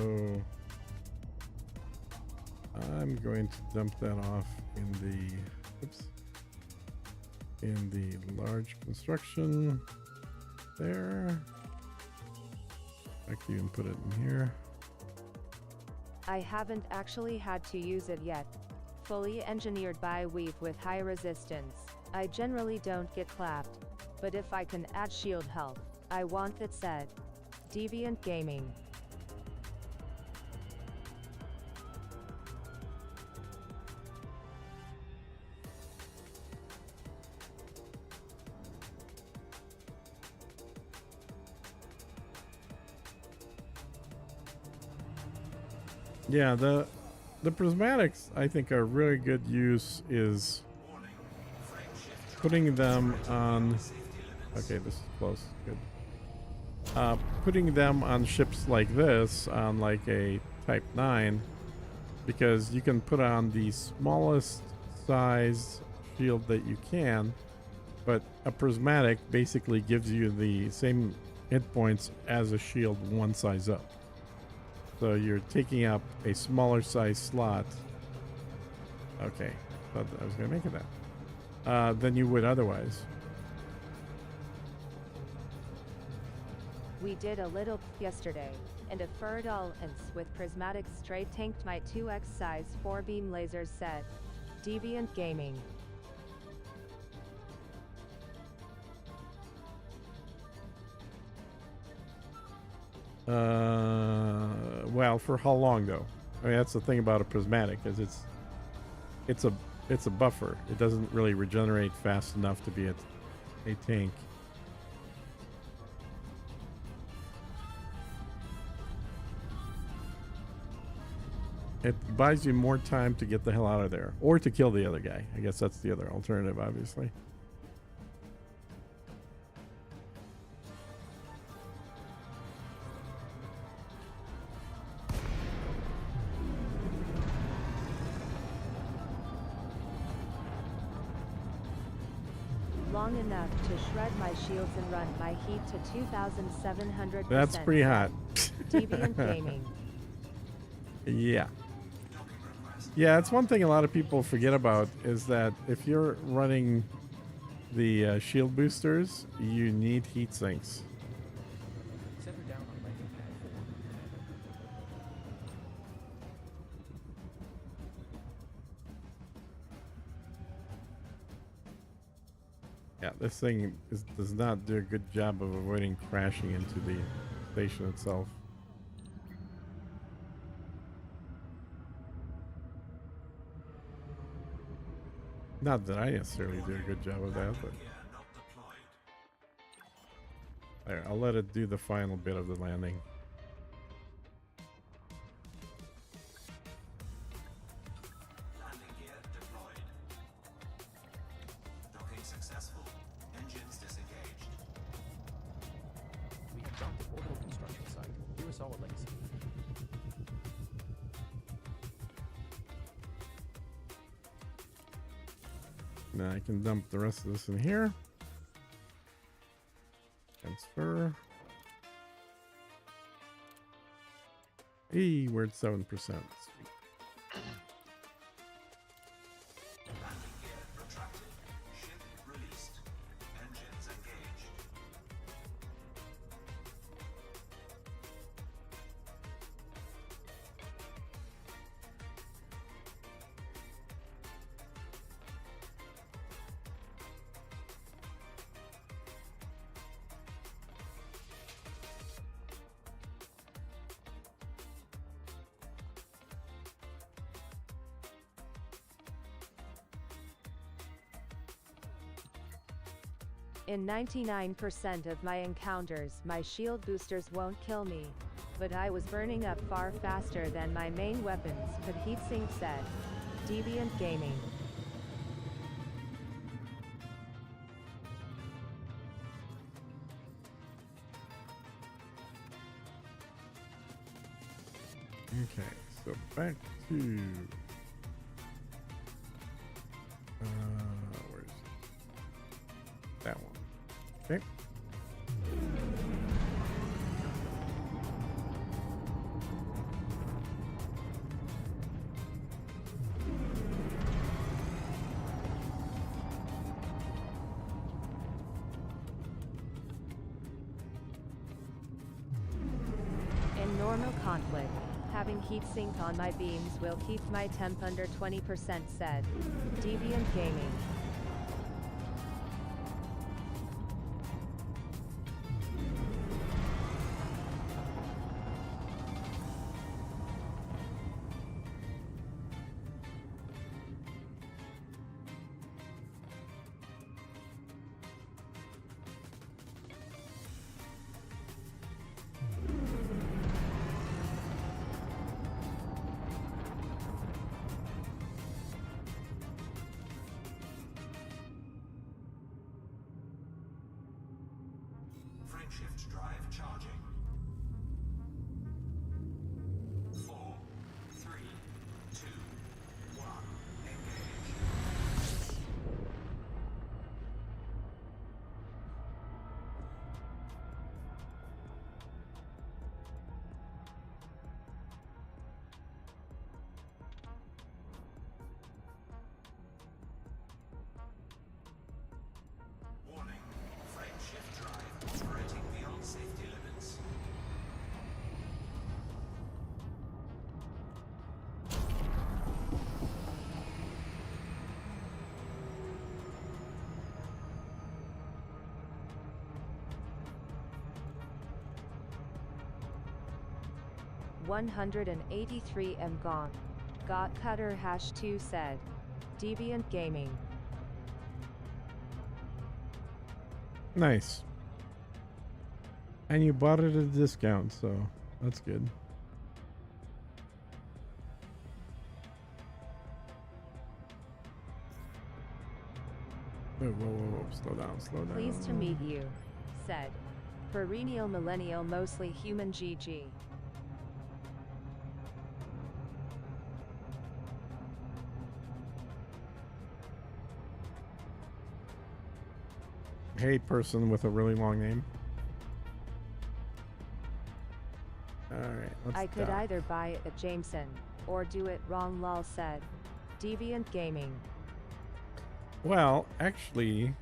I'm going to dump that off in the large construction there. I can even put it in here. I haven't actually had to use it yet. Fully engineered Bioweave with high resistance. I generally don't get clapped, but if I can add shield health, I want it said. Deviant Gaming. Yeah, the prismatics I think are really good use is putting them on. Okay, this is close. Good. Putting them on ships like this, on like a Type 9, because you can put on the smallest size shield that you can, but a prismatic basically gives you the same hit points as a shield one size up. So you're taking up a smaller size slot. Okay, thought I was going to make it that. Than you would otherwise. We did a little yesterday, and a Ferdal with prismatic straight tanked my 2x size 4-beam lasers said. Deviant Gaming. Well, for how long though? I mean, that's the thing about a prismatic, is it's a buffer. It doesn't really regenerate fast enough to be a tank. It buys you more time to get the hell out of there, or to kill the other guy. I guess that's the other alternative, obviously. long enough to shred my shields and run my heat to 2,700%. That's pretty hot. Deviant Gaming. Yeah. Yeah, it's one thing a lot of people forget about is that if you're running the shield boosters, you need heat sinks. Set her down on landing pad 4. Yeah, this thing does not do a good job of avoiding crashing into the station itself. Not that I necessarily do a good job of that, but there, I'll let it do the final bit of the landing. Landing gear deployed. Docking successful. Engines disengaged. We have docked at orbital construction site, Urasawa Legacy. Now I can dump the rest of this in here. Transfer. Hey, we're at 7%. Sweet. Landing gear retracted. Ship released. Engines engaged. In 99% of my encounters, my shield boosters won't kill me. But I was burning up far faster than my main weapons could heatsink said. Deviant Gaming. Okay, so back to where's that one? Okay. In normal conflict, having heatsink on my beams will keep my temp under 20% said. Deviant Gaming. Frameshift drive charging. 4, 3, 2, 1. Engage. Warning. Frameshift drive operating beyond safety limits. $183 gone. Got Cutter #2 said. Deviant Gaming. Nice. And you bought it at a discount, so that's good. Whoa, whoa, whoa, whoa. Slow down, slow down. Pleased to meet you, said. Perennial millennial mostly human GG. Hey, person with a really long name. Alright, let's I could dock. either buy it at Jameson, or do it wrong, lol said. Deviant Gaming. Well, actually,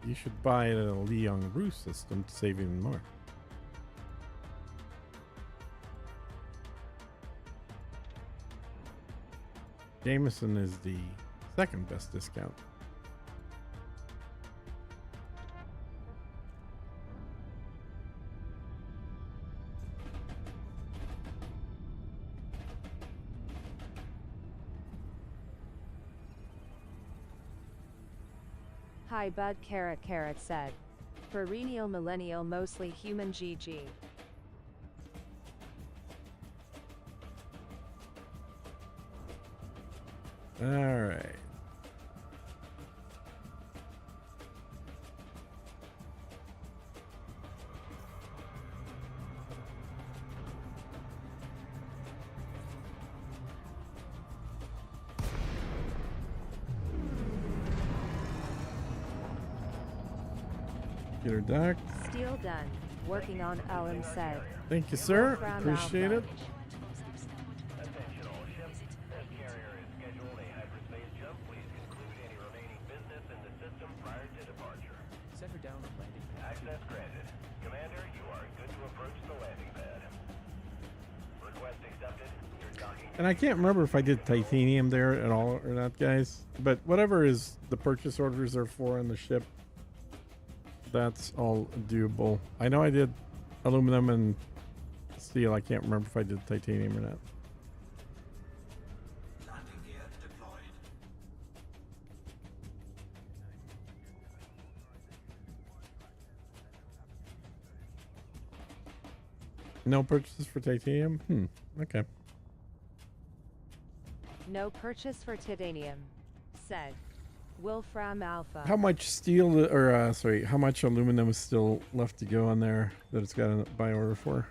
you should buy it at a Liang Ru system to save even more. Jameson is the second best discount. Hi Bud Carrot Carrot said. Perennial millennial mostly human GG. Alright. Get her docked. Steel done. Working on LM said. Thank you, sir. Wolfram Appreciate Alpha. it. Attention all ships. This carrier is scheduled a hyperspace jump. Please conclude any remaining business in the system prior to departure. Set her down on landing pad. Access granted. Commander, you are good to approach the landing pad. Request accepted. Your docking. And I can't remember if I did titanium there at all or not, guys. But whatever is the purchase orders are for on the ship, that's all doable. I know I did aluminum and steel. I can't remember if I did titanium or not. Landing gear deployed. No purchases for titanium? Okay. No purchase for titanium. Said. Wolfram Alpha. How much steel or sorry, how much aluminum is still left to go on there that it's got a buy order for?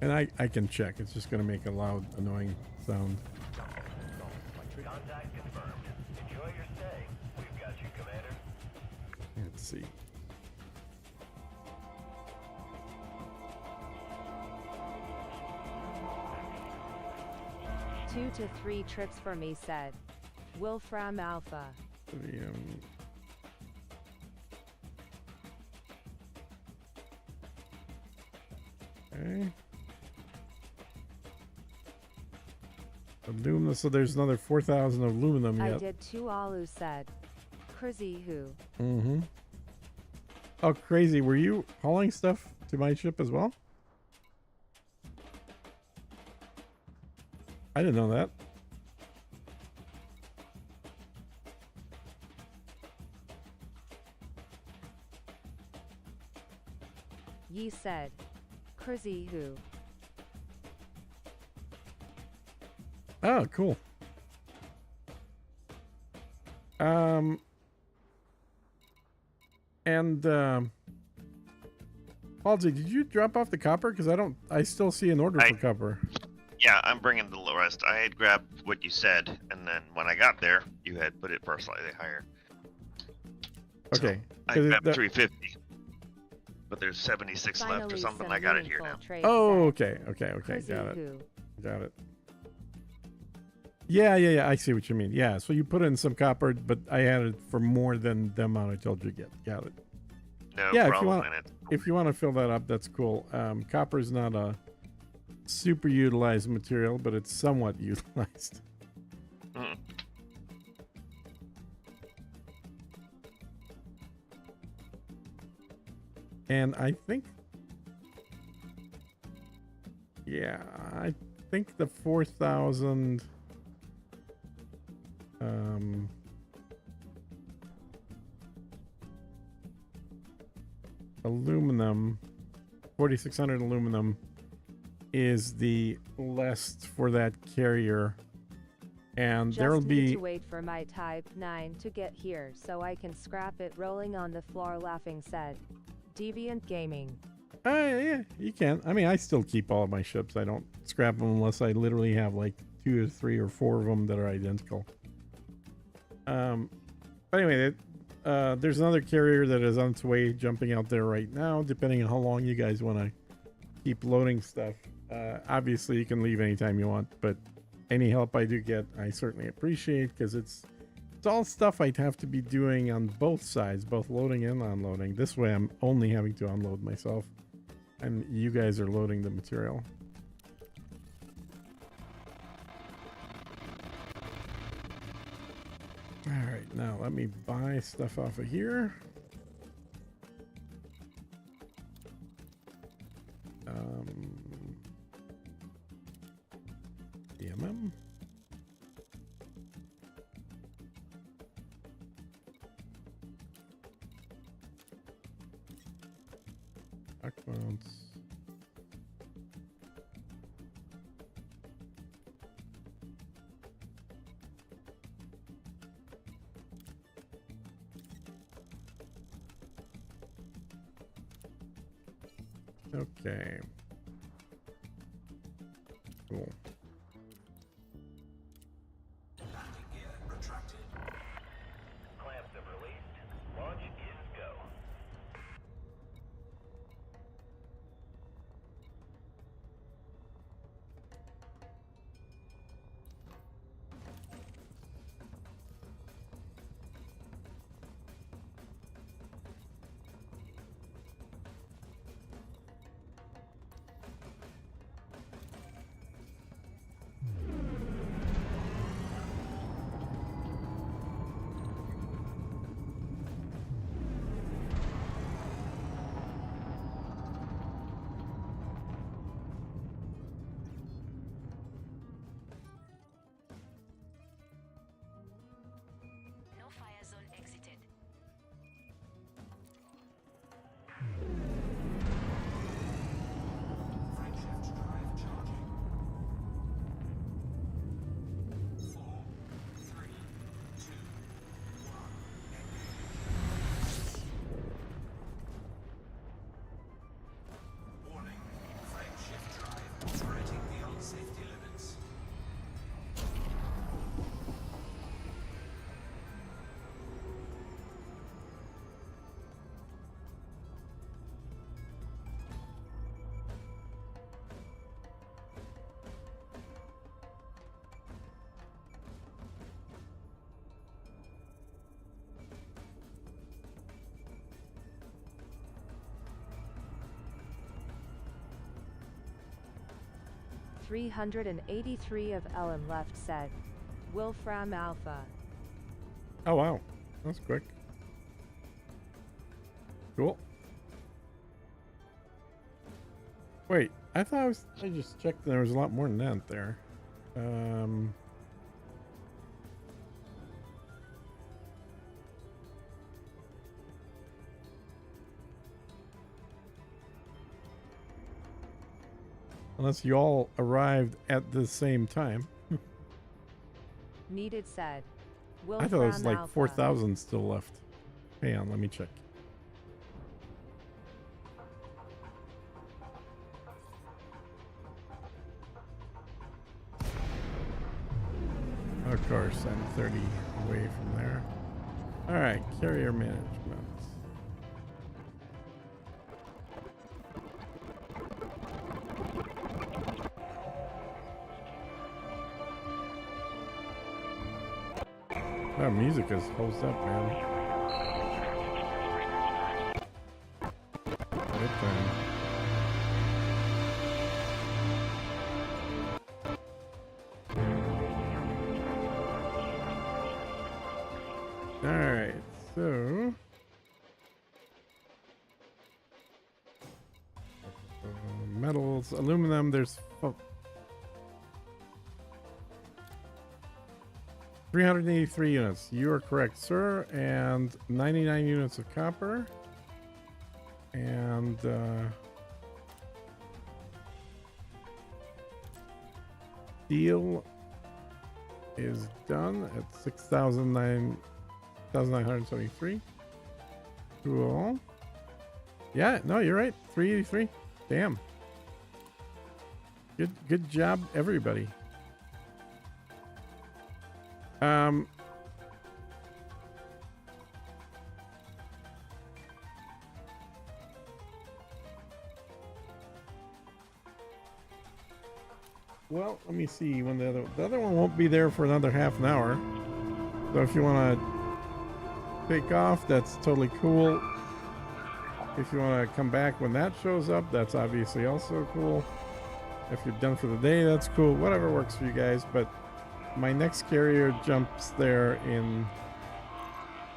And I can check. It's just going to make a loud, annoying sound. Contact confirmed. Enjoy your stay. We've got you, Commander. Let's see. Two to 3 trips for me said. Wolfram Alpha. Okay. Aluminum. So there's another 4,000 aluminum I yet. did 2 alu said. Crazy who. Mm-hmm. Oh, crazy. Were you hauling stuff to my ship as well? I didn't know that. Ye said. Crazy who. Oh, cool. And Halsey, did you drop off the copper? Because I still see an order for copper. Yeah, I'm bringing the rest. I had grabbed what you said, and then when I got there, you had put it for slightly higher. Okay. I grabbed 350, but there's 76 left or Finally something. some I got it here meaningful now. trade Oh, said. okay. Crazy Got it. who. Got it. Yeah. I see what you mean. Yeah. So you put in some copper, but I added for more than the amount I told you to get. Got it. No Yeah, problem. if you want to fill that up, that's cool. Copper is not a super utilized material, but it's somewhat utilized. Mm. And I think the 4,000 aluminum, 4,600 aluminum is the list for that carrier, and Just there'll need be to wait for my Type 9 to get here so I can scrap it. Rolling on the floor laughing said. Deviant Gaming. yeah, you can. I mean, I still keep all of my ships. I don't scrap them unless I literally have like 2 or 3 or 4 of them that are identical. But anyway, there's another carrier that is on its way, jumping out there right now, depending on how long you guys want to keep loading stuff. Obviously, you can leave anytime you want, but any help I do get, I certainly appreciate, because it's all stuff I'd have to be doing on both sides, both loading and unloading. This way, I'm only having to unload myself, and you guys are loading the material. All right, now let me buy stuff off of here. DMM. Back mounts. Okay. Cool. Landing gear retracted. Clamps have released. Launch is go. No fire zone exited. Frameshift drive charging. 4, 3, 2, 1. Warning. Frameshift drive operating beyond safety limits. .383 of Ellen left said. Wolfram Alpha. Oh wow, that's quick. Cool. Wait, I thought I just checked and there was a lot more than that there. Unless you all arrived at the same time. Needed said. I thought it was like Alpha. 4,000 still left. Hang on, let me check. Of course, I'm 30 away from there. Alright, carrier management. That music is holds up, man. Good time. Alright, so metals, aluminum, there's 383 units. You are correct, sir. And 99 units of copper. And steel is done at 6,973. Cool. Yeah, no, you're right. 383. Damn. Good job, everybody. Um. Well, let me see when the other one won't be there for another half an hour. So if you want to take off, that's totally cool. If you want to come back when that shows up, that's obviously also cool. If you're done for the day, that's cool. Whatever works for you guys. But my next carrier jumps there in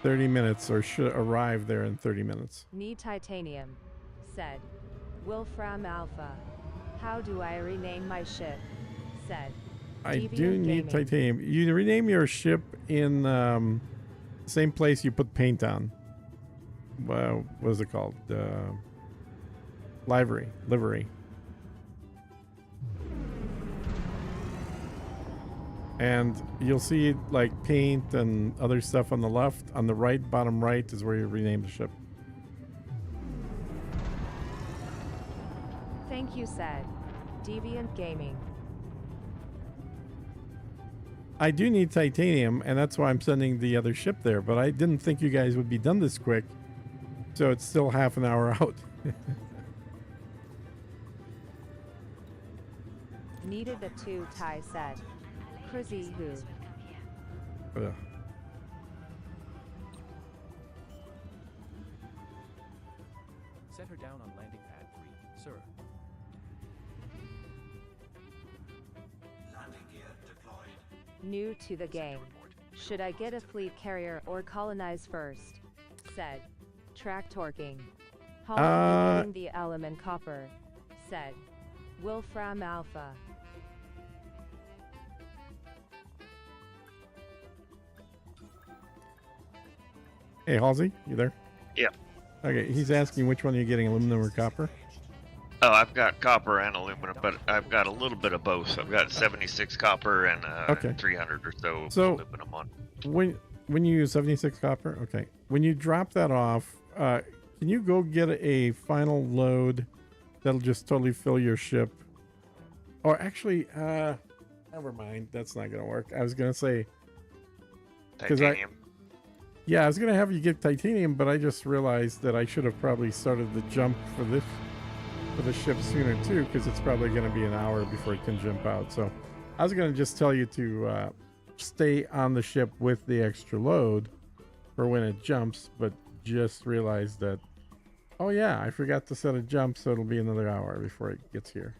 30 minutes, or should arrive there in 30 minutes. Need titanium, said Wolfram Alpha. How do I rename my ship? Said I Deviant do need Gaming. titanium. You rename your ship in the same place you put paint on. Well, what is it called? Livery. And you'll see like paint and other stuff on the left. On the right, bottom right is where you rename the ship. Thank you, said Deviant Gaming. I do need titanium, and that's why I'm sending the other ship there, but I didn't think you guys would be done this quick. So it's still half an hour out. Needed the 2, Ty said. Crizzy who? Ugh. Set her down on landing pad 3, sir. Landing gear deployed. New to the game. Should I get a fleet carrier or colonize first? Said Track Torquing. Getting the element copper. Said Wolfram Alpha. Hey, Halsey, you there? Yeah. Okay, he's asking which one are you getting, aluminum or copper? Oh, I've got copper and aluminum, but I've got a little bit of both. I've got 76 copper and Okay. 300 or so aluminum on. When you use 76 copper, okay. When you drop that off, can you go get a final load that'll just totally fill your ship? Or actually, never mind. That's not gonna work. I was gonna say Titanium. Yeah, I was gonna have you get titanium, but I just realized that I should have probably started the jump for the ship sooner too, because it's probably gonna be an hour before it can jump out. So I was gonna just tell you to stay on the ship with the extra load for when it jumps, but just realized that, oh yeah, I forgot to set a jump, so it'll be another hour before it gets here.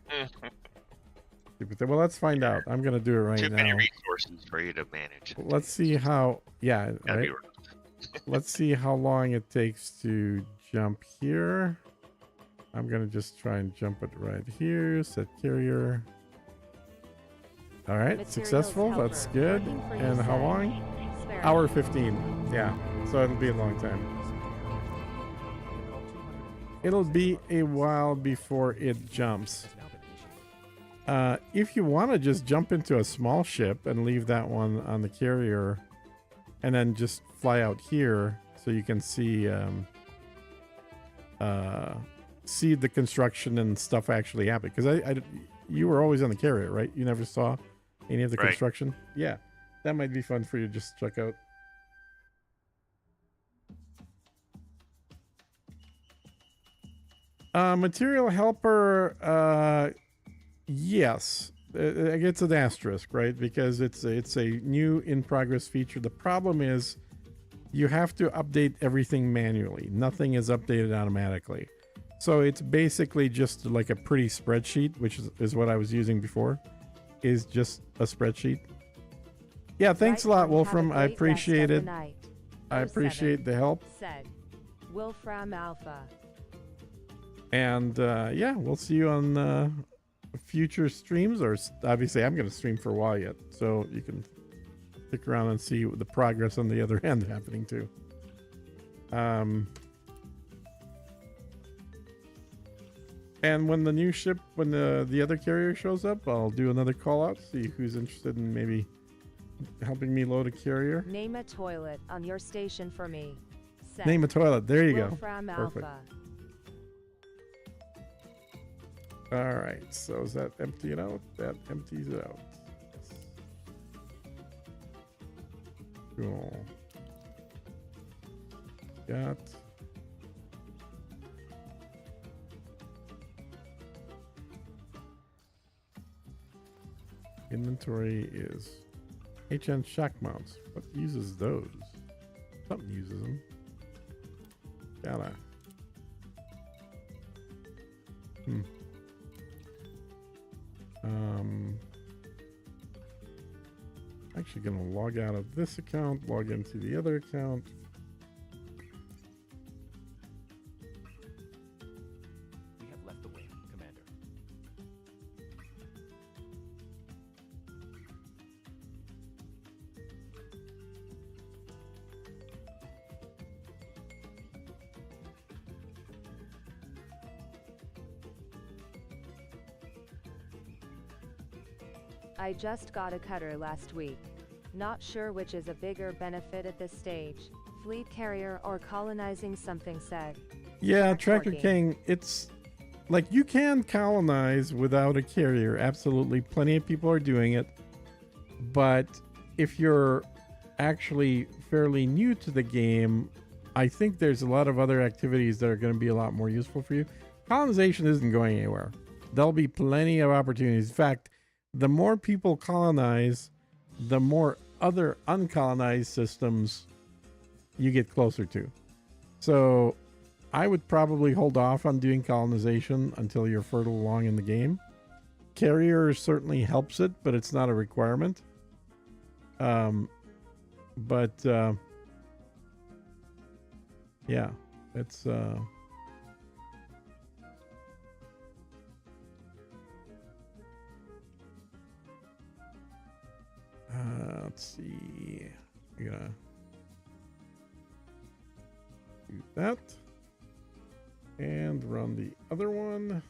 Well, let's find out. I'm gonna do it right now. Too many resources for you to manage. Let's see how. Yeah, That'd be right. rough. Let's see how long it takes to jump here. I'm gonna just try and jump it right here. Set carrier. All right, Materials successful. helper. That's good. Working for you, And how said. long? Spare. Hour 15. Yeah, so it'll be a long time. It'll be a while before it jumps. Has now been initiated. If you want to just jump into a small ship and leave that one on the carrier, and then just fly out here so you can see see the construction and stuff actually happen. Because you were always on the carrier, right? You never saw any of the Right. construction. Yeah, that might be fun for you to just check out. Material helper, yes. It's an asterisk, right? Because it's a new in progress feature. The problem is you have to update everything manually. Nothing is updated automatically. So it's basically just like a pretty spreadsheet, which is what I was using before, is just a spreadsheet. Yeah, thanks a Right lot, on, Wolfram. have a I great appreciate rest of it. the night. I 07 appreciate the help. Said Wolfram Alpha. And yeah, we'll see you on future streams, or obviously I'm going to stream for a while yet, so you can stick around and see the progress on the other end happening too. And when the new ship, when the other carrier shows up, I'll do another call out, see who's interested in maybe helping me load a carrier. Name a toilet on your station for me. Said Name a toilet. There you go. Wolfram Perfect. Alpha. All right, so is that emptying out? That empties it out. Yes. Cool. Got. Inventory is HN shock mounts. What uses those? Something uses them. Gotta. Actually gonna log out of this account, log into the other account. We have left the wing, Commander. I just got a cutter last week. Not sure which is a bigger benefit at this stage, fleet carrier or colonizing something said. Yeah, Tracker King, it's like you can colonize without a carrier. Absolutely. Plenty of people are doing it. But if you're actually fairly new to the game, I think there's a lot of other activities that are going to be a lot more useful for you. Colonization isn't going anywhere. There'll be plenty of opportunities. In fact, the more people colonize, the more other uncolonized systems you get closer to. So I would probably hold off on doing colonization until you're further along in the game. Carrier certainly helps it, but it's not a requirement. Yeah, it's let's see. We gotta do that and run the other one.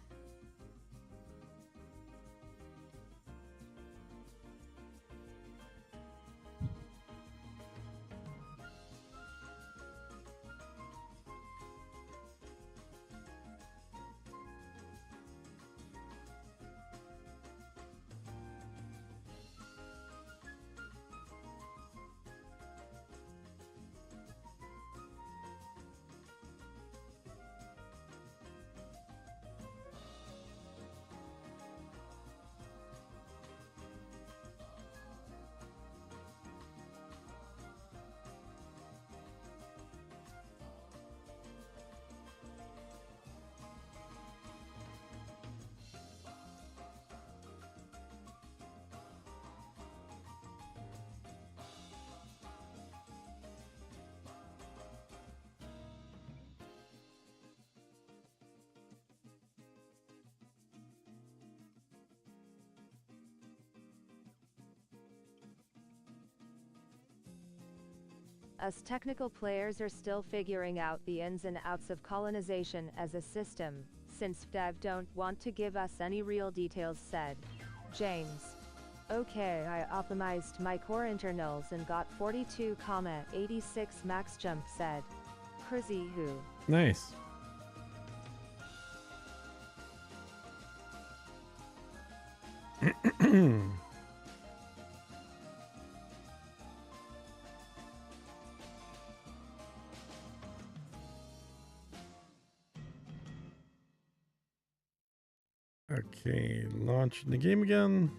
Us technical players are still figuring out the ins and outs of colonization as a system, since dev don't want to give us any real details, said James. Okay, I optimized my core internals and got 42,86 max jump, said Crazy Who. Nice. Okay, launch the game again.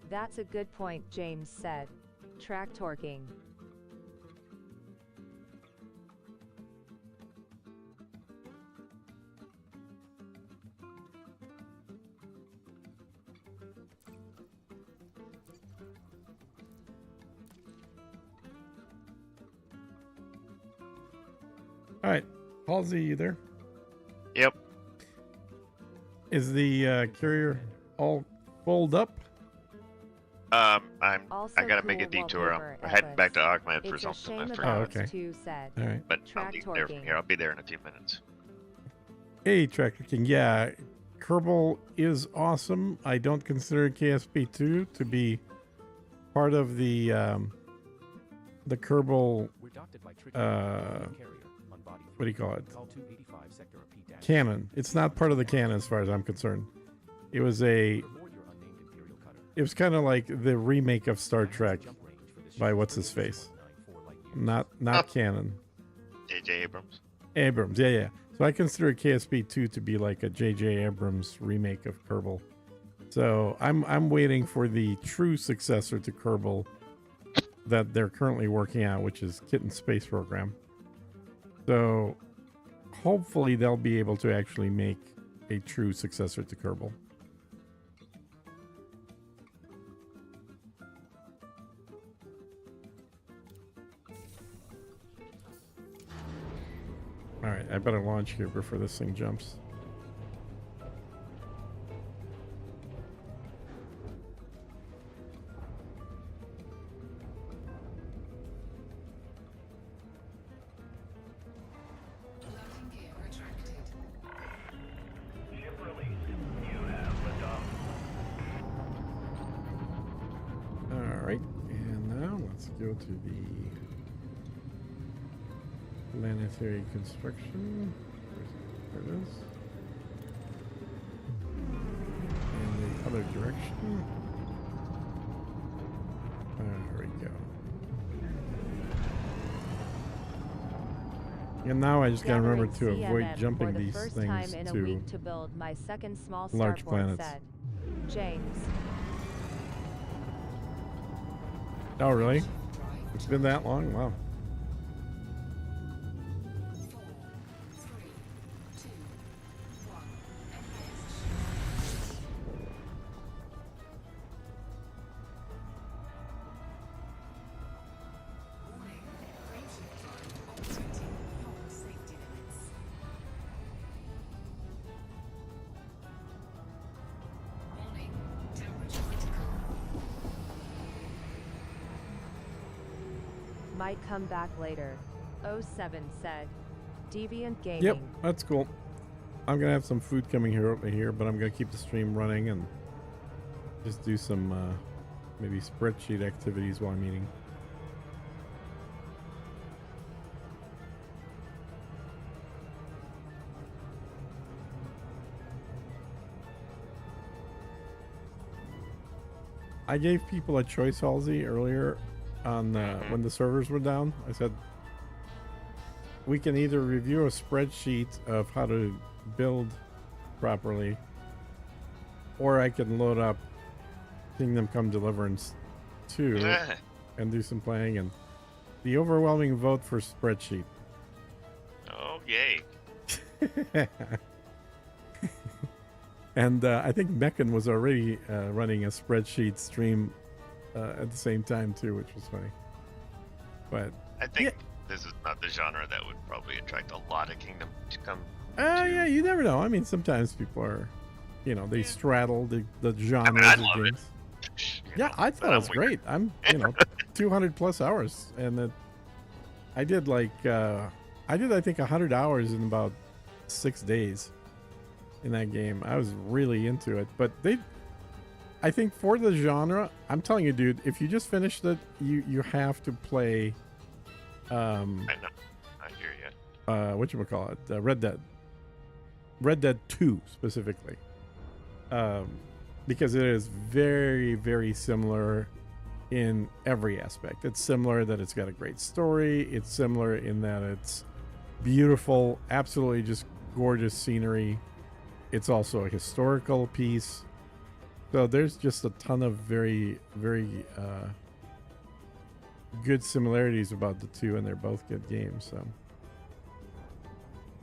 That's a good point, James said. Track torquing. All right, Halsey, you there? Yep. Is the carrier all fold up? Also I gotta make a cool detour. wallpaper, I'm heading back to Atlas. Augment for It's a something. shame I about forgot. Oh, okay. too said. All right. But I'll Track be there from torquing. here. I'll be there in a few minutes. Hey, Tractor King. Yeah, Kerbal is awesome. I don't consider KSP2 to be part of the Kerbal, We're doctored by Tricky uh, carrier on body what do you call it? Call 285 sector P Canon. It's not part of the canon as far as I'm concerned. It was a, Reward your unnamed Imperial cutter. it was kind of like the remake of Star Maximum Trek jump range for this by ship what's is his face. 0.94 light years. Not canon. J.J. Abrams. Abrams, yeah. So I consider KSP2 to be like a J.J. Abrams remake of Kerbal. So I'm waiting for the true successor to Kerbal that they're currently working on, which is Kitten Space Program. So hopefully they'll be able to actually make a true successor to Kerbal. All right, I better launch here before this thing jumps. Landing gear retracted. Ship released. You have liftoff. All right, and now let's go to the planetary construction. There it is. And the other direction. There we go. And now I just gotta remember to Gathering avoid CMM jumping for the these first things time in a to week to build my second small large starport, planets. said James. Oh, really? It's been that long? Wow. 4, 3, 2, 1. Warning, frameshift drive operating beyond safety limits. Warning, temperature critical. Might come back later. 07 said. Deviant Gaming. Yep, that's cool. I'm gonna have some food coming here over here, but I'm gonna keep the stream running and just do some maybe spreadsheet activities while I'm eating. I gave people a choice, Halsey, earlier on when the servers were down. I said we can either review a spreadsheet of how to build properly, or I can load up Kingdom Come Deliverance 2 and do some playing. And the overwhelming vote for spreadsheet. Oh, yay. And I think Meccan was already running a spreadsheet stream at the same time too, which was funny. But I think this is not the genre that would probably attract a lot of Kingdom to come. yeah, you never know. I mean, sometimes people are, you know, they straddle the genres I mean, I of love games. You Yeah, know, I but thought it was I'm weird. great. I'm, 200 plus hours, and I did like I think 100 hours in about 6 days in that game. I was really into it, but I think for the genre, I'm telling you, dude, if you just finished it, you have to play. I know. I hear you. Whatchamacallit, Red Dead 2 specifically, because it is very, very similar in every aspect. It's similar that it's got a great story. It's similar in that it's beautiful, absolutely just gorgeous scenery. It's also a historical piece. So there's just a ton of very, very good similarities about the two, and they're both good games. So,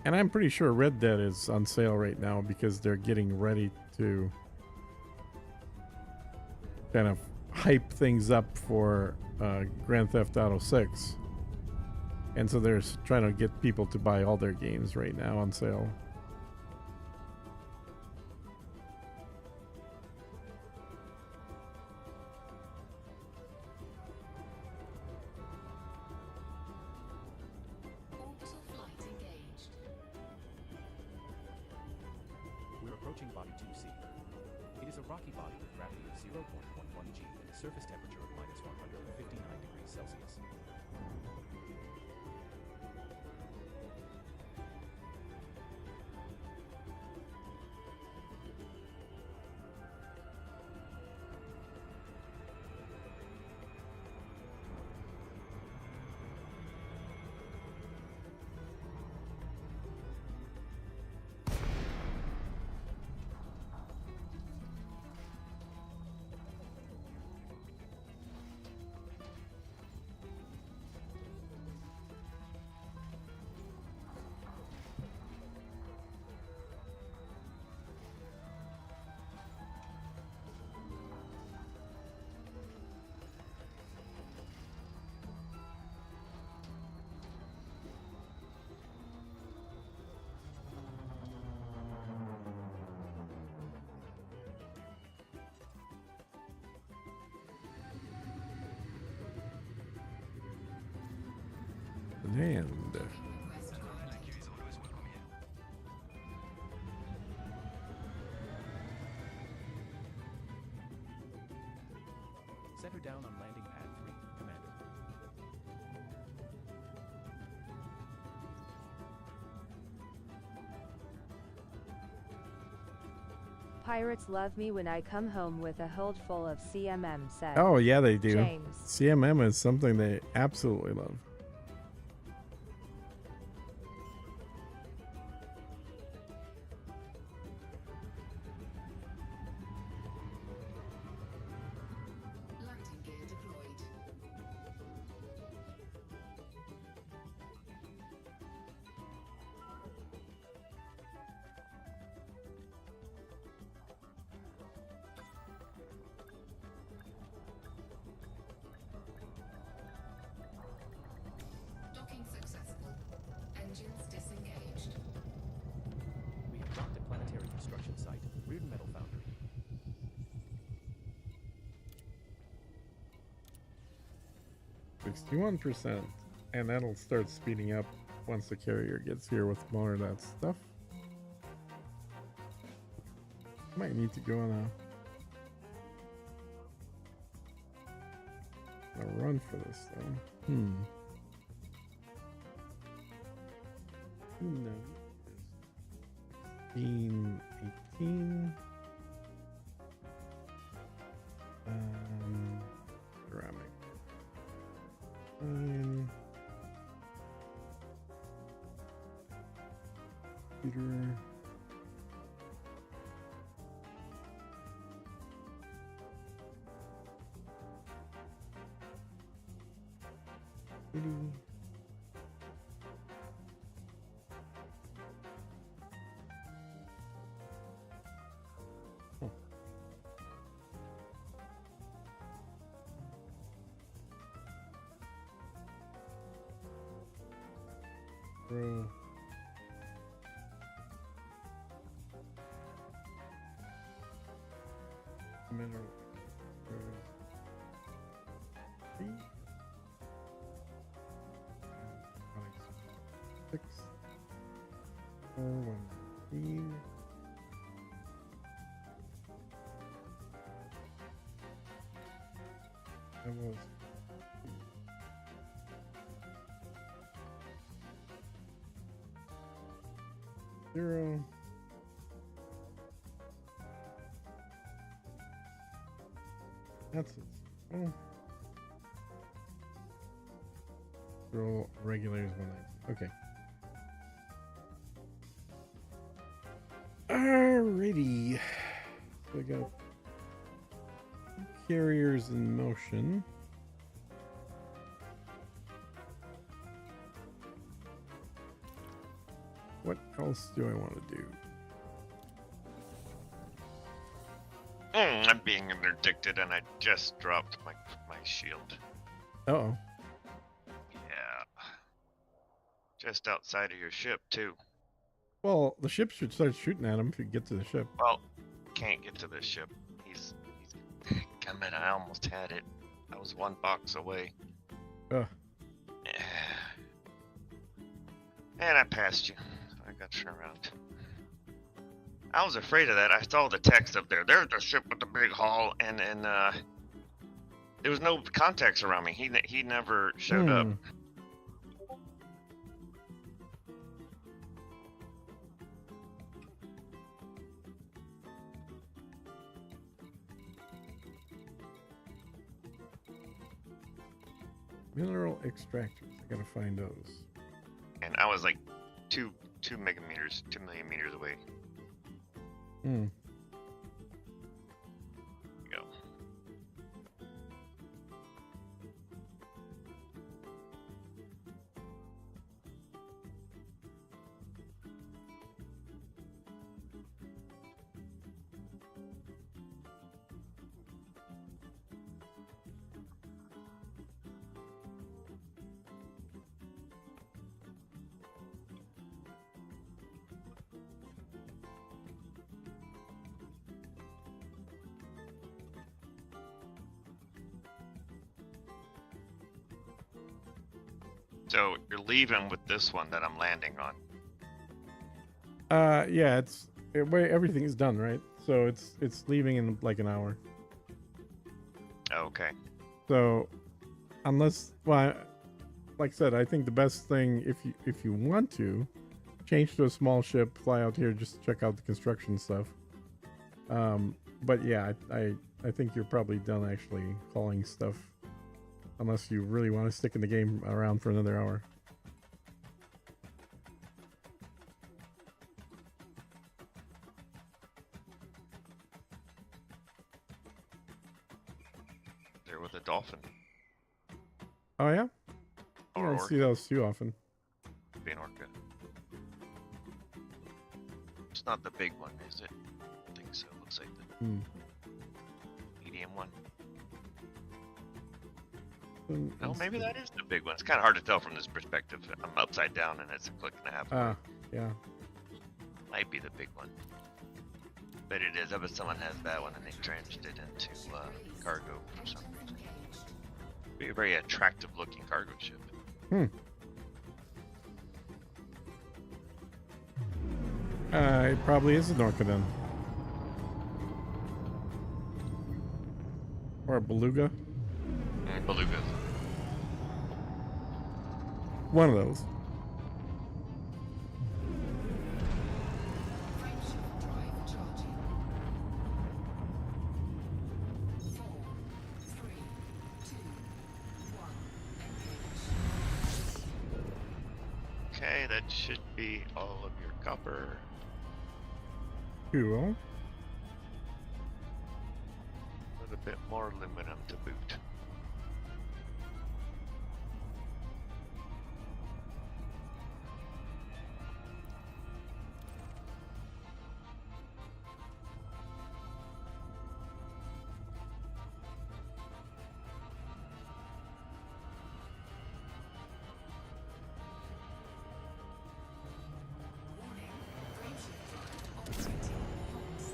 and I'm pretty sure Red Dead is on sale right now because they're getting ready to kind of hype things up for Grand Theft Auto 6. And so they're trying to get people to buy all their games right now on sale. Approaching body 2C. It is a rocky body with gravity of 0.11 g and a surface temperature of minus 159 degrees Celsius. Land. Set her down on landing pad 3, Commander. Pirates love me when I come home with a hold full of CMM, said. Oh yeah, they do. James. CMM is something they absolutely love. Landing gear deployed. Docking successful. Engines disengaged. We have docked at Planetary Construction Site, Reardon Metal Foundry. 61%, and that'll start speeding up once the carrier gets here with more of that stuff. Might need to go on a run for this though. No. 16, 18. Ceramic. Computer. Oh. Bro. Mineral. Six. 4, 1, that was 0. That's it. Oh. Roll regulars 190. Okay. Alrighty. So we got carriers in motion. What else do I want to do? I'm being interdicted and I just dropped my shield. Uh-oh. Yeah. Just outside of your ship, too. Well, the ship should start shooting at him if you get to the ship. Well, can't get to the ship. He's coming. I almost had it. I was one box away. Ugh. And I passed you. I got turned around. I was afraid of that. I saw the text up there. There's the ship with the big hull, and there was no context around me. He never showed up. Mineral extractors. I gotta find those. And I was like 2 megameters, 2 million meters away. Hmm. Go. So you're leaving with this one that I'm landing on. Yeah, everything is done, right? So it's leaving in like an hour. Okay. So unless, well, like I said, I think the best thing, if you want to, change to a small ship, fly out here, just check out the construction stuff. But yeah, I think you're probably done actually hauling stuff, unless you really want to stick in the game around for another hour. There with a dolphin. Oh yeah? I Or don't see those too often. be an orca. It's not the big one, is it? I don't think so. Looks like the medium one. No, maybe that is the big one. It's kind of hard to tell from this perspective. I'm upside down and it's a click and a half. Ah, yeah. Might be the big one. But it is. I bet someone has that one and they changed it into cargo for some reason. Be a very attractive looking cargo ship. It probably is an orca then. Or a beluga. Belugas. One of those. Frameshift drive charging. 4, 3, 2, 1. Engage. Okay, that should be all of your copper. Cool. A little bit more aluminum to boot. Warning. Frameshift drive operating beyond safety limits.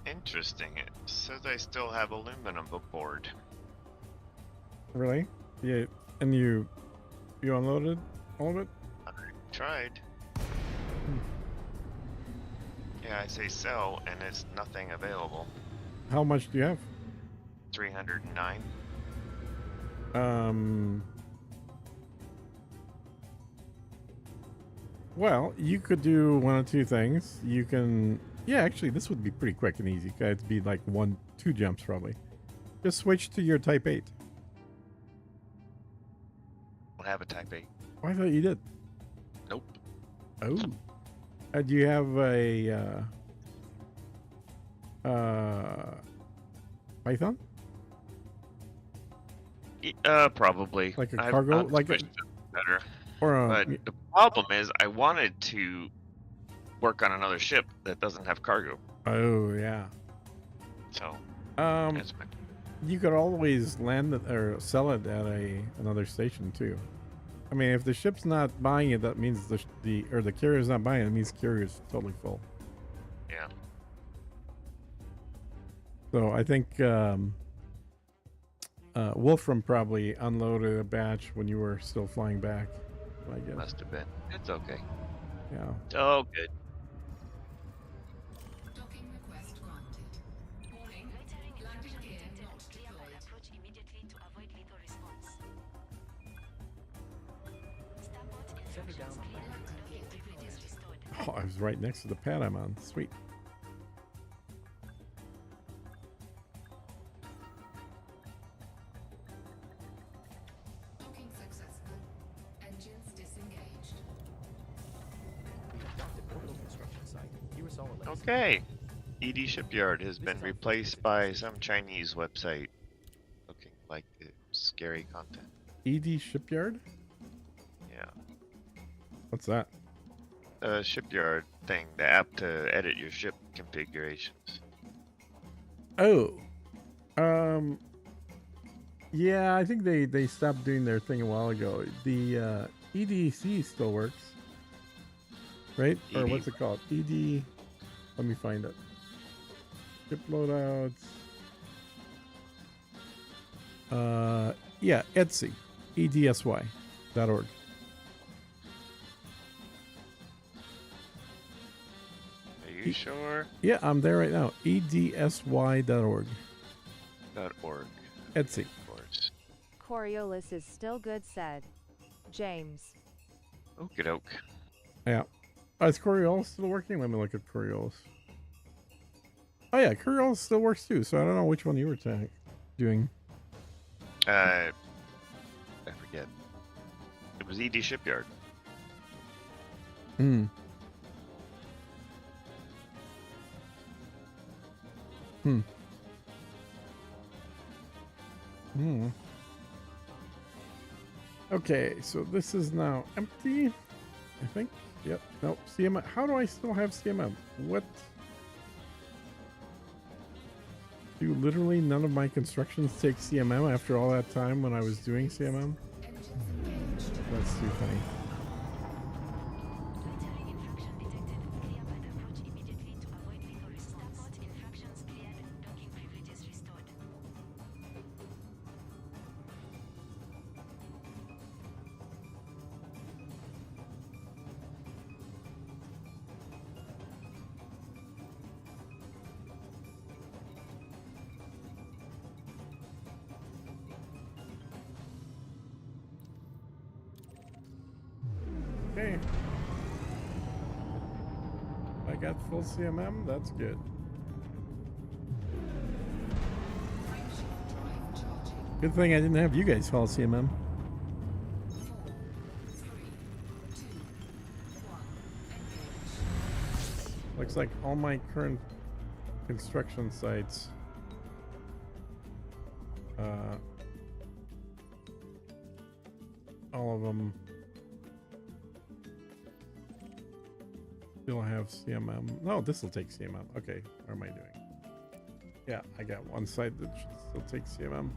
Interesting. It says I still have aluminum aboard. Really? Yeah. And you unloaded all of it? I tried. Yeah, I say sell, and it's nothing available. How much do you have? 309. Well, you could do one of two things. You can, yeah, actually, this would be pretty quick and easy. It'd be like 1-2 jumps probably. Just switch to your Type 8. I don't have a Type 8. Oh, I thought you did. Nope. Oh. Do you have a Python? Probably. Like a cargo, like a, better. Or a, but the problem is, I wanted to work on another ship that doesn't have cargo. Oh yeah. So. That's my... You could always land it or sell it at another station too. I mean, if the ship's not buying it, that means the carrier's not buying it. It means the carrier's totally full. Yeah. So I think Wolfram probably unloaded a batch when you were still flying back. I guess. Must have been. It's okay. Yeah. Oh, good. Docking request granted. Warning. Loitering Landing infraction gear detected. not Clear deployed. and approach immediately to avoid lethal response. Starboard infractions cleared. Docking privileges restored. Oh, I was right next to the pad I'm on. Sweet. Docking successful. Engines disengaged. We have docked at orbital construction site. Urusala Legacy. Okay. ED Shipyard has been replaced by some Chinese website. Looking like it's scary content. ED Shipyard? Yeah. What's that? A shipyard thing, the app to edit your ship configurations. Oh. Yeah, I think they stopped doing their thing a while ago. The EDC still works. Right? Or ED. what's it called? ED. Let me find it. Ship loadouts. Yeah, Etsy. EDSY.org. Are you sure? Yeah, I'm there right now. EDSY.org. .org. Etsy. Of course. Coriolis is still good, said James. Okie doke. Yeah. Is Coriolis still working? Let me look at Coriolis. Oh yeah, Coriolis still works too, so I don't know which one you were doing. I forget. It was ED Shipyard. Hmm. Hmm. Hmm. Okay, so this is now empty, I think. Yep. Nope. CMM. How do I still have CMM? What? Do literally none of my constructions take CMM after all that time when I was doing CMM? Engines engaged. That's too funny. Loitering infraction detected. Clear and approach immediately to avoid lethal response. Starboard infractions cleared. Docking privileges restored. Okay. I got full CMM. That's good. Frameshift drive charging. Good thing I didn't have you guys call CMM. 4, 3, 2, 1. Engage. Looks like all my current construction sites all of them still have CMM. No, this will take CMM. Okay, what am I doing? Yeah, I got one site that should still take CMM.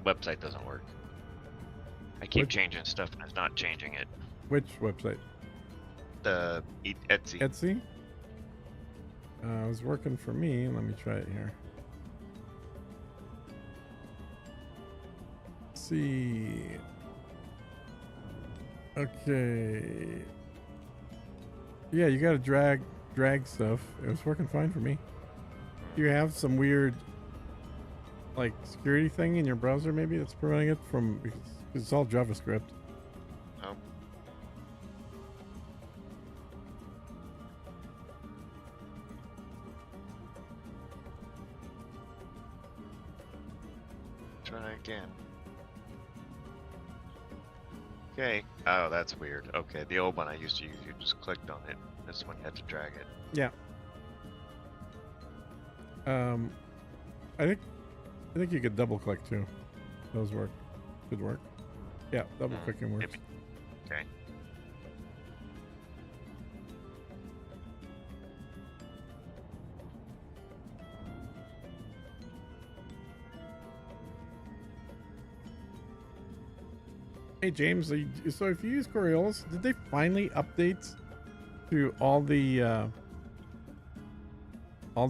website doesn't work. I keep Which- changing stuff and it's not changing it. Which website? The Etsy. Etsy? It was working for me. Let me try it here. Let's see. Okay. Yeah, you gotta drag stuff. It was working fine for me. Do you have some weird like security thing in your browser maybe that's preventing it from, because it's all JavaScript. Oh. Try again. Okay. Oh, that's weird. Okay, the old one I used to use, you just clicked on it. This one you had to drag it. Yeah. I think you could double click too. Those work. Should work. Yeah, double clicking works. Maybe. Okay. Hey James, so if you use Coriolis, did they finally update to all the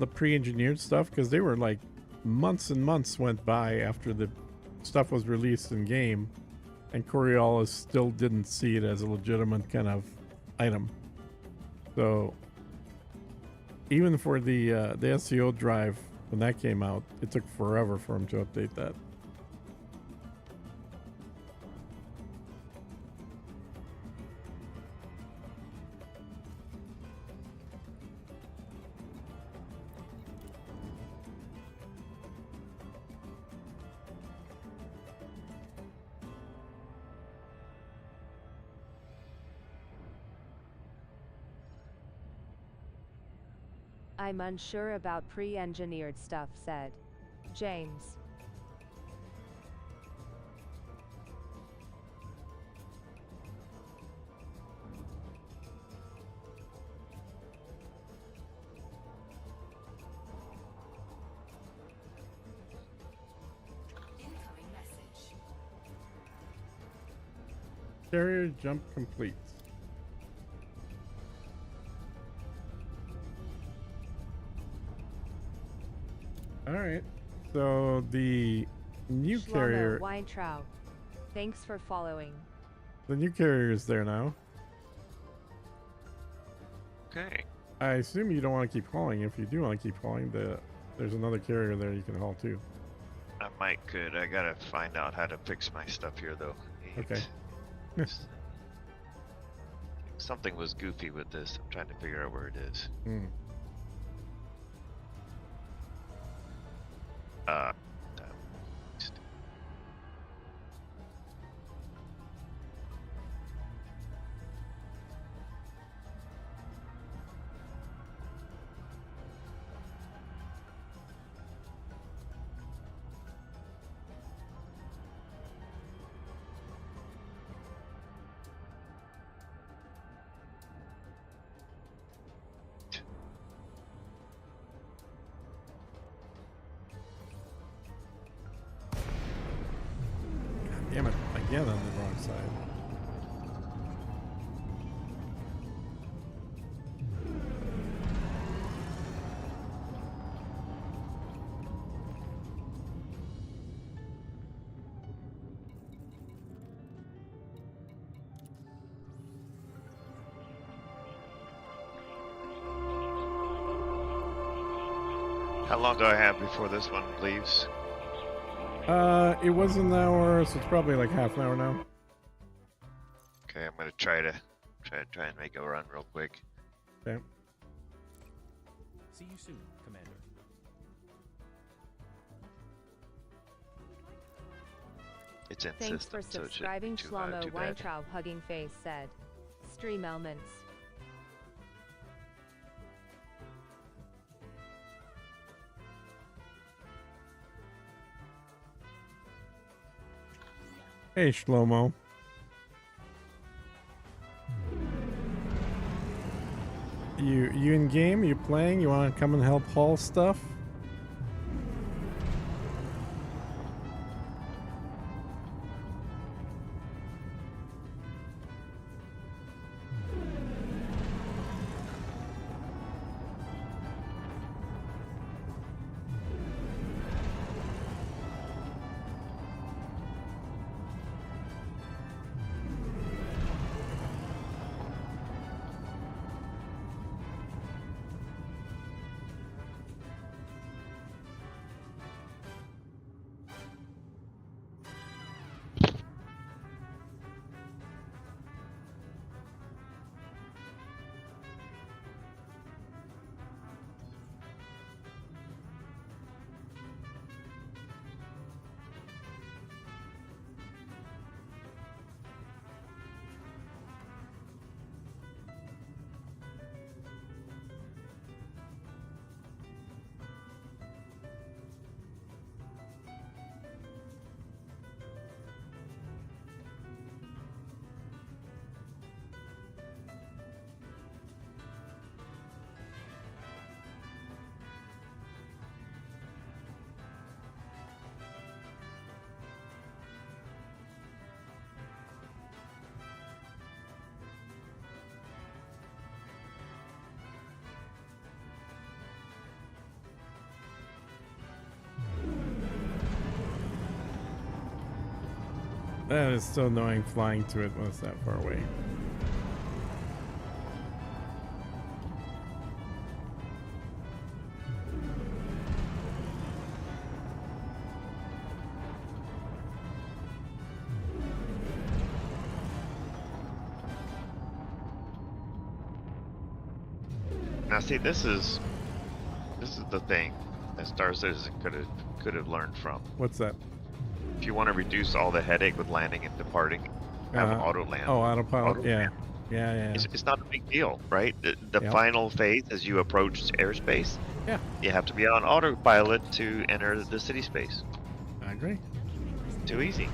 pre-engineered stuff? Because they were like months and months went by after the stuff was released in game, and Coriolis still didn't see it as a legitimate kind of item. So even for the SEO drive when that came out, it took forever for them to update that. I'm unsure about pre-engineered stuff, said James. Incoming message. Carrier jump complete. All right. So the new Shlomo carrier, Weintraub. Thanks for following. the new carrier is there now. Okay. I assume you don't want to keep hauling. If you do want to keep hauling, there's another carrier there you can haul too. I might could. I gotta find out how to fix my stuff here though. Okay. Something was goofy with this. I'm trying to figure out where it is. Hmm. Uh, Damn it! Again on the wrong side. how long do I have before this one leaves? It was an hour, so it's probably like half an hour now. Okay, I'm gonna try and make a run real quick. Okay. See you soon, Commander. It's in Thanks system, for so it shouldn't be subscribing, too Shlomo bad. Weintraub. Hugging face said. Stream elements. Hey Shlomo. You in game? You playing? You want to come and help haul stuff? That is so annoying flying to it when it's that far away. Now, see, this is the thing that Star Citizen could have learned from. What's that? If you want to reduce all the headache with landing and departing, have auto land. Oh, autopilot. Auto Yeah. land. Yeah. It's not a big deal, right? The Yep. final phase, as you approach airspace, Yeah. you have to be on autopilot to enter the city space. I agree. Too easy.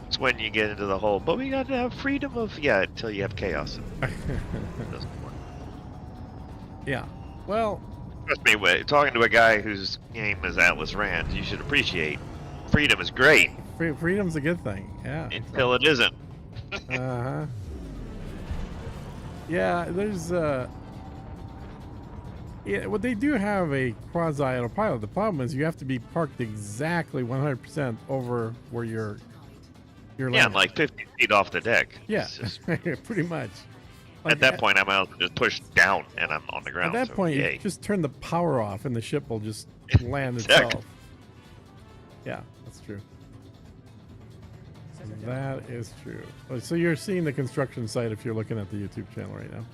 It's when you get into the whole, but we got to have freedom of, until you have chaos. It doesn't work. Yeah. Well, Trust me, talking to a guy whose name is Atlas Rand, you should appreciate freedom is great freedom's a good thing. Yeah. until it isn't. Uh-huh. Yeah, there's yeah, well, they do have a quasi autopilot. The problem is you have to be parked exactly 100% over where you're Yeah, landing. like 50 feet off the deck. Yeah, It's just- pretty much. at that point, I might as well just push down and I'm on the At ground. that so point, you yay. just turn the power off and the ship will just land Exactly. itself. Yeah, that's true. That is true. So you're seeing the construction site if you're looking at the YouTube channel right now.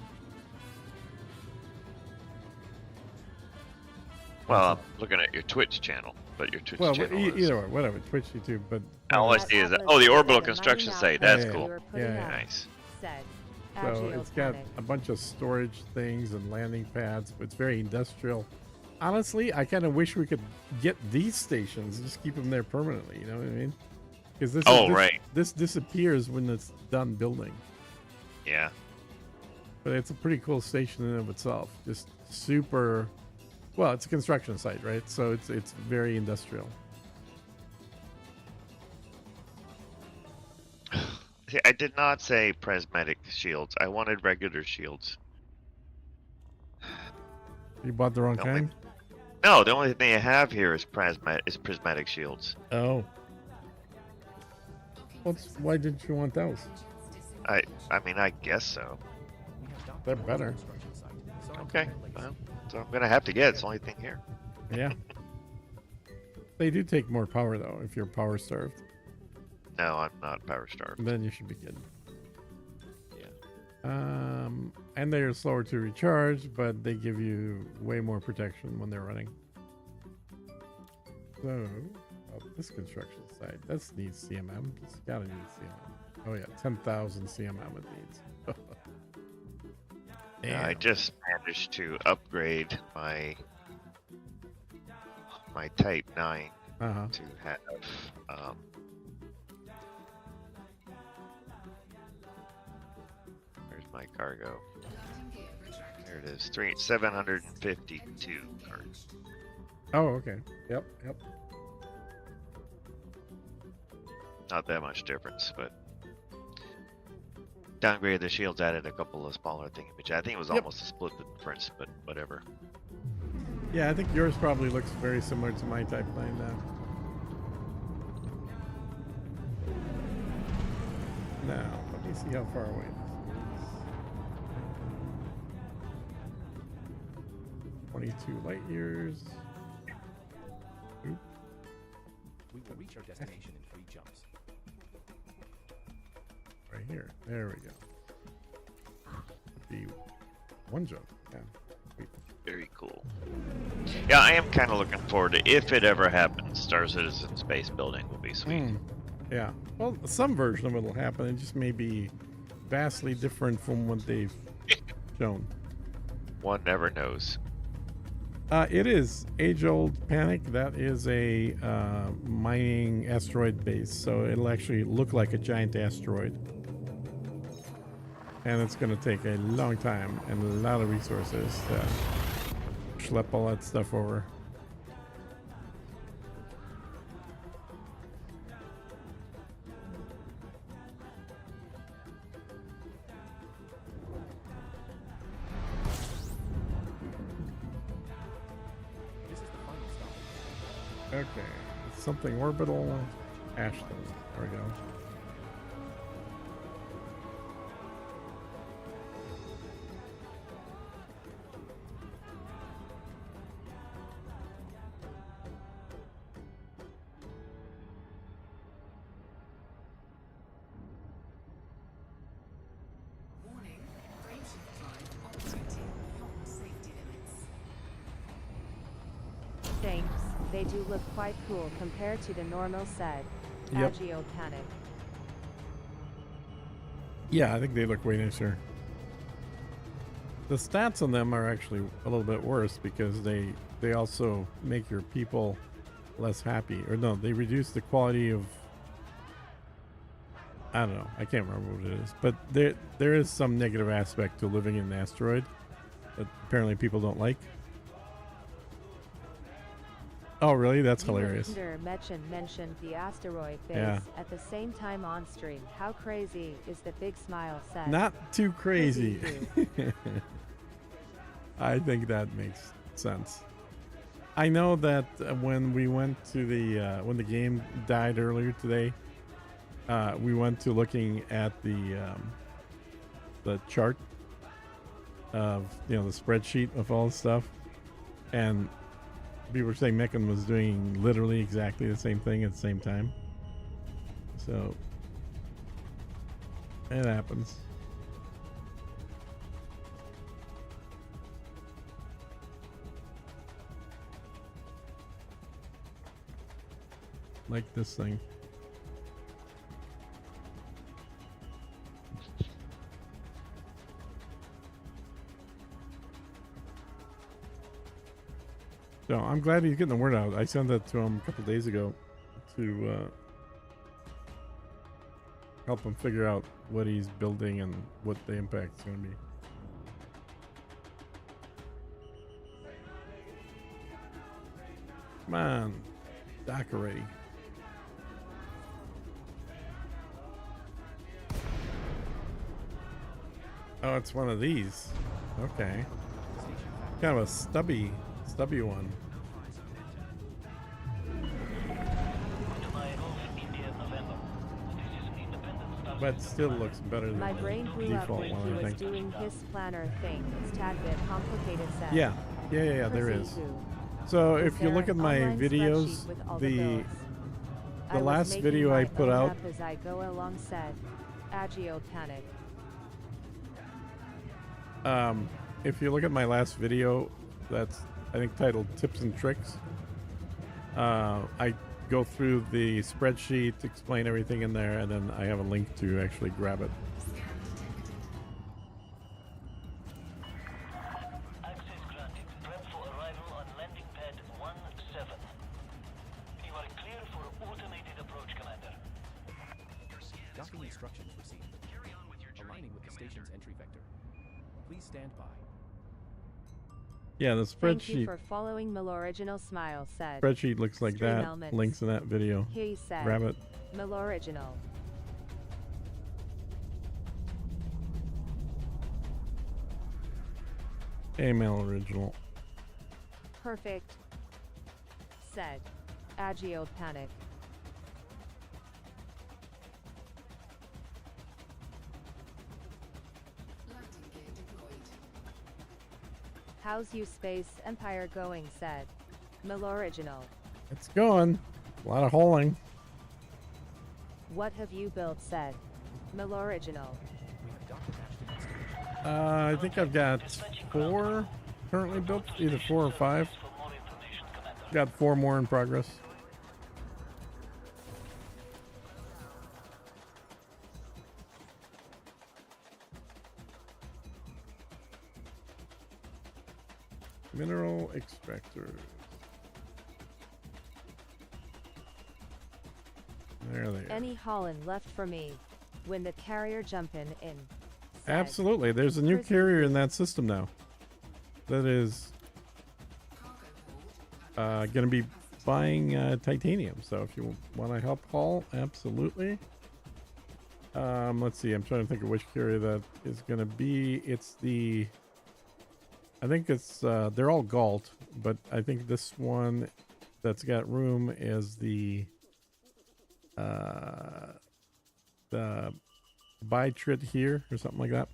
Well, I'm looking at your Twitch channel, but your Twitch Well, channel is... either way, whatever, Twitch, YouTube, but All I see is that, oh, the orbital construction site. That's Yeah, cool. yeah. Nice. Said. so it's got Agiopanic. a bunch of storage things and landing pads, but it's very industrial. Honestly, I kind of wish we could get these stations, just keep them there permanently. You know what I mean? Because this disappears when it's done building. Yeah. But it's a pretty cool station in and of itself. Just super. Well, it's a construction site, right? So it's very industrial. See, I did not say prismatic shields. I wanted regular shields. You bought the wrong The only- kind. No, the only thing I have here is prismatic shields. Oh. Why didn't you want those? I mean, I guess so. They're better. Okay. Well, so I'm gonna have to get. It's the only thing here. Yeah. They do take more power though. If you're power starved, No, I'm not power starved. then you should be good. Yeah. And they're slower to recharge, but they give you way more protection when they're running. So, this construction site, that needs CMM. It's gotta need CMM. Oh yeah, 10,000 CMM it needs. Yeah, I just managed to upgrade my Type 9 Uh-huh. to have where's my cargo? There it is. 752 cargo. Oh, okay. Yep. Not that much difference, but downgraded the shields, added a couple of smaller things, which I think it was Yep. almost a split difference, but whatever. Yeah, I think yours probably looks very similar to my Type 9 now. Now, let me see how far away this is. 22 light years. Oop. We will reach our destination in 3 jumps. Right here. There we go. Be one jump. Yeah. Sweet. Very cool. Yeah, I am kind of looking forward to, if it ever happens, Star Citizen space building will be sweet. Yeah. Well, some version of it will happen. It just may be vastly different from what they've shown. One never knows. It is age-old Panic. That is a mining asteroid base, so it'll actually look like a giant asteroid. And it's going to take a long time and a lot of resources to schlep all that stuff over. This is the final stop. Okay, something orbital. Ashton. There we go. Warning, frameshift drive operating beyond safety limits. Thanks, they do look quite cool compared to the normal set. Yep. Agio Panic. Yeah, I think they look way nicer. The stats on them are actually a little bit worse because they also make your people less happy. Or no, they reduce the quality of... I don't know. I can't remember what it is. But there is some negative aspect to living in an asteroid that apparently people don't like. Oh, really? That's hilarious. Mechen mentioned the asteroid base Yeah. at the same time on stream. How crazy is the big smile said? Not too crazy. Busy I think that makes sense. I know that when we went to the when the game died earlier today, we went to looking at the chart of the spreadsheet of all the stuff, and people were saying Meccan was doing literally exactly the same thing at the same time. So it happens. Like this thing. So I'm glad he's getting the word out. I sent that to him a couple days ago to help him figure out what he's building and what the impact's going to be. Come on, dock already. Oh, it's one of these. Okay. Kind of a stubby one. But still looks better than My the brain blew up default when one, he I was think. doing his planner thing. It's tad bit complicated said. Yeah, there is. Kazoo. So Is if you there look an at my online videos, spreadsheet with all the bills? I was last making video my I put own out, up as I go along said. Agio Panic. if you look at my last video, that's I think titled Tips and Tricks. I go through the spreadsheet, explain everything in there, and then I have a link to actually grab it. Access granted. Prep for arrival on landing pad 17. You are clear for automated approach, Commander. Docking instructions received. Aligning with the station's entry vector. Please stand by. Yeah, the Thank you spreadsheet for following Miloriginal Smile said. spreadsheet looks like Stream that. elements. Links in that video. He said. Grab it. Miloriginal. Email original. Perfect. Said. Agio Panic. Landing gear deployed. How's you Space Empire going said. Miloriginal. It's going. A lot of holing. What have you built said. Miloriginal. We have Dr. Ashton installation. I think I've got 4 currently built, either 4 or 5. For more information, Commander. Got 4 more in progress. Mineral extractors. There they are. Any Holland left for me. When the carrier jumpin' in. said. Absolutely. There's a new Prison carrier in that system now. That is Cargo hold. going to be buying titanium. So if you want to help haul, absolutely. Let's see. I'm trying to think of which carrier that is going to be. It's the... I think it's... they're all Galt, but I think this one that's got room is the the buy trit here or something like that.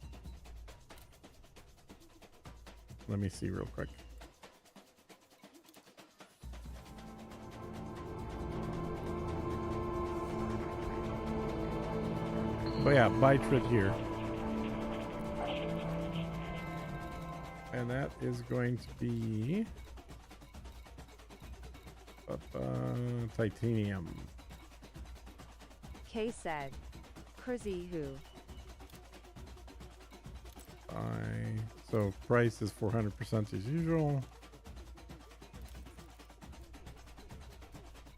Let me see real quick. But yeah, buy trit here. And that is going to be titanium. Kay said, Crazy who? So price is 400% as usual.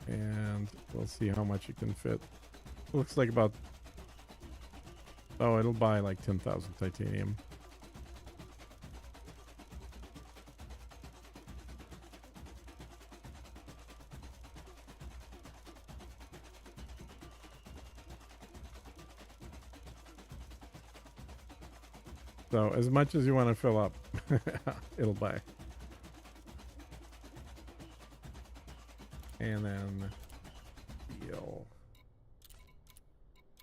And we'll see how much it can fit. Looks like about... Oh, it'll buy like 10,000 titanium. So as much as you want to fill up, it'll buy. And then steel.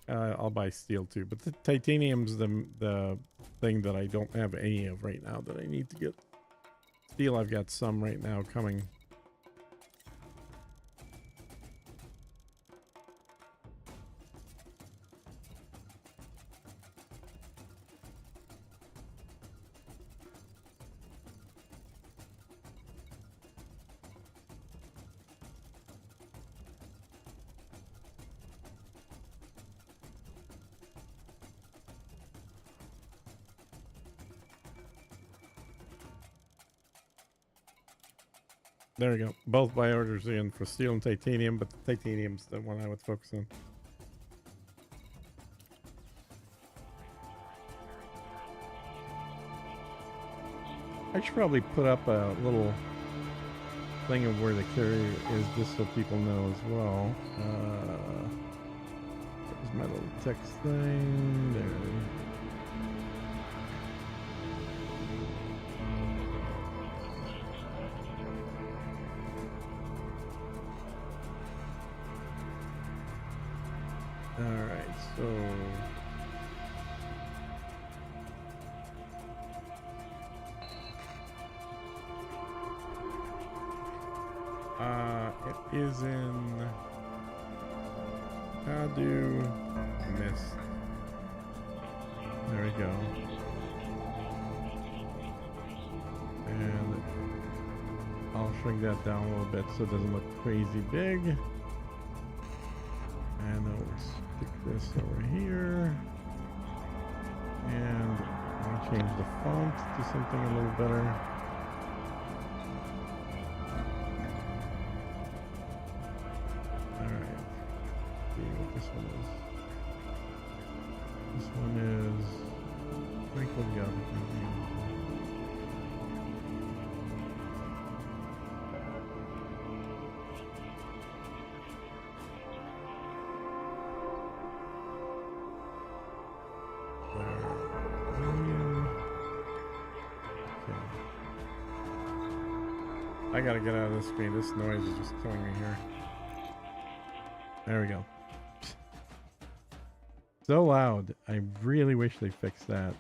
I'll buy steel too, but the titanium's the thing that I don't have any of right now that I need to get. Steel, I've got some right now coming. There we go. Both buy orders in for steel and titanium, but the titanium's the one I would focus on. I should probably put up a little thing of where the carrier is just so people know as well. There's my little text thing there. Alright, so it is in Kadu Mist. There we go. And I'll shrink that down a little bit so it doesn't look crazy big. And I'll stick this over here. And I'll change the font to something a little better. Alright. See what this one is. This one is Wrinkled Gothic. I gotta get out of this screen. This noise is just killing me here. There we go. So loud. I really wish they fixed that.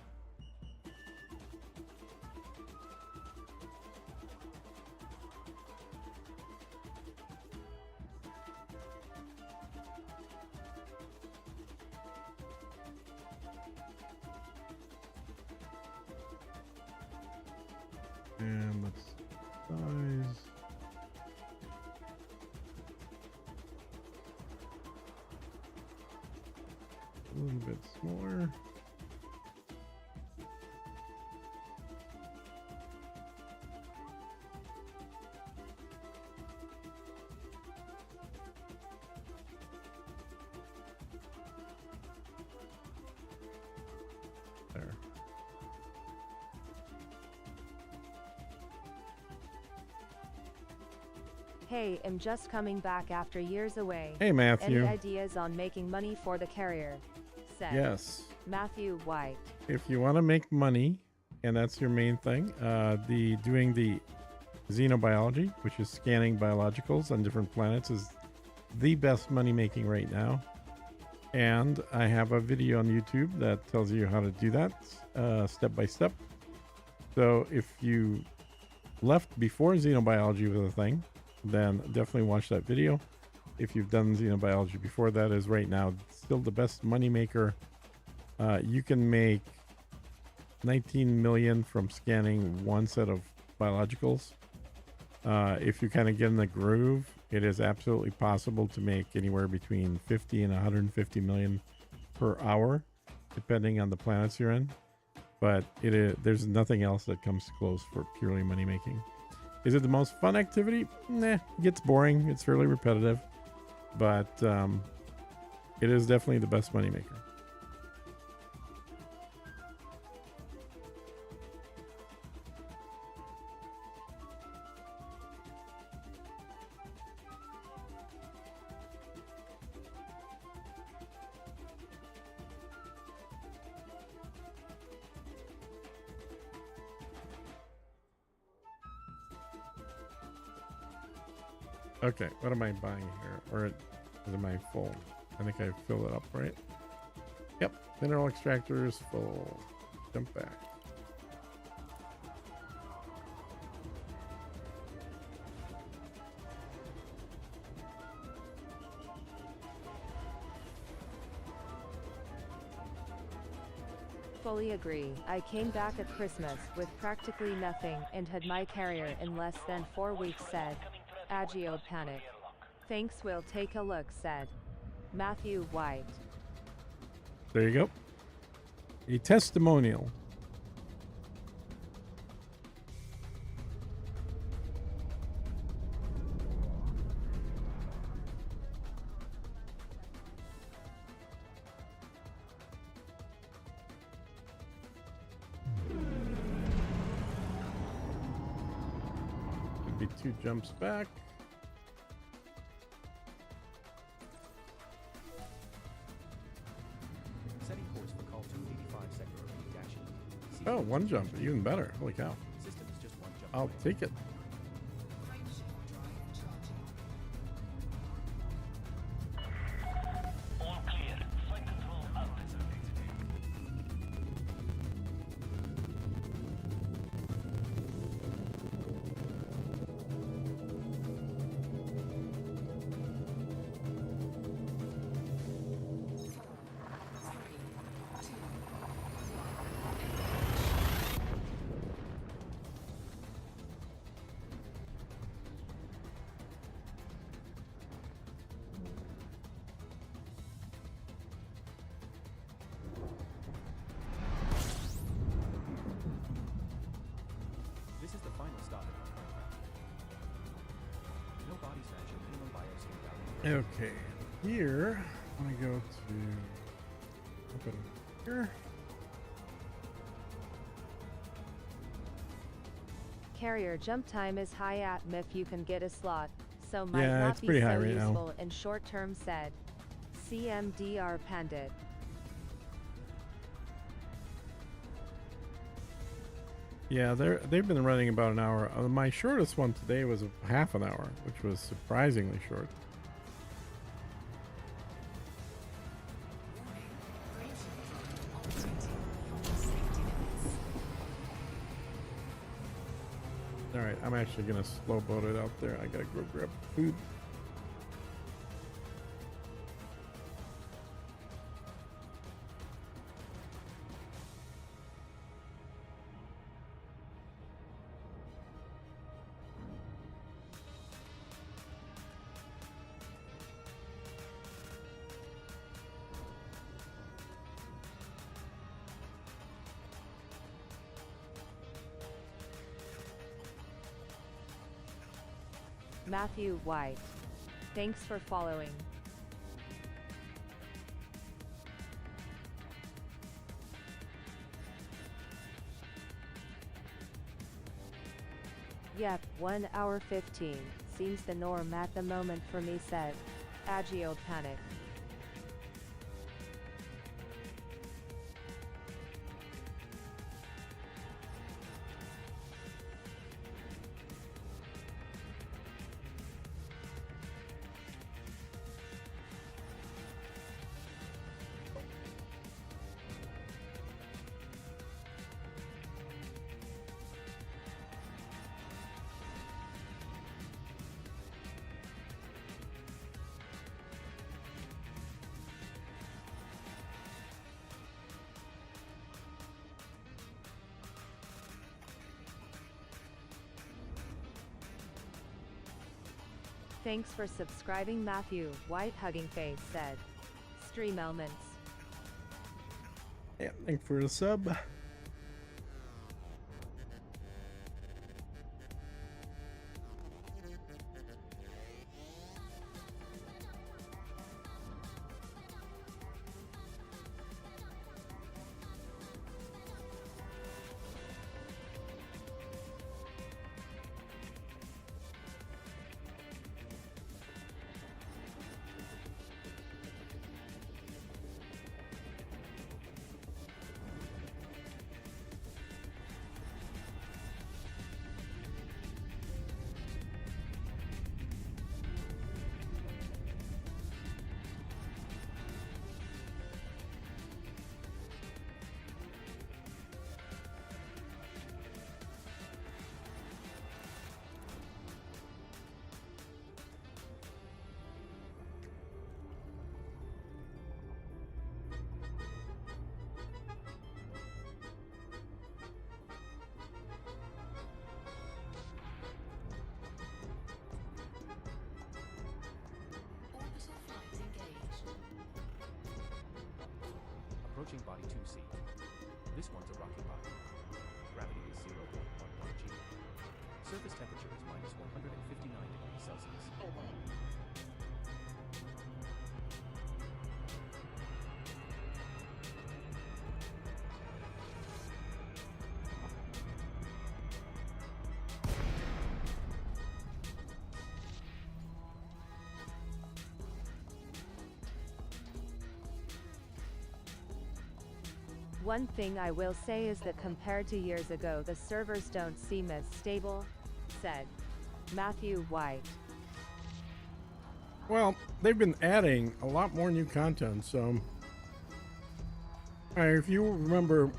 And let's size. A little bit smaller. There. Hey, I'm just coming back after years away. Hey, Matthew. Any ideas on making money for the carrier? Said Yes. Matthew White. If you want to make money, and that's your main thing, doing the xenobiology, which is scanning biologicals on different planets, is the best money making right now. And I have a video on YouTube that tells you how to do that step by step. So if you left before xenobiology was a thing, then definitely watch that video. If you've done xenobiology before, that is right now still the best money maker. You can make 19 million from scanning one set of biologicals. If you kind of get in the groove, it is absolutely possible to make anywhere between 50 and 150 million per hour, depending on the planets you're in. But there's nothing else that comes close for purely money making. Is it the most fun activity? Nah, it gets boring. It's fairly repetitive, but it is definitely the best money maker. Okay, what am I buying here? Or am I full? I think I filled it up, right? Yep, mineral extractor is full. Jump back. Fully agree. I came back at Christmas with practically nothing and had my carrier in less than 4 weeks, said Agio Panic. Thanks, we'll take a look, said Matthew White. There you go. A testimonial. Could be 2 jumps back. Setting course for call 285 sector P-E. Oh, 1 jump. Even better. Holy cow. System is just 1 jump I'll away. take it. Frameshift drive charging. All clear. Flight control out. This is the final stop at our program. No body snatch and minimum bioscan value. Okay. Here, I'm going to go to open here. Carrier jump time is high at MIF. You can get a slot, so might Yeah, not it's be pretty so high right now. useful in short term, said CMDR Pandit. Yeah, they've been running about an hour. My shortest one today was half an hour, which was surprisingly short. Warning, frameshift drive operating beyond safety limits. All right, I'm actually gonna slow boat it out there. I gotta go grab food. Matthew White. Thanks for following. Yep, 1 hour 15 seems the norm at the moment for me, said Agio Panic. Thanks for subscribing, Matthew. White Hugging Face said. Stream Elements. Yeah, thanks for the sub. Orbital flight engaged. Approaching body 2C. This one's a rocket body. Gravity is 0.11 g. Surface temperature is minus 159 degrees Celsius. One thing I will say is that compared to years ago, the servers don't seem as stable, said Matthew White. Well, they've been adding a lot more new content, so if you remember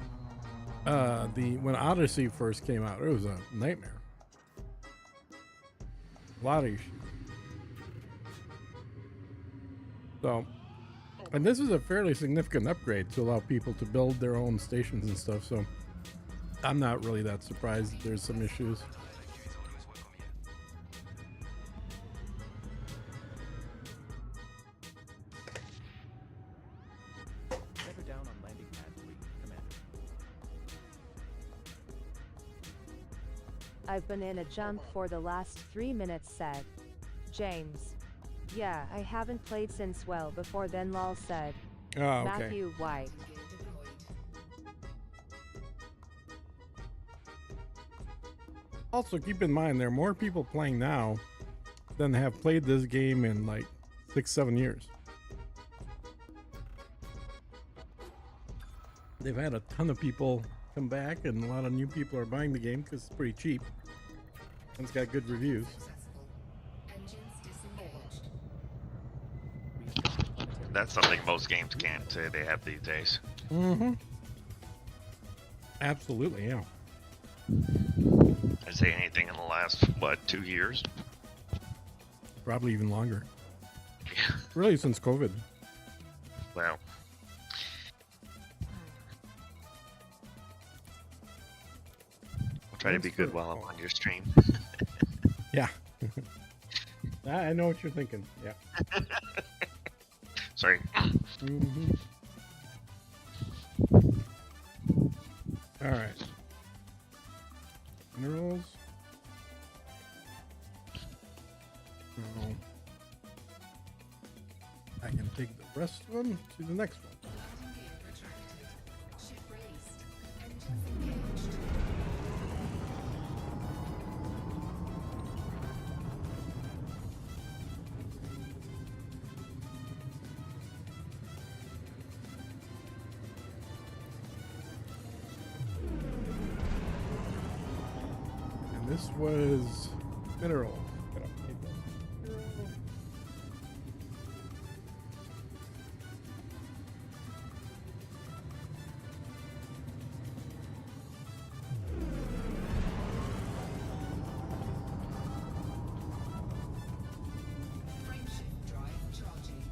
when Odyssey first came out, it was a nightmare. A lot of issues. So, and this is a fairly significant upgrade to allow people to build their own stations and stuff, so I'm not really that surprised that there's some issues. Feather down on landing pad 3, Commander. I've been in a jump for the last 3 minutes, said James. Yeah, I haven't played since well before then, lol, said Matthew White. Also, keep in mind, there are more people playing now than have played this game in like 6-7 years. They've had a ton of people come back, and a lot of new people are buying the game because it's pretty cheap and it's got good reviews. That's something most games can't say they have these days. Mm-hmm. Absolutely, yeah. I'd say anything in the last, 2 years? Probably even longer. Yeah. Really, since COVID. Well. I'll try to be good while I'm on your stream. Yeah. I know what you're thinking, yeah. Sorry. Mm-hmm. All right. Minerals. So I can take the rest of them to the next one. Landing gear retracted. Ship released. Engines engaged. And this was mineral. Get up, take that. Mineral. Frameshift drive charging.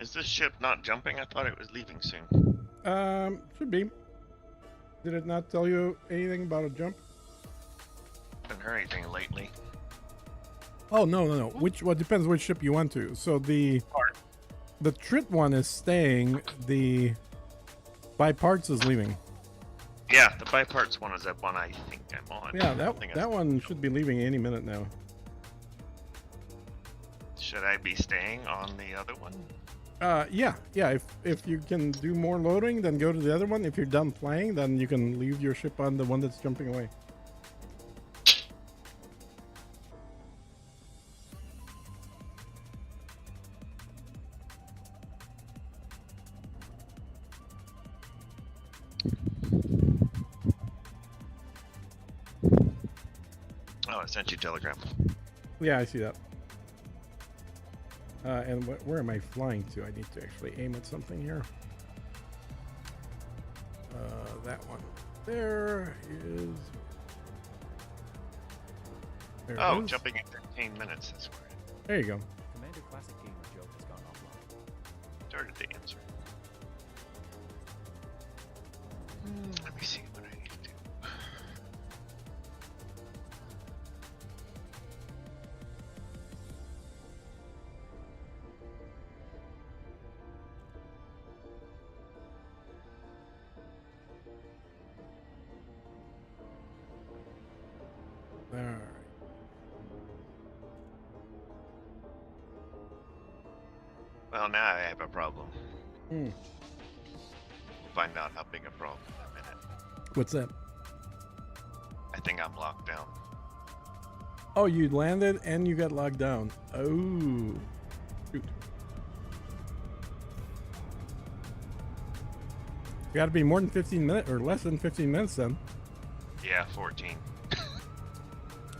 Is this ship not jumping? I thought it was leaving soon. Should be. Did it not tell you anything about a jump? Haven't heard anything lately. Oh no. Well, depends which ship you went to. So the Trit one is staying. The By Parts is leaving. Yeah, the By Parts one is that one I think I'm on. Yeah, that one should be leaving any minute now. Should I be staying on the other one? Yeah. If you can do more loading, then go to the other one. If you're done playing, then you can leave your ship on the one that's jumping away. Oh, I sent you a telegram. Yeah, I see that. And where am I flying to? I need to actually aim at something here. That one. There is. There Oh, it is. jumping in 15 minutes. That's weird. There you go. Commander Classic Gamer Joe has gone offline. Started the answer. Let me see what I need to do. All right. Well, now I have a problem. Hmm. Find out how big a problem in a minute. What's that? I think I'm locked down. Oh, you landed and you got locked down. Oh. Shoot. You got to be more than 15 minutes or less than 15 minutes then. Yeah, 14.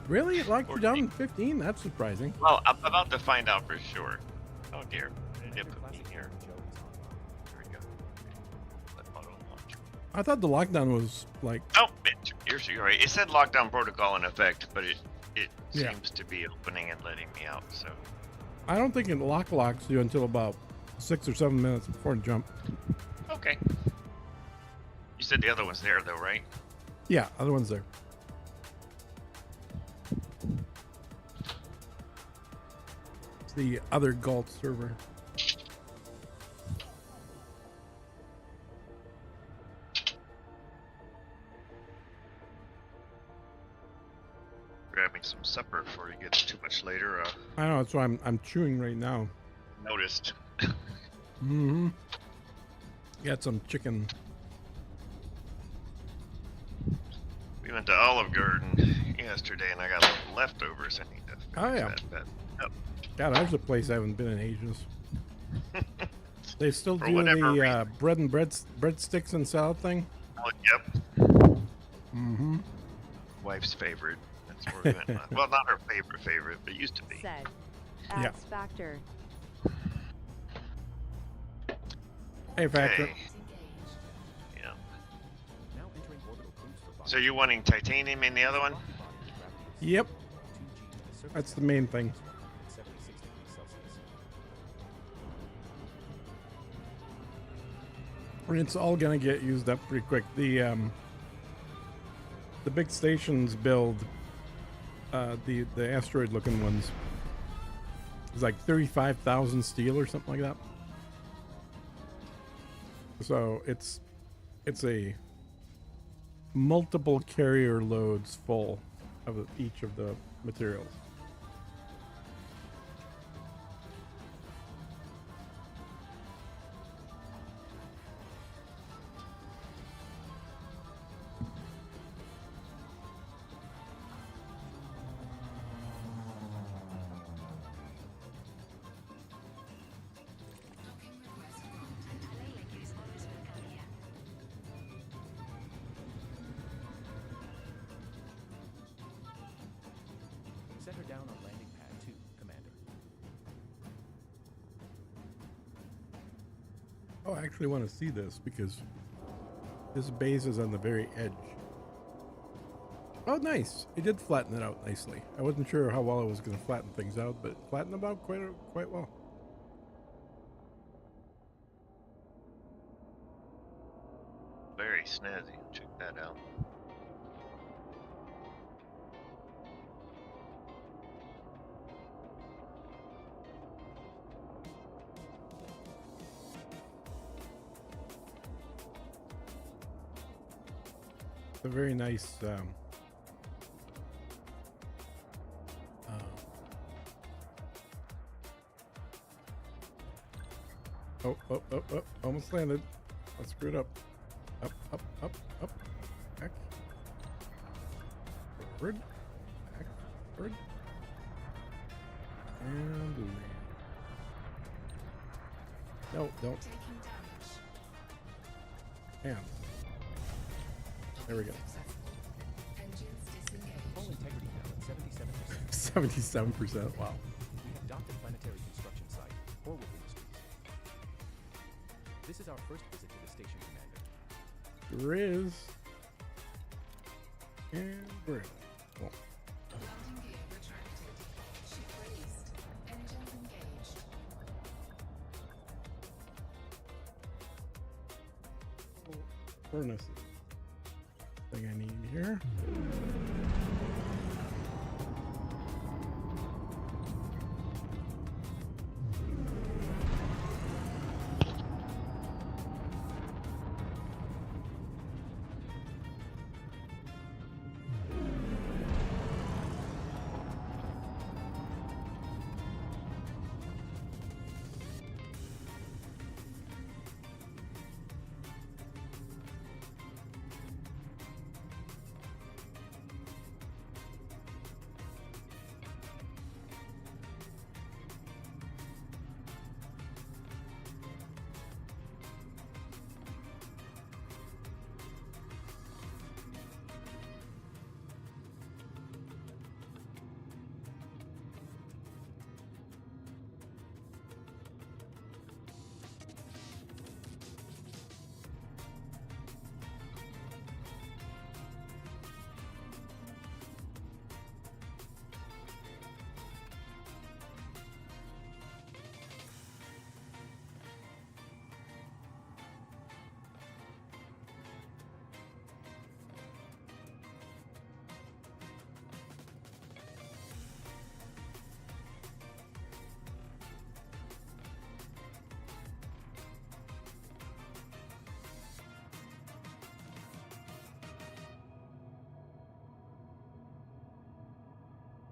Really? It locked you down in 15? That's surprising. Well, I'm about to find out for sure. Oh dear. It Commander put me Classic here. Gamer Joe is online. Here we go. Let auto launch. I thought the lockdown was like, Oh, you're right. It said lockdown protocol in effect, but it Yeah. seems to be opening and letting me out. So I don't think it locks you until about 6 or 7 minutes before the jump. okay. You said the other one's there though, right? Yeah, other one's there. It's the other Galt server. Grabbing some supper before it gets too much later. I know, that's why I'm chewing right now. Noticed. Mm-hmm. Got some chicken. We went to Olive Garden yesterday, and I got a little leftovers. I need to finish Oh, yeah. that up. God, there's a place I haven't been in ages. They still For do whatever the reason. bread and breadsticks and salad thing. Oh, yep. Mm-hmm. Wife's favorite. That's where we went. Well, not her favorite, but used to be. Said. Yeah. Adds factor. Hey, Factor. Okay. Yeah. Now entering orbital cruise for So you're wanting titanium in the other one? Yep, that's the main thing. 76 degrees Celsius. And it's all gonna get used up pretty quick. The big stations build, the asteroid-looking ones, it's like 35,000 steel or something like that. So it's a multiple carrier loads full of each of the materials. Layla is always welcome here. Set her down on landing pad 2, Commander. Oh, I actually want to see this because this base is on the very edge. Oh, nice. It did flatten it out nicely. I wasn't sure how well it was going to flatten things out, but it flattened them out quite well. snazzy. Check that out. A very nice oh, almost landed. I screwed up. Up, back, forward, back, forward, and land. No, don't. Taking damage. And there we go. Engines disengaged. Hull integrity now at 77%. 77%. Wow. We have docked at Planetary Construction Site, Horwolf Industries. This is our first visit to the station, Commander. Grizz. And Grill. Cool. Landing gear retracted. Ship released. Engines engaged. Furnaces. Thing I need here.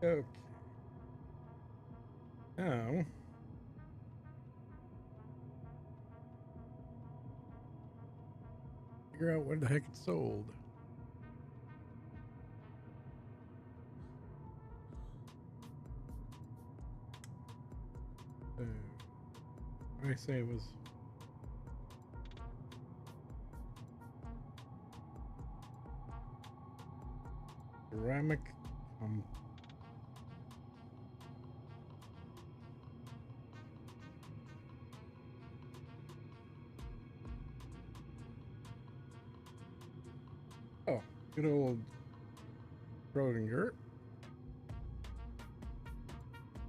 Okay. Now, figure out what the heck it sold. I say it was ceramic. Oh, good old Schrodinger.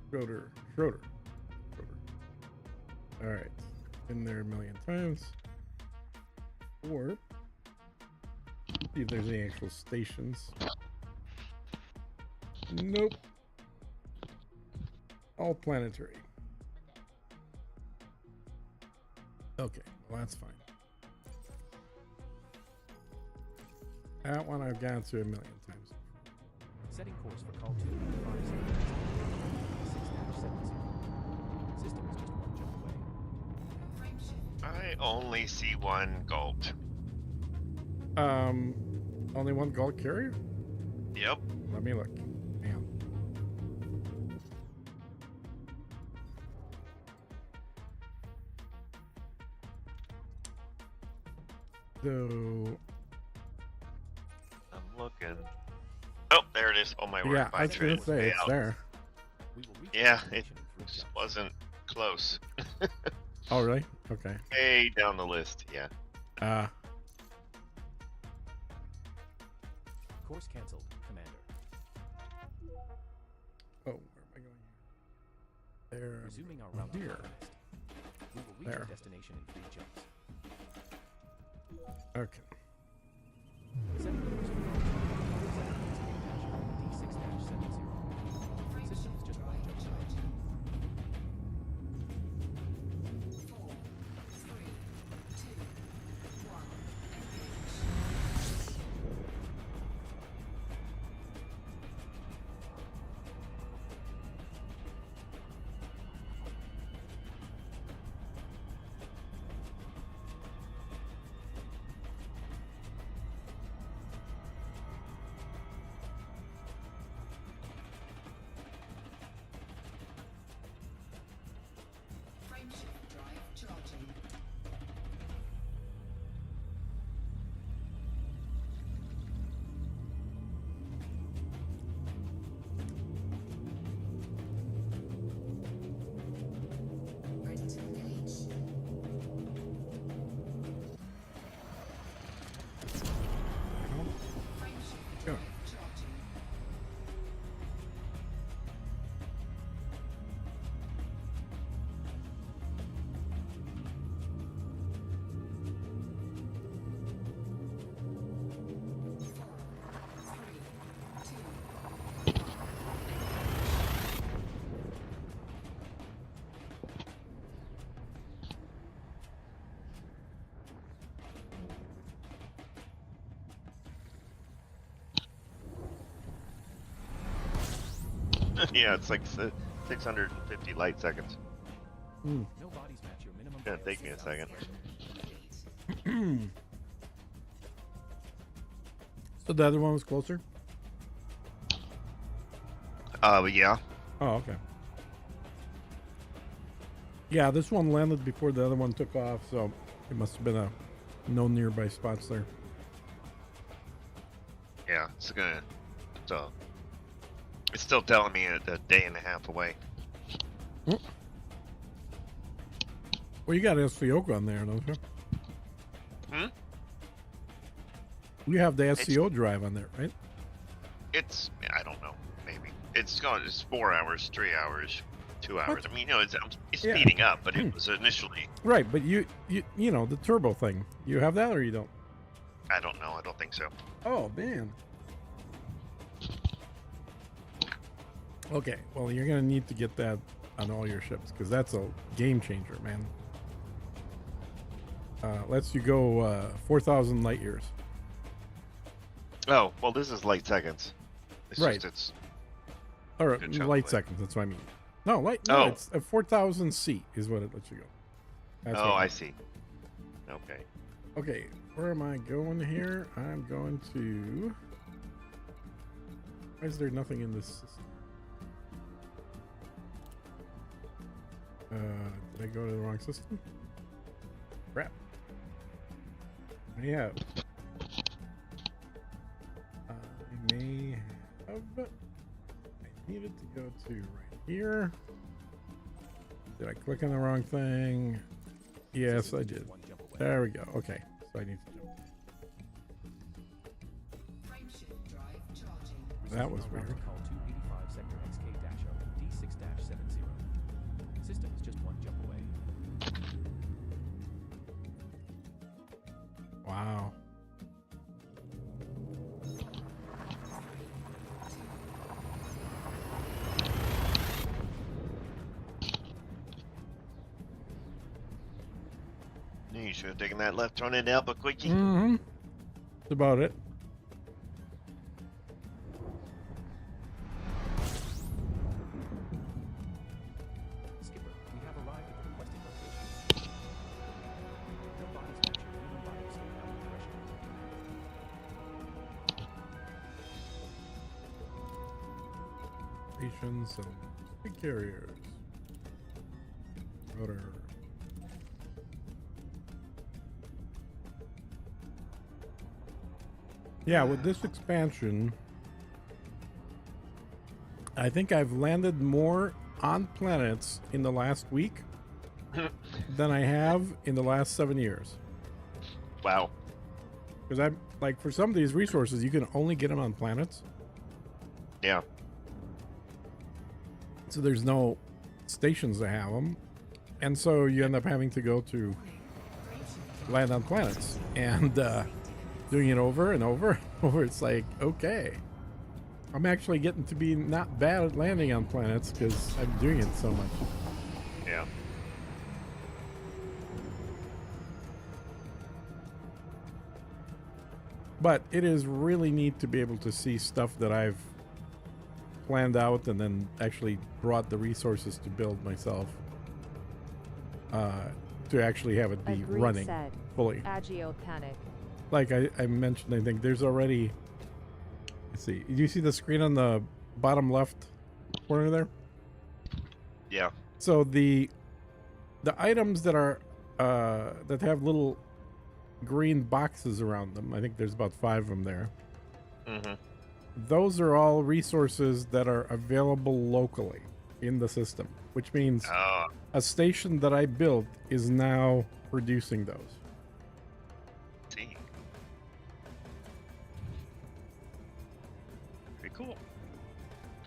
Schroeder. All right, been there a million times. Or see if there's any actual stations. Nope. All planetary. Okay, well that's fine. That one I've gone to a million times. Setting course for call 2 6-70. System is just one jump away. Frame shift. I only see one Galt. Only one Galt carrier? Yep. Let me look. Hang on. So I'm looking. Oh, there it is. Oh my word. yeah, I was gonna say it's there. We will reach Yeah, the it destination in 3 just jumps. wasn't close. Oh really? Okay. Way down the list. Yeah. Course cancelled, Commander. Oh, where am I going here? There. Resuming our route to Here. Alchemist. We will reach There. our destination in 3 jumps. Okay. Yeah, it's like 650 light seconds. No bodies match your minimum. Gonna take me a second. So the other one was closer? Yeah. Oh, okay. Yeah, this one landed before the other one took off, so it must have been no nearby spots there. Yeah, so it's still telling me a day and a half away. Well, you got SCO on there, don't you? Hmm? You have the SCO drive on there, right? It's, I don't know, maybe. It's 4 hours, 3 hours, 2 hours. I mean, it's speeding up, but it was initially... Right, but you know, the turbo thing. You have that or you don't? I don't know, I don't think so. Oh, man. Okay, well, you're going to need to get that on all your ships, because that's a game changer, man. Lets you go 4,000 light years. Oh, well, this is light seconds. It's right. Or light seconds, that's what I mean. No, it's a 4,000 C is what it lets you go. That's I see. Okay. Okay, where am I going here? I'm going to... Why is there nothing in this system? Did I go to the wrong system? Crap. I may have... I needed to go to right here. Did I click on the wrong thing? Yes, I did. There we go. Okay, so I need to jump. Frameshift drive charging. That was weird. Call 285 sector XK-0 D6-70. System is just one jump away. Wow. You should have taken that left turn into Albuquerque. Mm-hmm. That's about it. Skipper, we have arrived at the requested location. No bodies match your minimum biosafety threshold. Stations and big carriers. Rotor. Yeah, with this expansion, I think I've landed more on planets in the last week than I have in the last 7 years. Wow. Because I'm like, for some of these resources, you can only get them on planets. Yeah. So there's no stations to have them. And so you end up having to go to land on planets. And doing it over and over and over, it's like, okay. I'm actually getting to be not bad at landing on planets because I'm doing it so much. Yeah. But it is really neat to be able to see stuff that I've planned out and then actually brought the resources to build myself. To actually have it be Agreed, running said. fully. Agio panic. Like I mentioned, I think there's already... Let's see. Do you see the screen on the bottom left corner there? Yeah. So the items that are that have little green boxes around them, I think there's about 5 of them there. Mm-hmm. Those are all resources that are available locally in the system, which means a station that I built is now producing those. See. Pretty cool.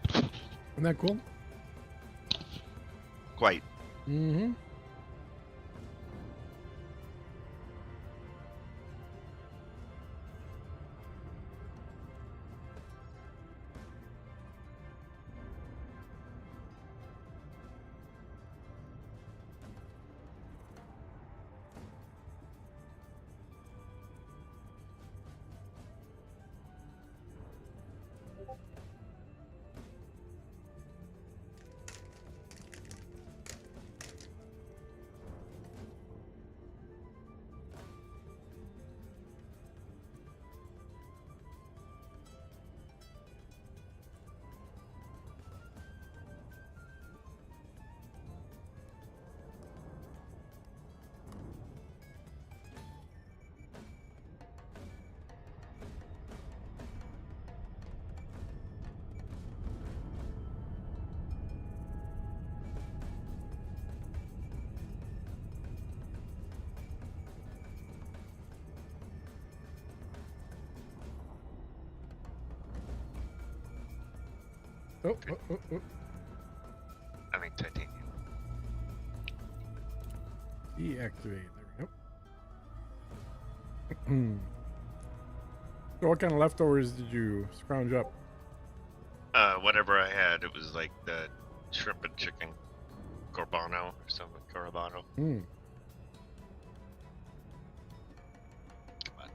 Isn't that cool? Quite. Mm-hmm. Oh, oh, oh, oh. I mean titanium. Deactivate. There we go. So what kind of leftovers did you scrounge up? Whatever I had, it was like the shrimp and chicken corbano or something. Corbano. Hmm. Come on.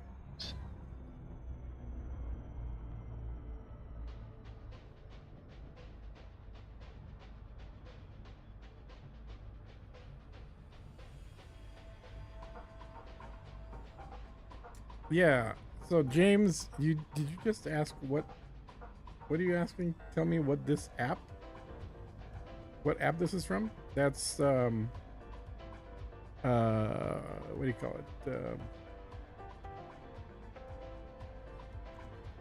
Yeah. So James, did you just ask what are you asking? Tell me what app this is from? That's what do you call it?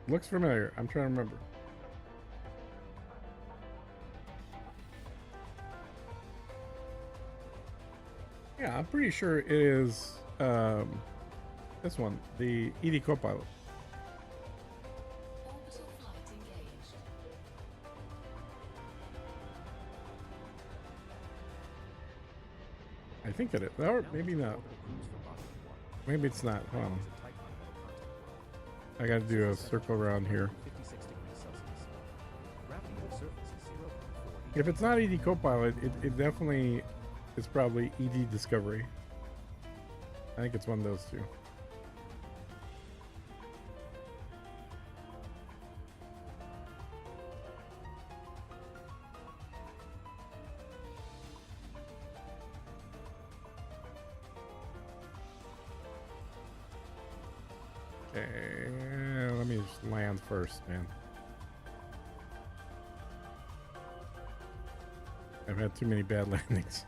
Looks familiar. I'm trying to remember. Yeah, I'm pretty sure it is this one, the ED Copilot. Orbital flight engaged. I think it is. Or maybe not. Maybe it's not. Hold on. I gotta do a circle around here. If it's not ED Copilot, it definitely is probably ED Discovery. I think it's one of those two. Okay, let me just land first, man. I've had too many bad landings.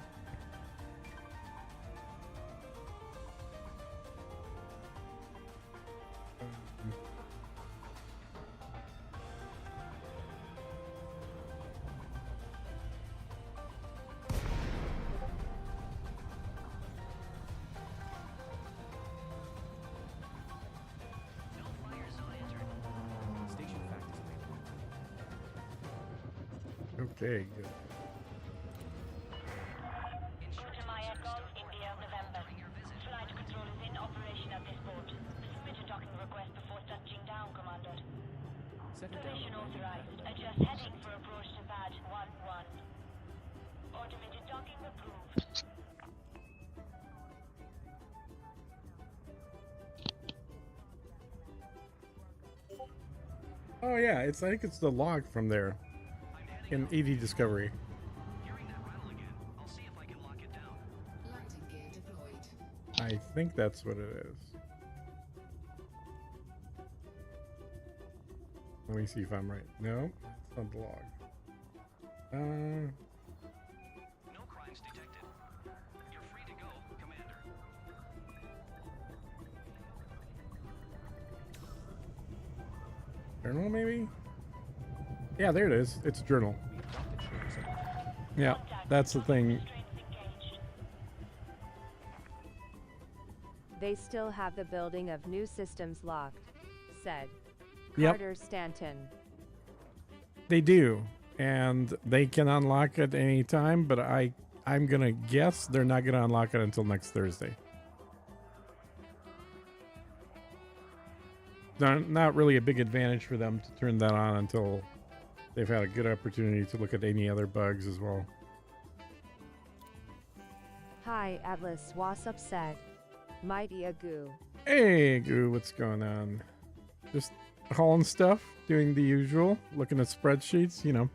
Okay, good. Maya Golf, India, November. Flight control is in operation at this port. Submit a docking request before touching down, Commander. Permission authorized. Adjust heading for approach to pad 1-1. Automated docking approved. Oh yeah, I think it's the log from there in ED Discovery. Landing gear deployed. I think that's what it is. Let me see if I'm right. No, it's not the log. No crimes detected. You're free to go, Commander. Journal maybe? Yeah, there it is. It's a journal. Yeah, that's the thing. They still have the building of new systems locked, said Yep. Carter Stanton. They do, and they can unlock it any time, but I'm gonna guess they're not gonna unlock it until next Thursday. Not really a big advantage for them to turn that on until they've had a good opportunity to look at any other bugs as well. Hi Atlas, what's up said. Mighty Agoo. Hey, Goo, what's going on? Just hauling stuff, doing the usual, looking at spreadsheets, you know.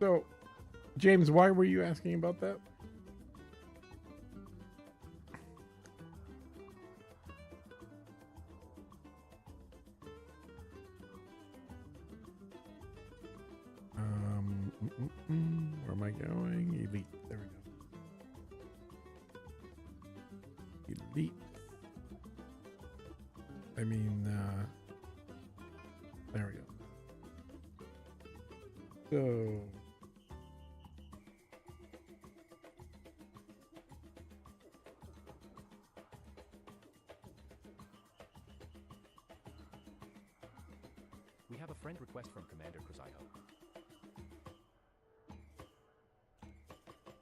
So, James, why were you asking about that? Where am I going? Elite. There we go. Elite. I mean, there we go. So. have a friend request from Commander Krasiho.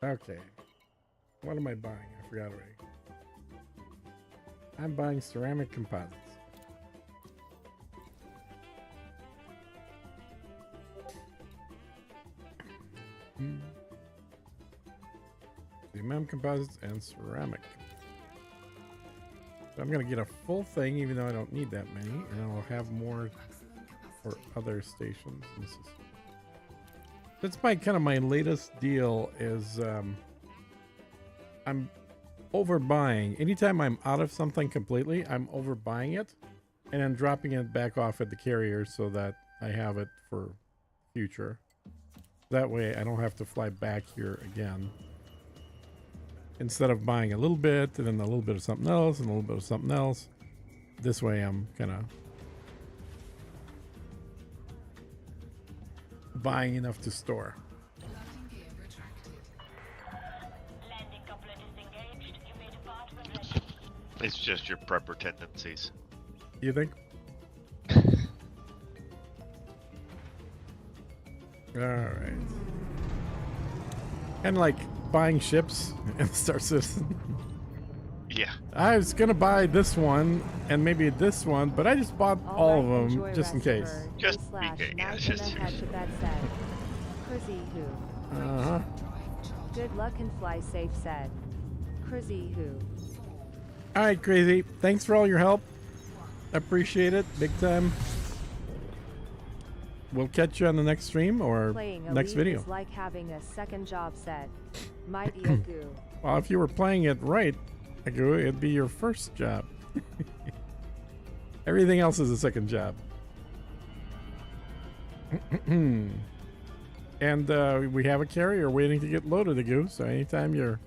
Okay. What am I buying? I forgot already. I'm buying ceramic composites. MM composites and ceramic. So I'm gonna get a full thing, even though I don't need that many, and I'll have more for other stations. This is that's my kind of my latest deal is I'm overbuying. Anytime I'm out of something completely, I'm overbuying it and then dropping it back off at the carrier so that I have it for future. That way I don't have to fly back here again. Instead of buying a little bit and then a little bit of something else and a little bit of something else. This way I'm kind of buying enough to store. Landing gear retracted. Landing coupler disengaged. You may depart when ready. It's just your prepper tendencies. You think? Alright. Kind of like buying ships in Star Citizen. Yeah. I was gonna buy this one and maybe this one, but I just bought all of them just in case. Just in case. Yeah, just in case. Crizzy who? Uh-huh. Good luck and fly safe said. Crizzy who? Alright, Crazy. Thanks for all your help. Appreciate it. Big time. We'll catch you on the next stream or Playing a next lead video. is like having a second job said. Mighty Agoo. Well, if you were playing it right, Agoo, it'd be your first job. Everything else is a second job. And we have a carrier waiting to get loaded, Agoo. So anytime you're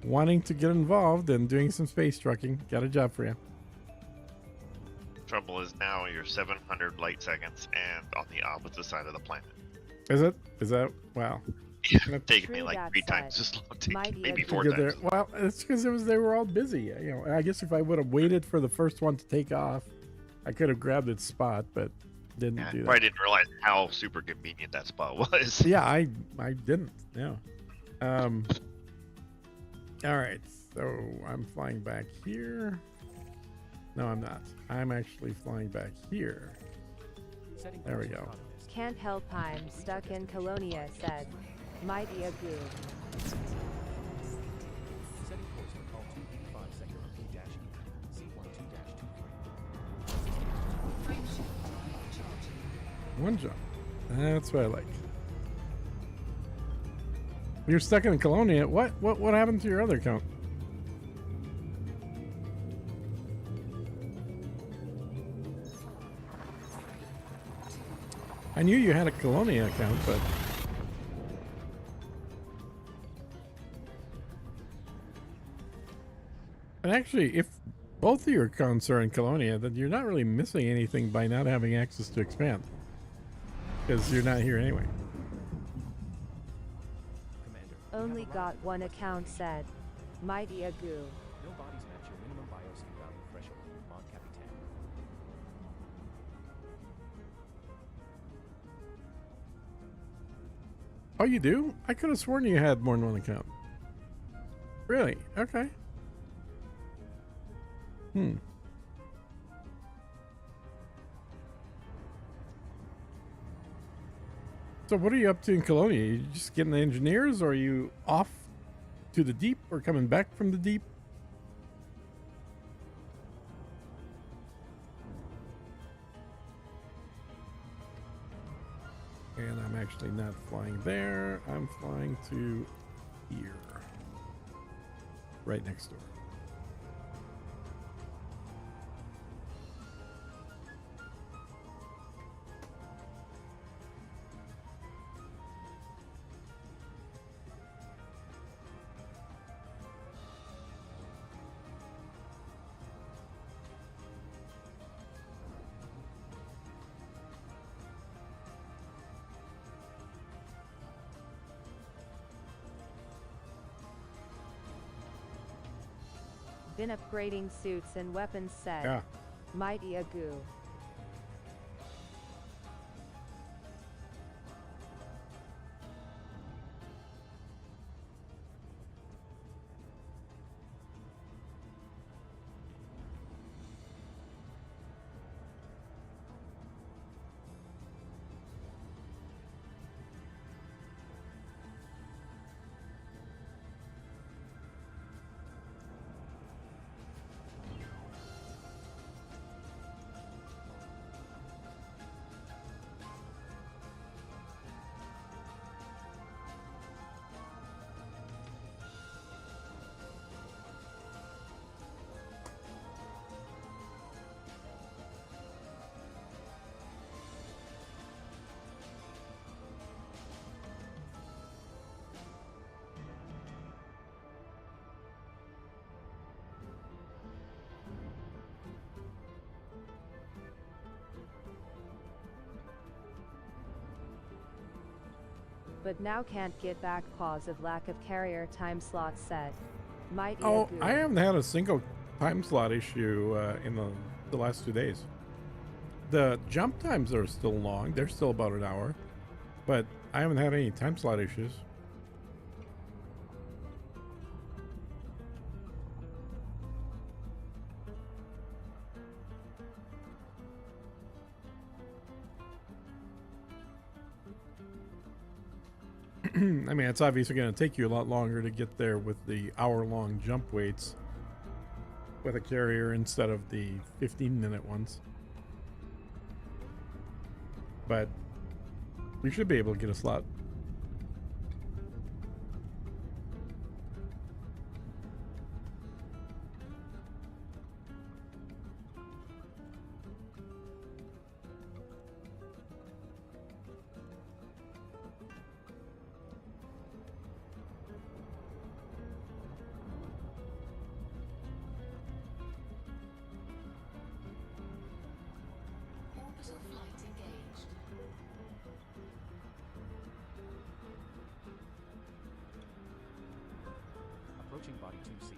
wanting to get involved and doing some space trucking, got a job for you. Trouble is now you're 700 light seconds and on the opposite side of the planet. Is it? Is that? Wow. Yeah, it's taken me True like that 3 said. times as long to Mighty maybe Agoo. 4 Get there. times. Well, it's because they were all busy. You know, I guess if I would have waited for the first one to take off, I could have grabbed its spot, but didn't Yeah, do that. I didn't realize how super convenient that spot was. Yeah, I didn't. Yeah. All right. So I'm flying back here. No, I'm not. I'm actually flying back here. Setting There we course go. autonomous. Can't help I'm stuck in Colonia said. Mighty Agoo. Setting course for call 285 sector P-E, C12-23. Frameshift drive charging. One jump. That's what I like. You're stuck in Colonia. What happened to your other account? I knew you had a Colonia account, but and actually, if both of your accounts are in Colonia, then you're not really missing anything by not having access to expand, because you're not here anyway. Commander, you Only have got arrived. one account said. Mighty Agoo. No bodies match your minimum biosyn value threshold, Mon Capitan. Oh, you do? I could have sworn you had more than one account. Really? Okay. So what are you up to in Colonia? You just getting the engineers, or are you off to the deep, or coming back from the deep? And I'm actually not flying there. I'm flying to here. Right next door. Been upgrading suits and weapons said. Yeah. Mighty Agoo. but now can't get back cause of lack of carrier time slots said. Might Oh, I haven't had a single time slot issue in the last 2 days. The jump times are still long. They're still about an hour. But I haven't had any time slot issues. I mean, it's obviously going to take you a lot longer to get there with the hour-long jump waits with a carrier instead of the 15-minute ones. But we should be able to get a slot. Orbital flight engaged. Approaching body 2C.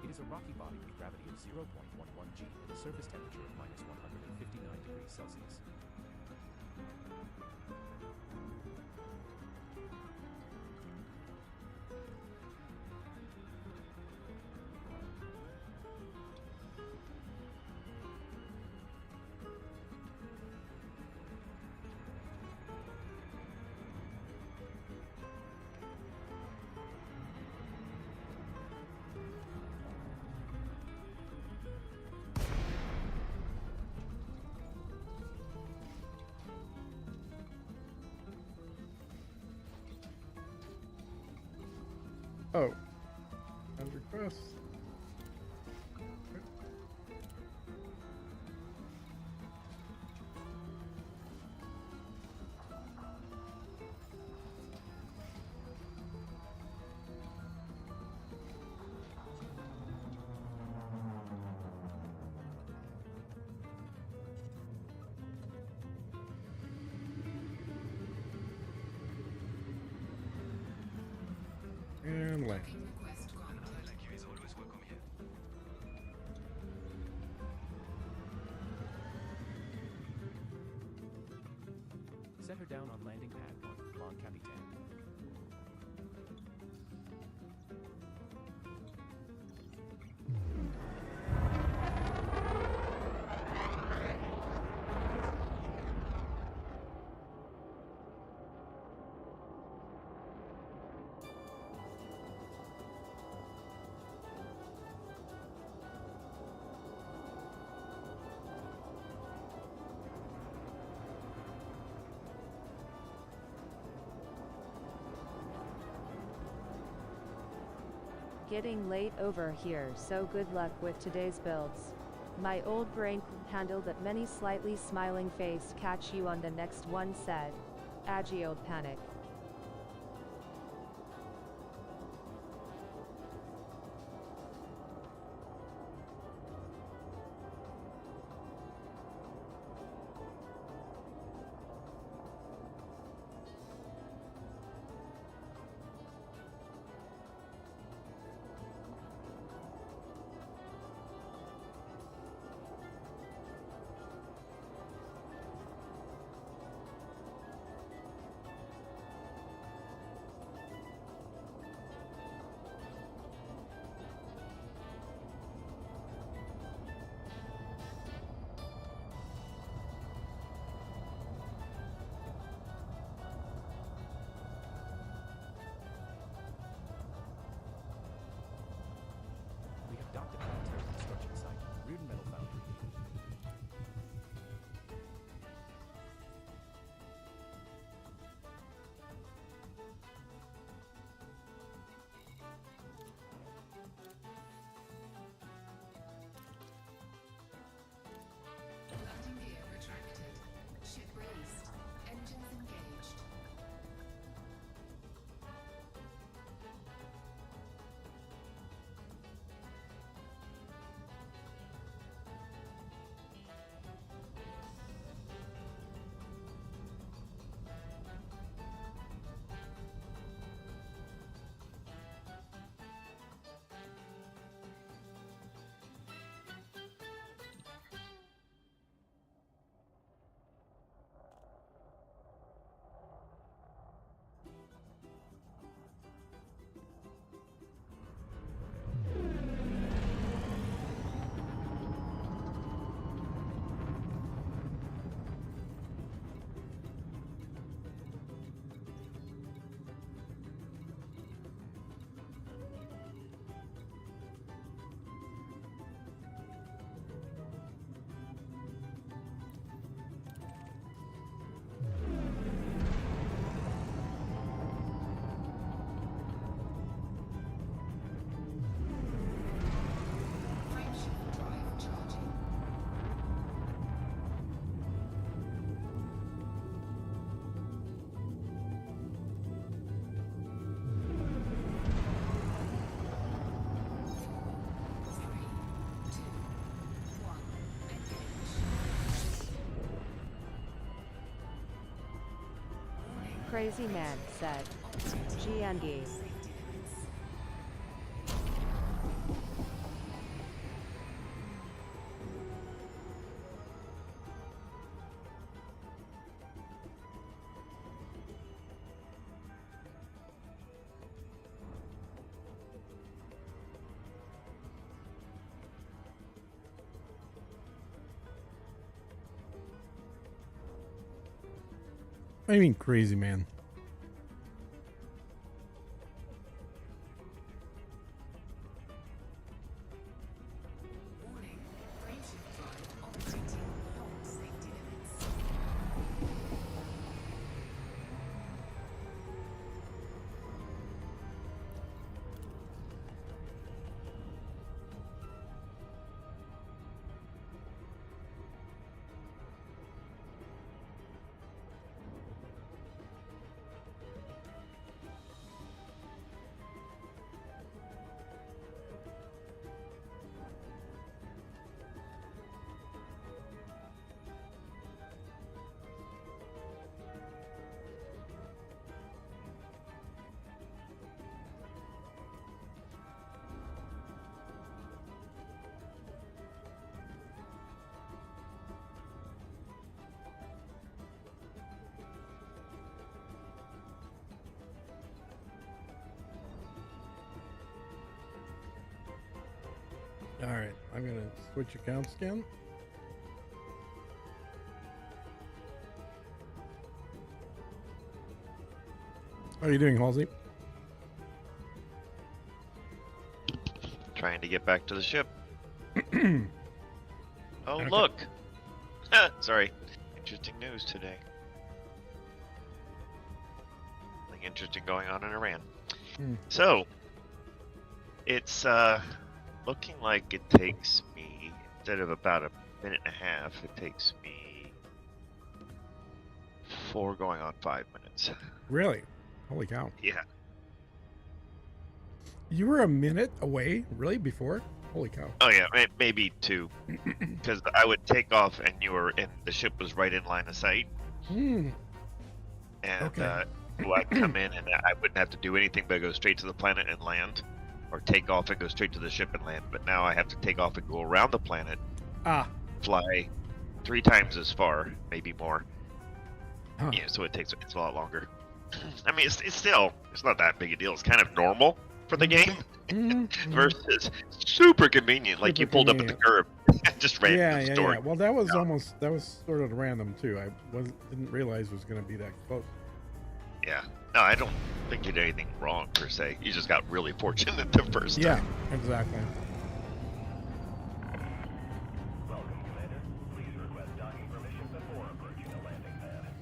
It is a rocky body with gravity of 0.11 g and a surface temperature of minus 159 degrees Celsius. Oh. And request. And land. Request granted. Like you is always welcome here. Set her down on landing pad 1, Mon Capitan. Getting late over here, so good luck with today's builds. My old brain can handle that. Many slightly smiling face. Catch you on the next one said. Agio panic. crazy man said. GNG. What do you mean, crazy man? Warning, frameshift drive operating beyond safety limits. All right, I'm gonna switch accounts again. How are you doing, Halsey? Trying to get back to the ship. Oh, Okay. look! Sorry. Interesting news today. Something interesting going on in Iran. Hmm. So, it's looking like it takes me, instead of about a minute and a half, it takes me 4 going on 5 minutes. Really? Holy cow. Yeah. You were a minute away, really, before? Holy cow. Oh yeah, maybe 2. Because I would take off and the ship was right in line of sight. Hmm. And Okay. I'd come in and I wouldn't have to do anything but go straight to the planet and land. Or take off and go straight to the ship and land. But now I have to take off and go around the planet, fly 3 times as far, maybe more. Huh. Yeah, so it's a lot longer. I mean, it's not that big a deal. It's kind of normal for the game. Versus super convenient, like Super you pulled up at the curb, just ran Yeah, to the yeah, store. yeah. Well, that was sort of random too. I didn't realize it was going to be that close. Yeah. No, I don't think you did anything wrong per se. You just got really fortunate the first Yeah, time. exactly. Welcome, Commander. Please request docking permission before approaching a landing pad.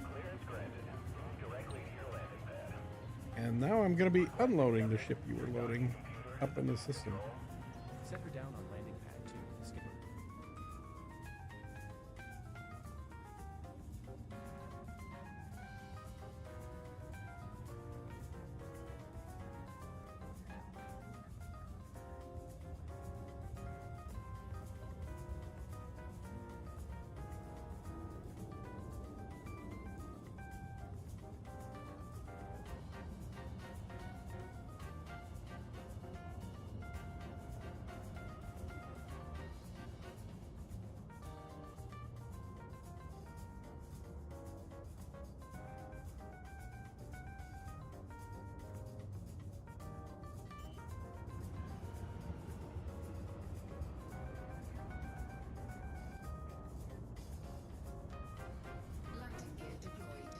Clearance granted. Move directly to your landing pad. And now I'm going to be unloading the ship you were loading up in the system. Set her down on landing pad 2, skipper. Landing gear deployed.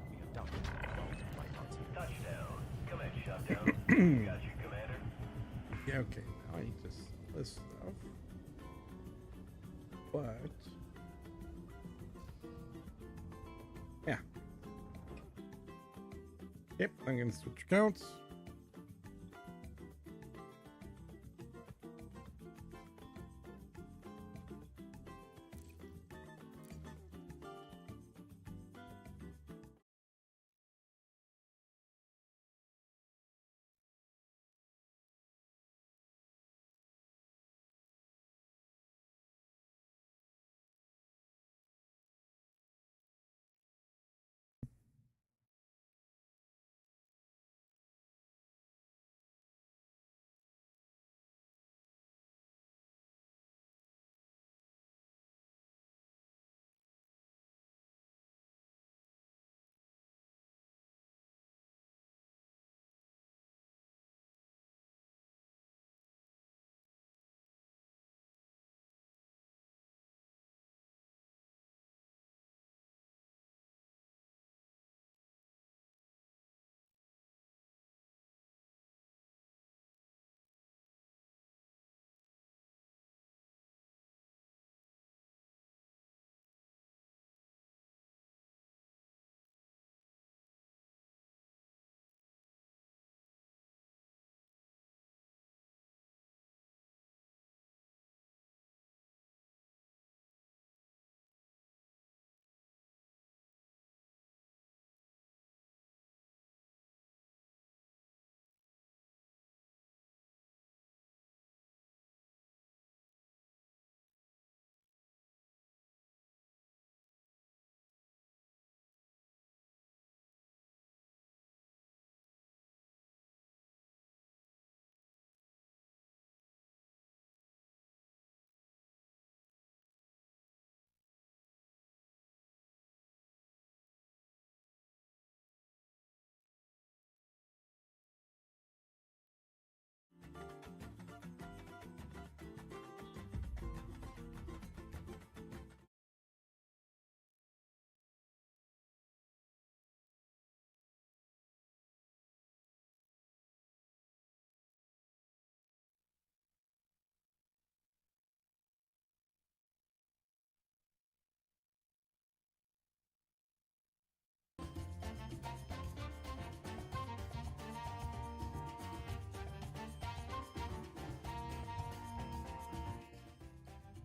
We have docked. Flight on 2. Touchdown. Shutdown. Got you, Commander. Yeah, okay. Now I need to sell this stuff. But yeah. Yep, I'm gonna switch accounts.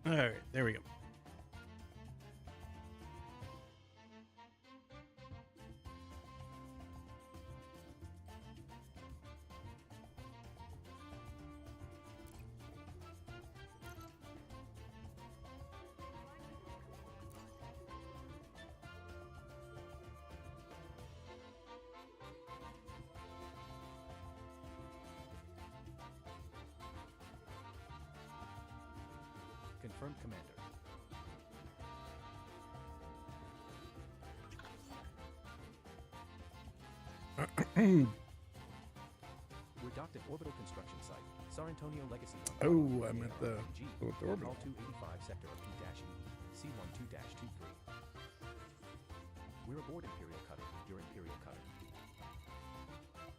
All right, there we go. Confirmed, Commander. We're docked at Orbital Construction Site, San Antonio Legacy. Oh, I'm at the orbital. Call 285 sector of P-E, C12-23. We're aboard Imperial Cutter, your Imperial Cutter.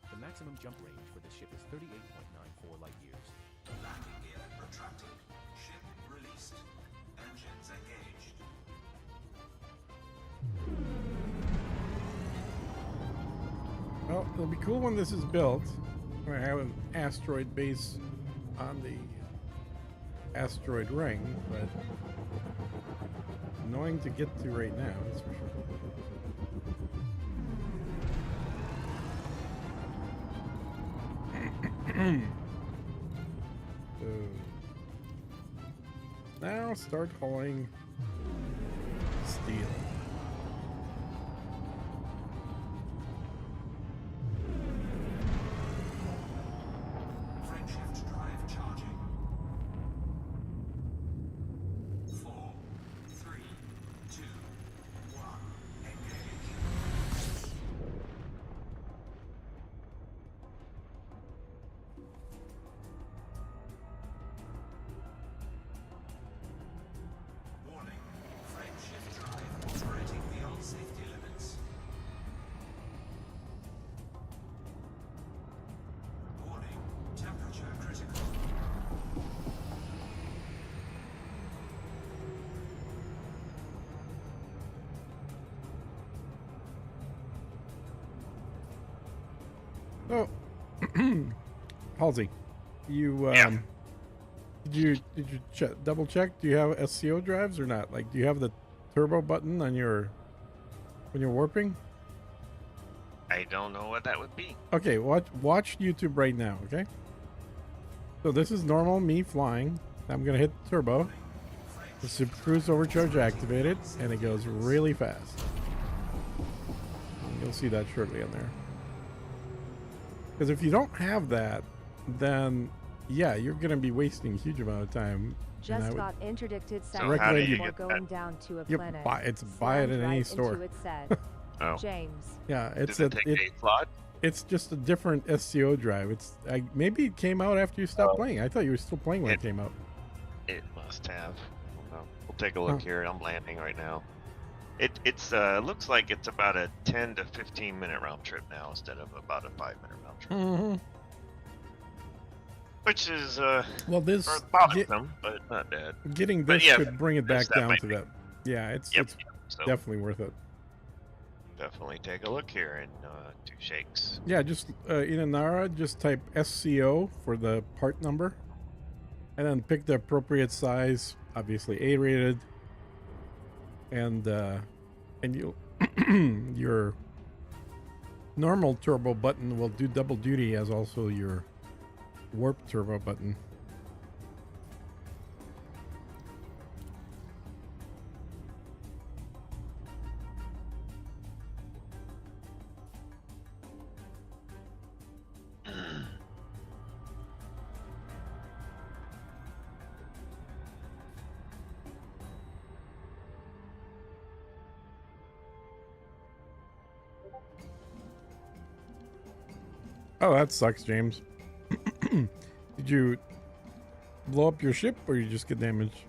The maximum jump range for this ship is 38.94 light years. Landing gear retracted. Ship released. Engines engaged. Well, it'll be cool when this is built. I have an asteroid base on the asteroid ring, but annoying to get to right now, that's for sure. So now start hauling steel. Frameshift drive charging. 4, 3, 2, 1. Engage. Warning. Frameshift drive So, Halsey, you Yeah. did you double check? Do you have SCO drives or not? Like, do you have the turbo button on your when you're warping? I don't know what that would be. Okay, watch YouTube right now. Okay. So this is normal me flying. I'm gonna hit turbo. The Super Cruise Overcharge activated, and it goes really fast. You'll see that shortly on there. Because if you don't have that, then yeah, you're gonna be wasting a huge amount of time. Just got interdicted So seconds how do you before get going that? down to a You planet. buy it Slammed in any right store. into it said, Oh. James. Yeah, Did it's it take a slot? it's just a different SCO drive. Maybe it came out after you stopped playing. I thought you were still playing when it came out. It must have. Well, we'll take a look here. I'm landing right now. It's looks like it's about a 10 to 15 minute round trip now instead of about a 5-minute round trip, Mm-hmm. which is Well, this bothersome, but not bad. getting But this yeah, could bring it back that down might to be- that. Yeah, it's Yep. So definitely worth it. definitely take a look here and do shakes. Yeah, just in Inara, just type SCO for the part number, and then pick the appropriate size. Obviously, A-rated, and you your normal turbo button will do double duty as also your warp turbo button. Oh, that sucks, James. Did you blow up your ship or you just get damaged?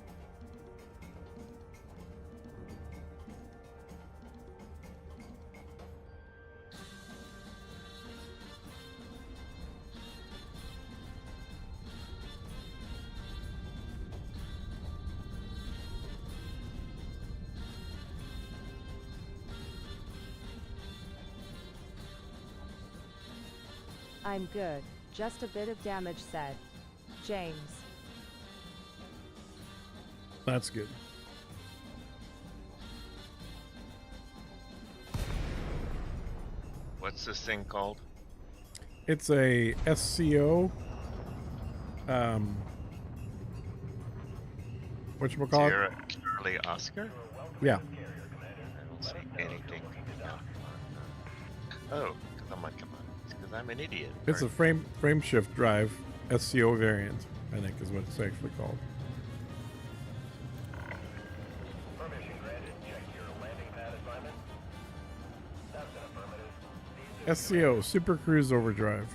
I'm good. Just a bit of damage said. James. That's good. What's this thing called? It's a SCO. Whatchamacallit? Sierra Charlie Oscar? Yeah. I don't see anything. Oh, come on. It's because I'm an idiot. It's a frame shift drive SCO variant, I think is what it's actually called. Permission granted. Check your landing pad assignment. That's an affirmative. SCO, Super Cruise Overdrive.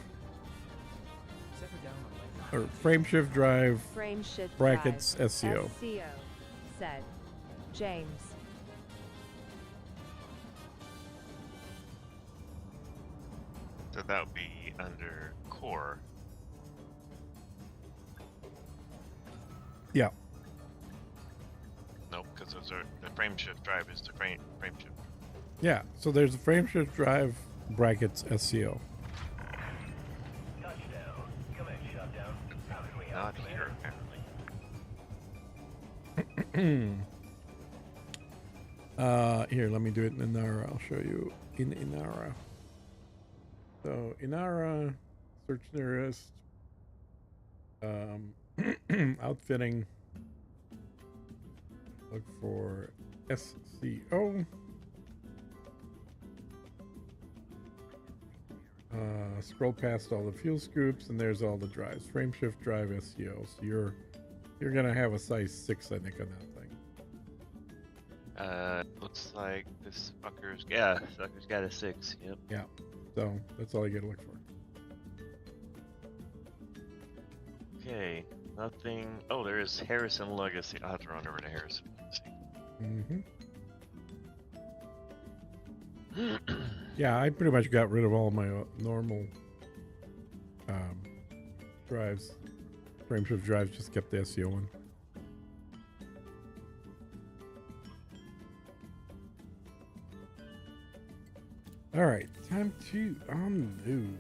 Set her down on landing. Or frame shift drive Frame shift brackets drive. SCO. SCO. Said. James. So that would be under core. Yeah. Nope, because those are the frame shift drive is the frame shift. Yeah. So there's a frame shift drive brackets SCO. Touchdown. Command shutdown. How can we help, Not Commander? here apparently. Here, let me do it in Inara. I'll show you in Inara. So Inara, search nearest, outfitting. Look for SCO. Scroll past all the fuel scoops, and there's all the drives. Frame shift drive SCO. So you're gonna have a size 6, I think, on that thing. Looks like this fucker's got a 6. Yep. Yeah. So that's all you gotta look for. Okay. Nothing. Oh, there is Harrison Legacy. I'll have to run over to Harrison Legacy. Mm-hmm. Yeah, I pretty much got rid of all my normal drives. Frame shift drives, just kept the SCO one. All right, time to unload.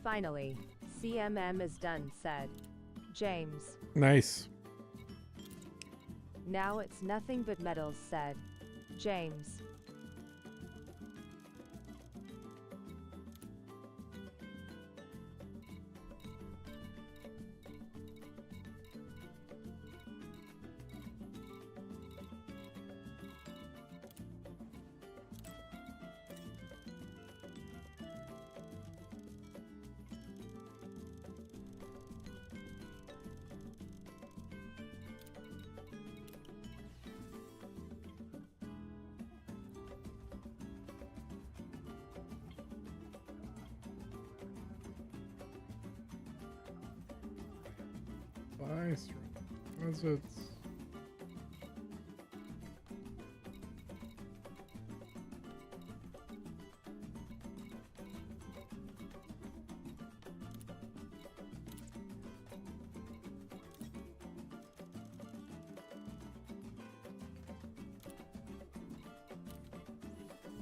Finally, CMM is done, said James. Nice. Now it's nothing but metals, said James. Nice. Deposits.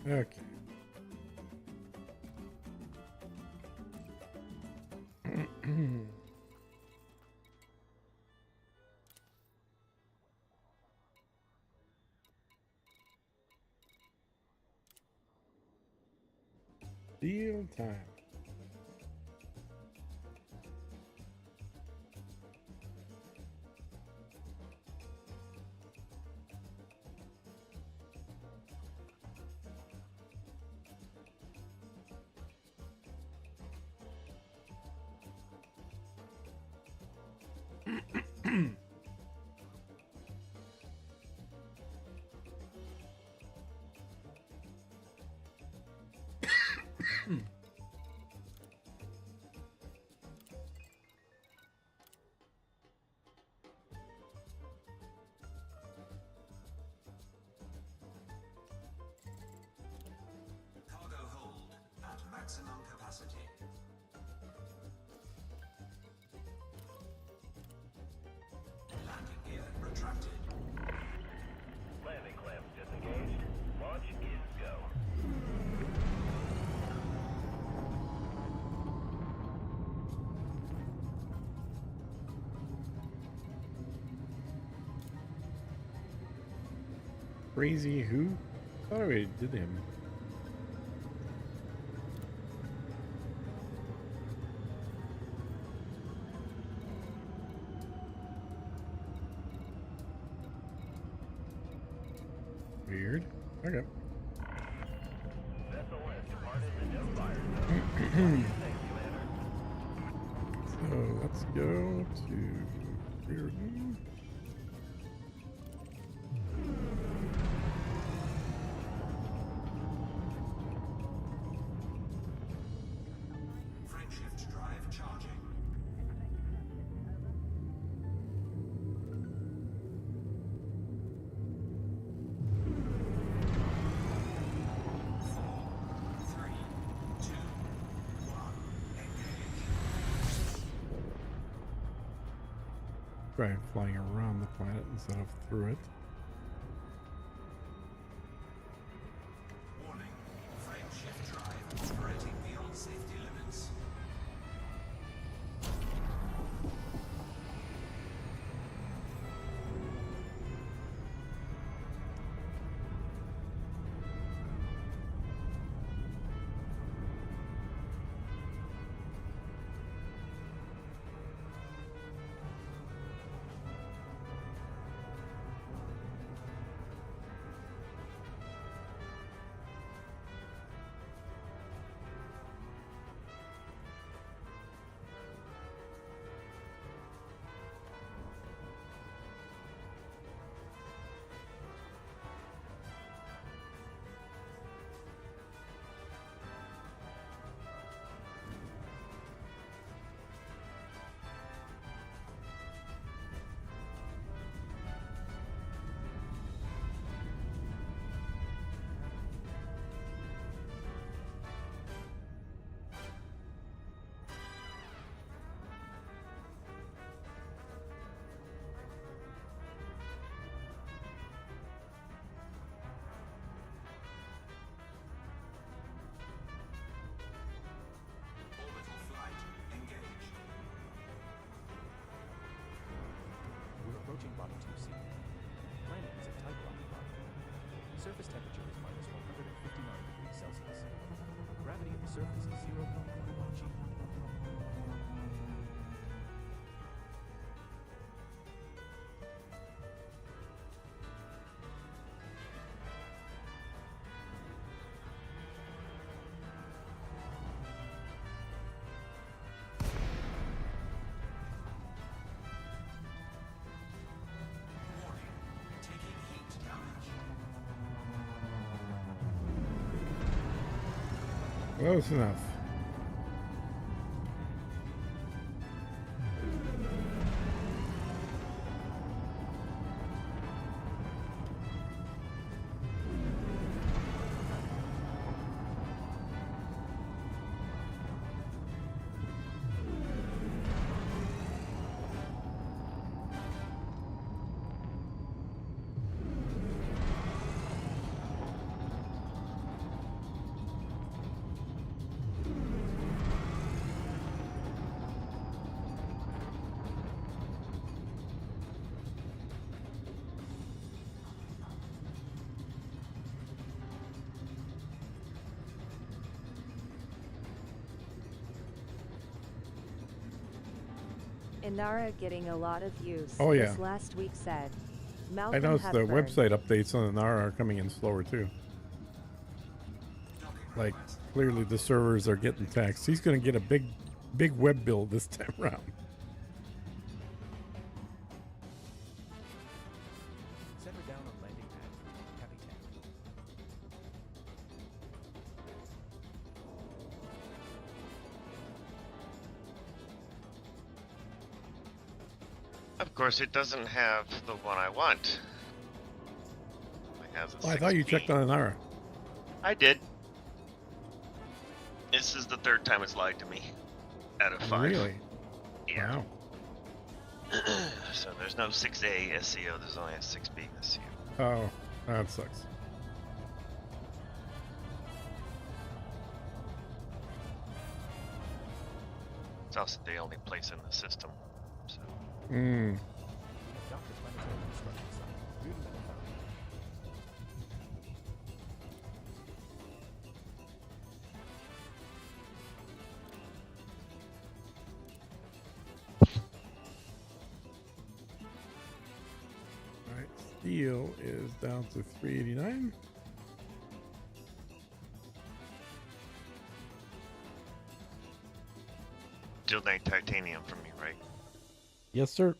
Okay. Deal time. Cargo hold at maximum capacity. Landing gear retracted. Landing clamps disengaged. Launch is go. Crazy who? I thought I already did him. Weird. Okay. Vessel has departed the no fire zone. Thank you, Commander. So let's go to Reardon. Frameshift drive charging. Try flying around the planet instead of through it. Warning. Frameshift drive operating beyond safety limits. Close enough. Inara getting a lot of use. Oh, yeah. This last week said. I Malcolm noticed the Hepburn. website updates on Inara are coming in slower too. Like, clearly the servers are getting taxed. He's going to get a big web build this time around. Set her down on landing pad 3, Capitan. Of course, it doesn't have the one I want. It has a Oh, I thought you 6B. checked on Inara. I did. This is the third time it's lied to me. Out of 5. Really? Yeah. Wow. So there's no 6A SEO. There's only a 6B SEO. Oh, that sucks. It's also the only place in the system. So Hmm. Adopt the planetary construction site. Rudimental foundation. All right, steel is down to 389. still need titanium from me, right? Yes, sir.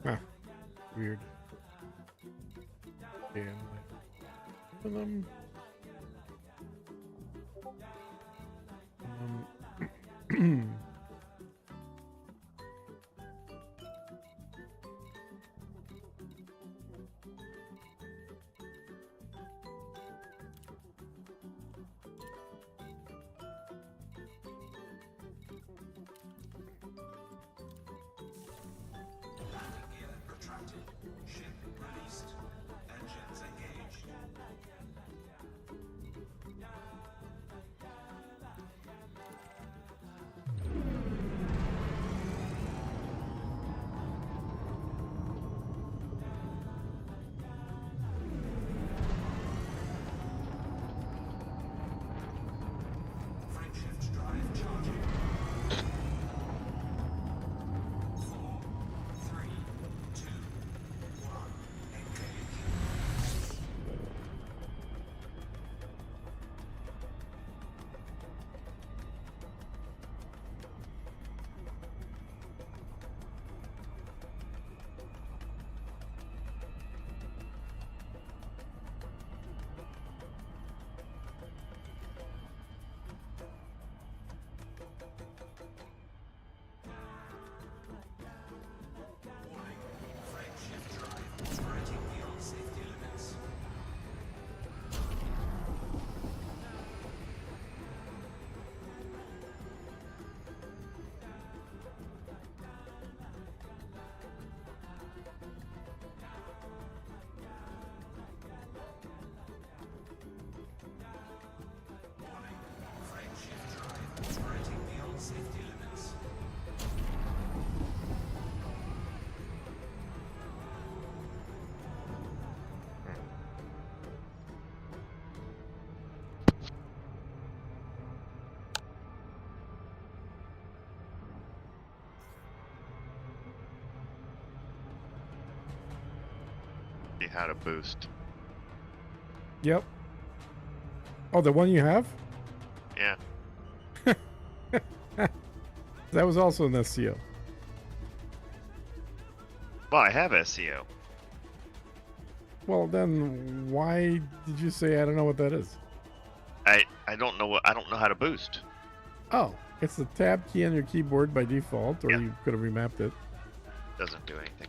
Ah, weird. And open them. Landing gear retracted. Ship released. Engines engaged. You had a boost. Yep. Oh, the one you have? Yeah. That was also an SCO. Well, I have SEO. Well, then why did you say I don't know what that is? I don't know how to boost. Oh, it's the tab key on your keyboard by default, or you could have remapped it. Doesn't do anything.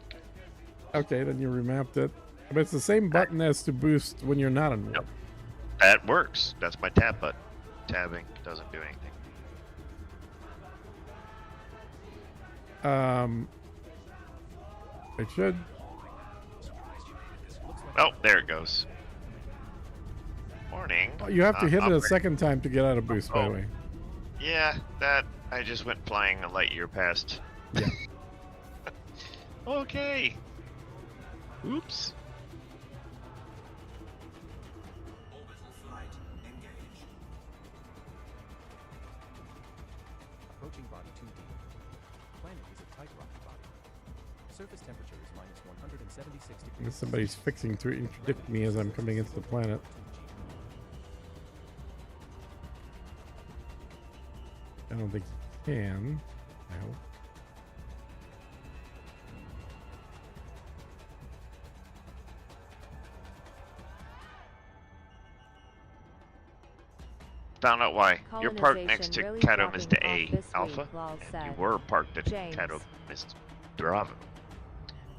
Okay, then you remapped it. But it's the same button as to boost when you're not on warp. Yep. That works. That's my tab button. Tabbing doesn't do anything. It should. Oh, there it goes. Morning. Oh, you have to hit it a operator. second time to get out of boost, by the way. Yeah, that I just went flying a light year past. Yeah. Okay. Oops. Orbital flight engaged. Approaching body 2D. Planet is a tight rocky body. Surface temperature is minus 176 degrees. Somebody's fixing to interdict me as I'm coming into the planet. I don't think he can. I hope. Found out why. You're parked next to Colonization really Cato dropping Mista off A this Alpha. week, Lol And said. you were parked at James. Cato Mista Bravo.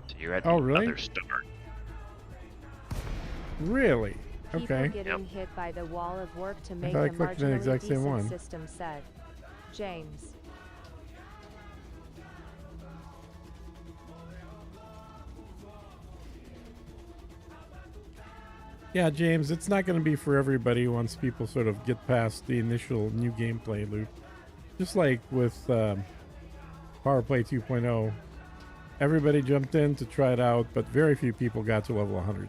So you're at Oh, the really? other star. Really? People Okay. getting hit by the wall of work to make thought I a clicked the marginally exact same decent one. system said. James. Yeah, James, it's not going to be for everybody once people sort of get past the initial new gameplay loop. Just like with Power Play 2.0, everybody jumped in to try it out, but very few people got to level 100.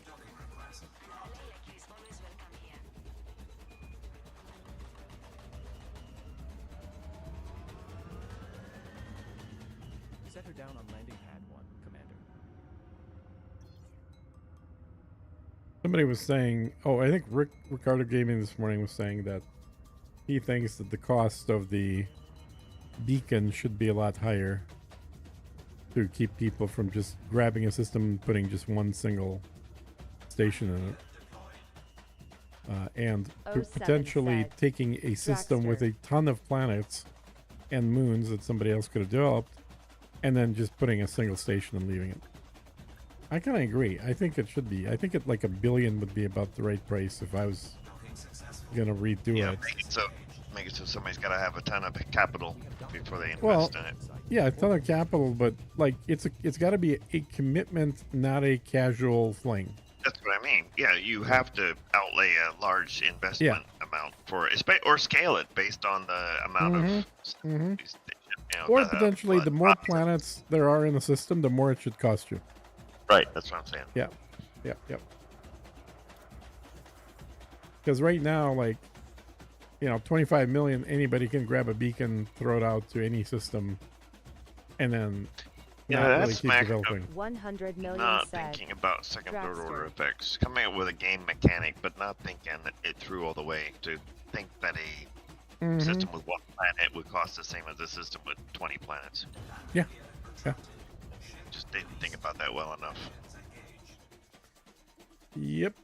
Docking request. Set her down on landing pad 1, Commander. Somebody was saying, oh, I think Ricardo Gaming this morning was saying that he thinks that the cost of the beacon should be a lot higher to keep people from just grabbing a system and putting just one single station in it. And 07 potentially said, taking a system with Dragster. a ton of planets and moons that somebody else could have developed and then just putting a single station and leaving it. I kind of agree. I think it should be. I think it like $1 billion would be about the right price if I was Docking successful. gonna redo Yeah, it. make it so somebody's got to have a ton of capital before they invest Well, in it. Yeah, a ton of capital, but like it's got to be a commitment, not a casual fling. That's what I mean. Yeah, you have to outlay a large investment amount for it, or scale it based on the amount of. Mhm. You know, Or potentially, the more profits. planets there are in the system, the more it should cost you. Right, that's what I'm saying. Yeah, yep. Because right now, like, 25 million, anybody can grab a beacon, throw it out to any system, and then Yeah, not really that's keep smack- developing. 100 million Not said. thinking about second, third order Dragster. effects. Coming up with a game mechanic, but not thinking it through all the way to think that a Mhm. system with one planet would cost the same as a system with 20 planets. Yeah. Just didn't think about that well enough. Yep.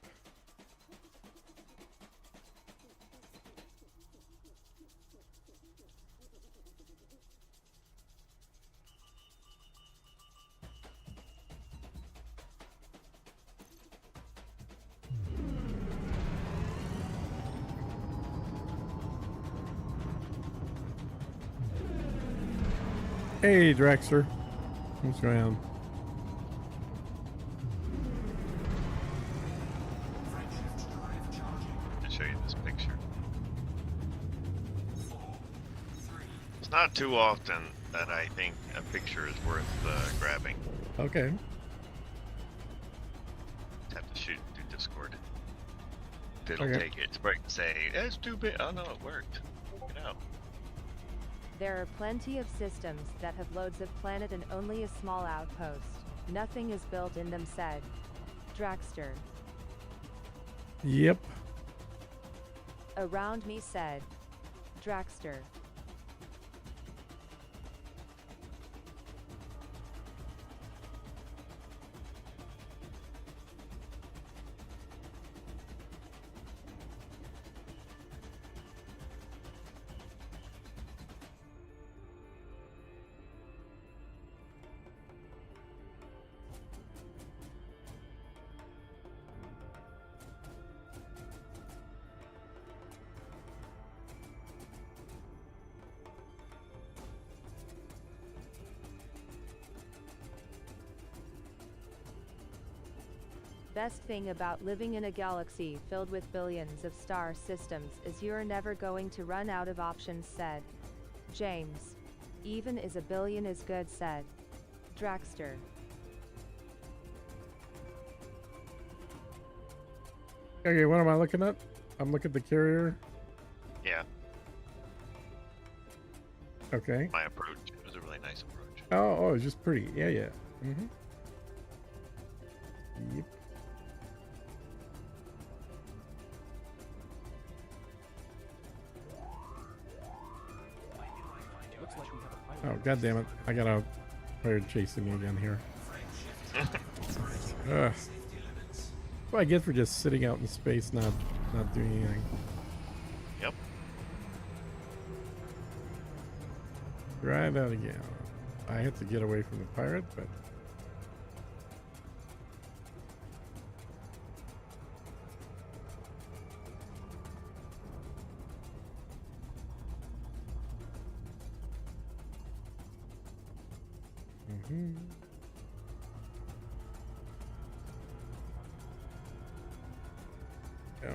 Hey, Drexler. What's going on? Frameshift drive charging. I'll show you this picture. too often that I think a picture is worth grabbing. Okay. Have to shoot through Discord. If it'll Okay. take it. It's probably say, it's too big. Oh no, it worked. You know. There are plenty of systems that have loads of planet and only a small outpost. Nothing is built in them, said Dragster. Yep. Around me, said Dragster. Best thing about living in a galaxy filled with billions of star systems is you're never going to run out of options, said James. Even is a billion is good, said Dragster. Okay, what am I looking at? I'm looking at the carrier. Yeah, Okay. my approach. It was a really nice approach. Oh, it's just pretty. Yeah, yeah. Mm-hmm. Yep. Looks like we have a pilot. Oh, god damn it. I got a pirate chasing me again here. Ugh. What I get for just sitting out in space, not doing anything. Yep. Try that again. I had to get away from the pirate, but oh.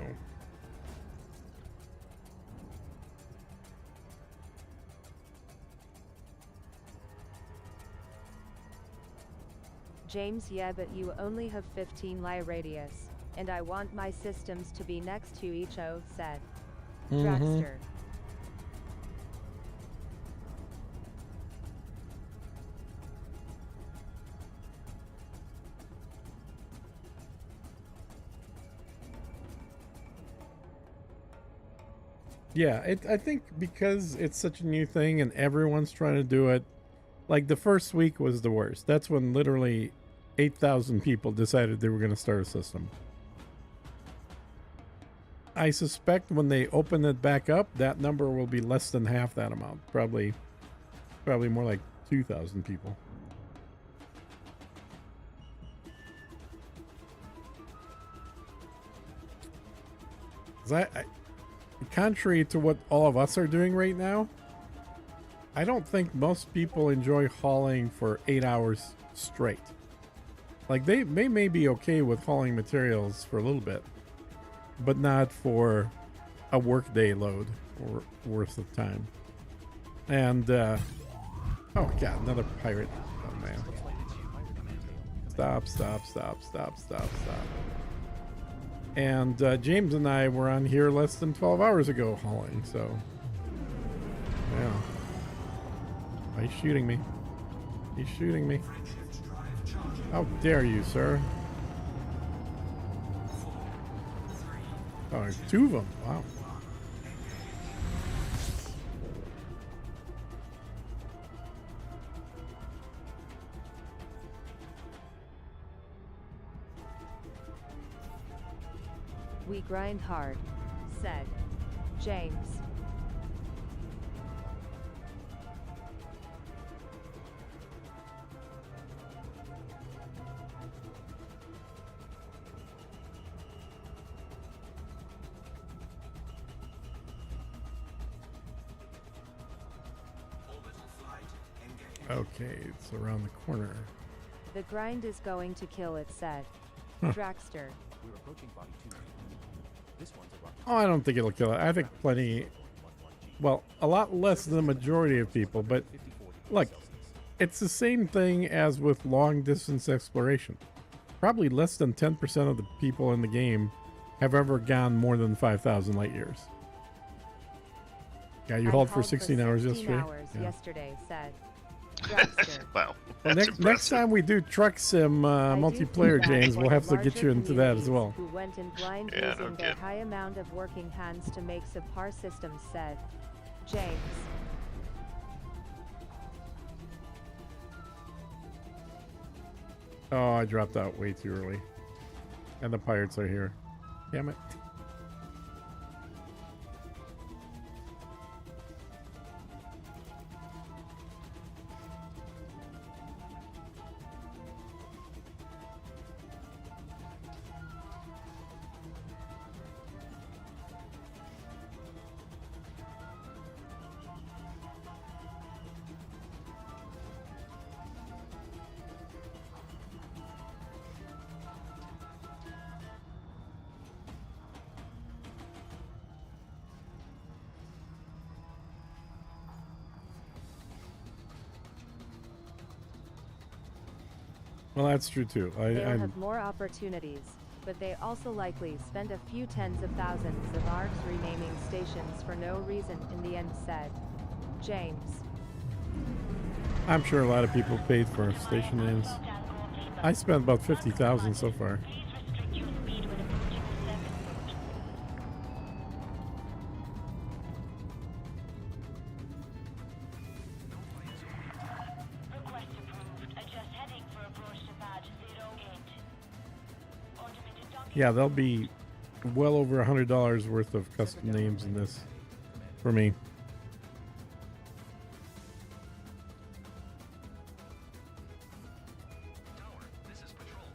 James, yeah, but you only have 15 lie radius, and I want my systems to be next to each other, said Dragster. Yeah, I think because it's such a new thing and everyone's trying to do it, like the first week was the worst. That's when literally 8,000 people decided they were going to start a system. I suspect when they open it back up, that number will be less than half that amount. Probably more like 2,000 people. Contrary to what all of us are doing right now, I don't think most people enjoy hauling for 8 hours straight. Like they may be okay with hauling materials for a little bit, but not for a workday load or worth of time. And oh god, another pirate. Oh man. Stop. And James and I were on here less than 12 hours ago hauling, so yeah. He's shooting me. He's shooting me. How dare you, sir? Oh, there's two of them. Wow. We grind hard, said James. Okay, it's around the corner. The grind is going to kill it, said Dragster. We're approaching body 2. This one's a rocket. Oh, I don't think it'll kill it. I think plenty well, a lot less than the majority of people, but look, it's the same thing as with long distance exploration. Probably less than 10% of the people in the game have ever gone more than 5,000 light years. Yeah, you hauled for 16 hours yesterday. Yesterday said. Dragster. Wow. Well, next time we do Truck Sim multiplayer, James, we'll have to get you into that as well. Who went in blind using their high amount of working hands to make subpar systems, said James. Oh, I dropped out way too early. And the pirates are here. Damn it. Well, that's true too. They'll have more opportunities, but they also likely spend a few tens of thousands of ARCs renaming stations for no reason in the end, said James. I'm sure a lot of people paid for station names. I spent about 50,000 so far. Yeah, there'll be well over $100 worth of custom names in this for me. Tower, this is Patrol.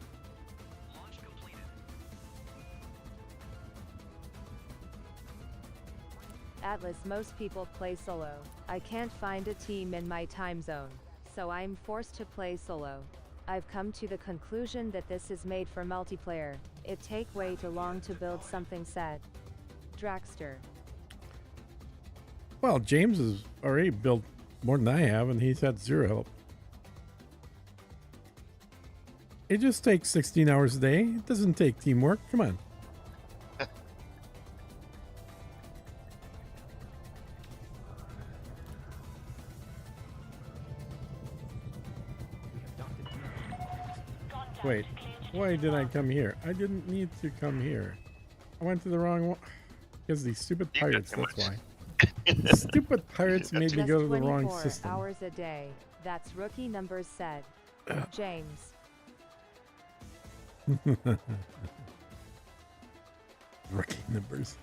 Launch completed. Atlas, most people play solo. I can't find a team in my time zone, so I'm forced to play solo. I've come to the conclusion that this is made for multiplayer. It take way too long to build something, said Dragster. Well, James has already built more than I have, and he's had zero help. It just takes 16 hours a day. It doesn't take teamwork. Come on. Wait, why did I come here? I didn't need to come here. I went to the wrong one. Because these stupid pirates, that's why. The stupid pirates made me go to the wrong system. 24 hours a day. That's rookie numbers, said James. Rookie numbers.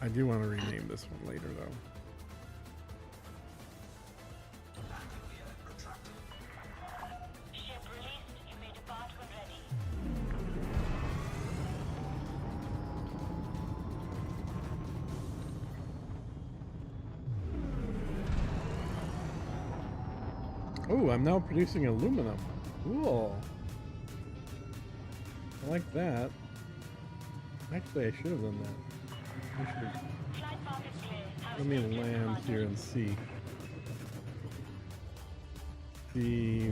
I do want to rename this one later, though. Ship released. You may depart when ready. Oh, I'm now producing aluminum. Cool. I like that. Actually, I should have done that. Let me land here and see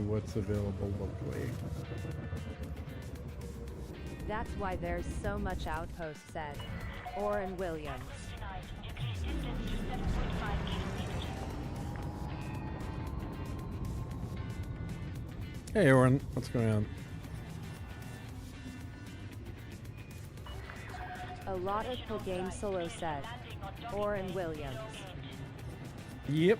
what's available locally. That's why there's so much outpost, said Orrin Williams. Decrease distance to 7.5 kilometers. Hey, Orrin, what's going on? A lot of the game solo, said Orrin Williams. Yep.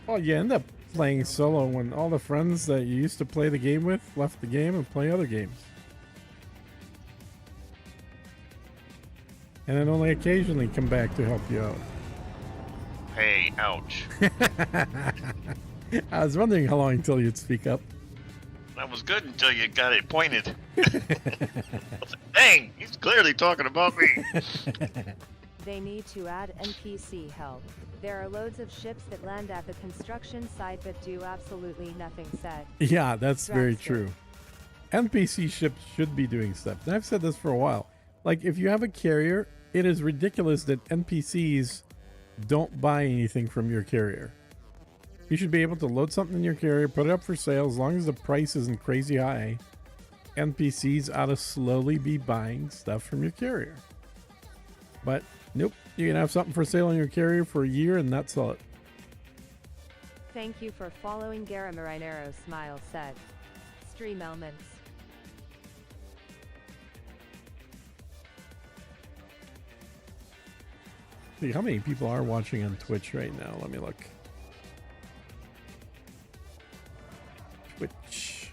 Well, you end up playing solo when all the friends that you used to play the game with left the game and play other games. And then only occasionally come back to help you out. Hey, ouch. I was wondering how long until you'd speak up. That was good until you got it pointed. I was like, dang, he's clearly talking about me. They need to add NPC help. There are loads of ships that land at the construction site but do absolutely nothing, said. Yeah, that's very Dragster. true. NPC ships should be doing stuff. And I've said this for a while. Like, if you have a carrier, it is ridiculous that NPCs don't buy anything from your carrier. You should be able to load something in your carrier, put it up for sale, as long as the price isn't crazy high. NPCs ought to slowly be buying stuff from your carrier. But, nope. You can have something for sale on your carrier for a year and not sell it. Thank you for following. Gara Marinero smile said. Stream elements. See, how many people are watching on Twitch right now? Let me look. Twitch.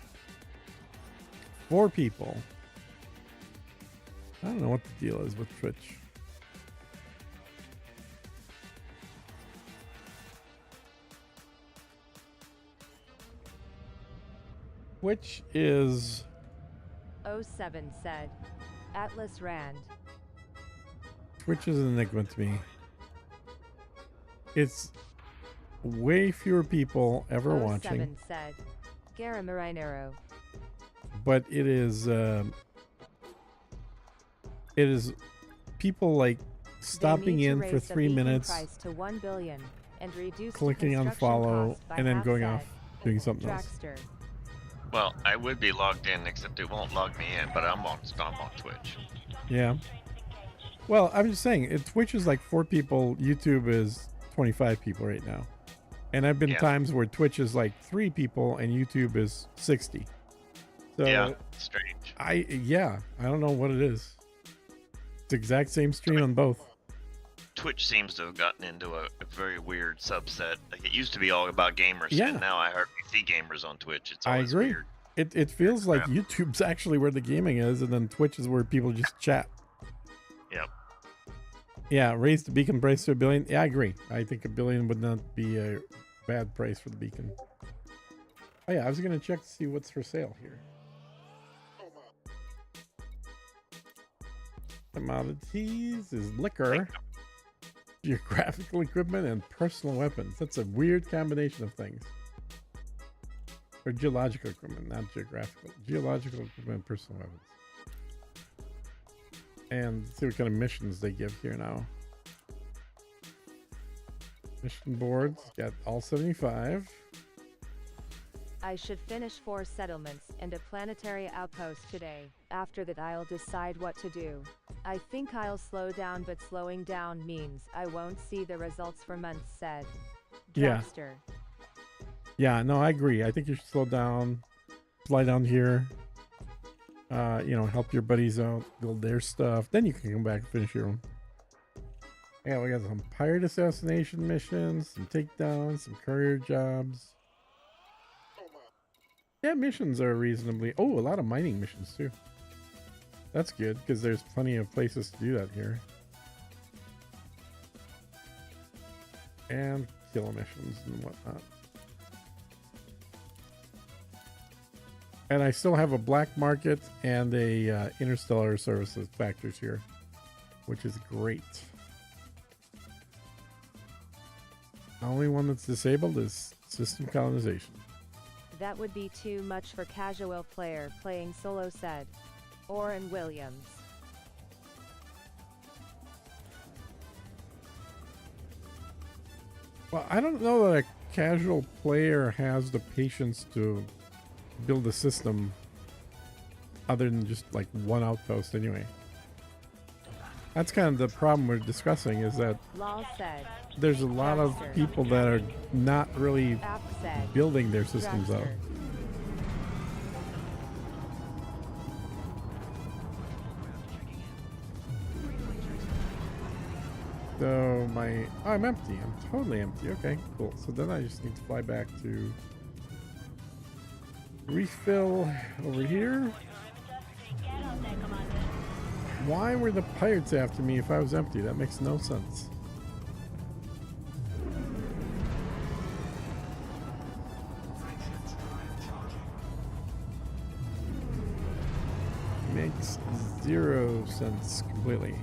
4 people. I don't know what the deal is with Twitch. Twitch is 07 said. Atlas Rand. Twitch is an enigma to me. It's way fewer people ever 07 watching, said. Gara Marinero. but it is people like stopping in for 3 minutes, Price to 1 billion and reduce clicking on construction follow, cost by and then half, going said. off doing something else. Dragster. Well, I would be logged in, except it won't log me in, but I'm on Twitch. Yeah. Well, I'm just saying, Twitch is like 4 people, YouTube is 25 people right now. And I've been Yeah. times where Twitch is like 3 people and YouTube is 60. So Yeah, strange. I don't know what it is. It's the exact same stream on both. Twitch seems to have gotten into a very weird subset. Like, it used to be all about gamers, Yeah. and now I hardly see gamers on Twitch. It's I always agree. weird. It feels like crap. YouTube's actually where the gaming is, and then Twitch is where people just chat. Yep. Yeah, raise the beacon price to $1 billion. Yeah, I agree. I think $1 billion would not be a bad price for the beacon. Oh yeah, I was gonna check to see what's for sale here. Commodities is liquor, geographical equipment, and personal weapons. That's a weird combination of things. Or geological equipment, not geographical. Geological equipment and personal weapons. And let's see what kind of missions they give here now. Mission boards, got all 75. I should finish 4 settlements and a planetary outpost today. After that I'll decide what to do. I think I'll slow down, but slowing down means I won't see the results for months, said. Yeah. Dragster. Yeah, no, I agree. I think you should slow down, fly down here, help your buddies out, build their stuff. Then you can come back and finish your own. Yeah, we got some pirate assassination missions, some takedowns, some courier jobs. Yeah, missions are reasonably... Oh, a lot of mining missions, too. That's good, because there's plenty of places to do that here. And kill missions and whatnot. And I still have a black market and a interstellar services factors here, which is great. The only one that's disabled is system colonization. That would be too much for casual player playing solo, said. Oren Williams. Well, I don't know that a casual player has the patience to build a system other than just like one outpost anyway. That's kind of the problem we're discussing, is that Lol said. there's a lot of people that are not really App said. building their systems out. Dragster. So I'm empty. I'm totally empty. Okay, cool. So then I just need to fly back to refill over here. Why were the pirates after me if I was empty? That makes no sense. Makes 0 sense completely.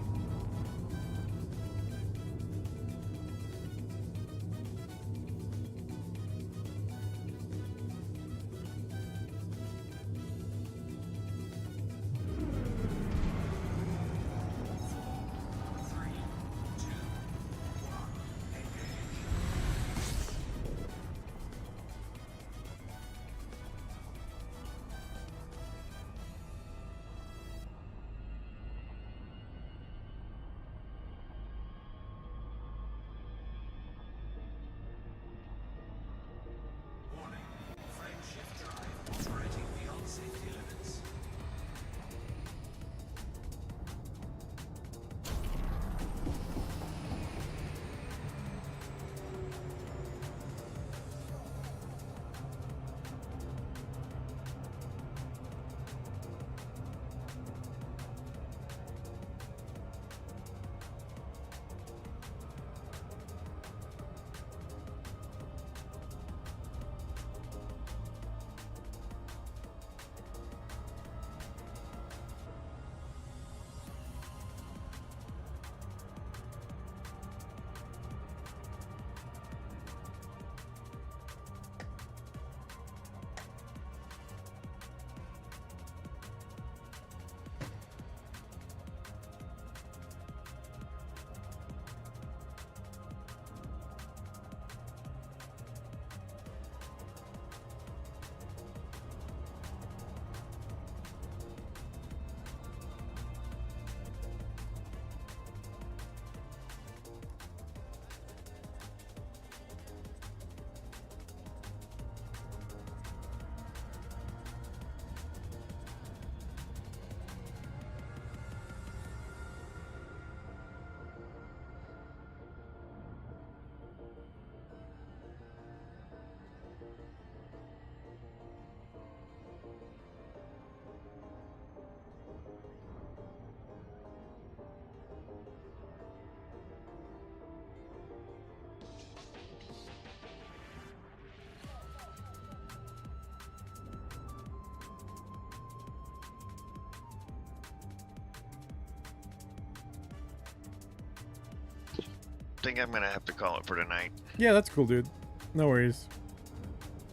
think I'm gonna have to call it for tonight. Yeah, that's cool, dude. No worries.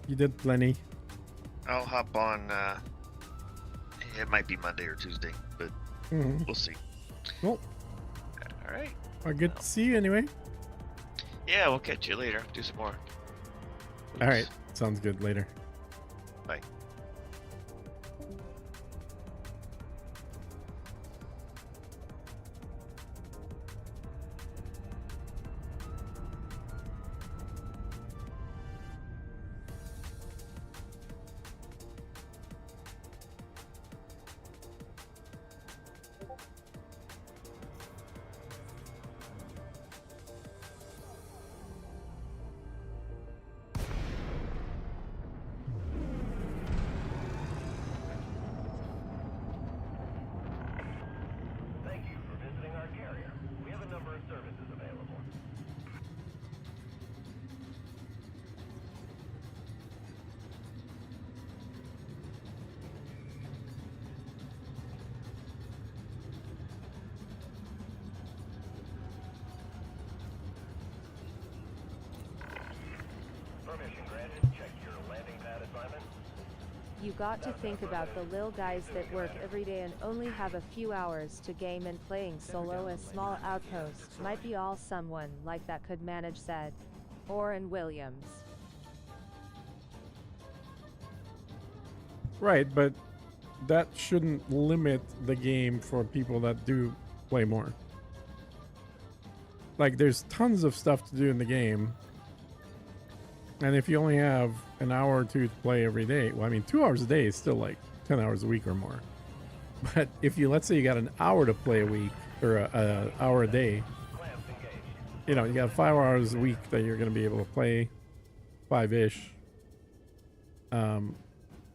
You did plenty. I'll hop on. It might be Monday or Tuesday, but we'll see. Well, all right. Well, good to see you anyway. Yeah, we'll catch you later. Do some more. All right. Sounds good. Later. Bye. Thank you for visiting our carrier. We have a number of services available. Permission granted. Check your landing pad assignment. You got to think about the lil guys that work every day and only have a few hours to game, and playing solo a small outpost might be all someone like that could manage, said Oren Williams. Right, but that shouldn't limit the game for people that do play more. Like, there's tons of stuff to do in the game. And if you only have an hour or two to play every day, well, I mean, 2 hours a day is still like 10 hours a week or more. But if you, let's say you got an hour to play a week, or an hour a day, you know, you got 5 hours a week that you're going to be able to play, 5-ish.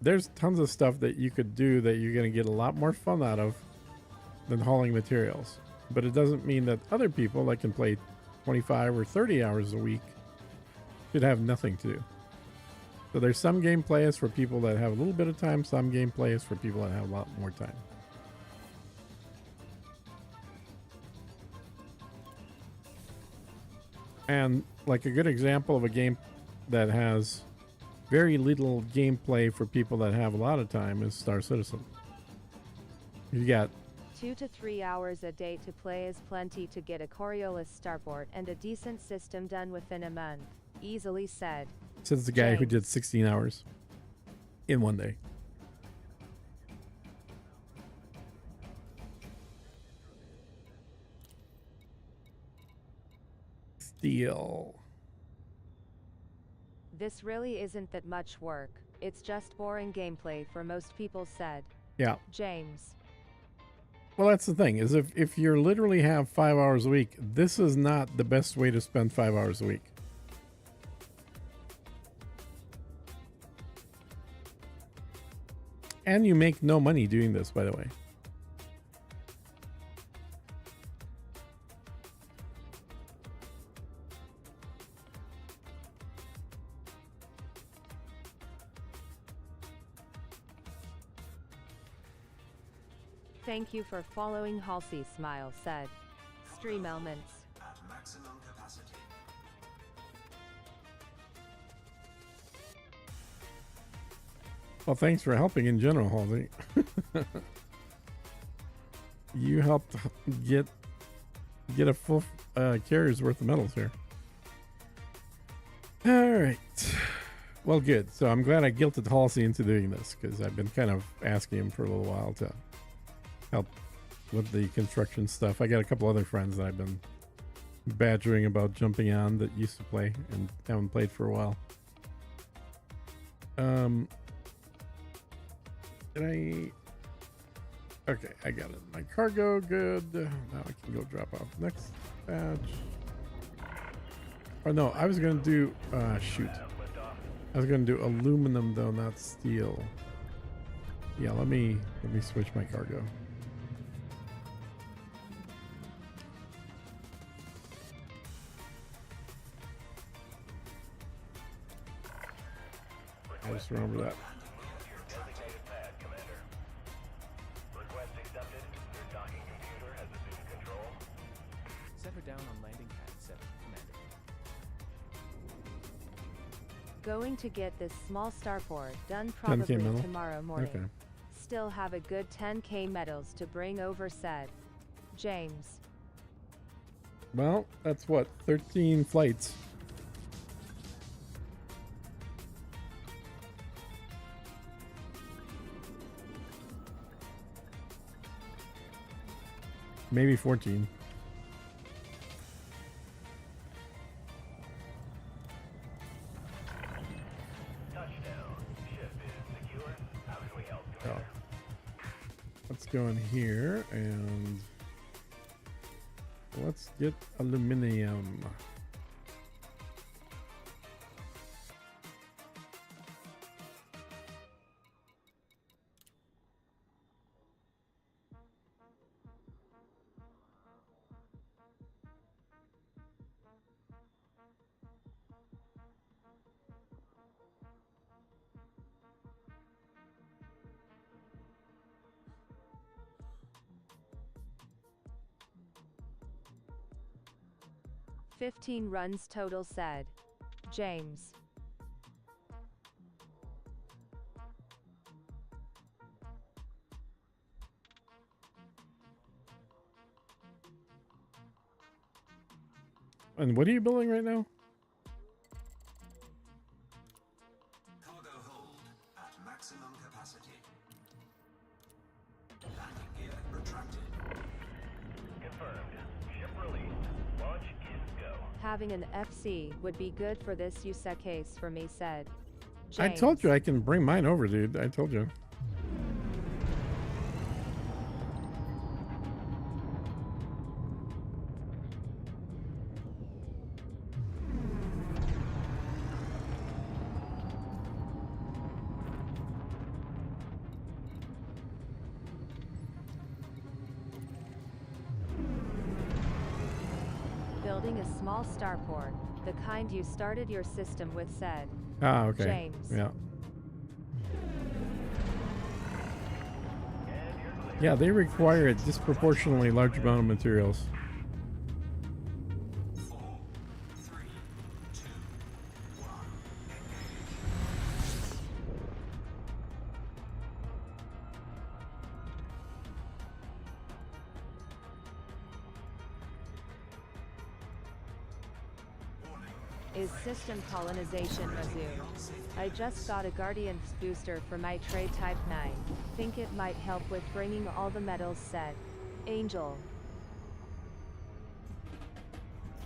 There's tons of stuff that you could do that you're going to get a lot more fun out of than hauling materials. But it doesn't mean that other people that can play 25 or 30 hours a week should have nothing to do. So there's some gameplay is for people that have a little bit of time, some gameplay is for people that have a lot more time. And like a good example of a game that has very little gameplay for people that have a lot of time is Star Citizen. You got 2 to 3 hours a day to play is plenty to get a Coriolis starport and a decent system done within a month, easily said. Says the guy who James. did 16 hours in one day. Steel. This really isn't that much work, it's just boring gameplay for most people, said Yeah. James. Well, that's the thing, is if you literally have 5 hours a week, this is not the best way to spend 5 hours a week. And you make no money doing this, by the way. Thank you for following. Halsey Smile said. Stream elements. At maximum capacity. Well, thanks for helping in general, Halsey. You helped get a full carrier's worth of medals here. All right. Well, good. So I'm glad I guilted Halsey into doing this, because I've been kind of asking him for a little while to help with the construction stuff. I got a couple other friends that I've been badgering about jumping on that used to play and haven't played for a while. Okay, I got it. My cargo, good. Now I can go drop off the next batch. Oh no, I was gonna do shoot. I was gonna do aluminum though, not steel. Yeah, let me switch my cargo. I just remember that. Designated pad, Commander. Request accepted. Your docking computer has assumed control. Set her down on landing pad 7, Commander. Going to get this small starport done 10K probably metal? tomorrow morning. Okay. Still have a good 10K metals to bring over, said James. Well, that's what, 13 flights. Maybe 14. Touchdown. Ship is secure. How can we help, Oh. Commander? Let's go in here and let's get aluminum. "15 runs total," said James. And what are you building right now? Cargo hold at maximum capacity. Landing gear retracted. Confirmed. Ship released. Launch is go. Having an FC would be good for this use case for me, said I James. told you I can bring mine over, dude. I told you. Building a small starport, the kind you started your system with, said Ah, okay. James. Yeah. Yeah, they require a disproportionately large amount of materials. 4, 3, 2, 1. Is system colonization resumed? I just got a Guardian's booster for my Trade Type 9. Think it might help with bringing all the metals, said Angel.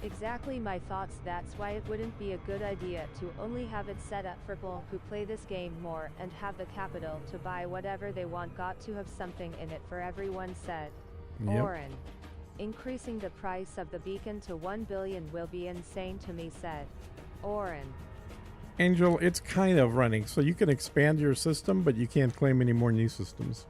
Exactly my thoughts. That's why it wouldn't be a good idea to only have it set up for people who play this game more and have the capital to buy whatever they want. Got to have something in it for everyone, said Yep. Oren. Increasing the price of the beacon to 1 billion will be insane to me, said Oren. Angel, it's kind of running, so you can expand your system, but you can't claim any more new systems.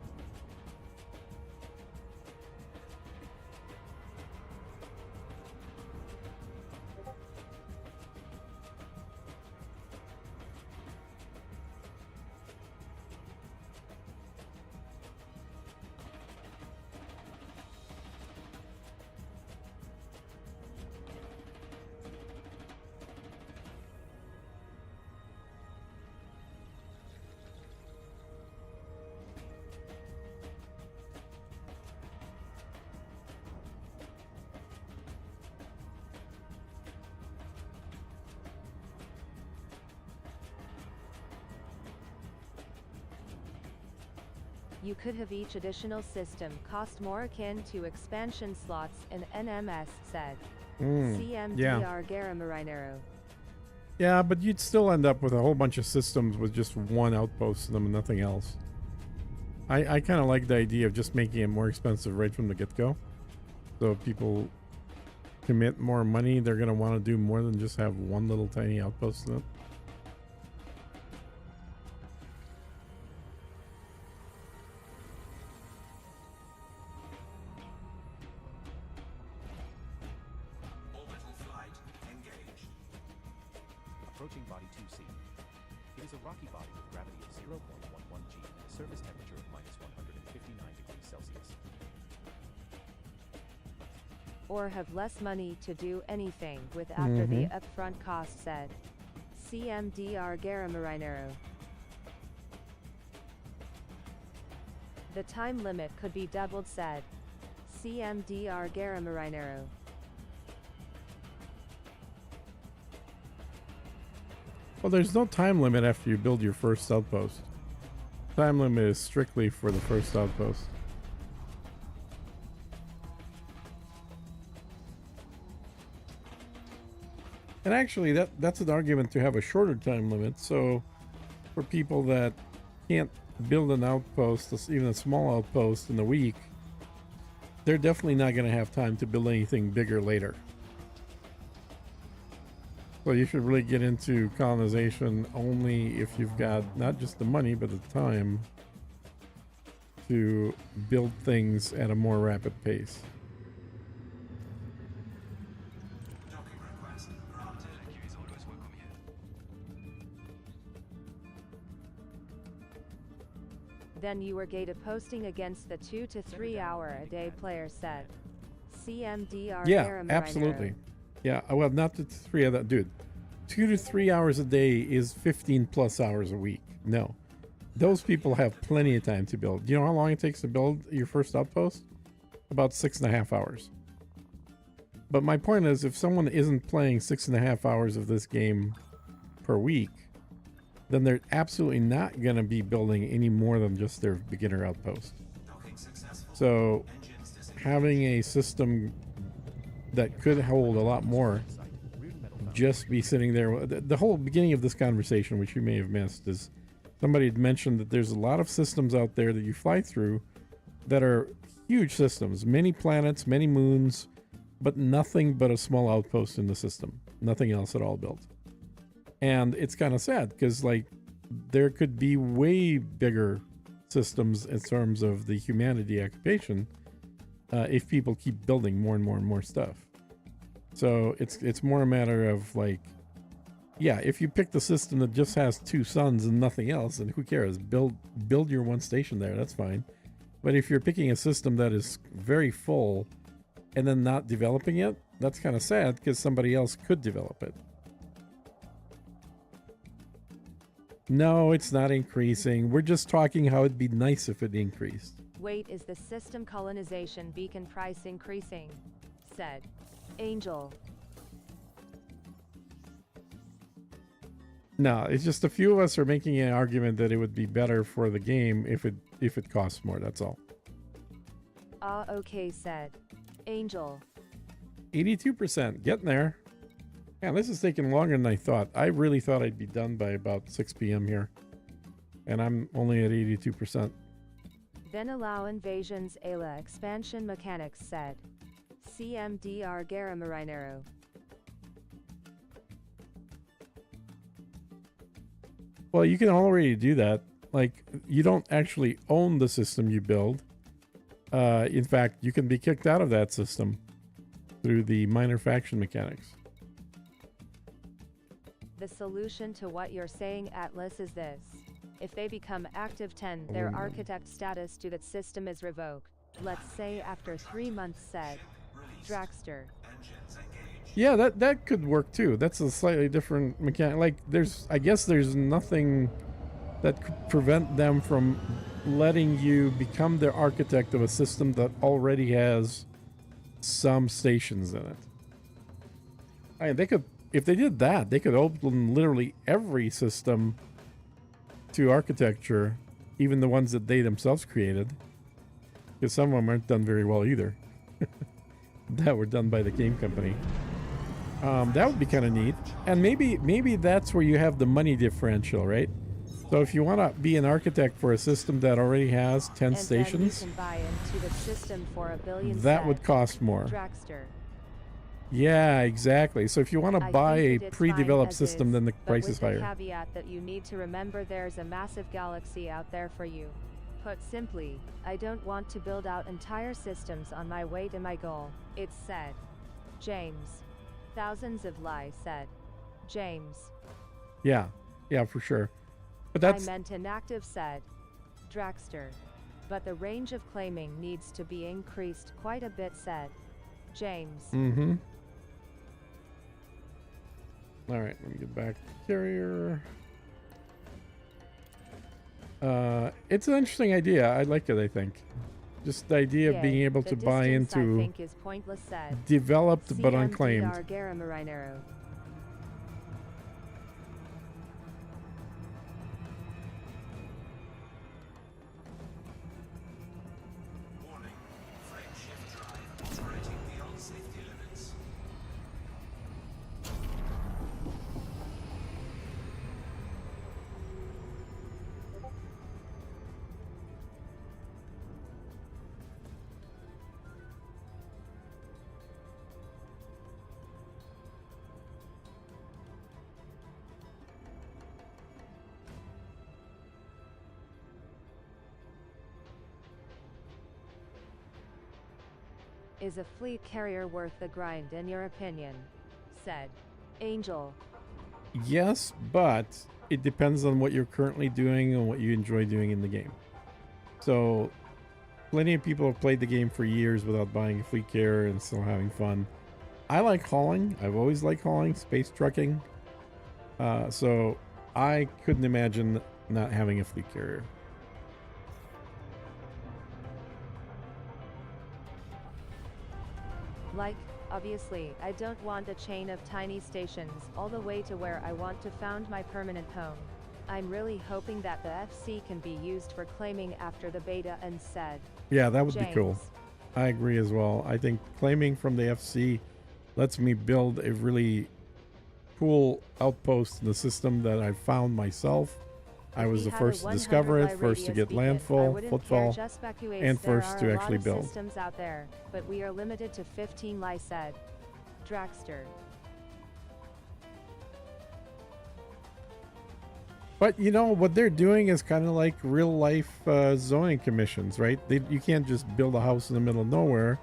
You could have each additional system cost more akin to expansion slots in NMS, said CMDR Garamarinero. Yeah, but you'd still end up with a whole bunch of systems with just one outpost in them and nothing else. I kind of like the idea of just making it more expensive right from the get-go. So if people commit more money, they're going to want to do more than just have one little tiny outpost in it. Orbital flight engaged. Approaching body 2C. It is a rocky body with gravity of 0.11 G and a surface temperature of -159 degrees Celsius. Or have less money to do anything with after the upfront cost, said CMDR Garamarinero. The time limit could be doubled, said CMDR Garamarinero. Well, there's no time limit after you build your first outpost. Time limit is strictly for the first outpost. And actually, that's an argument to have a shorter time limit. So, for people that can't build an outpost, even a small outpost in a week, they're definitely not going to have time to build anything bigger later. So you should really get into colonization only if you've got not just the money, but the time to build things at a more rapid pace. Docking request granted. Then you were gated posting against the 2 to 3 hour a day player, said CMDR. Yeah, absolutely. Yeah, well, not the 3 of that, dude. 2 to 3 hours a day is 15 plus hours a week. No, those people have plenty of time to build. You know how long it takes to build your first outpost? About 6.5 hours. But my point is, if someone isn't playing 6.5 hours of this game per week, then they're absolutely not going to be building any more than just their beginner outpost. So having a system that could hold a lot more just be sitting there. The whole beginning of this conversation, which you may have missed, is somebody had mentioned that there's a lot of systems out there that you fly through that are huge systems, many planets, many moons, but nothing but a small outpost in the system, nothing else at all built. And it's kind of sad because, like, there could be way bigger systems in terms of the humanity occupation if people keep building more and more and more stuff. So it's more a matter of, like, yeah, if you pick the system that just has 2 suns and nothing else, then who cares? Build your one station there, that's fine. But if you're picking a system that is very full and then not developing it, that's kind of sad because somebody else could develop it. No, it's not increasing. We're just talking how it'd be nice if it increased. Wait, is the system colonization beacon price increasing? Said Angel. No, it's just a few of us are making an argument that it would be better for the game if it costs more, that's all. Okay, said Angel. 82%, getting there. Yeah, this is taking longer than I thought. I really thought I'd be done by about 6 p.m. here. And I'm only at 82%. Then allow invasions Ayla expansion mechanics, said CMDR Garamarinero. Well, you can already do that. Like, you don't actually own the system you build. In fact, you can be kicked out of that system through the minor faction mechanics. The solution to what you're saying, Atlas, is this. If they become active 10, their architect status to that system is revoked. Let's say after 3 months, said Dragster. Yeah, that could work too. That's a slightly different mechanic. Like, I guess there's nothing that could prevent them from letting you become the architect of a system that already has some stations in it. I mean, they could, if they did that, they could open literally every system to architecture, even the ones that they themselves created, because some of them aren't done very well either. That were done by the game company. That would be kind of neat. And maybe that's where you have the money differential, right? So if you want to be an architect for a system that already has 10 stations, then you can buy into the system for $1 billion. That would cost more. Dragster. Yeah, exactly. So if you want to buy a pre-developed system, then the price is higher. With the caveat that you need to remember there's a massive galaxy out there for you. Put simply, I don't want to build out entire systems on my way to my goal, it's said. James. Thousands of lies, said James. Yeah, for sure. But that's... I meant inactive, said Dragster. But the range of claiming needs to be increased quite a bit, said James. All right, let me get back to carrier. It's an interesting idea. I like it, I think. Just the idea of being able to buy into I think is pointless, said. developed but unclaimed. CMDR Marinero. Warning. Frame shift drive operating beyond safety limits. Is a fleet carrier worth the grind in your opinion? Said Angel. Yes, but it depends on what you're currently doing and what you enjoy doing in the game. So, plenty of people have played the game for years without buying a fleet carrier and still having fun. I like hauling. I've always liked hauling, space trucking. So, I couldn't imagine not having a fleet carrier. Like, obviously, I don't want a chain of tiny stations all the way to where I want to found my permanent home. I'm really hoping that the FC can be used for claiming after the beta and said. Yeah, that would James. be cool. I agree as well. I think claiming from the FC lets me build a really cool outpost in the system that I found myself. I was the first to discover it, first to get landfall, footfall, and first to actually build. Systems out there, but we are limited to 15, Lai said. Dragster. But you know what they're doing is kind of like real life zoning commissions, right? You can't just build a house in the middle of nowhere,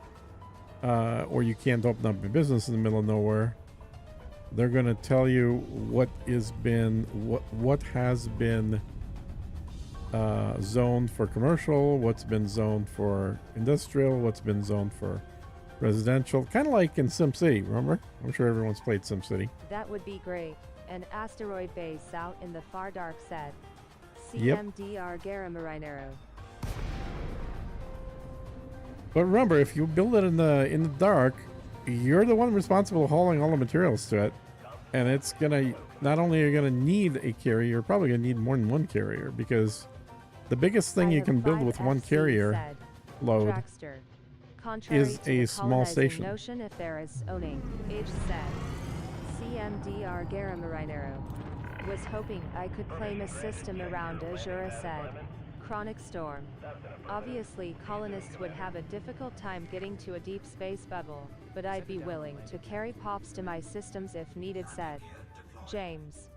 or you can't open up a business in the middle of nowhere. They're going to tell you what has been zoned for commercial, what's been zoned for industrial, what's been zoned for residential, kind of like in SimCity. Remember? I'm sure everyone's played SimCity. That would be great. An asteroid base out in the far dark said. Yep. CMDR Guerra Marinero. But remember, if you build it in the dark, you're the one responsible for hauling all the materials to it, and it's gonna, not only are you gonna need a carrier, you're probably gonna need more than one carrier, because the biggest thing you can build with one carrier load is a small station. Notion if there is owning, Age said. CMDR Guerra Marinero. Was hoping I could claim a system around Azura said. Chronic Storm. Obviously colonists would have a difficult time getting to a deep space bubble, but I'd be willing to carry pops to my systems if needed said. James.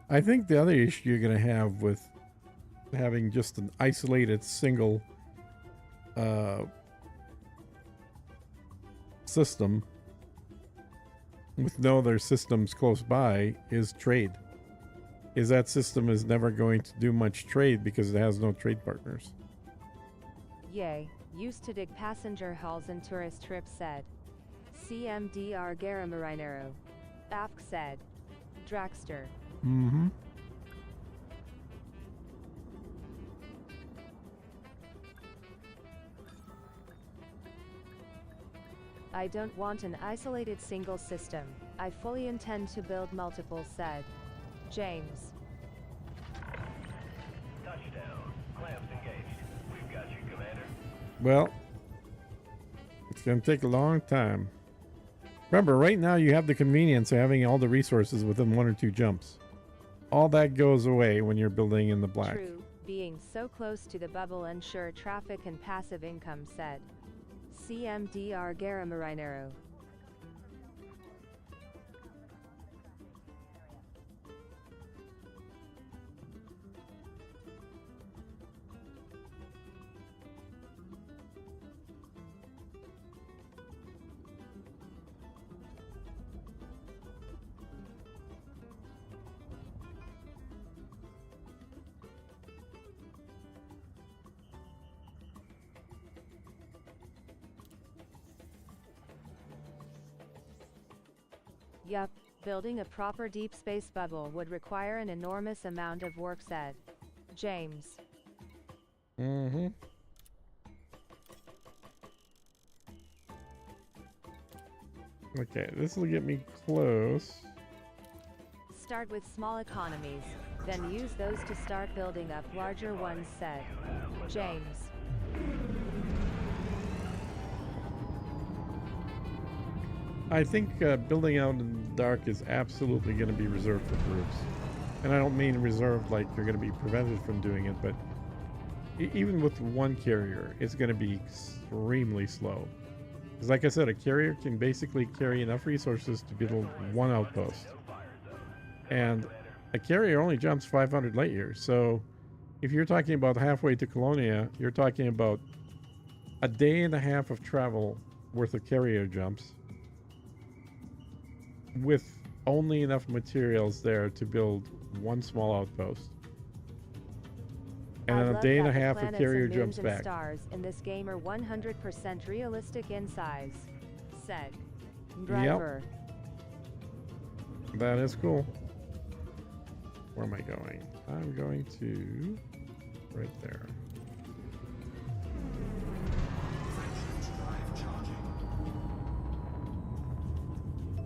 I think the other issue you're going to have with having just an isolated single system with no other systems close by is trade. Is that system is never going to do much trade because it has no trade partners. Yay, used to dig passenger hulls and tourist trips said. CMDR Guerra Marinero. Afk said. Dragster. Mm-hmm. I don't want an isolated single system. I fully intend to build multiple said. James. Touchdown. Clamps engaged. We've got you, Commander. Well, it's going to take a long time. Remember, right now you have the convenience of having all the resources within 1 or 2 jumps. All that goes away when you're building in the black. True, being so close to the bubble ensure traffic and passive income said. CMDR Guerra Marinero. Building a proper deep space bubble would require an enormous amount of work, said James. Mm-hmm. Okay, this will get me close. Start with small economies, then use those to start building up larger ones, said James. I think building out in the dark is absolutely going to be reserved for groups. And I don't mean reserved like you're going to be prevented from doing it, but even with one carrier, it's going to be extremely slow. Because like I said, a carrier can basically carry enough resources to build one outpost. And a carrier only jumps 500 light years. So if you're talking about halfway to Colonia, you're talking about a day and a half of travel worth of carrier jumps with only enough materials there to build one small outpost. And then a day and a half of carrier jumps back. Stars in this game are 100% realistic in size, said Driver. Yep. That is cool. Where am I going? I'm going to right there.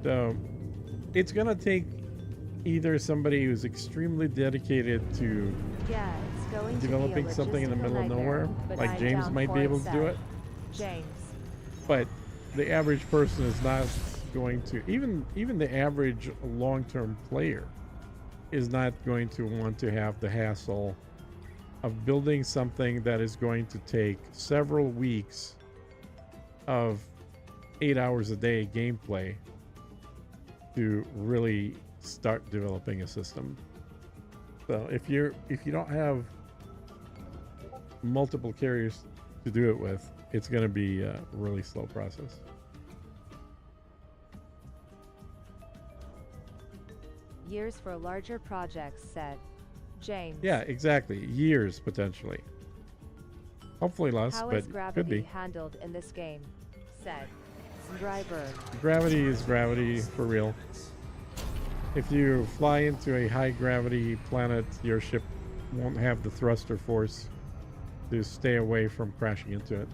So it's gonna take either somebody who's extremely dedicated to developing something in the middle of nowhere, like James might be able to do it. James. But the average person is not going to, even the average long-term player is not going to want to have the hassle of building something that is going to take several weeks of 8 hours a day gameplay to really start developing a system. So if you don't have multiple carriers to do it with, it's going to be a really slow process. Years for larger projects, said James. Yeah, exactly. Years potentially. Hopefully less, How but is gravity could be. handled in this game? Said Driver. Gravity is gravity for real. If you fly into a high gravity planet, your ship won't have the thruster force to stay away from crashing into it.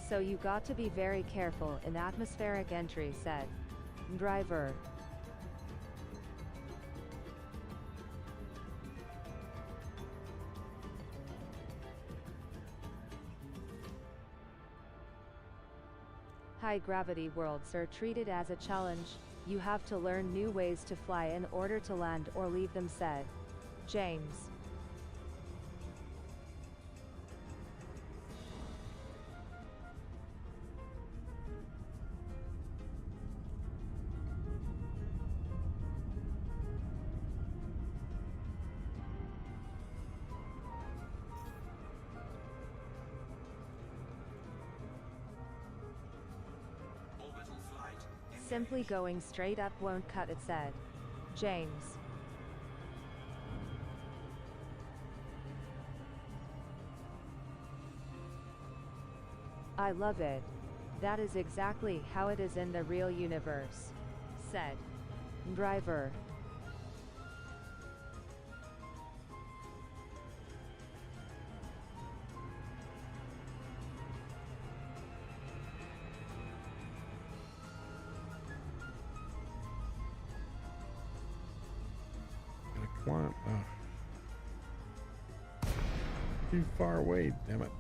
So you got to be very careful in atmospheric entry, said Driver. High gravity worlds are treated as a challenge. You have to learn new ways to fly in order to land or leave them, said James. Simply going straight up won't cut it, said James. I love it. That is exactly how it is in the real universe, said Driver. Climb. Too far away, damn it.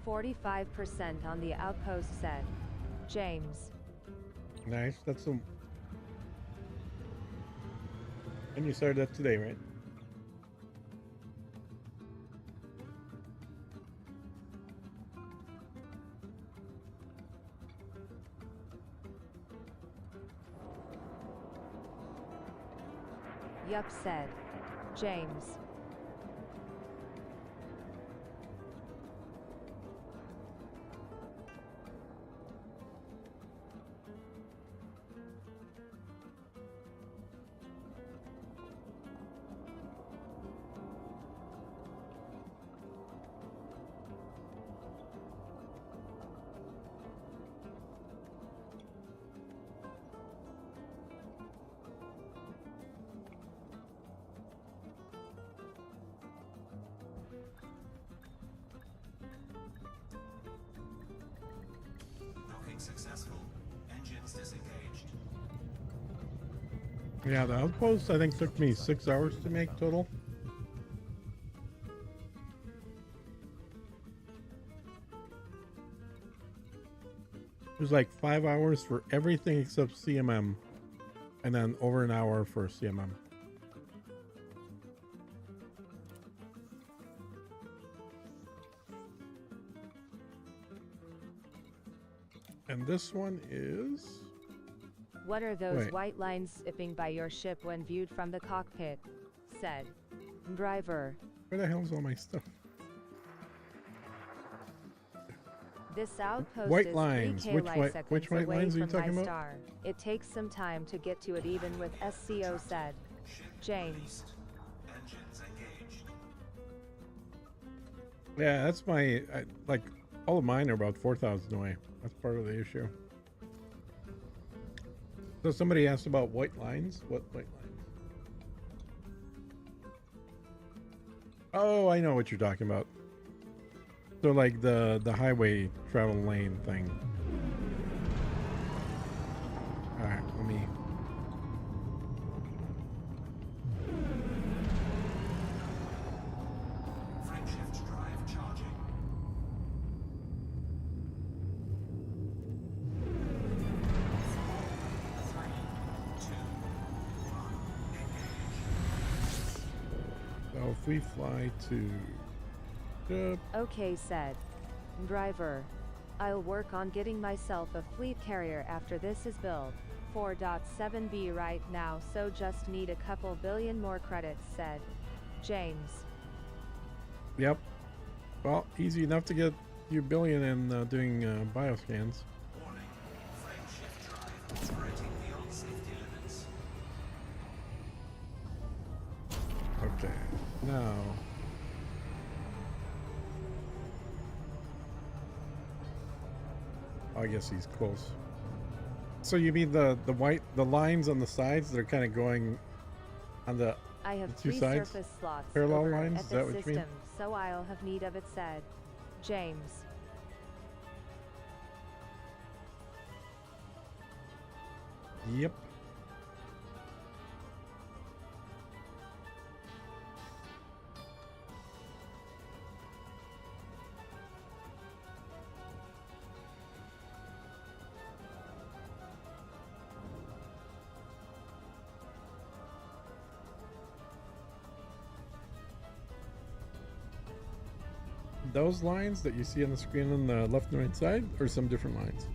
45% on the outpost, said James. Nice. That's some. And you started that today, right? Yup, said James. Docking successful. Engines disengaged. Yeah, the outpost I think took me 6 hours to make total. It was like 5 hours for everything except CMM, and then over an hour for CMM. And this one is... What are those Wait. white lines zipping by your ship when viewed from the cockpit? Said driver. Where the hell's all my stuff? This outpost White is lines. 3K Which light white- seconds which white away lines are you from my talking about? star. It takes some time to get to it, even with SCO, said James. Released. Engines engaged. Yeah, that's my... like, all of mine are about 4,000 away. That's part of the issue. So somebody asked about white lines. What white lines? Oh, I know what you're talking about. So like the highway travel lane thing. All right, let me. Frameshift drive charging. So if we fly to. Okay, said driver. I'll work on getting myself a fleet carrier after this is built. 4.7B right now, so just need a couple billion more credits, said James. Yep. Well, easy enough to get your billion in doing bioscans. Warning. Frameshift drive operating beyond safety limits. Okay. Now. I guess he's close. So you mean the lines on the sides that are kind of going on the I have two 3 sides? surface slots Parallel over lines? at Is the that what you system, mean? so I'll have need of it, said James. Yep. Those lines that you see on the screen on the left and right side, or some different lines?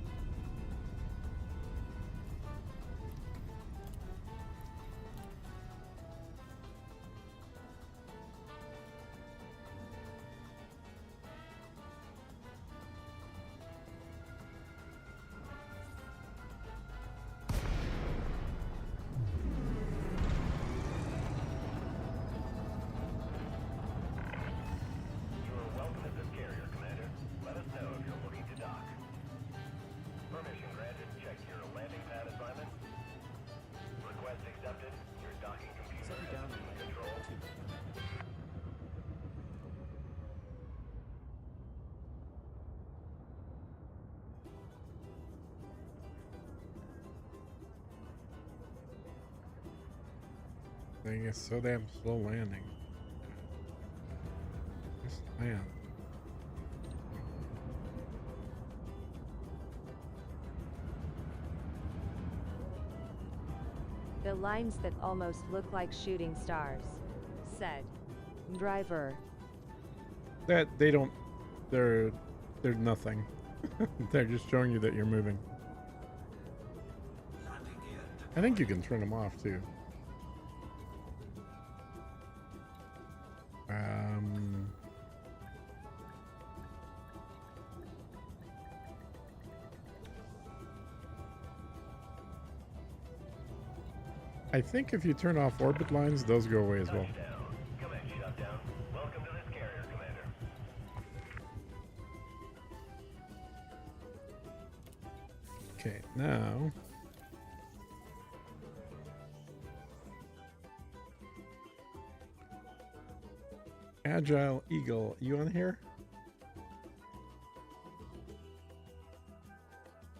You are welcome at this carrier, Commander. Let us know if you're looking to dock. Permission granted. Check your landing pad assignment. Request accepted. Your docking computer Set you down has in assumed control. 2. I guess so damn slow landing. Just land. The lines that almost look like shooting stars, said driver. That they don't. They're nothing. They're just showing you that you're moving. Landing gear I think you can turn them off too. I think if you turn off orbit lines, those go away as well. Command shutdown. Welcome to this carrier, Commander. Okay, now. Agile Eagle, you on here?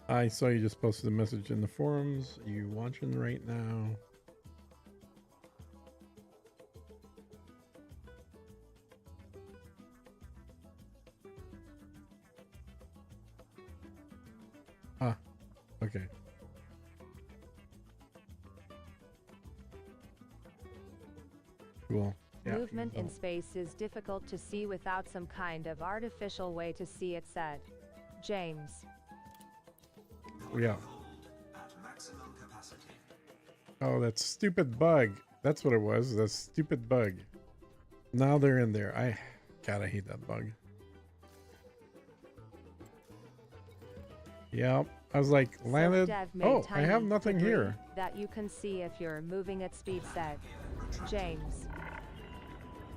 I saw you just posted a message in the forums. Are you watching right now? Ah, okay. Cool. Yeah. Movement in space is difficult to see without some kind of artificial way to see it, said James. Yeah. hold at maximum capacity. Oh, that stupid bug. That's what it was. That stupid bug. Now they're in there. God, I hate that bug. Yep. I was like, landed. Dev made Oh, I tiny have nothing debris here. that you can see if you're moving at speed, said James.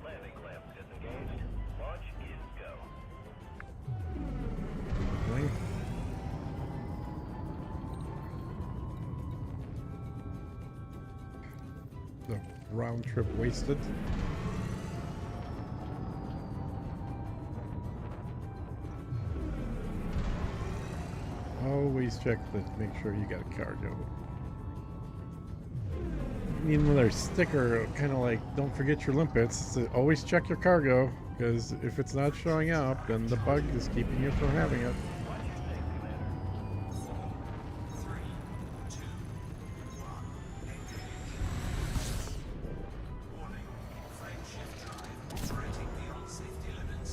Landing clamp disengaged. Launch is go. Bling. The round trip wasted. Always check to make sure you got a cargo. I mean, another sticker, kind of like, don't forget your limpets. So always check your cargo, because if it's not showing up, then the bug is keeping you from having it. Watch your six, Commander. 3, 2, 1. Engage. Warning. Frame shift drive operating beyond safety limits.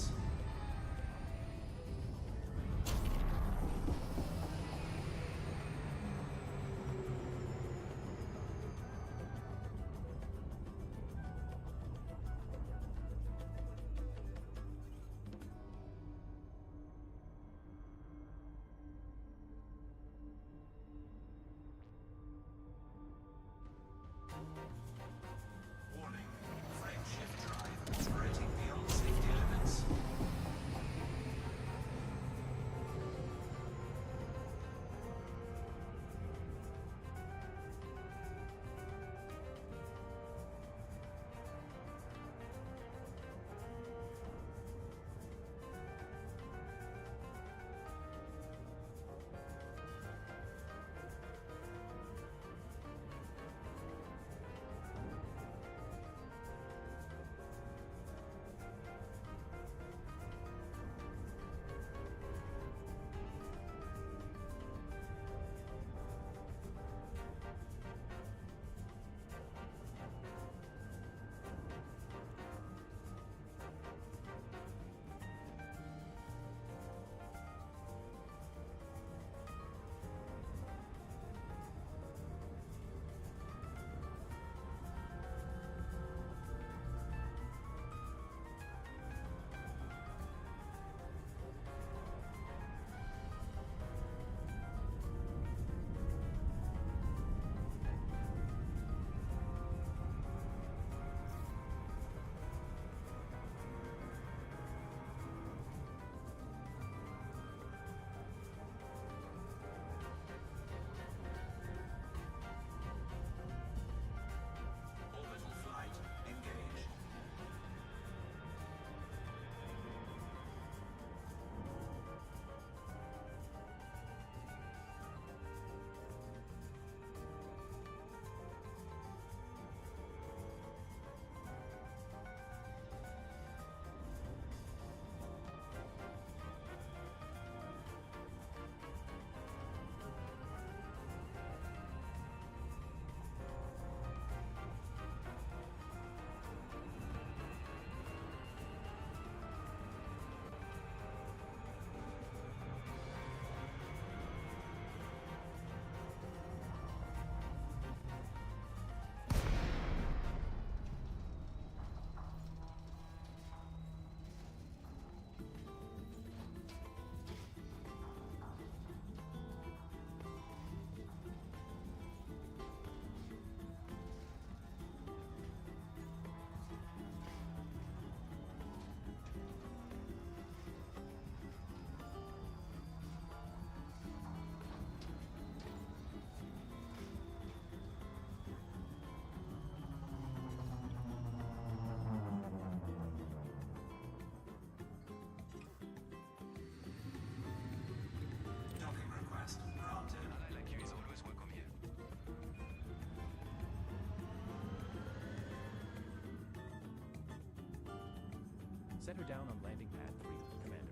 Set her down on landing pad 3, Commander.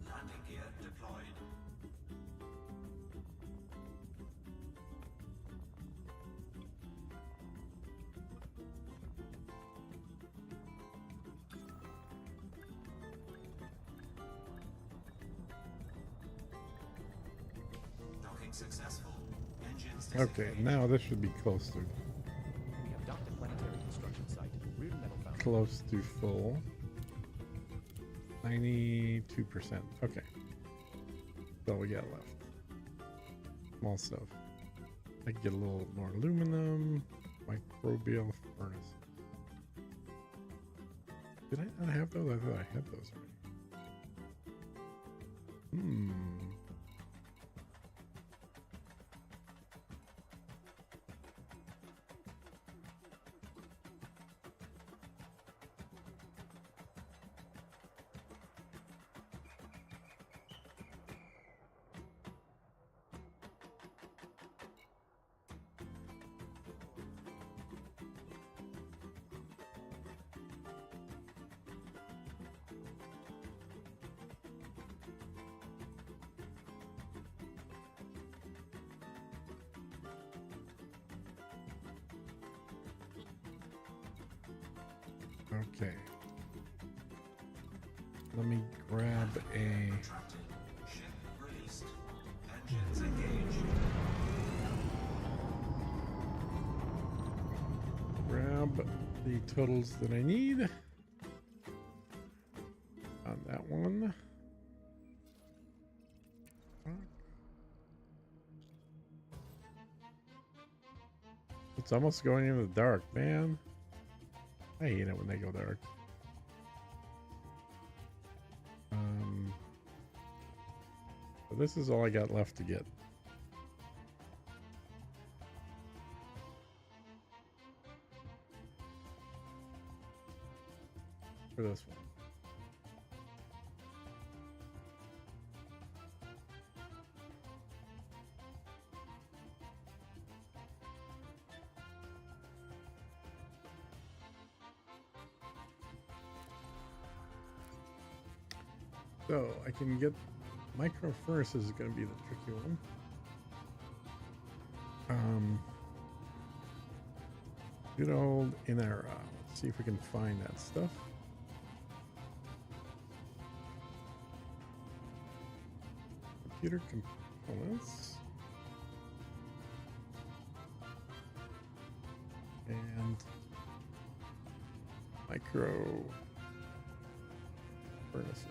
Landing gear deployed. Docking successful. Engines Okay, now this should be close to We have docked at planetary construction site. Rear metal foundry. close to full. 92%. Okay. That's all we got left. Small stuff. I can get a little more aluminum. Microbial furnace. Did I not have those? I thought I had those already. Okay. Let me grab a... Retracted. Ship released. Engines engaged. Grab the totals that I need on that one. It's almost going in the dark, man. I hate it when they go dark. So this is all I got left to get. For this one. So I can get micro furnaces is going to be the tricky one. Good old Inara. Let's see if we can find that stuff. Computer components. And micro furnaces.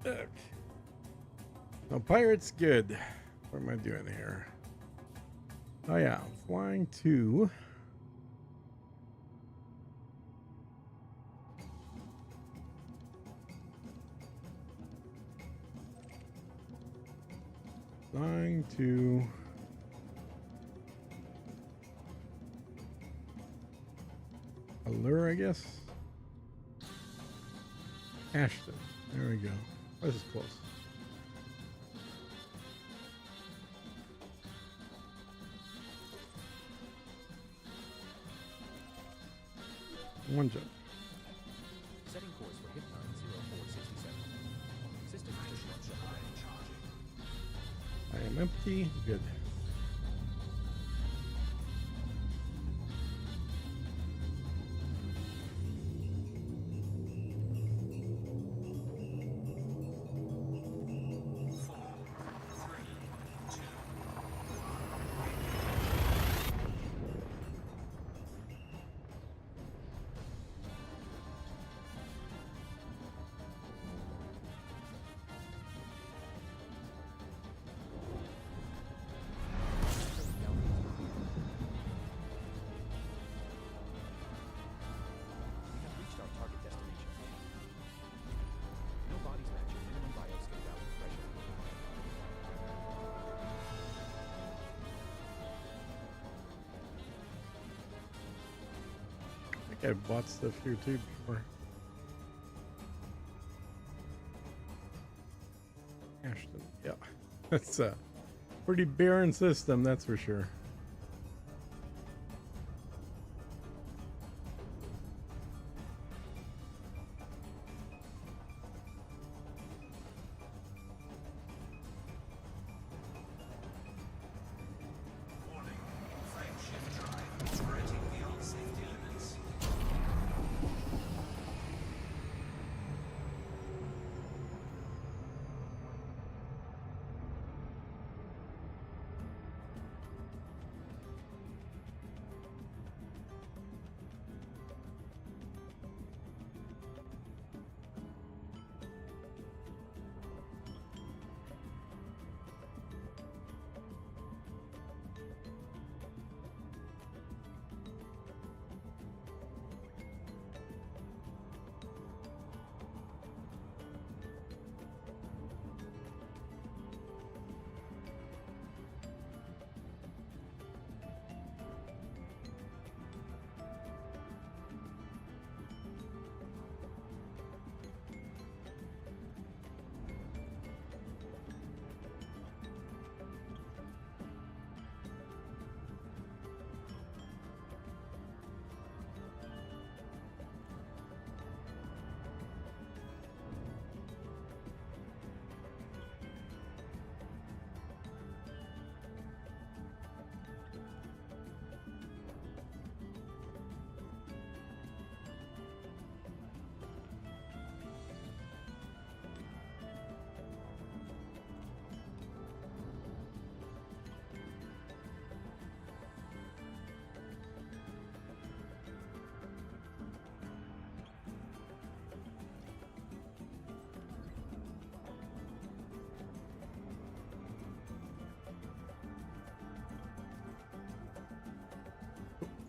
Okay. No, pirates, good. What am I doing here? Oh yeah, flying to... Flying to... Allure, I guess? Ashton. There we go. This is close. One jump. Setting course for hit 90467. System disruption. I am empty. Good. We have reached our target destination. No bodies match your minimum bioscape value threshold. I think I've bought stuff here too before. Ashton. Yeah. That's a pretty barren system, that's for sure. Warning. Frameshift drive operating beyond safety limits.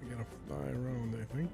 We gotta fly around, I think.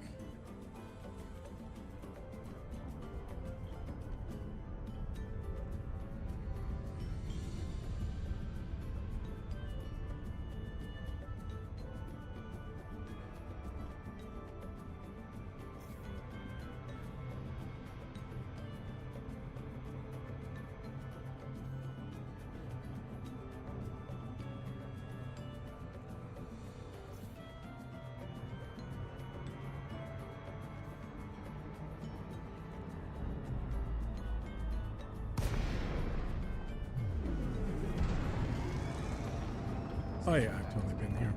Oh yeah, I've totally been here.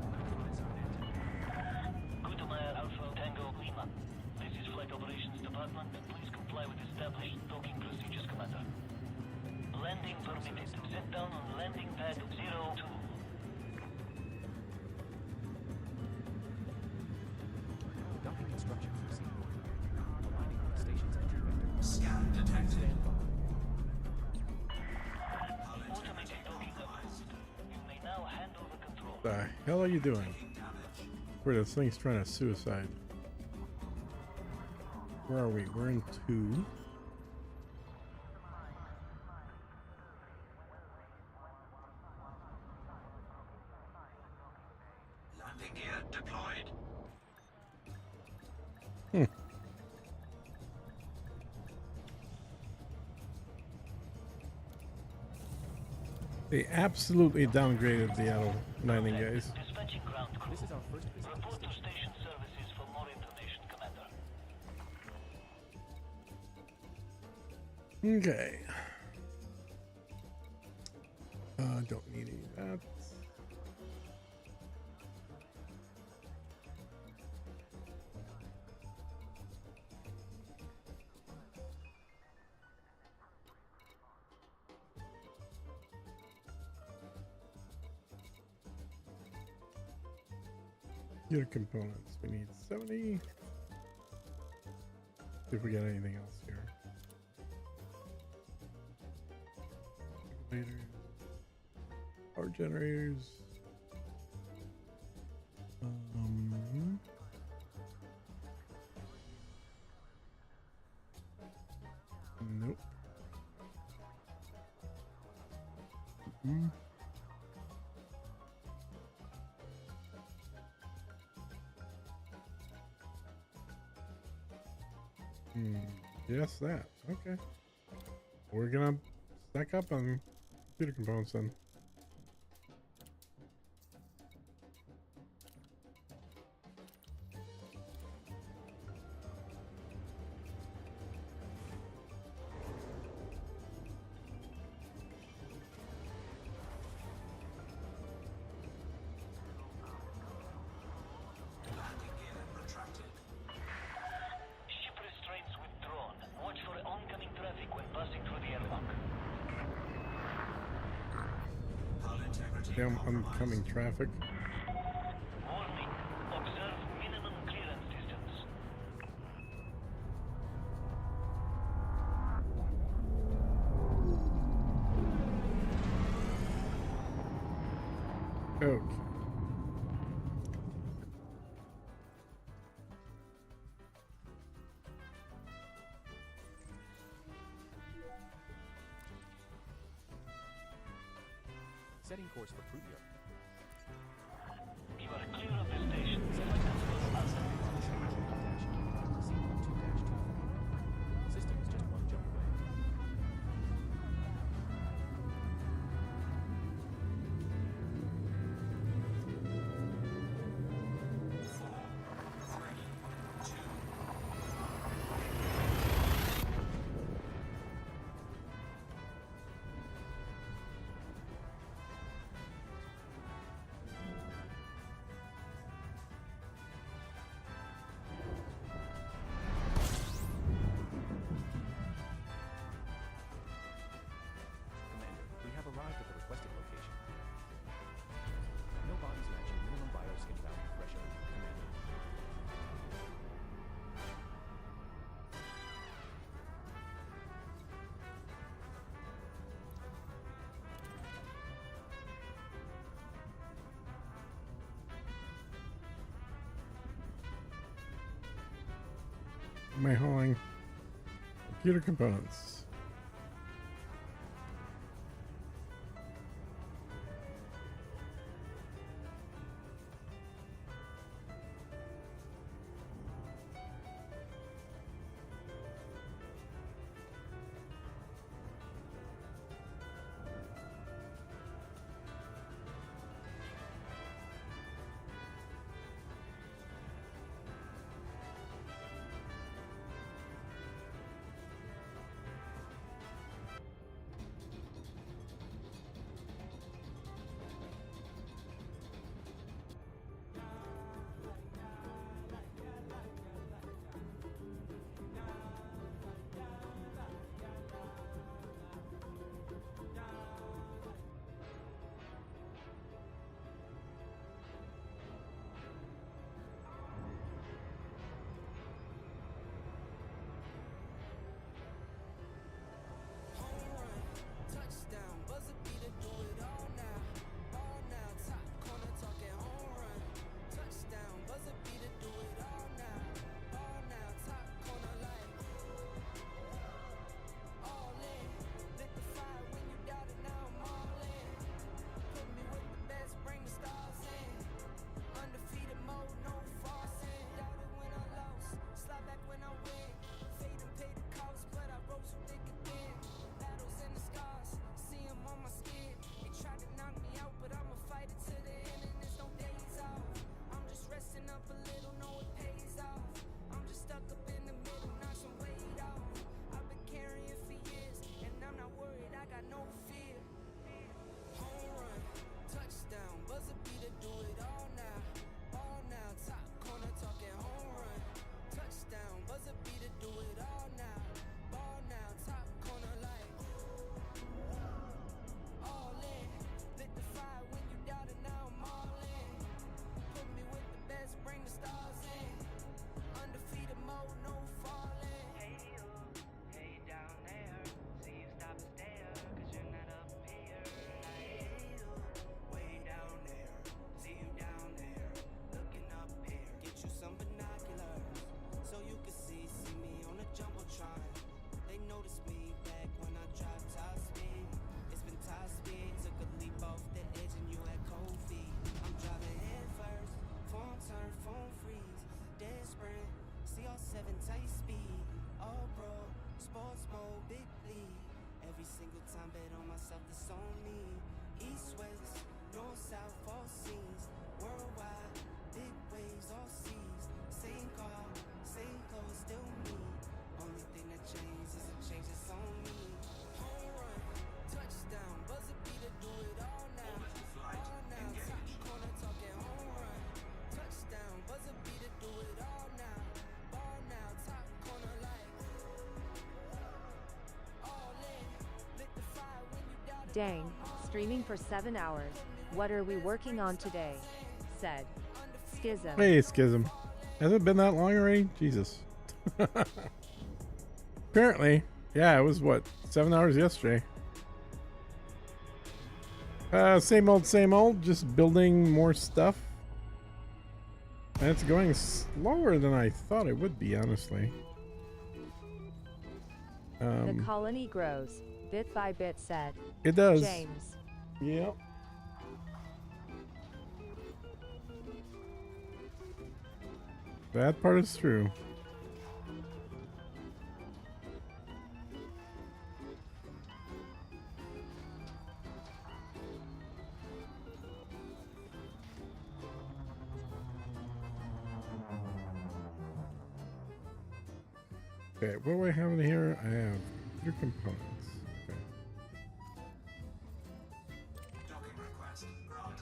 Gutermeyer Alpha Tango Lima. This is Flight Operations Department. Please comply with established docking procedures, Commander. Landing permitted. Set down on landing pad 02. Docking instructions received. Aligning on the station's entry vector. Scan detected. Stand by. The hell are you doing? Where this thing's trying to suicide. Where are we? We're in 2. Landing gear deployed. They absolutely downgraded the auto landing, guys. Dispatching ground crew. This is our first visit to the Report to station. station services for more information, Commander. Okay. Don't need any of that. Gear components. We need 70. See if we got anything else here. Elevators. Power generators. Nope. Yes, that. Okay. We're gonna stack up on computer components then. Landing gear retracted. Ship restraints withdrawn. Watch for oncoming traffic when passing through the airlock. Hull integrity Damn compromised. oncoming traffic. Warning. Observe minimum clearance distance. Okay. Setting course for Prudya. You are clear of the station. C12-23. System is just one jump away. Commander, we have arrived at the requested location. No bodies match your minimum bioskin value threshold, Commander. Am I hauling computer components? whole big league. Every single time bet on myself, that's on me. East, west, north, south, all seas. Worldwide, big waves, all seas. Same car, same clothes, still me. Only thing that changes is a change that's on me. Home run, touchdown, buzzer beater, do it all now. All now, top corner talking home run. Touchdown, buzzer beater, do it all now. Ball now, top corner like all in. Lit the fire when you doubt it. Dang, streaming for 7 hours. What are we working on today? Said Schism. Hey, Schism. Has it been that long already? Jesus. Apparently. Yeah, it was what? 7 hours yesterday. Same old. Just building more stuff. And it's going slower than I thought it would be, honestly. The colony grows, bit by bit, said It does. James. Yep. That part is true. Okay, what do I have in here? I have your components. Okay. Docking request granted.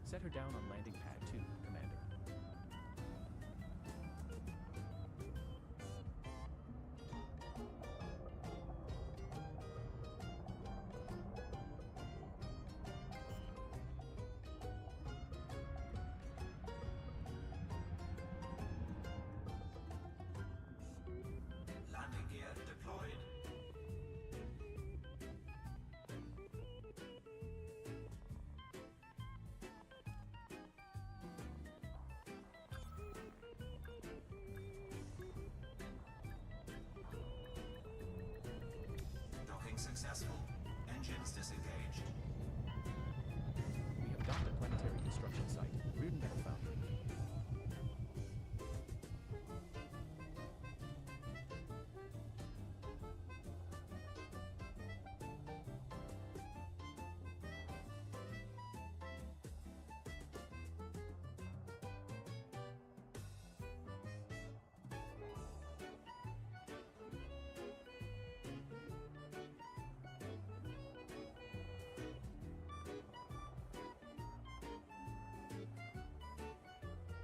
Set her down on landing pad 2, Commander. Landing gear deployed. Docking successful. Engines disengaged. We have docked at planetary construction site, Reardon Metal Foundry.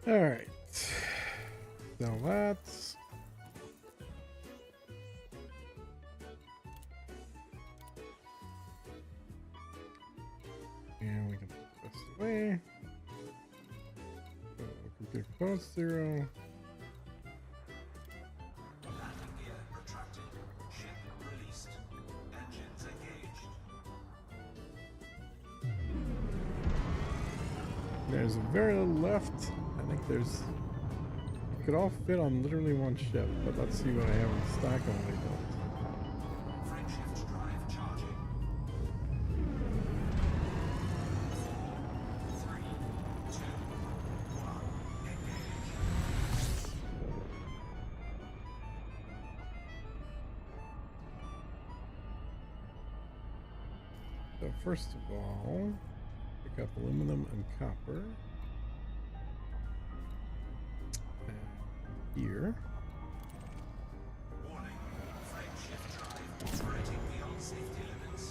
All right. Now that's and we can put this away. So computer components 0. Landing gear retracted. Ship released. Engines engaged. There's very little left. I think there's. It could all fit on literally one ship, but let's see what I have in stock already built. Frameshift drive charging. 3, 2, 1. Engage. So first of all, pick up aluminum and copper. And here. Warning. Frameshift drive operating beyond safety limits.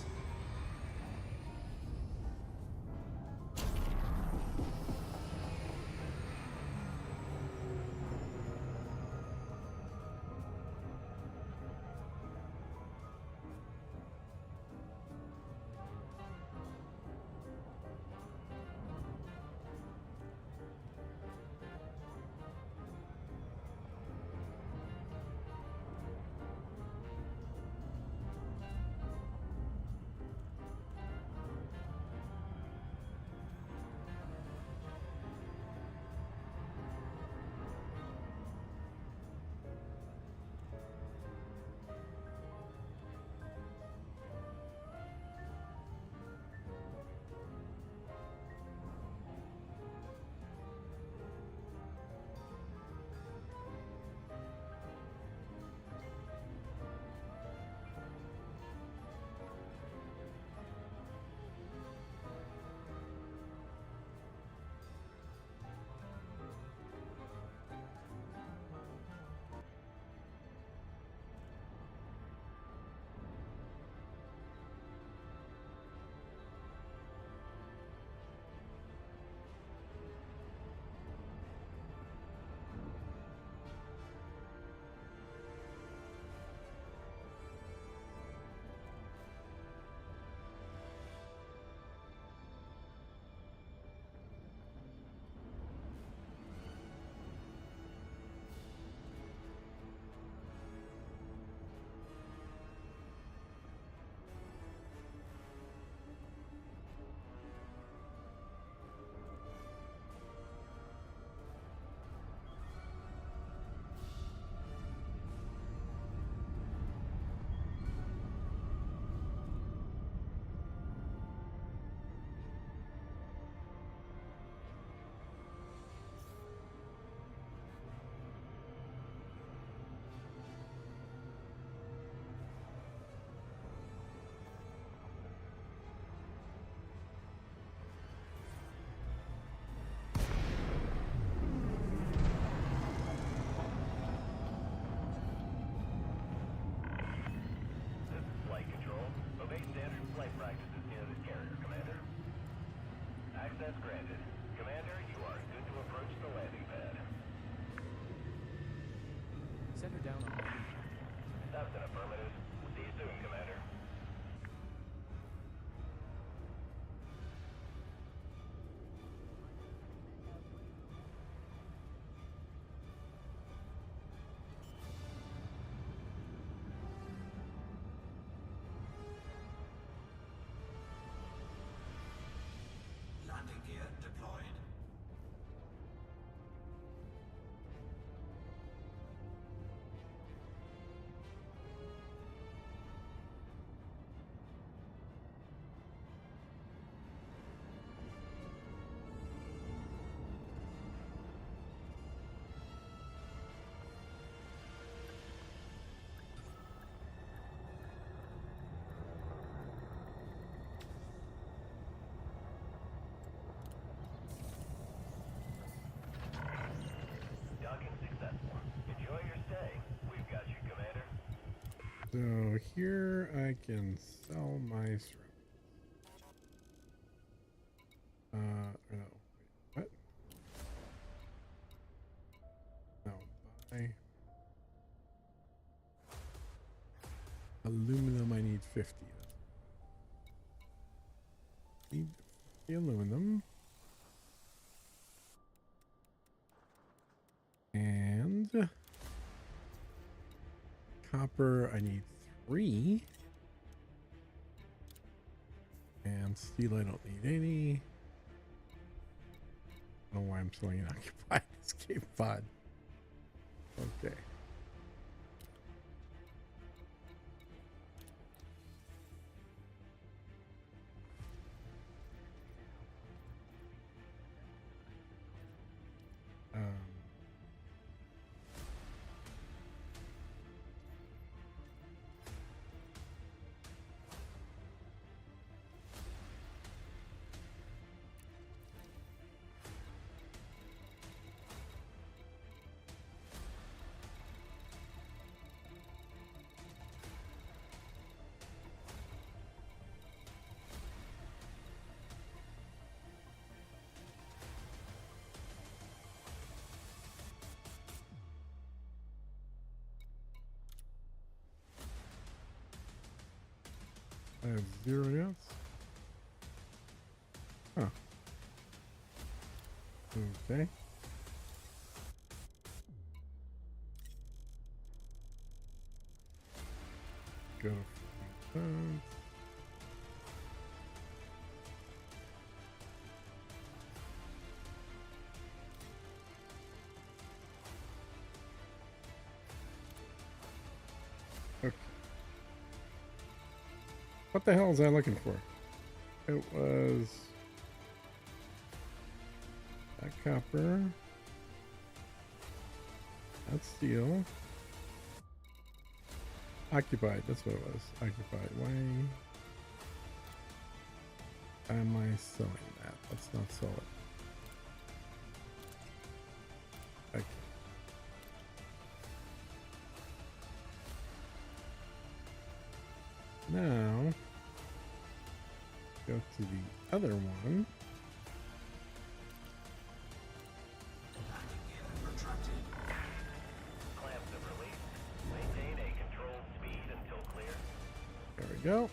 down on my lead. That's an affirmative. See you soon, Commander. Landing gear deployed. Docking successful. Enjoy your stay. We've got you, Commander. So here I can sell my syrup. No. Wait, what? No, buy. Aluminum, I need 50. Need 50 aluminum. And copper, I need 3. And steel, I don't need any. I don't know why I'm selling an occupied escape pod. Okay. I have 0 units. Huh. Okay. Go to okay. What the hell was I looking for? It was that copper, that steel, occupied. That's what it was. Occupied. Why am I selling that? Let's not sell it. Okay. Now, go to the other one. Clamps have released. Maintain a controlled speed until clear. There we go.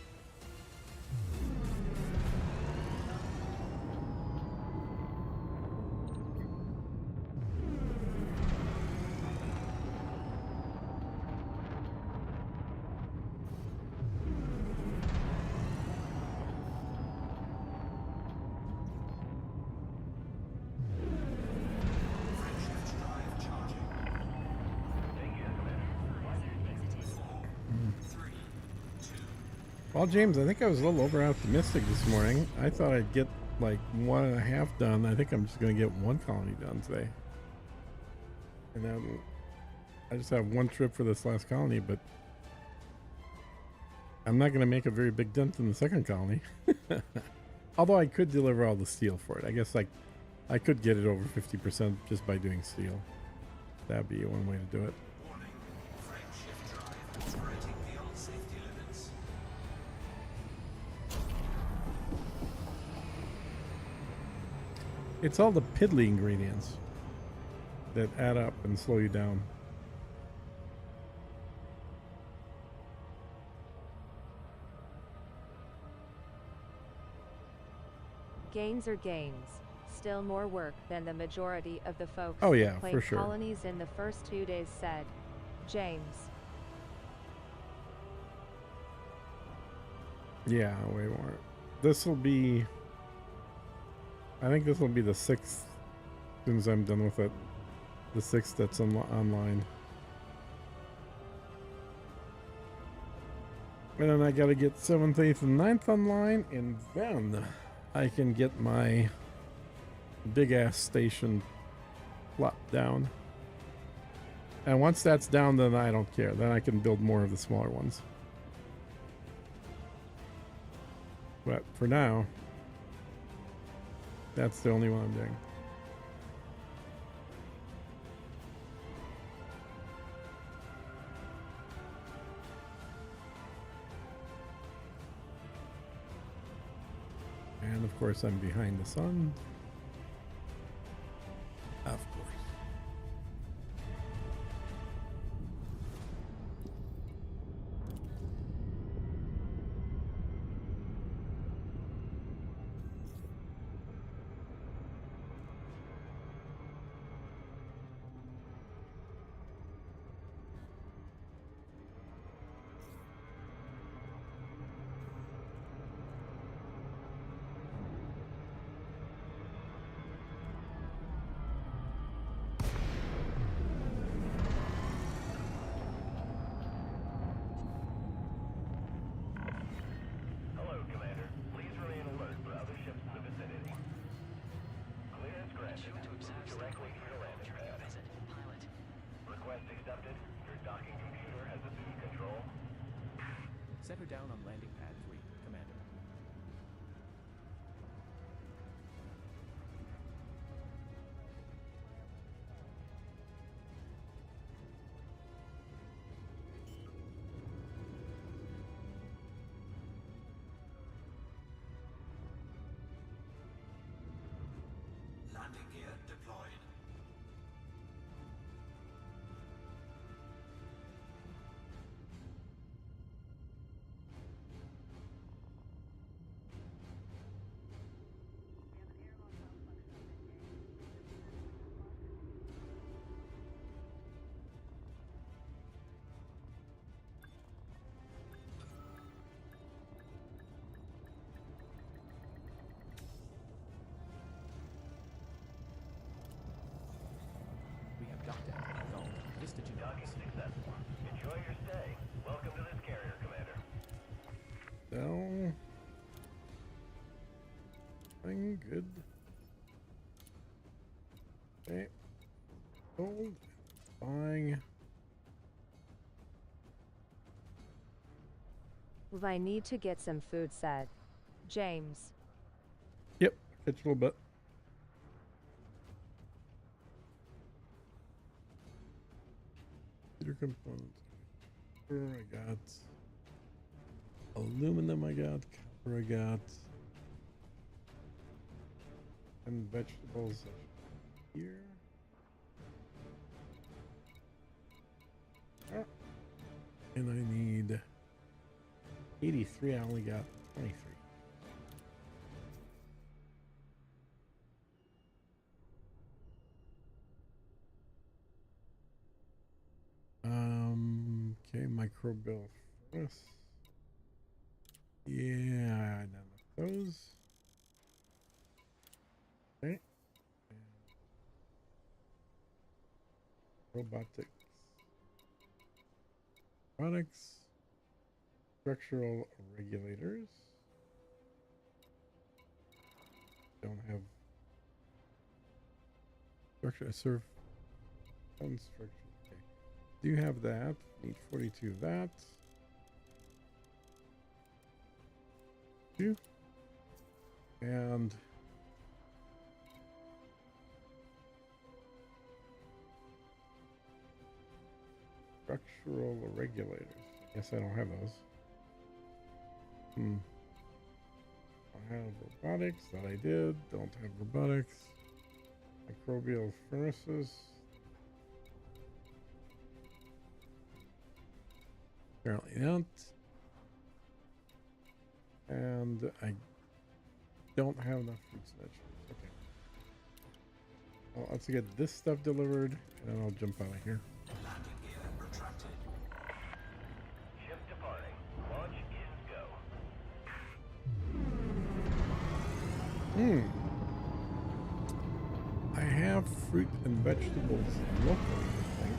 Well, James, I think I was a little over optimistic this morning. I thought I'd get like 1.5 done. I think I'm just going to get 1 colony done today. And then I just have 1 trip for this last colony, but I'm not going to make a very big dent in the second colony. Although I could deliver all the steel for it. I guess I could get it over 50% just by doing steel. That'd be one way to do it. Warning. Frame shift drive operating beyond safety limits. It's all the piddly ingredients that add up and slow you down. Gains are gains. Still more work than the majority of the folks Oh, who yeah, played for sure. colonies in the first 2 days said. James. Yeah, way more. This will be... I think this will be the 6th, as soon as I'm done with it. The 6th that's online. And then I gotta get 7th, 8th, and 9th online, and then I can get my big-ass station plopped down. And once that's down, then I don't care. Then I can build more of the smaller ones. But for now, that's the only one I'm doing. And of course, I'm behind the sun. Of course. Hello, Commander. Please remain alert for other ships in the vicinity. Clearance granted. Directly to your landing pad. Request accepted. Your docking computer has assumed control. Set her down on landing pad 3, Commander. Landing gear deployed. We have docked at Gulf Vista Docking Genomics. successful. Enjoy your stay. Welcome to this carrier, Commander. No. I'm good. Okay. Hold. Buying. I need to get some food, said James. Yep. Catch a little bit. Computer components. Copper I got. Aluminum I got. Copper I got. And vegetables here. Ah. And I need 83. I only got 23. Okay, microbial furnace. Yeah, none of those. Okay. And robotics. Robotics. Structural regulators. Don't have structure. I serve unstructured. Okay. Do have that. Need 42 of that. Two. And structural regulators. Guess I don't have those. I have robotics that I did. Don't have robotics. Microbial furnaces. Apparently not. And I don't have enough fruits and vegetables. Okay. Well, let's get this stuff delivered, and then I'll jump out of here. Landing gear retracted. Ship departing. Launch is go. I have fruit and vegetables locally, I think.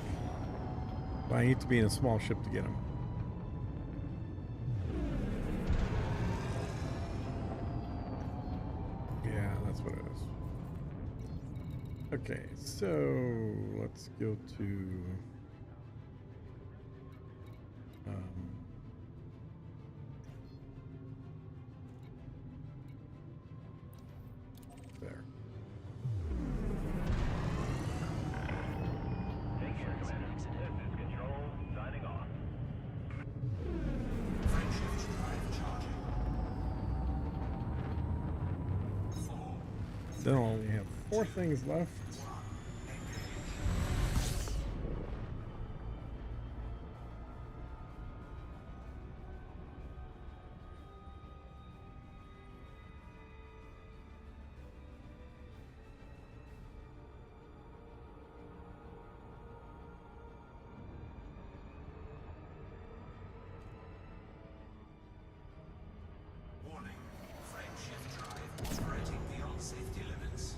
But I need to be in a small ship to get them. Yeah, that's what it is. Okay, so let's go to there. Take care, Commander. This is Control, signing off. Frameshift drive charging. 4, Then I only have 4 things left. warning. Frameshift drive operating beyond safety limits.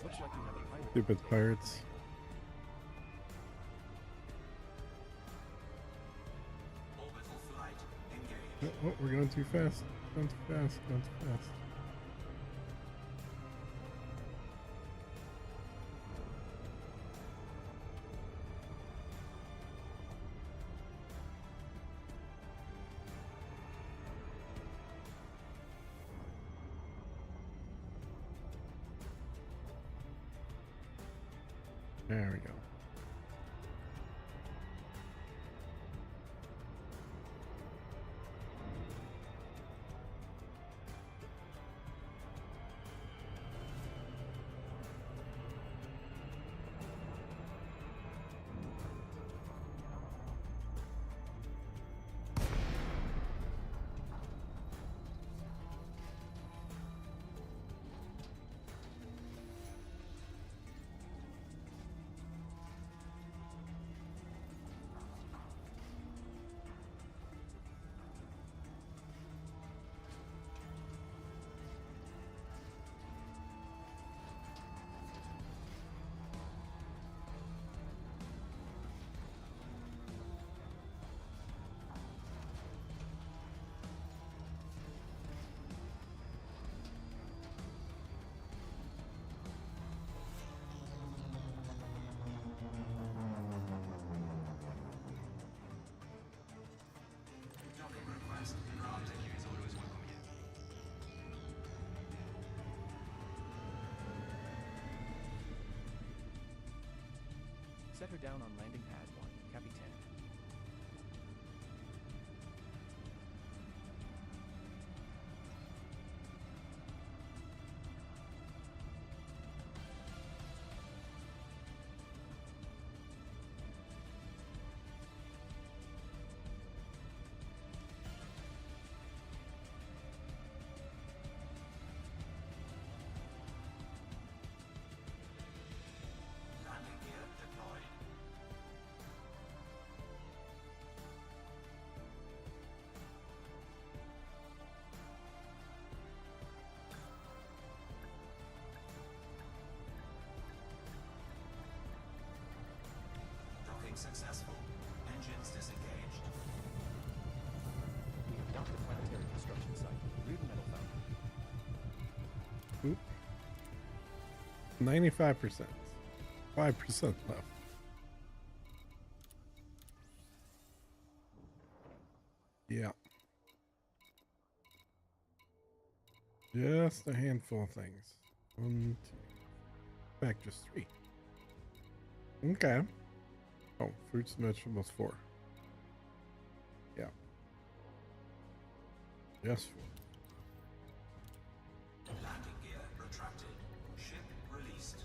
Looks like you have a pirate. Stupid pirates. Orbital flight engaged. Oh, we're going too fast. Going too fast. Going too fast. There we go. Docking request granted. Set her down on landing pad 1, Capitan. successful. Engines disengaged. We have docked the planetary construction site. Reardon Metal Foundry. Oop. 95%. 5% left. Yeah. Just a handful of things. 1, 2. In fact, just 3. Okay. Oh, fruits and vegetables 4. Yeah. Just 4. Landing gear retracted. Ship released.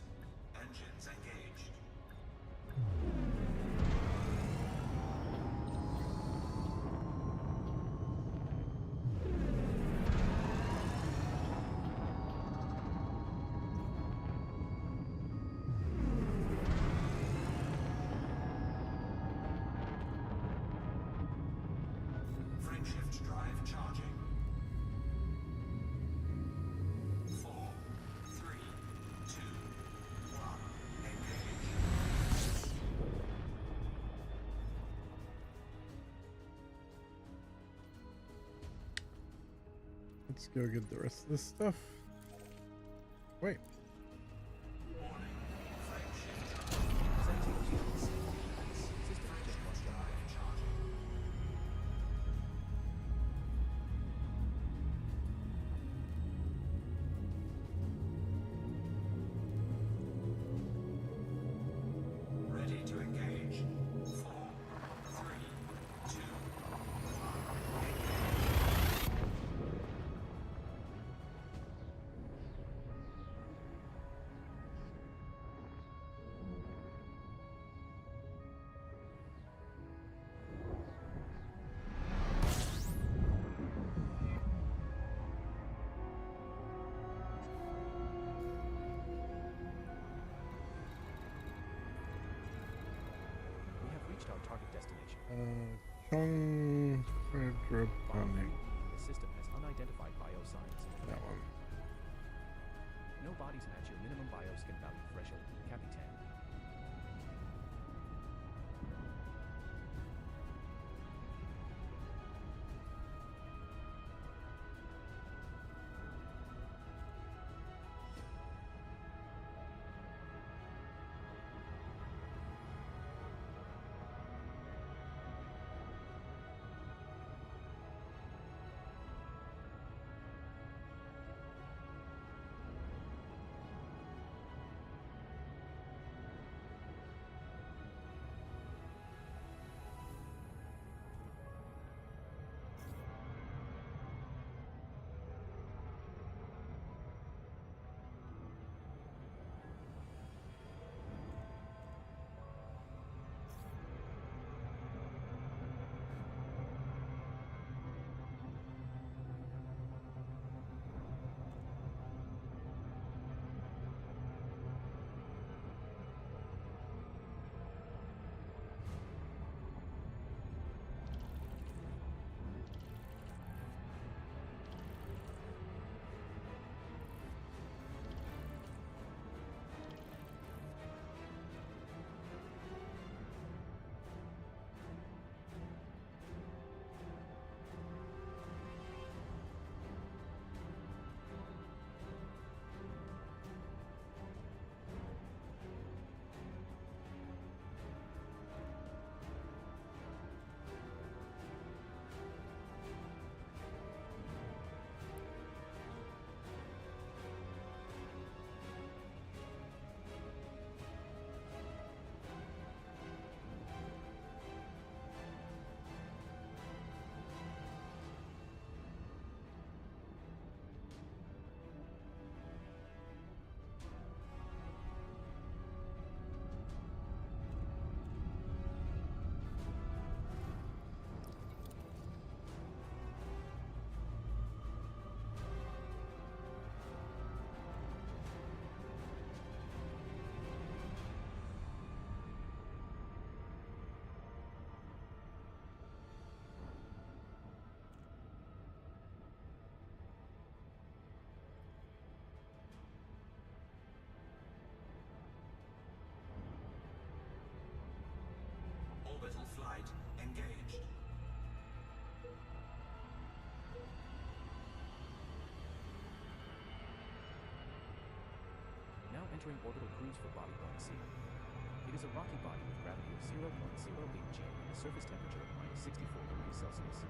Engines engaged. Frameshift drive charging. 4, 3, 2, 1. Engage. Let's go get the rest of this stuff. Wait. Warning. Frameshift drive. 17 units. System Frameshift drive charging. Ready to engage. 4, 3, 2, 1. Engage. We have reached our target destination. Chung hydroponic. The system has unidentified biosigns. That one. No bodies match your minimum bioscan value threshold, Capitan. orbital cruise for Body 1C. It is a rocky body with gravity of 0.08 g and a surface temperature of -64°C.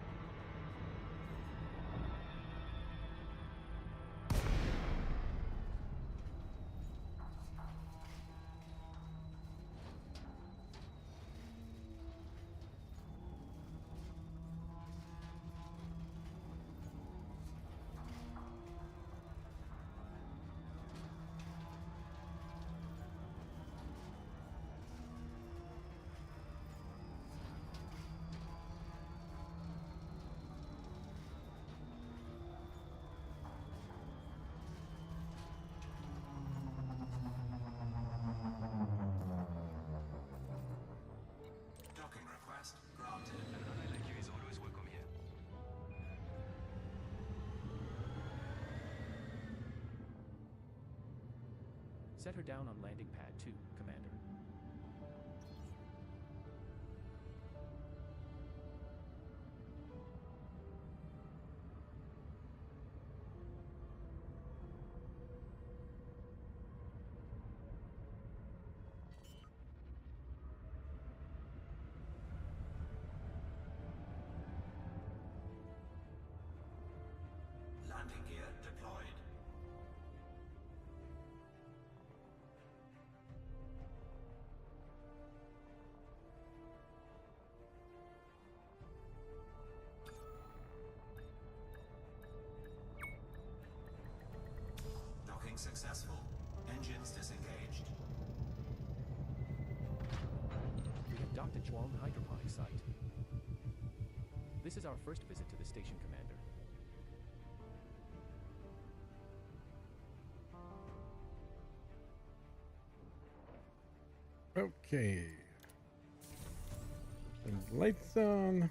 Docking request granted. An ally like you is always welcome here. Set her down on landing pad 2, Commander. Landing gear deployed. Docking successful. Engines disengaged. We have docked at Chuang Hydroponic Site. This is our first visit to the station, Commander. Okay. And lights on.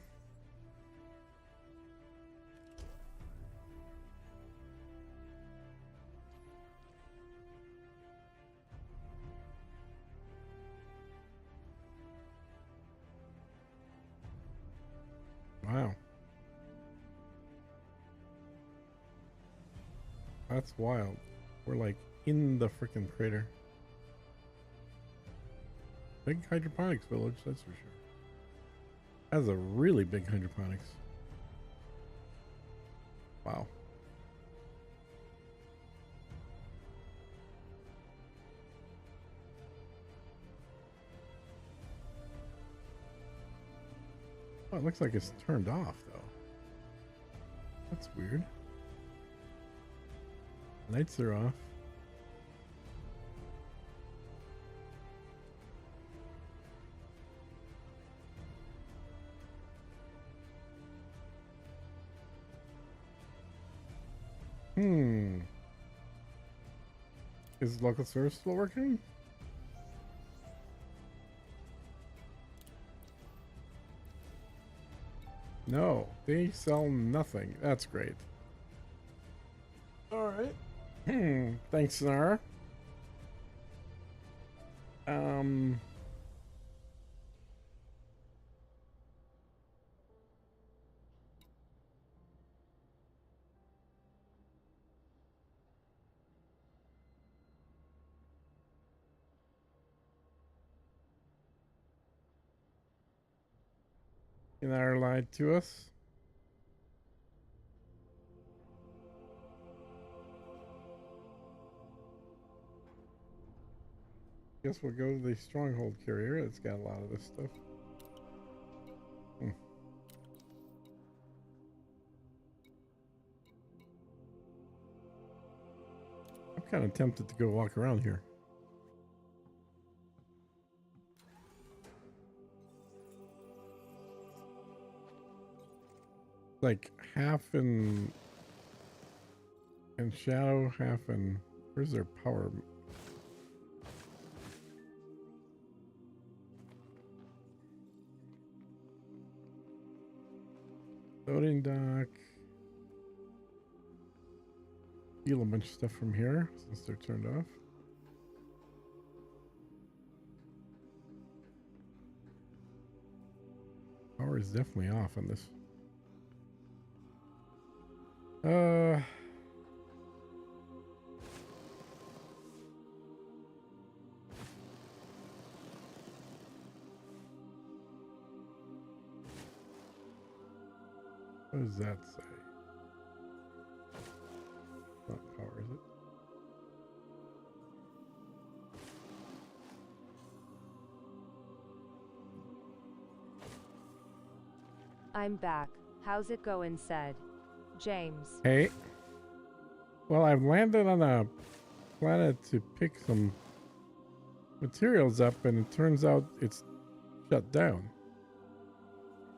Wow. That's wild. We're like in the freaking crater. Big hydroponics village, that's for sure. That's a really big hydroponics. Wow. Oh, it looks like it's turned off though. That's weird. Lights are off. Is local service still working? No, they sell nothing. That's great. All right. Thanks, Nara. Nara lied to us. Guess we'll go to the stronghold carrier. It's got a lot of this stuff. I'm kind of tempted to go walk around here. Like half in shadow, half in... Where's their power? Loading dock. Steal a bunch of stuff from here since they're turned off. Power is definitely off on this. What does that say? Not power, is it? I'm back. How's it going? Said James. Hey. Well, I've landed on a planet to pick some materials up, and it turns out it's shut down.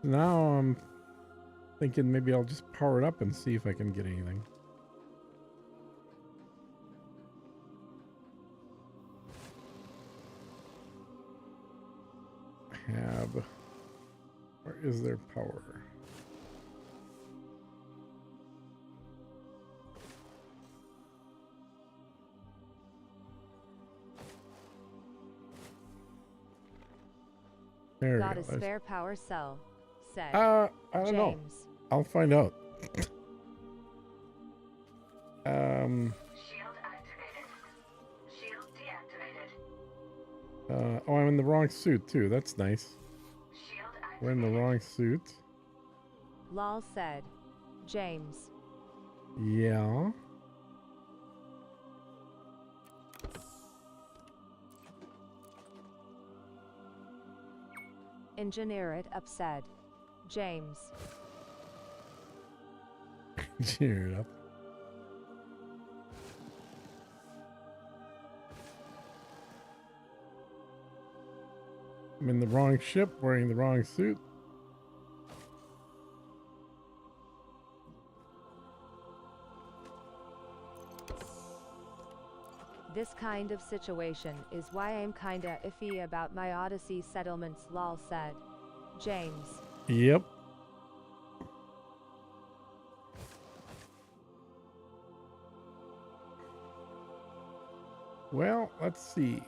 Now I'm thinking maybe I'll just power it up and see if I can get anything. Where is their power? There Got we a go. spare power cell. Said I don't James. know. I'll find out. Shield activated. Shield deactivated. Oh, I'm in the wrong suit too. That's nice. Shield activated. We're in the wrong suit. Lol said James. Yeah. Engineer it up. Said James. Cheer it up. I'm in the wrong ship, wearing the wrong suit. This kind of situation is why I'm kinda iffy about my Odyssey settlements. Lol said James. Yep. Well, let's see.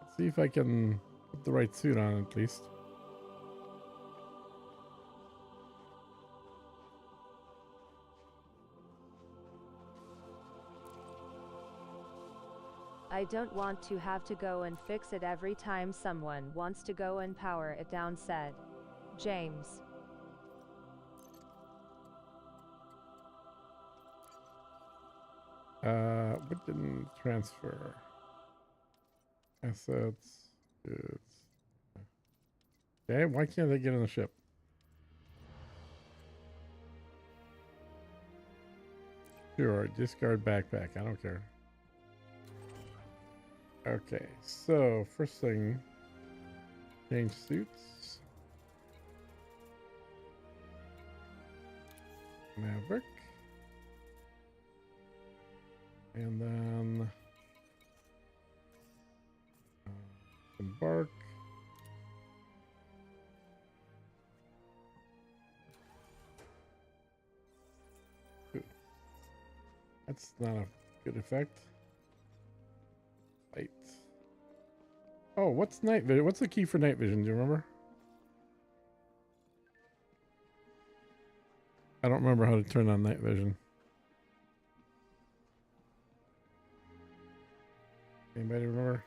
Let's see if I can put the right suit on at least. I don't want to have to go and fix it every time someone wants to go and power it down. Said James. What didn't transfer? Assets. Goods. Okay, why can't they get on the ship? Sure, discard backpack. I don't care. Okay, so first thing, change suits. Maverick. And then embark. Ooh. That's not a good effect. Light. Oh, what's night vision? What's the key for night vision? Do you remember? I don't remember how to turn on night vision. Anybody remember?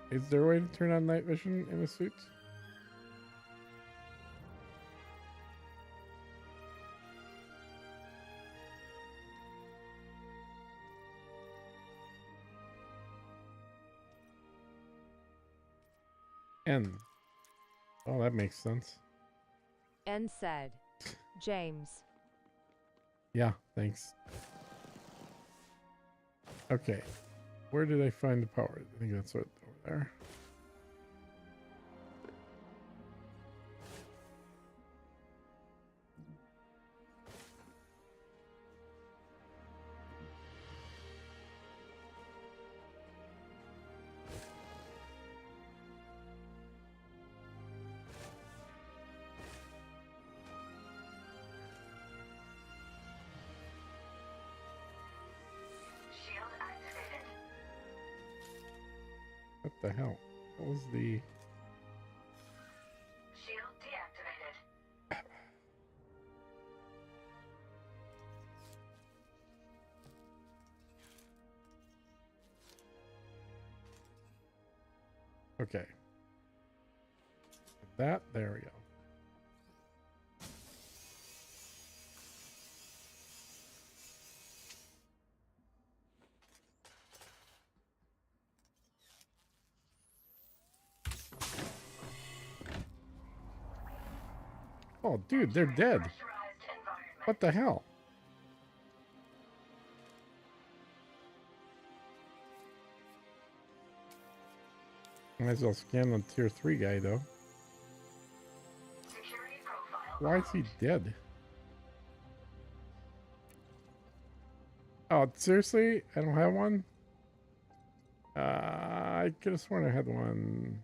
Is there a way to turn on night vision in a suit? N. Oh, that makes sense. N said James. Yeah, thanks. Okay. Where did I find the power? I think that's what over there. Shield activated. What the hell? What was the... Shield deactivated. Okay. That, there we go. Oh, dude, they're dead. What the hell? Might as well scan the tier 3 guy, though. Why is he dead? Oh, seriously? I don't have one? I could have sworn I had one.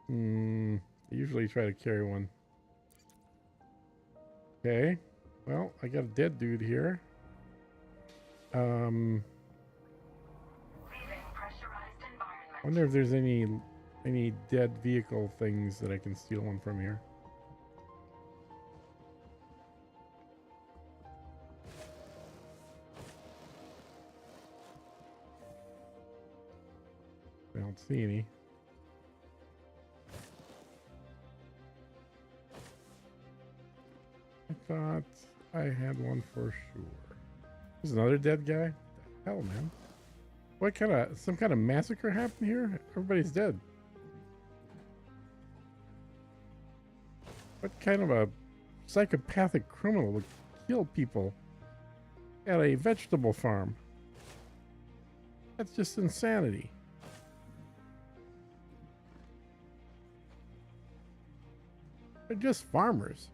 I usually try to carry one. Okay. Well, I got a dead dude here. I wonder if there's any dead vehicle things that I can steal one from here. I don't see any. I thought I had one for sure. There's another dead guy? What the hell, man? What kind of, some kind of massacre happened here? Everybody's dead. What kind of a psychopathic criminal would kill people at a vegetable farm? That's just insanity. They're just farmers.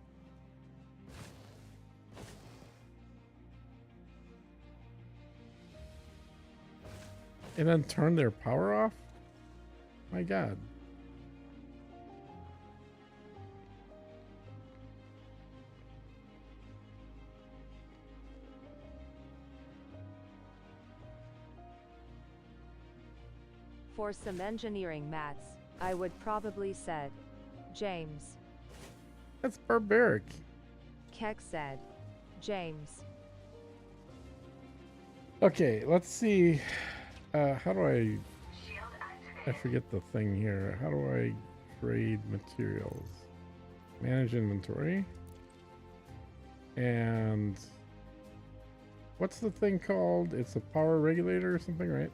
And then turn their power off? My God. For some engineering mats, I would probably said James. That's barbaric. Keck said James. Okay, let's see. How do I forget the thing here. How do I trade materials? Manage inventory. And what's the thing called? It's a power regulator or something, right?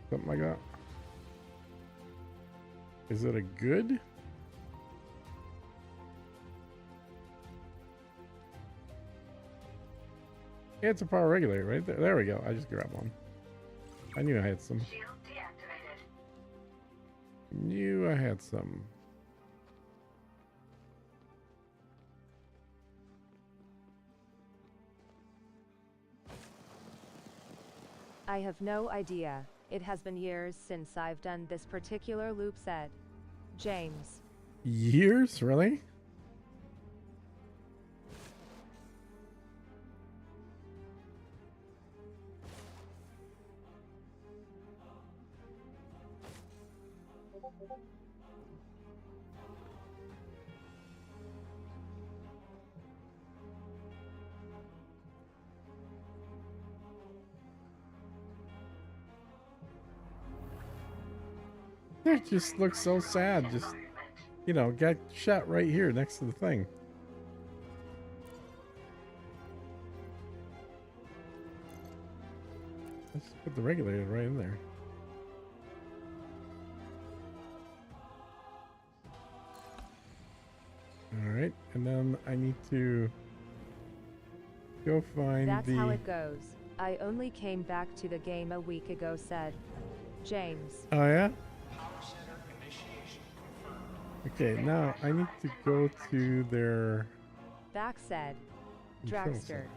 Something like that. Is it a good? Yeah, it's a power regulator, right? There we go. I just grabbed one. I knew I had some. Shield deactivated. Knew I had some. I have no idea. It has been years since I've done this particular loop, said James. Years? Really? It just looks so sad. Just, you know, got shot right here next to the thing. Let's put the regulator right in there. Alright, and then I need to go find That's how it goes. I only came back to the game a week ago, said James. Oh yeah? Power center initiation confirmed. Okay, now I need to go to their Back said control Dragster. center.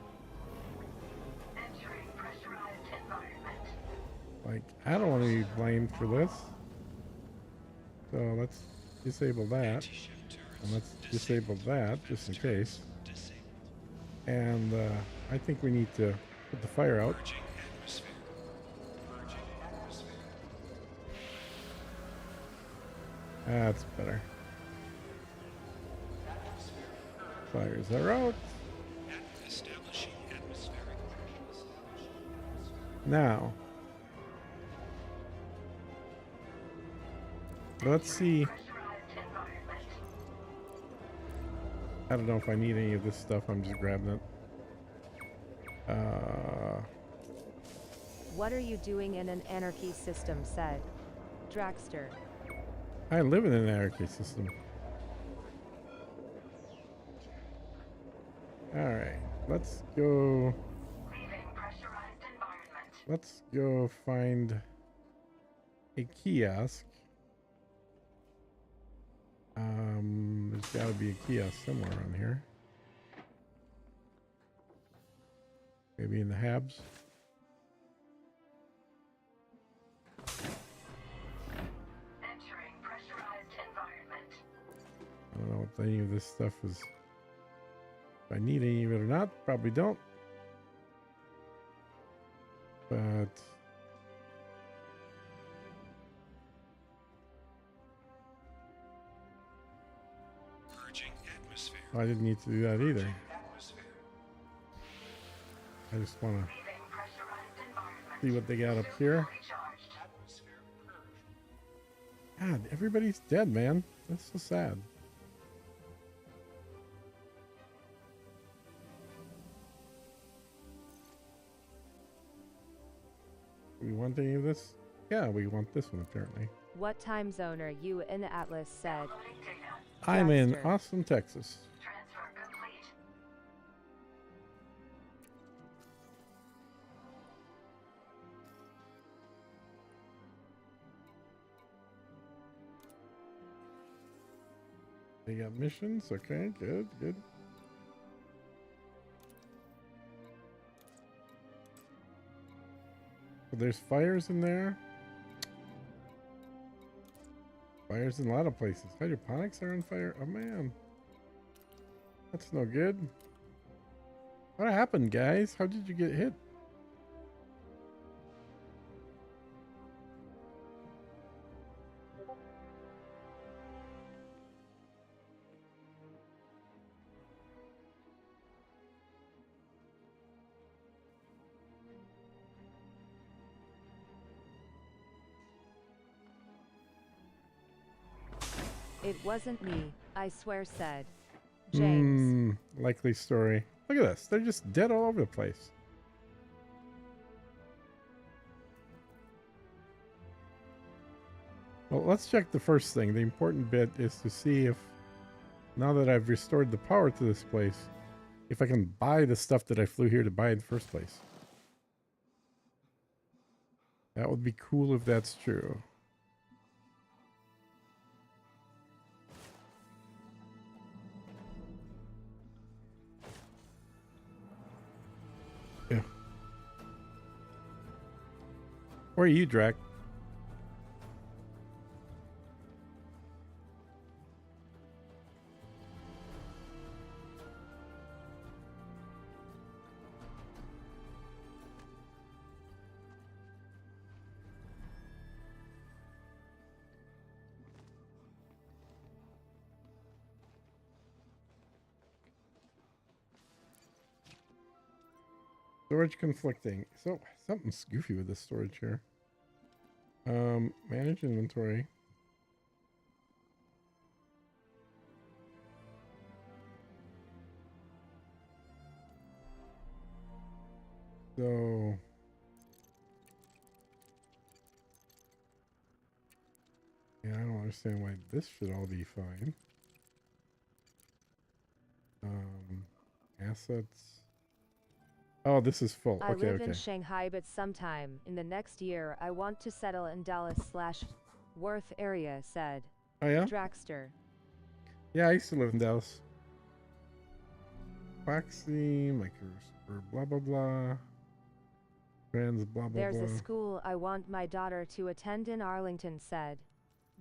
Entering pressurized environment. Like, I don't want to be blamed for this. So let's disable that. And let's disable that, just in case. And I think we need to put the fire out. That's better. Fires are out. Now, let's see. I don't know if I need any of this stuff. I'm just grabbing it. What are you doing in an anarchy system, said Dragster. I live in an anarchy system. Alright, let's go. Let's go find a kiosk. There's gotta be a kiosk somewhere around here. Maybe in the Habs. Entering pressurized environment. I don't know if any of this stuff is. If I need any of it or not, probably don't. But Purging atmosphere. I didn't need to do that either. I just want to see what they got up here. God, everybody's dead, man. That's so sad. We want any of this? Yeah, we want this one apparently. What time zone are you in? Atlas said. I'm in Dragster. Austin, Texas. Transfer complete. They got missions. Okay, good, good. So there's fires in there. Fires in a lot of places. Hydroponics are on fire. Oh man, that's no good. What happened, guys? How did you get hit? It wasn't me, I swear, said James. Likely story. Look at this. They're just dead all over the place. Well, let's check the first thing. The important bit is to see if, now that I've restored the power to this place, if I can buy the stuff that I flew here to buy in the first place. That would be cool if that's true. Yeah. Where are you, Drac? Storage conflicting. So something's goofy with this storage here. Manage inventory. So yeah, I don't understand why this should all be fine. Assets. Oh, this is full. I Okay, live in okay. Shanghai, but sometime in the next year I want to settle in Dallas/Worth area, said Oh yeah? Dragster. Yeah, I used to live in Dallas. Foxy, or blah blah blah. Friends, blah blah There's blah. a school I want my daughter to attend in Arlington, said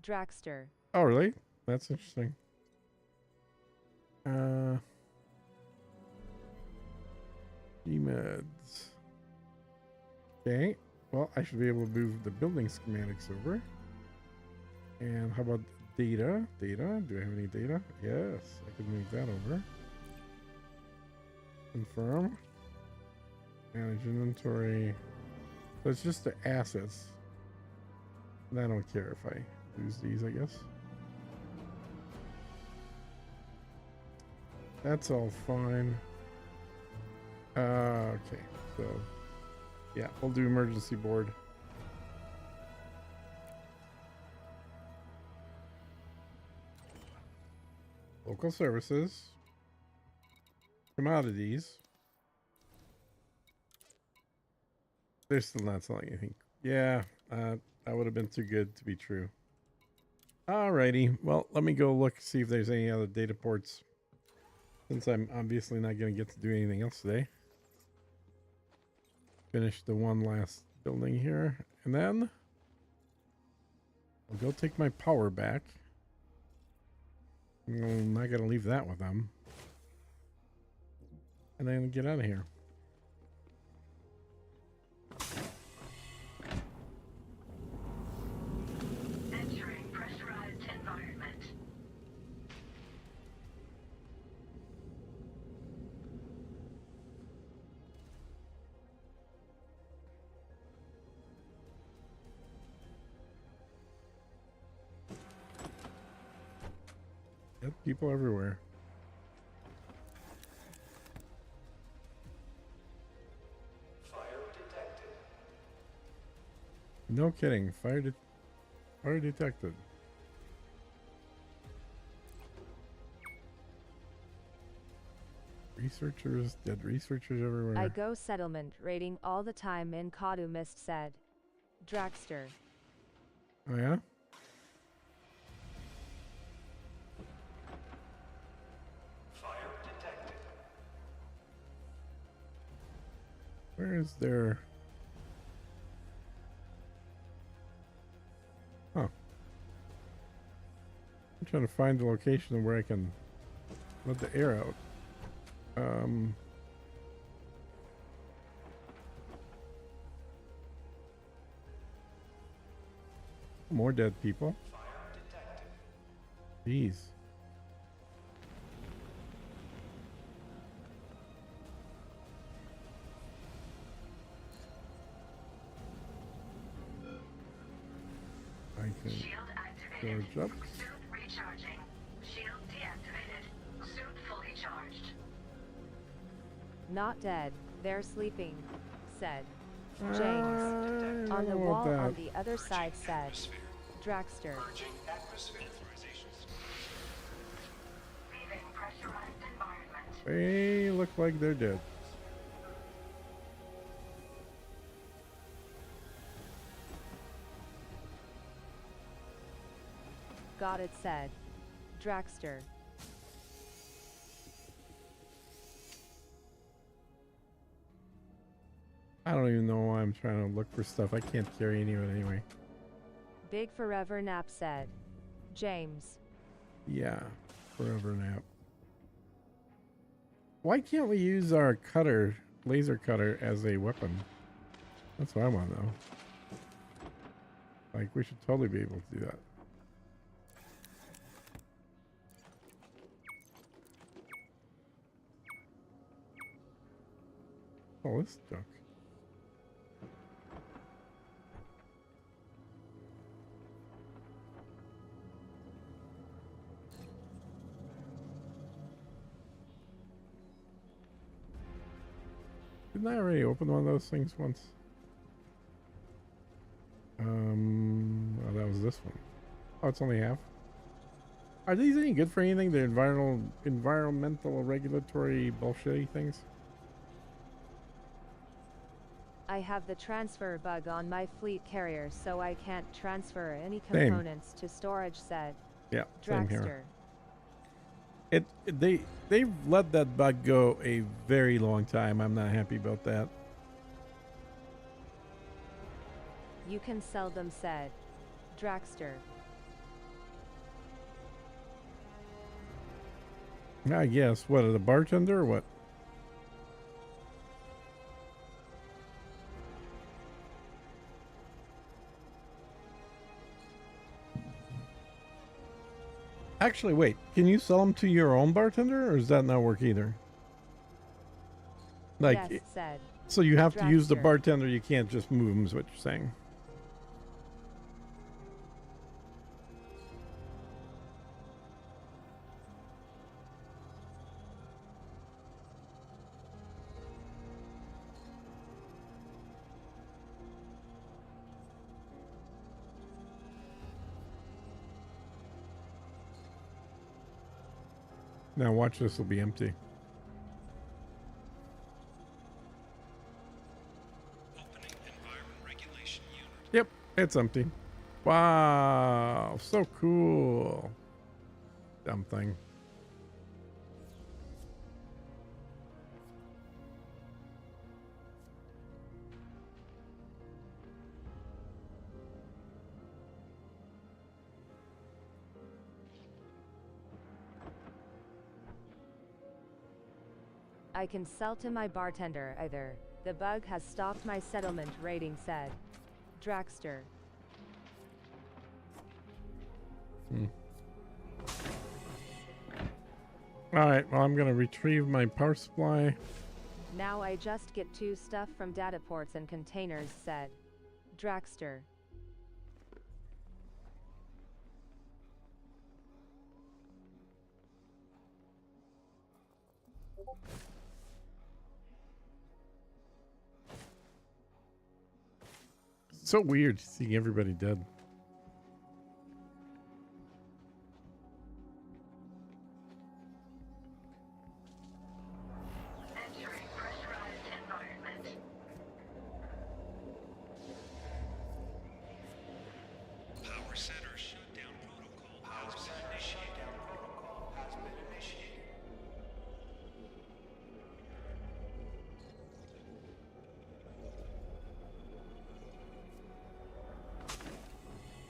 Dragster. Oh really? That's interesting. Meds. Okay. Well, I should be able to move the building schematics over. And how about data? Data? Do I have any data? Yes, I can move that over. Confirm. Manage inventory. So it's just the assets. And I don't care if I Lose these, I guess. That's all fine. Okay, so yeah, we'll do emergency board. Local services. Commodities. They're still not selling anything. Yeah, that would have been too good to be true. Alrighty, well, let me go look, see if there's any other data ports. Since I'm obviously not going to get to do anything else today. Finish the one last building here, and then I'll go take my power back. I'm not going to leave that with them. And then get out of here. Entering pressurized environment. Yep, people everywhere. No kidding. Fire detected. Researchers, dead researchers everywhere. I go settlement raiding all the time in Kadu, Mist said. Dragster. Oh yeah? Fire detected. Where is their... Huh. I'm trying to find the location where I can let the air out. More dead people. Jeez. I can Shield activated. charge up. Suit recharging. Shield deactivated. Suit fully charged. Not dead, they're sleeping, said. I James. don't On the know wall about on that. the other side said. Dragster. Purging atmosphere authorizations. Leaving pressurized environment. They look like they're dead. Got it said. Dragster. I don't even know why I'm trying to look for stuff. I can't carry any of it anyway. Big Forever Nap said. James. Yeah, forever nap. Why can't we use our cutter, laser cutter, as a weapon? That's what I want to know. Like, we should totally be able to do that. Oh, this junk. Didn't I already open one of those things once? Oh, that was this one. Oh, it's only half. Are these any good for anything? The environmental regulatory bullshitty things? I have the transfer bug on my fleet carrier, so I can't transfer any Same. components to storage, said. Yeah, same Dragster. here. They've let that bug go a very long time. I'm not happy about that. You can sell them, said. Dragster. I guess. What, the bartender or what? Actually, wait. Can you sell them to your own bartender, or does that not work either? Like, Yes, said. so you have to use the Dragster. bartender. You can't just move them, is what you're saying. Now watch, this will be empty. Opening environment regulation unit. Yep, it's empty. Wow, so cool. Dumb thing. I can sell to my bartender either. The bug has stopped my settlement rating, said Dragster. Alright, well, I'm gonna retrieve my power supply. Now I just get 2 stuff from data ports and containers, said Dragster. So weird seeing everybody dead. Entering pressurized environment. Power center shutdown protocol has been initiated.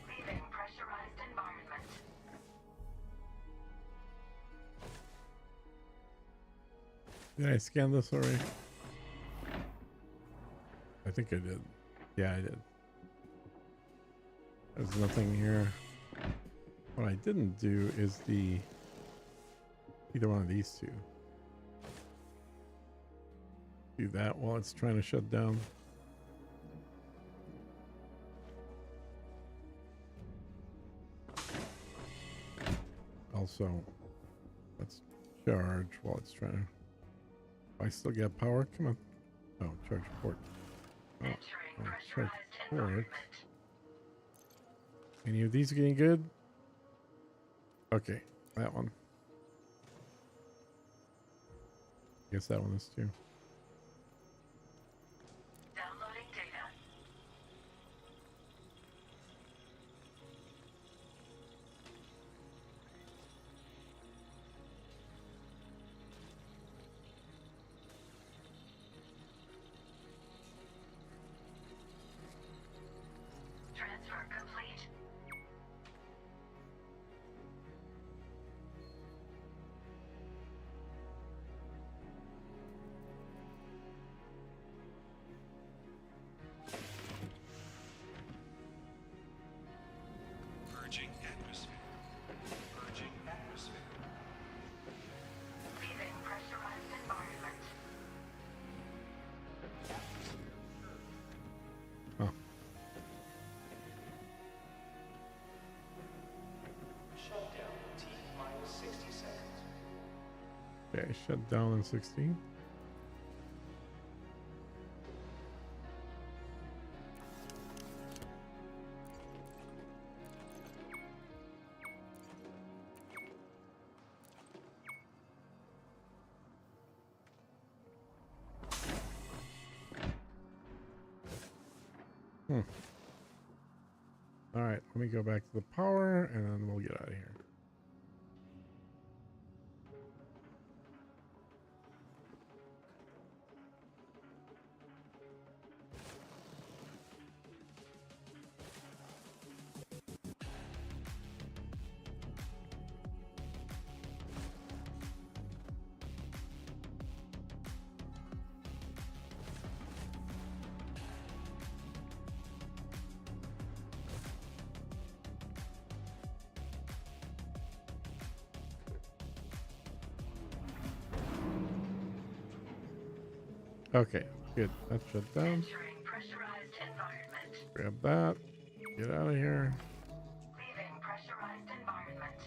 Leaving pressurized environment. Did I scan this already? I think I did. Yeah, I did. There's nothing here. What I didn't do is either one of these two. Do that while it's trying to shut down. Also, let's charge while it's trying to. I still got power. Come on. Oh, charge port. Oh, charge port. Any of these getting good? Okay, that one. Guess that one is too. Downloading data. Transfer complete. Purging atmosphere. Purging atmosphere. Leaving pressurized environment. Oh. Shutdown T minus 60 seconds. Okay, shut down in 16. All right, let me go back to the power and then we'll get out of here. Okay, good. That's shut down. Entering pressurized environment. Grab that. Get out of here. Leaving pressurized environment.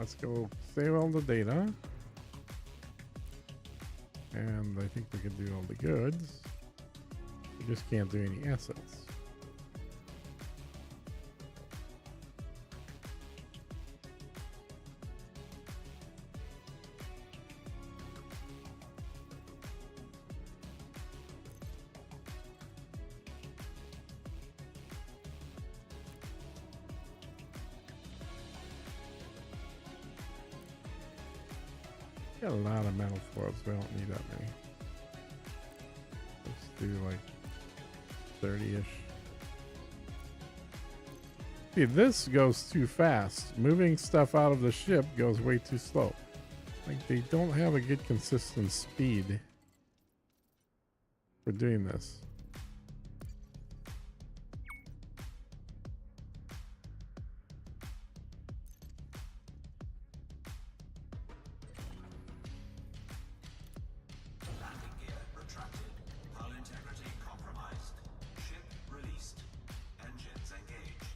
let's go save all the data. And I think we can do all the goods. We just can't do any assets. Got a lot of metal foils, we don't need that many. Let's do like 30-ish. See, this goes too fast. Moving stuff out of the ship goes way too slow. Like, they don't have a good consistent speed for doing this. Landing gear retracted. Hull integrity compromised. Ship released. Engines engaged.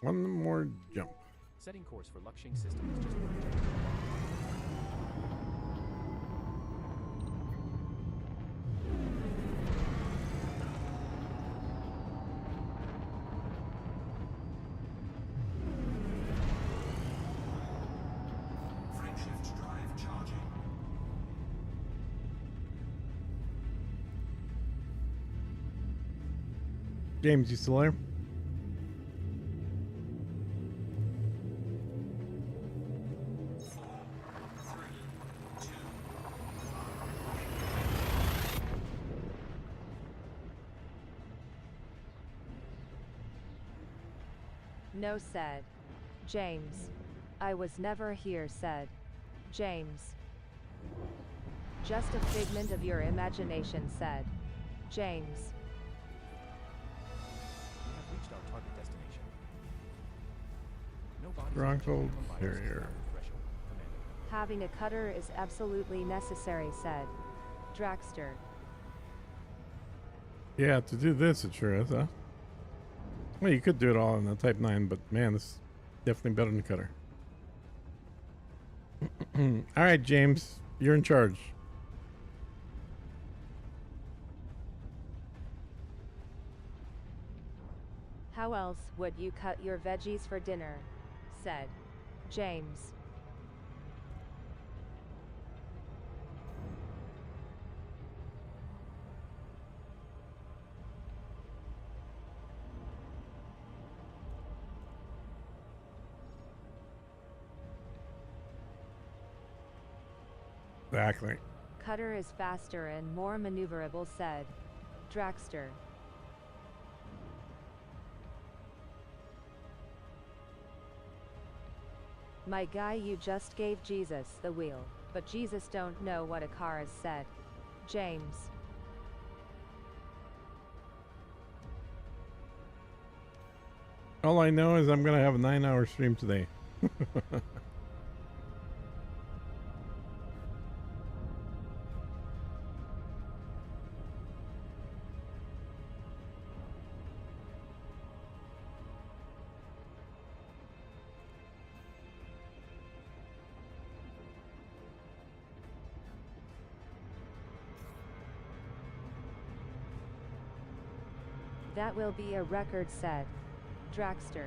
One more jump. Setting course for Luxing system is just 1 jump. Frameshift drive charging. James, you still there? No, said James. I was never here, said James. Just a figment of your imagination, said James. We have reached our target destination. No bodies Bronco minimum vital carrier. threshold. Commander. Having a cutter is absolutely necessary, said Draxter. Yeah, to do this, it sure is, huh? Well, you could do it all in the Type 9, but man, this is definitely better than the cutter. All right, James, you're in charge. How else would you cut your veggies for dinner? Said James. Exactly. Cutter is faster and more maneuverable, said Draxter. My guy, you just gave Jesus the wheel, but Jesus don't know what a car is, said James. All I know is I'm going to have a 9-hour stream today. That will be a record, said Draxter.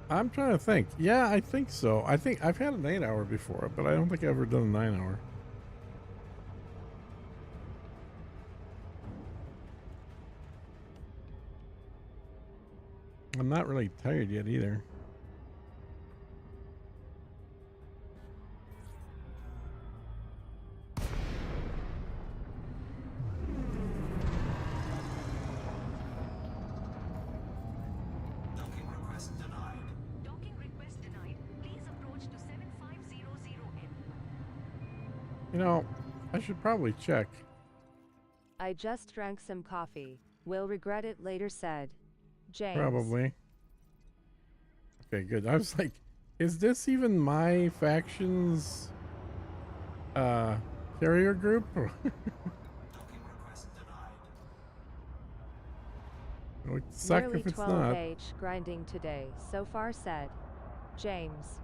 I'm trying to think. Yeah, I think so. I think I've had an 8-hour before, but I don't think I've ever done a 9-hour. I'm not really tired yet either. Docking request denied. Docking request denied. Please approach to 7500M. You know, I should probably check. I just drank some coffee. Will regret it later, said James. Probably. Okay, good. I was like, is this even my faction's Carrier group? Docking request denied. It would suck Nearly if it's 12 not. H grinding today, so far said James.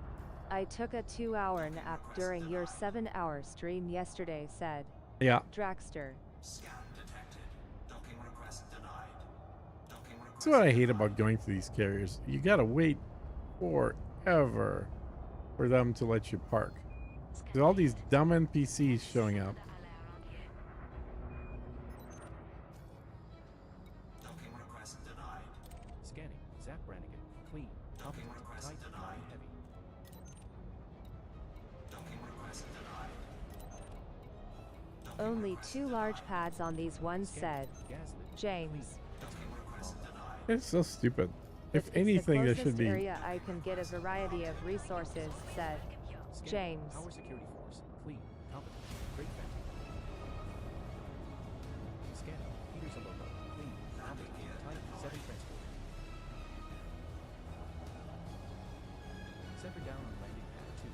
I took a 2-hour nap during your 7-hour stream yesterday, said Yeah. Draxter. Scan detected. Docking request denied. Docking request That's what I hate about going to these carriers. You gotta wait forever for them to let you park. There's all these dumb NPCs showing up. Docking request denied. Scanning. Zach Brannigan. Clean. Docking Competent. request Tight. denied. Line heavy. Docking request denied. Only 2 large pads on these ones, said Gaslit. James. Docking request denied. It's so stupid. If It's anything, the there closest should be. area I can get a variety of resources, said Scanning. James. Power security force. Clean. Competent. Great vent. Scanning. Peters a logo. Clean. Competent. Tight. 7 transport. Center down on landing pad 2.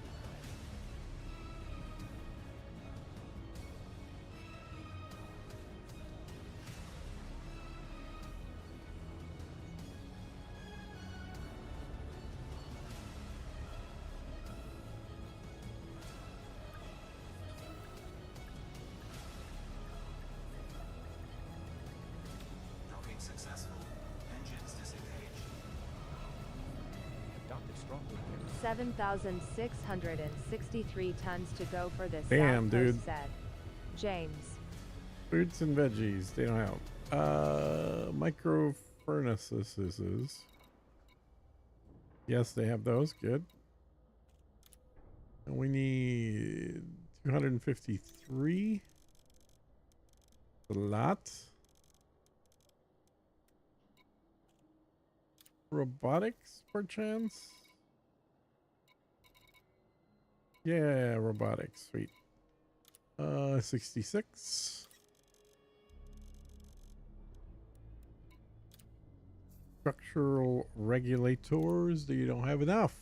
Docking successful. Engines disengaged. Adopted stronghold carrier. 7,663 tons to go for this. Damn, outpost, dude. said James. Fruits and veggies. They don't help. Micro furnaces. Yes, they have those. Good. And we need 253. A lot. Robotics, perchance? Yeah, robotics. Sweet. 66. Structural regulators. You don't have enough.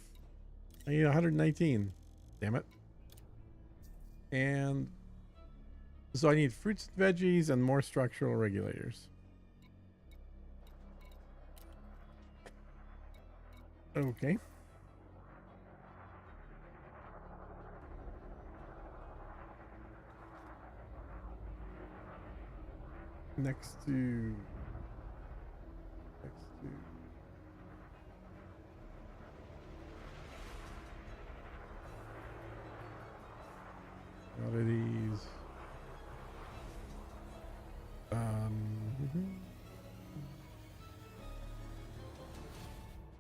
I need 119. Damn it. And so I need fruits and veggies and more structural regulators. Okay. Next to commodities.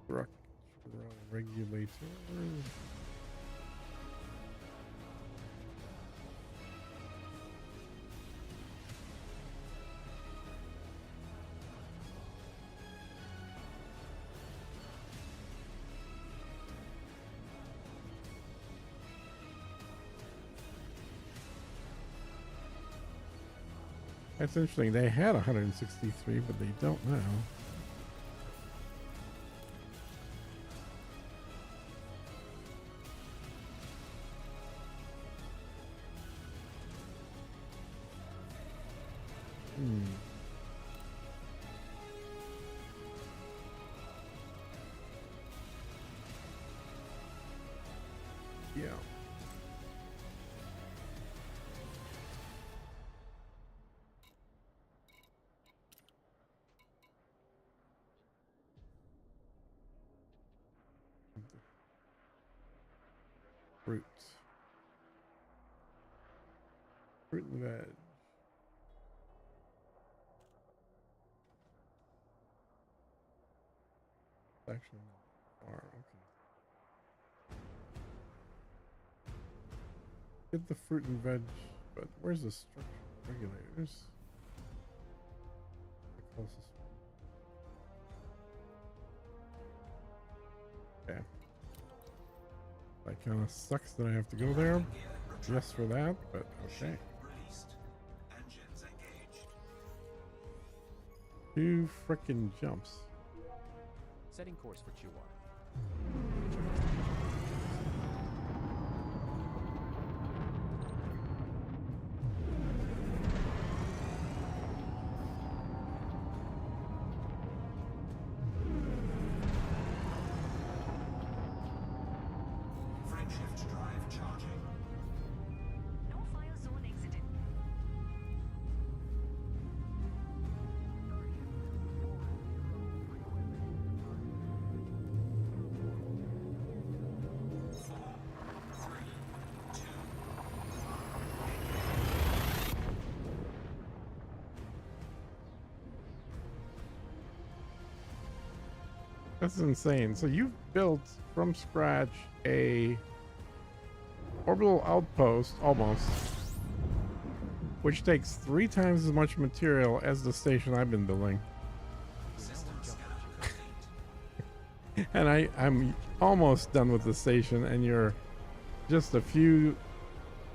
Structural regulators. That's interesting. They had 163, but they don't now. Yeah. Fruit. Fruit and veg. Section R, okay. Get the fruit and veg, but where's the structure regulators? The closest one. Okay. That kind of sucks that I have to go there just for that, but okay. Released. Engines engaged. 2 frickin' jumps. Setting course for Chihuahua. That's insane. So you've built from scratch a orbital outpost, almost, which takes 3 times as much material as the station I've been building. And I'm almost done with the station, and you're just a few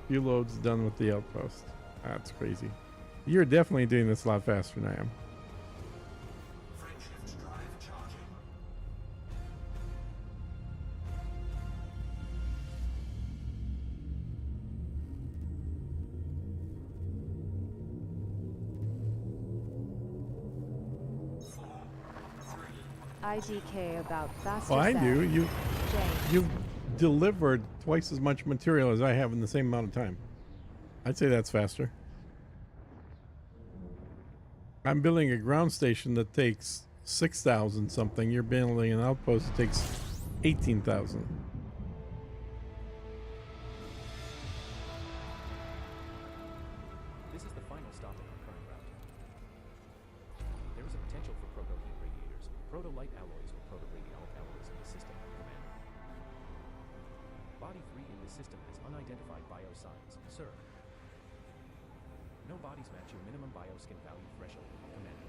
loads done with the outpost. That's crazy. You're definitely doing this a lot faster than I am. Frameshift drive charging. IDK about faster. Well, I said. do. James. You've delivered twice as much material as I have in the same amount of time. I'd say that's faster. I'm building a ground station that takes 6,000 something. You're building an outpost that takes 18,000. This is the final stop on our current route. There is a potential for proto-heat radiators, proto-light alloys, or proto-radionic alloys in the system, Commander. Body 3 in this system has unidentified biosigns, sir. No bodies match your minimum bioskin value threshold, Commander.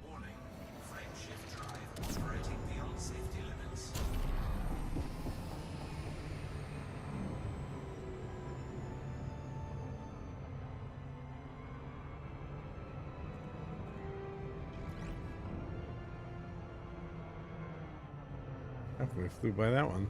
Warning. Frameshift drive operating beyond safety limits. We flew by that one.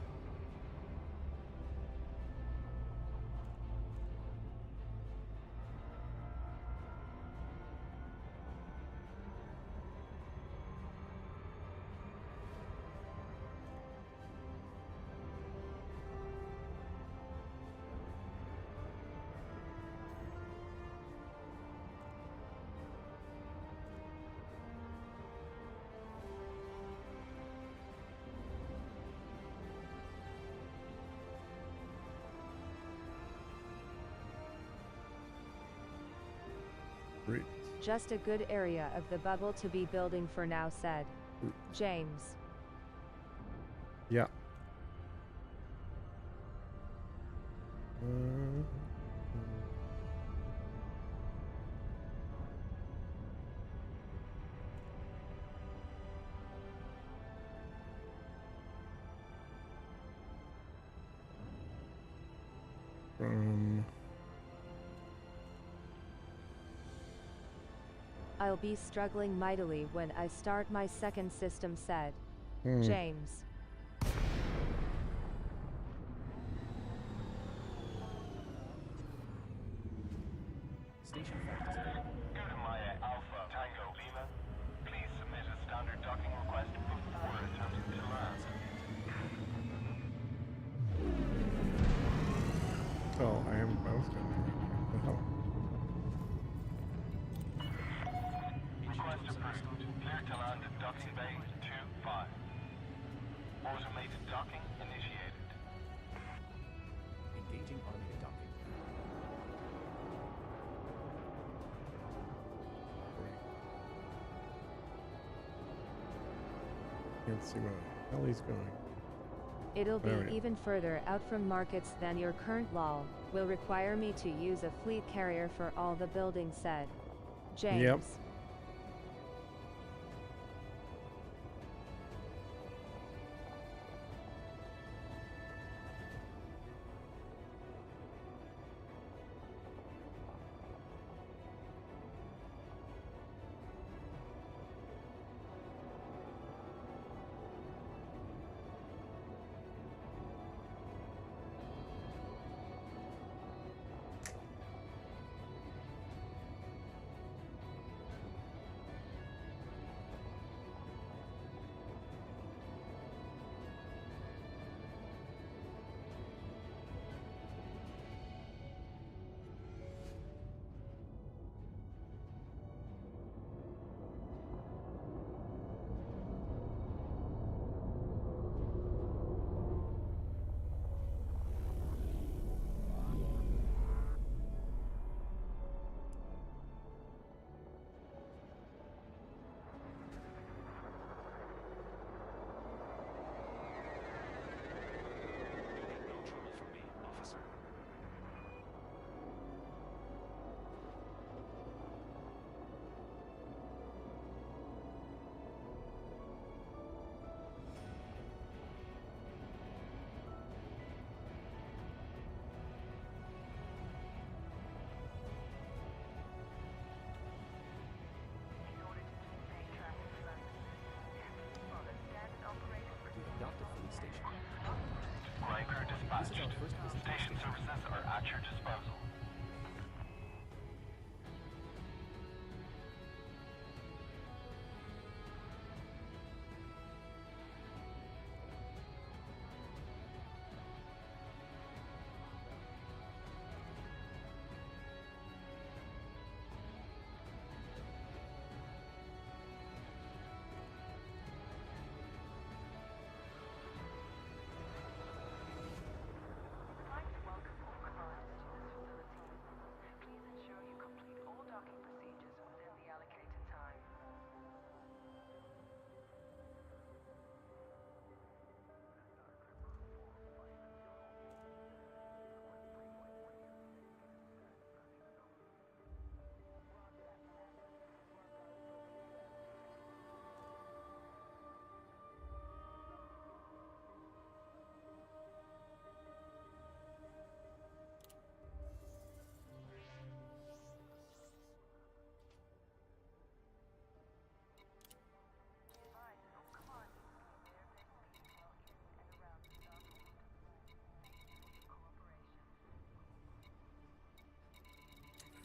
Great. Just a good area of the bubble to be building for now, said James. Yeah. I'll be struggling mightily when I start my second system, said James. Station fact is available. Go to Maya Alpha Tango Lima. Please submit a standard docking request before attempting to land. Oh, I was going to. What the hell? Request approved. Clear to land at docking bay 2-5. Automated docking initiated. Engaging automated docking. Can't see where the hell he's going. It'll be There we go. even further out from markets than your current lol. Will require me to use a fleet carrier for all the buildings, said James. Yep.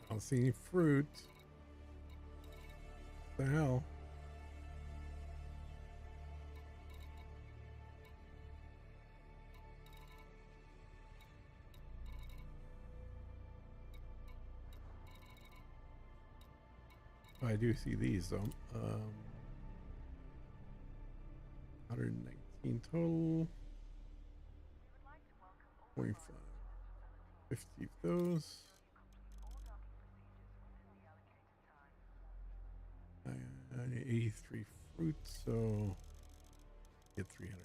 I don't see any fruit. What the hell? I do see these though. 119 total. 25. 50 of those. 83 fruits, so get 300.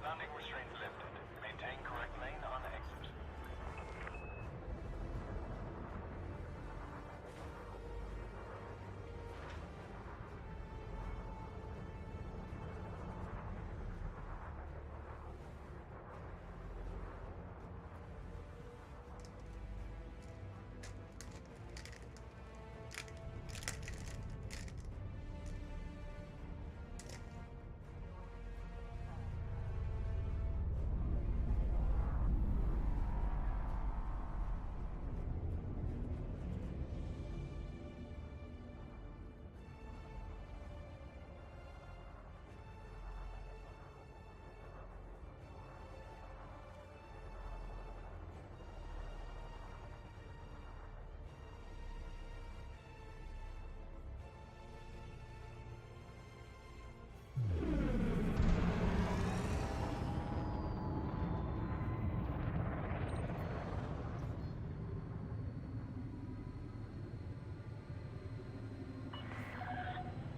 Landing restraints lifted. Maintain correct lane on exit.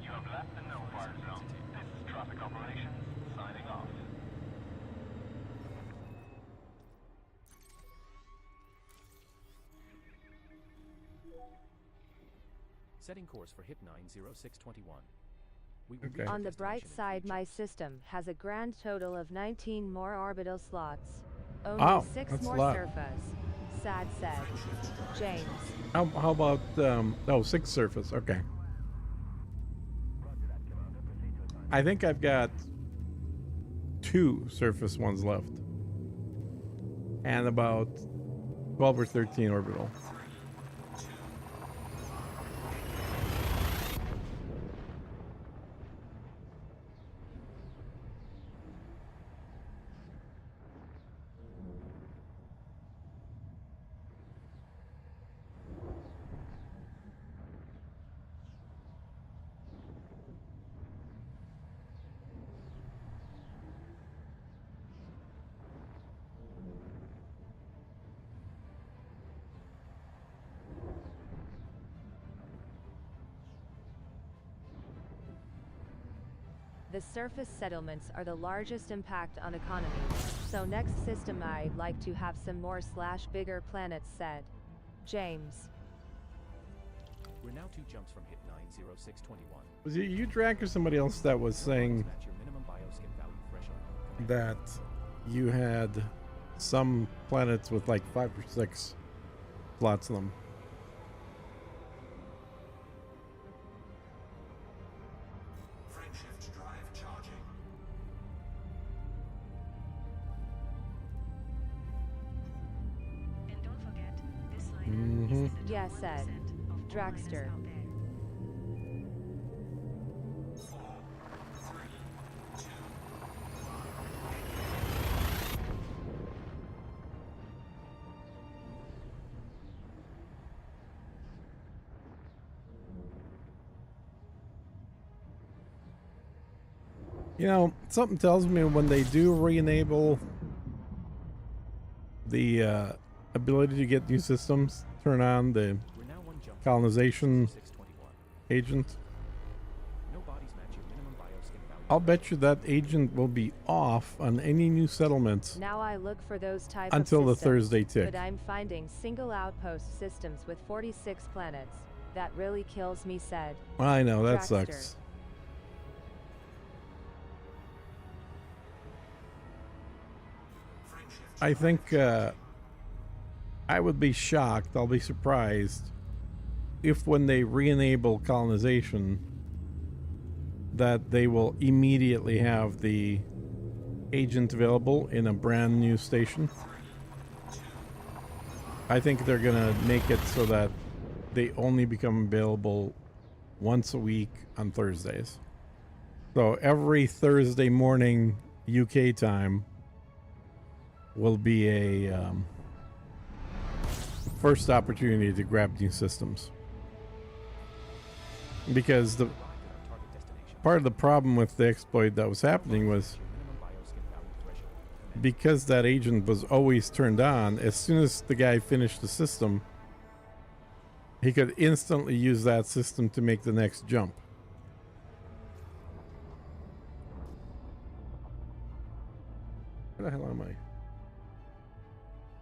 You have left the no-fire zone. This is traffic operations signing off. Setting course for HIP 90621. We will Okay. reach On the destination bright in side, 3 my jumps. system has a grand total of 19 more orbital slots. Only Wow, 6 that's a more lot. surface. Sad said. James. How about oh, 6 surface, okay. I think I've got 2 surface ones left. And about 12 or 13 orbital. The surface settlements are the largest impact on economy, so next system I'd like to have some more / bigger planets said. James. We're now 2 jumps from HIP 90621. Was it you, Drac, or somebody else that was saying Match your minimum bioskin value threshold. that you had some planets with like 5 or 6 slots in them? Frameshift drive charging. And don't forget, this line Mm-hmm. is the Yes, 1% said. of all Dragster. miners out there. 4, 3, 2, You know, something tells me when they do re-enable the ability to get new systems, turn on the We're now 1 jump from colonization 621. agent, No bodies match your minimum bioskin value I'll bet you that agent will be off on any new settlements Now I look for those type until of the systems, Thursday tick. but I'm finding single outpost systems with 46 planets. That really kills me, said. I know, that Dragster. sucks. I think I would be shocked, I'll be surprised, if when they re-enable colonization, that they will immediately have the agent available in a brand new station. I think they're gonna make it so that they only become available once a week on Thursdays. So every Thursday morning UK time will be a first opportunity to grab new systems. Because the part of the problem with the exploit that was happening was because that agent was always turned on, as soon as the guy finished the system, he could instantly use that system to make the next jump. Where the hell am I?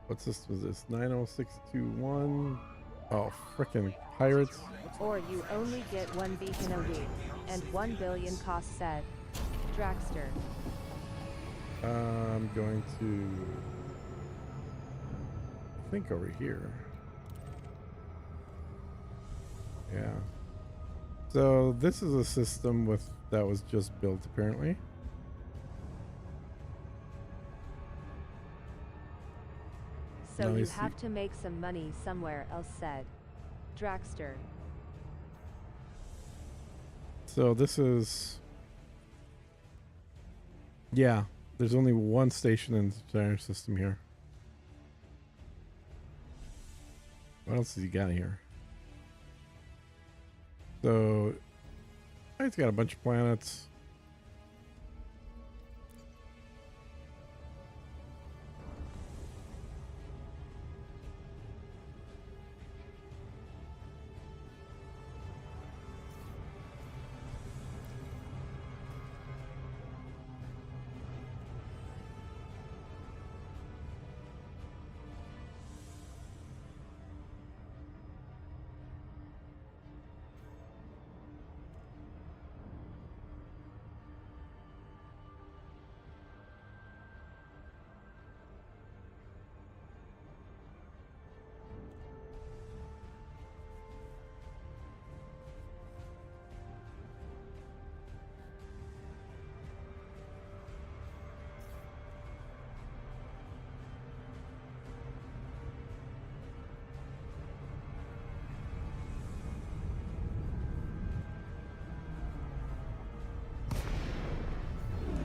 What system is this? 90621. Oh, frickin' pirates. Or you only get 1 beacon a week, and 1 billion cost, said. Dragster. I'm going to think over here. Yeah. So this is a system with that was just built apparently. So Now you I have see. to make some money somewhere else, said. Dragster. So this is, yeah, there's only one station in the entire system here. What else has he got here? So it's got a bunch of planets.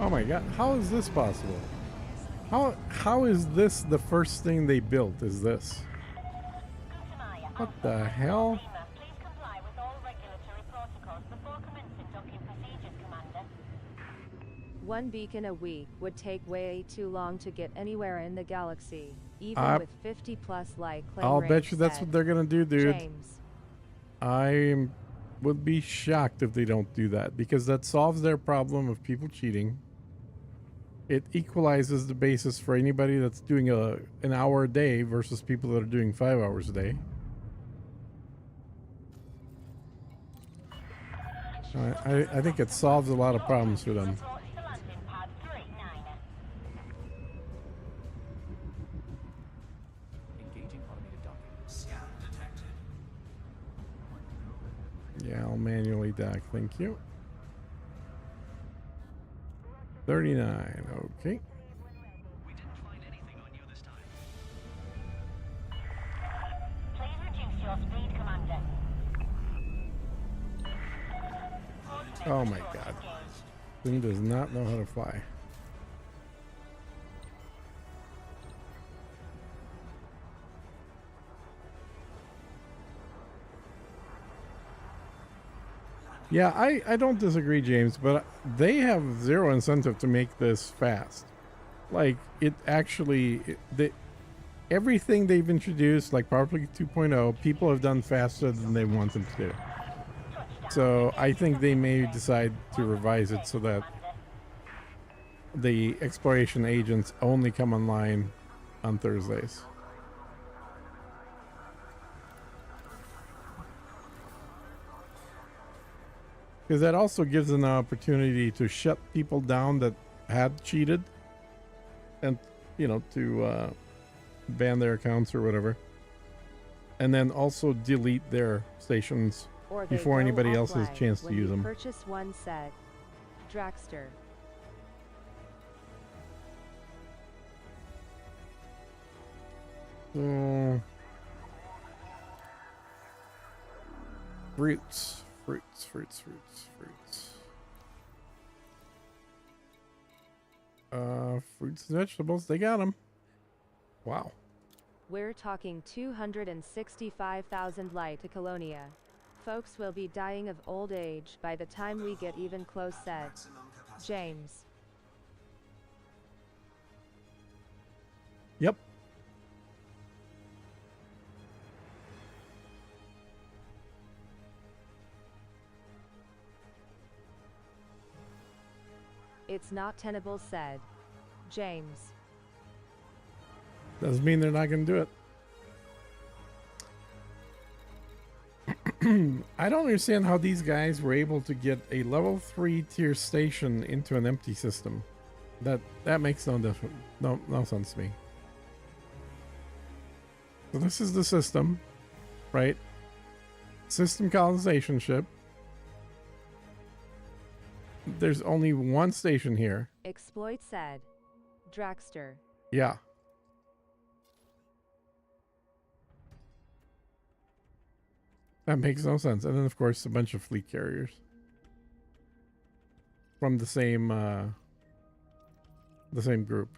Oh my god, how is this possible? How is this the first thing they built, is this? What the hell? Please comply with all regulatory protocols before commencing docking procedures, Commander. 1 beacon a week would take way too long to get anywhere in the galaxy, even with 50 plus light claim I'll range, bet you that's said. what they're gonna do, dude. James. I would be shocked if they don't do that, because that solves their problem of people cheating. It equalizes the basis for anybody that's doing an hour a day versus people that are doing 5 hours a day. I think it solves a lot of problems for them. Engaging automated docking. Scan detected. Yeah, I'll manually dock, thank you. 39, okay. We didn't find anything on you this time. Please reduce your speed, Commander. Oh my god. Thing does not know how to fly. Yeah, I don't disagree, James, but they have zero incentive to make this fast. Like, it actually, everything they've introduced, like PowerPlay 2.0, people have done faster than they want them to do. So I think they may decide to revise it so that the exploration agents only come online on Thursdays. Because that also gives an opportunity to shut people down that had cheated, and to ban their accounts or whatever, and then also delete their stations Or they before go anybody else has a offline chance to when use you them. Purchase one set. Dragster. Fruits. Fruits and vegetables, they got them. Wow. We're talking 265,000 light to Colonia. Folks will be dying of old age by the time we get even close, said James. Yep. It's not tenable, said James. Doesn't mean they're not going to do it. I don't understand how these guys were able to get a level 3 tier station into an empty system. That makes no difference. No sense to me. So this is the system, right? System colonization ship. There's only one station here. Exploit, said Dragster. Yeah. That makes no sense. And then, of course, a bunch of fleet carriers from the same group.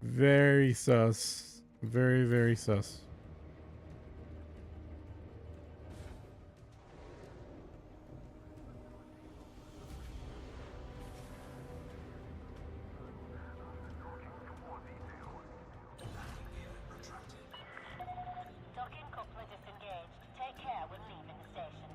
Very sus. Very, very sus. Docking coupler disengaged. Take care when leaving the station.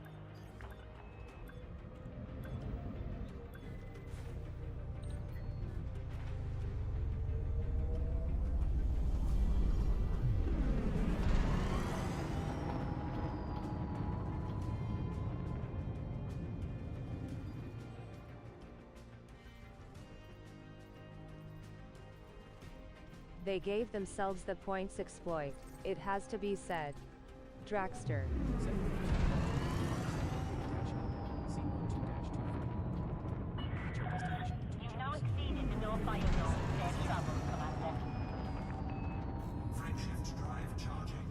They gave themselves the points exploit. It has to be said. Dragster. You've now exceeded the no-fire zone. Safe travels, Commander. Frameshift drive charging.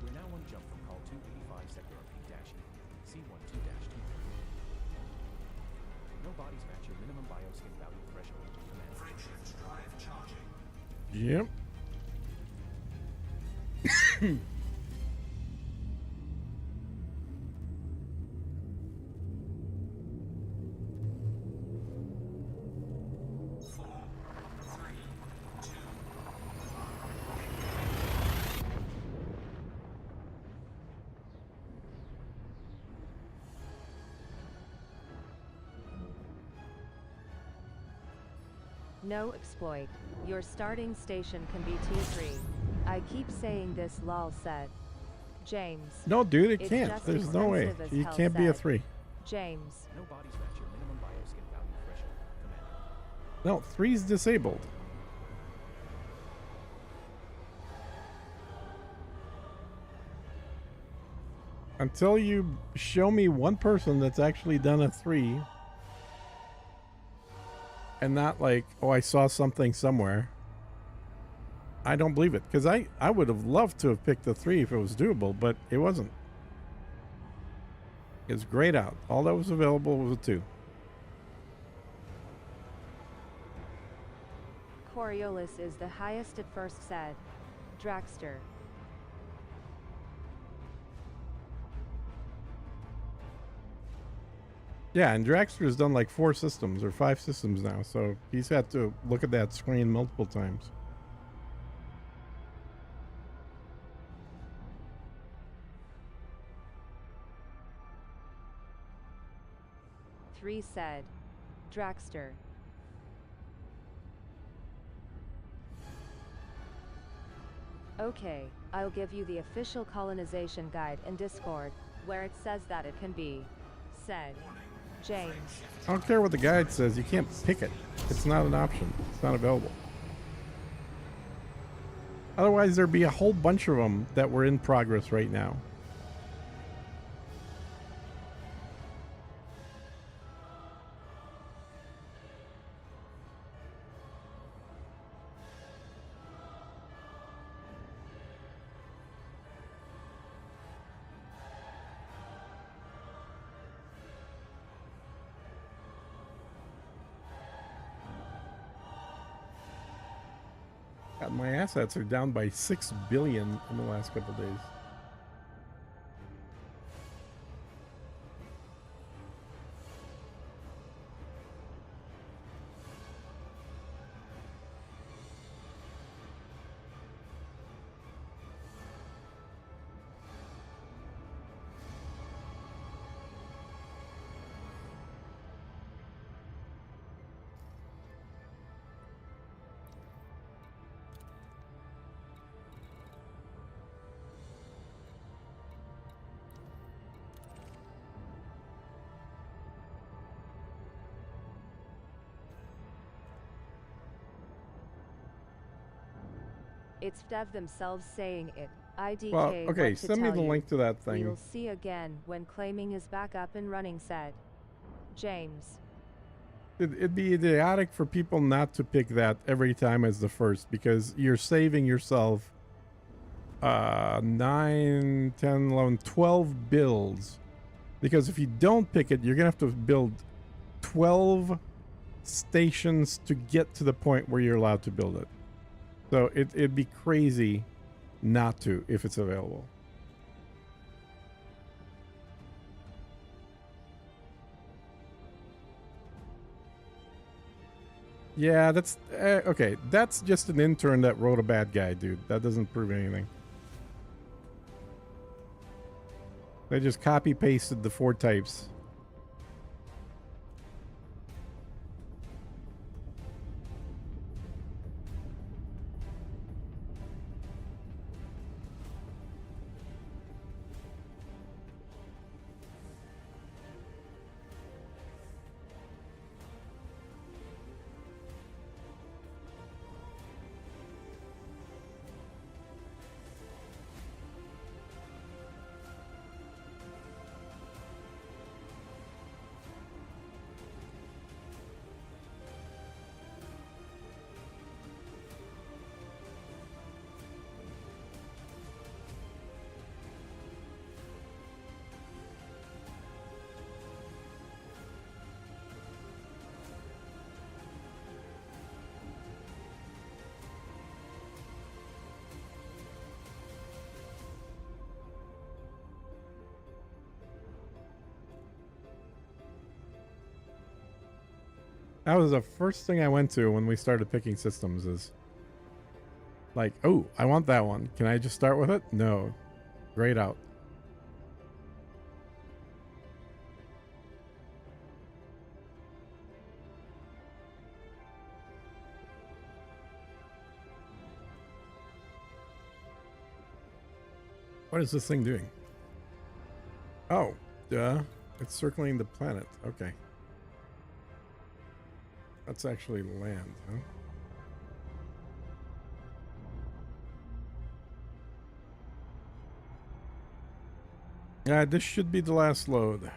We're now on jump from call 285 sector P-E, C12-23. No bodies match your minimum bioskin value threshold, Commander. Frameshift drive charging. Yep. No exploit. Your starting station can be T3. I keep saying this, lol, said James. No, dude, it It's can't. just There's no way. expensive as You hell, can't be a said 3. James. No bodies match your minimum bioskin value threshold, Commander. No, 3's disabled. Until you show me one person that's actually done a 3 and not like, oh, I saw something somewhere, I don't believe it. Because I would have loved to have picked the 3 if it was doable, but it wasn't. It was grayed out. All that was available was a 2. Coriolis is the highest at first, said Draxter. Yeah, and Draxter's done like 4 systems or 5 systems now, so he's had to look at that screen multiple times. Three said Draxter. Okay, I'll give you the official colonization guide in Discord, where it says that it can be said. James. I don't care what the guide says, you can't pick it. It's not an option. It's not available. Otherwise, there'd be a whole bunch of them that were in progress right now. God, my assets are down by 6 billion in the last couple days. It's Dev themselves saying it. IDK. Well, okay, what to send me tell the you. link to that thing. We'll see again when claiming is back up and running, said James. It'd be idiotic for people not to pick that every time as the first, because you're saving yourself 9, 10, 11, 12 builds. Because if you don't pick it, you're going to have to build 12 stations to get to the point where you're allowed to build it. So it'd be crazy not to if it's available. Yeah, that's okay. That's just an intern that wrote a bad guy, dude. That doesn't prove anything. They just copy pasted the 4 types. That was the first thing I went to when we started picking systems is like, oh, I want that one. Can I just start with it? No. Grayed out. What is this thing doing? Oh, duh. It's circling the planet. Okay. That's actually land, huh? This should be the last load.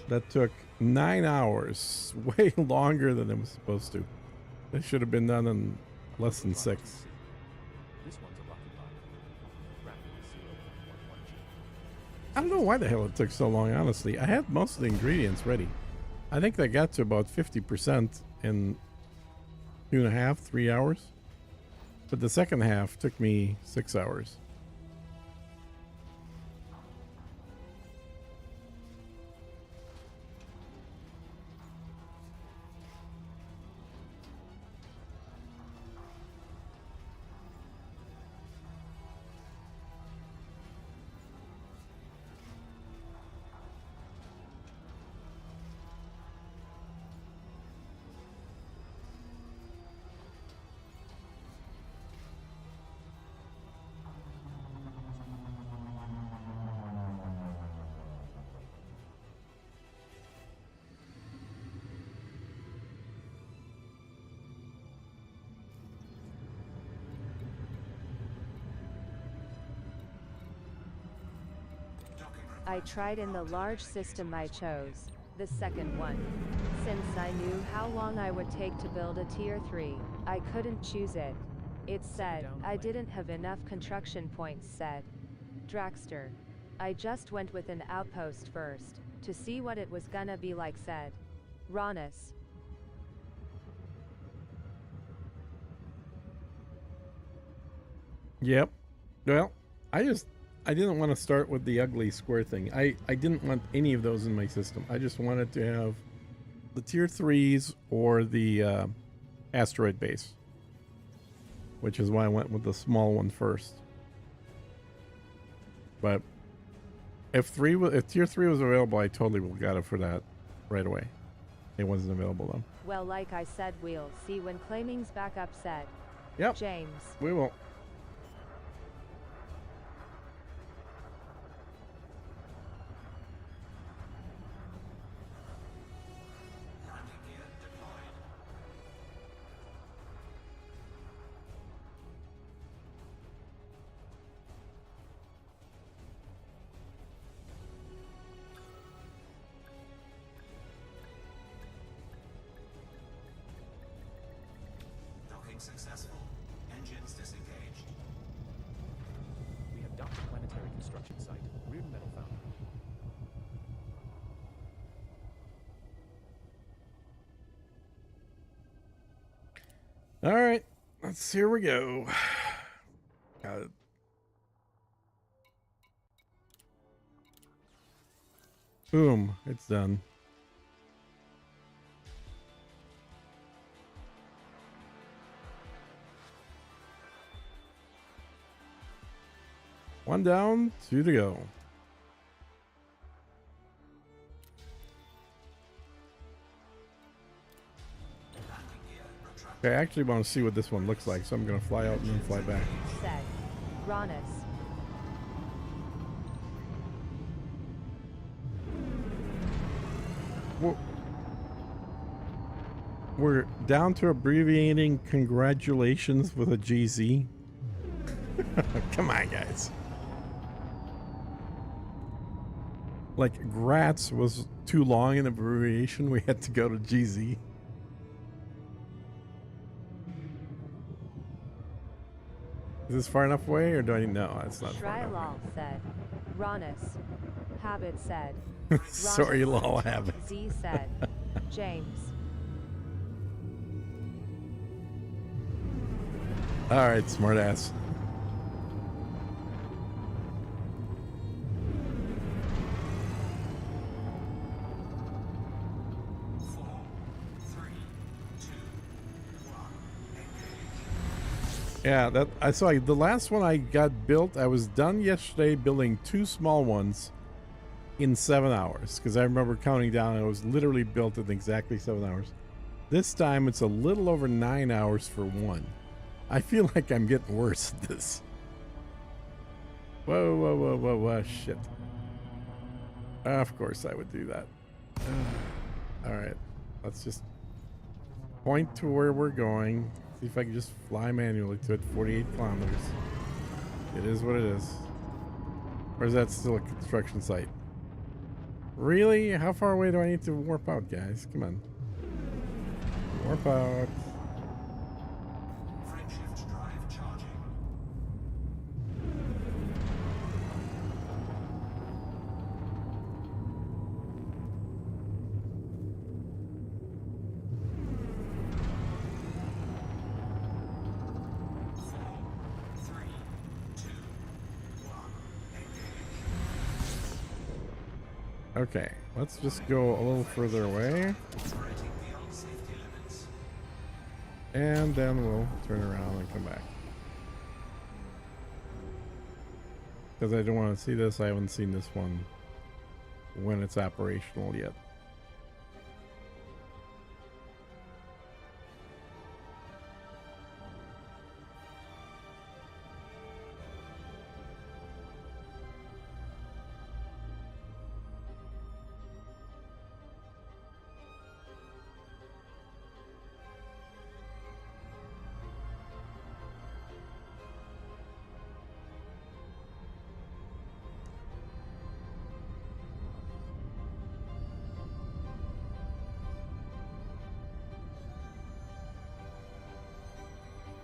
That took 9 hours. Way longer than it was supposed to. It should have been done in less than 6. This one's a lucky lot. Rapid is 0.11 G. I don't know why the hell it took so long, honestly. I had most of the ingredients ready. I think they got to about 50% in 2.5, 3 hours. But the second half took me 6 hours. I tried in the large system I chose, the second one. Since I knew how long I would take to build a tier 3, I couldn't choose it. It said, I didn't have enough construction points said. Draxter. I just went with an outpost first, to see what it was gonna be like said. Ronus. Yep. Well, I didn't want to start with the ugly square thing. I didn't want any of those in my system. I just wanted to have the tier 3s or the asteroid base, which is why I went with the small one first. But if tier 3 was available, I totally would have got it for that right away. It wasn't available though. Well, like I said, we'll see when claiming's back up said. Yep. James. We will. Successful. Engines disengaged. We have docked the planetary construction site, Reardon Metal Foundry. All right, here we go. Got it. Boom, it's done. One down, 2 to go. Okay, I actually want to see what this one looks like, so I'm going to fly out and then fly back. Said. Ronus. We're down to abbreviating congratulations with a GZ. Come on, guys. Like, Grats was too long an abbreviation. We had to go to GZ. Is this far enough away, or do I know? It's not far enough. Lol said. Ronus. Habit said. Sorry, lol, Habit. Z said. James. All right, smartass. Yeah, that I saw the last one I got built. I was done yesterday building 2 small ones in 7 hours, because I remember counting down and it was literally built in exactly 7 hours. This time it's a little over 9 hours for one. I feel like I'm getting worse at this. Whoa, whoa, whoa, whoa, whoa, shit. Of course I would do that. Alright, let's just point to where we're going. See if I can just fly manually to it. 48 kilometers. It is what it is. Or is that still a construction site? Really? How far away do I need to warp out, guys? Come on. Warp out. Frameshift drive charging. Okay, let's just go a little further away. And then we'll turn around and come back. Because I don't want to see this. I haven't seen this one when it's operational yet.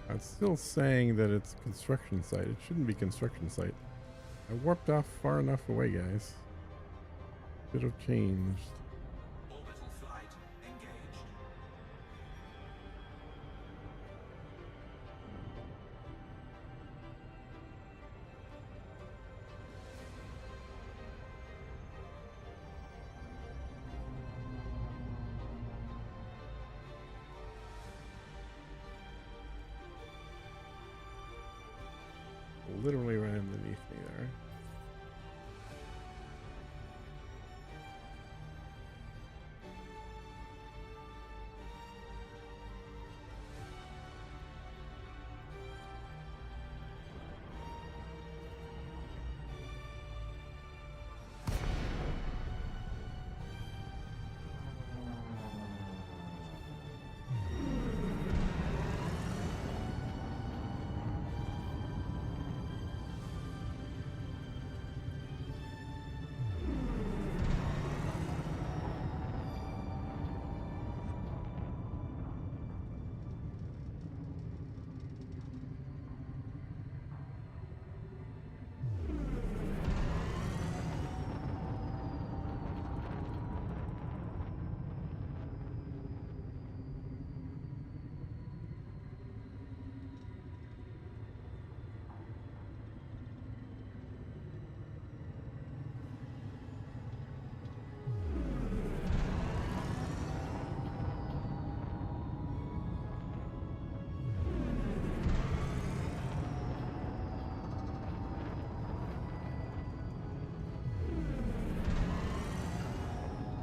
It's still saying that it's construction site. It shouldn't be construction site. I warped off far enough away, guys. Should have changed. Orbital flight engaged. Literally right underneath me there.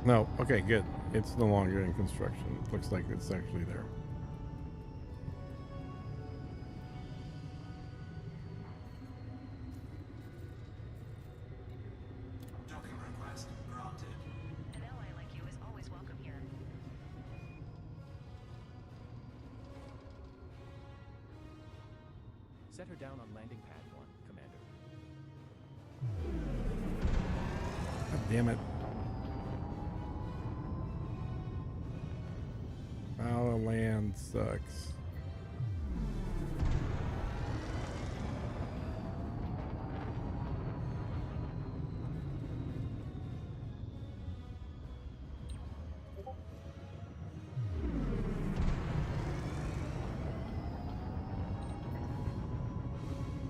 No, okay, good. It's no longer in construction. It looks like it's actually there. Docking request granted. An ally like you is always welcome here. Set her down on landing pad 1, Commander. God damn it. Wow, the land sucks.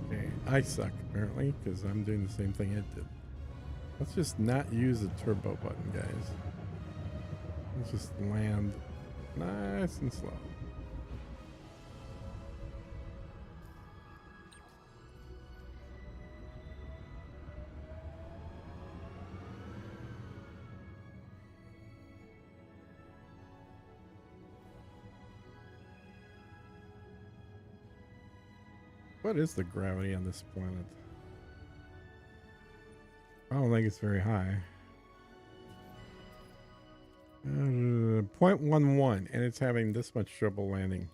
Okay, I suck apparently because I'm doing the same thing it did. Let's just not use the turbo button, guys. Let's just land nice and slow. What is the gravity on this planet? I don't think it's very high. 0.11, and it's having this much trouble landing.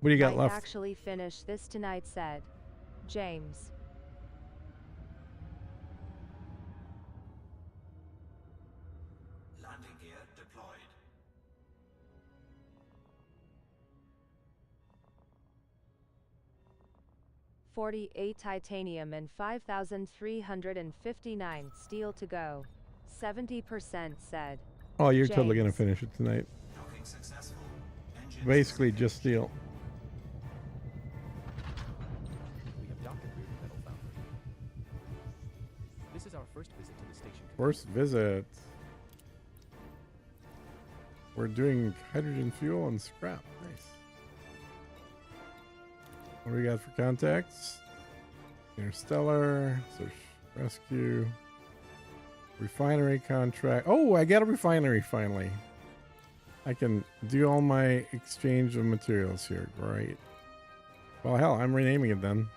What do you got Might left? actually finish this tonight, said James. Landing gear deployed. $48 titanium and 5,359 steel to go. 70% said. Oh, you're totally gonna James. finish it tonight. Docking successful. Engines Basically, just steel. We have docked at Reardon Metal Foundry. This is our first visit to the station. First visit. We're doing hydrogen fuel and scrap. Nice. What do we got for contacts? Interstellar, search, rescue, refinery contract. Oh, I got a refinery finally. I can do all my exchange of materials here. Great. Well, hell, I'm renaming it then.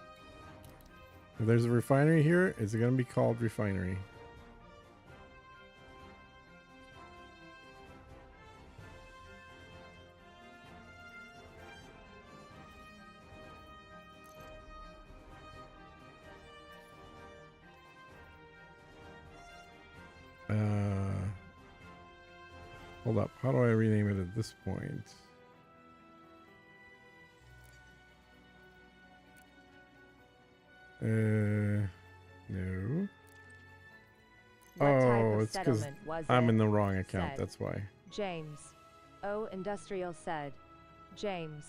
If there's a refinery here, is it going to be called refinery? Hold up. How do I rename it at this point? No. What type Oh, of it's because settlement was I'm it? in the wrong account. Said That's why. James. Oh, industrial, said James.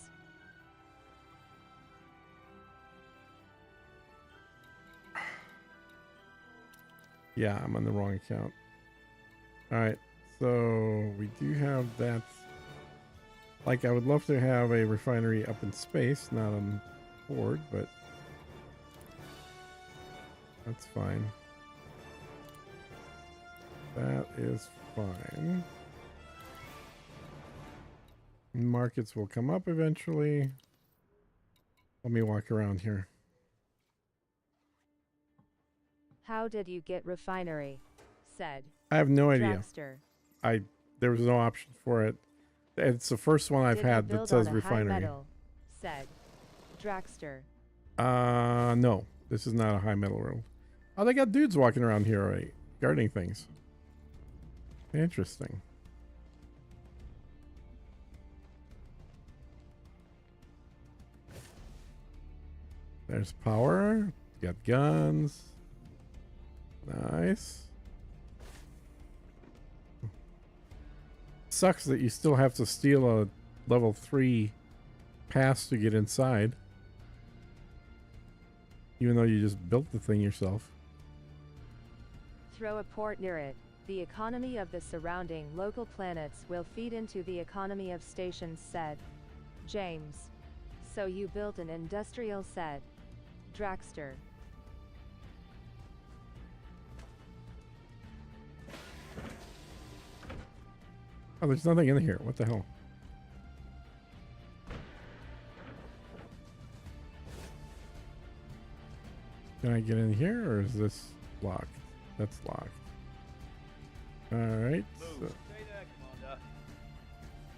Yeah, I'm on the wrong account. All right. So we do have that. Like, I would love to have a refinery up in space, not on board, but that's fine. That is fine. Markets will come up eventually. Let me walk around here. How did you get refinery? Said I have no idea. Dragster. There was no option for it. It's the first one I've Did you had that build says on a high refinery. metal? Said Dragster. No. This is not a high metal world. Oh, they got dudes walking around here already, guarding things. Interesting. There's power. Got guns. Nice. Sucks that you still have to steal a level 3 pass to get inside. Even though you just built the thing yourself. Throw a port near it. The economy of the surrounding local planets will feed into the economy of stations, said James. So you built an industrial, said Dragster. Oh, there's nothing in here. What the hell? Can I get in here, or is this locked? That's locked. Alright. So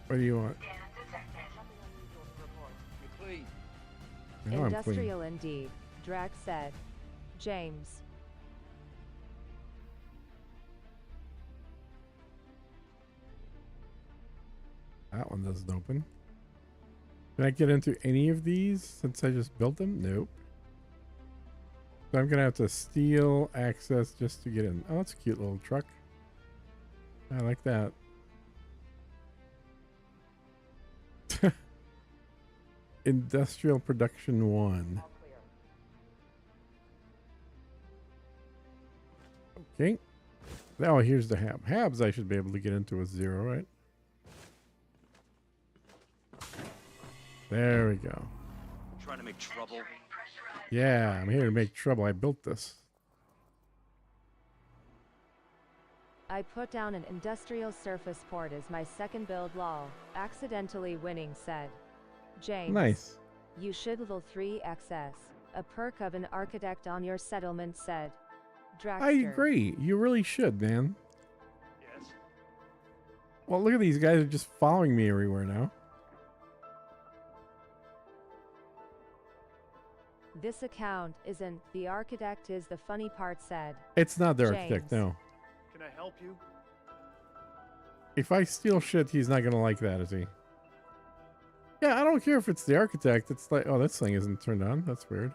what do you want? No, I'm clean. Industrial indeed, Drac said James. That one doesn't open. Can I get into any of these since I just built them? Nope. So I'm gonna have to steal access just to get in. Oh, that's a cute little truck. I like that. Industrial production 1. Okay. Oh, here's the hab. Habs I should be able to get into with 0, right? There we go. Trying to make trouble. Yeah, I'm here to make trouble. I built this. I put down an industrial surface port as my second build, lol. Accidentally winning, said James. Nice. You should level 3 XS. A perk of an architect on your settlement, said Dragster. I agree. You really should, man. Yes. Well, look at these guys are just following me everywhere now. This account isn't. The architect is the funny part, said. It's not the architect, James. no. Can I help you? If I steal shit, he's not gonna like that, is he? Yeah, I don't care if it's the architect. It's like, oh, this thing isn't turned on. That's weird.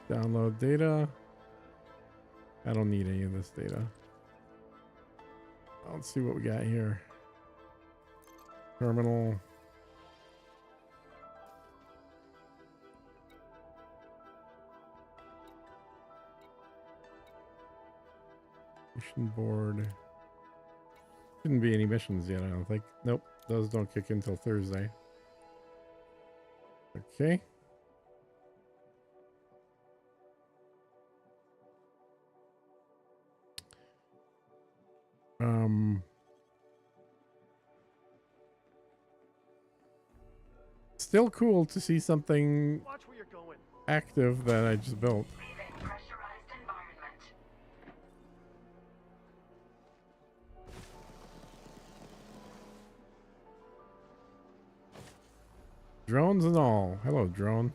Download data. I don't need any of this data. Let's see what we got here. Terminal. Mission board. Shouldn't be any missions yet, I don't think. Nope, those don't kick in until Thursday. Okay. Still cool to see something Watch where you're going. active that I just built. Drones and all. Hello, drone.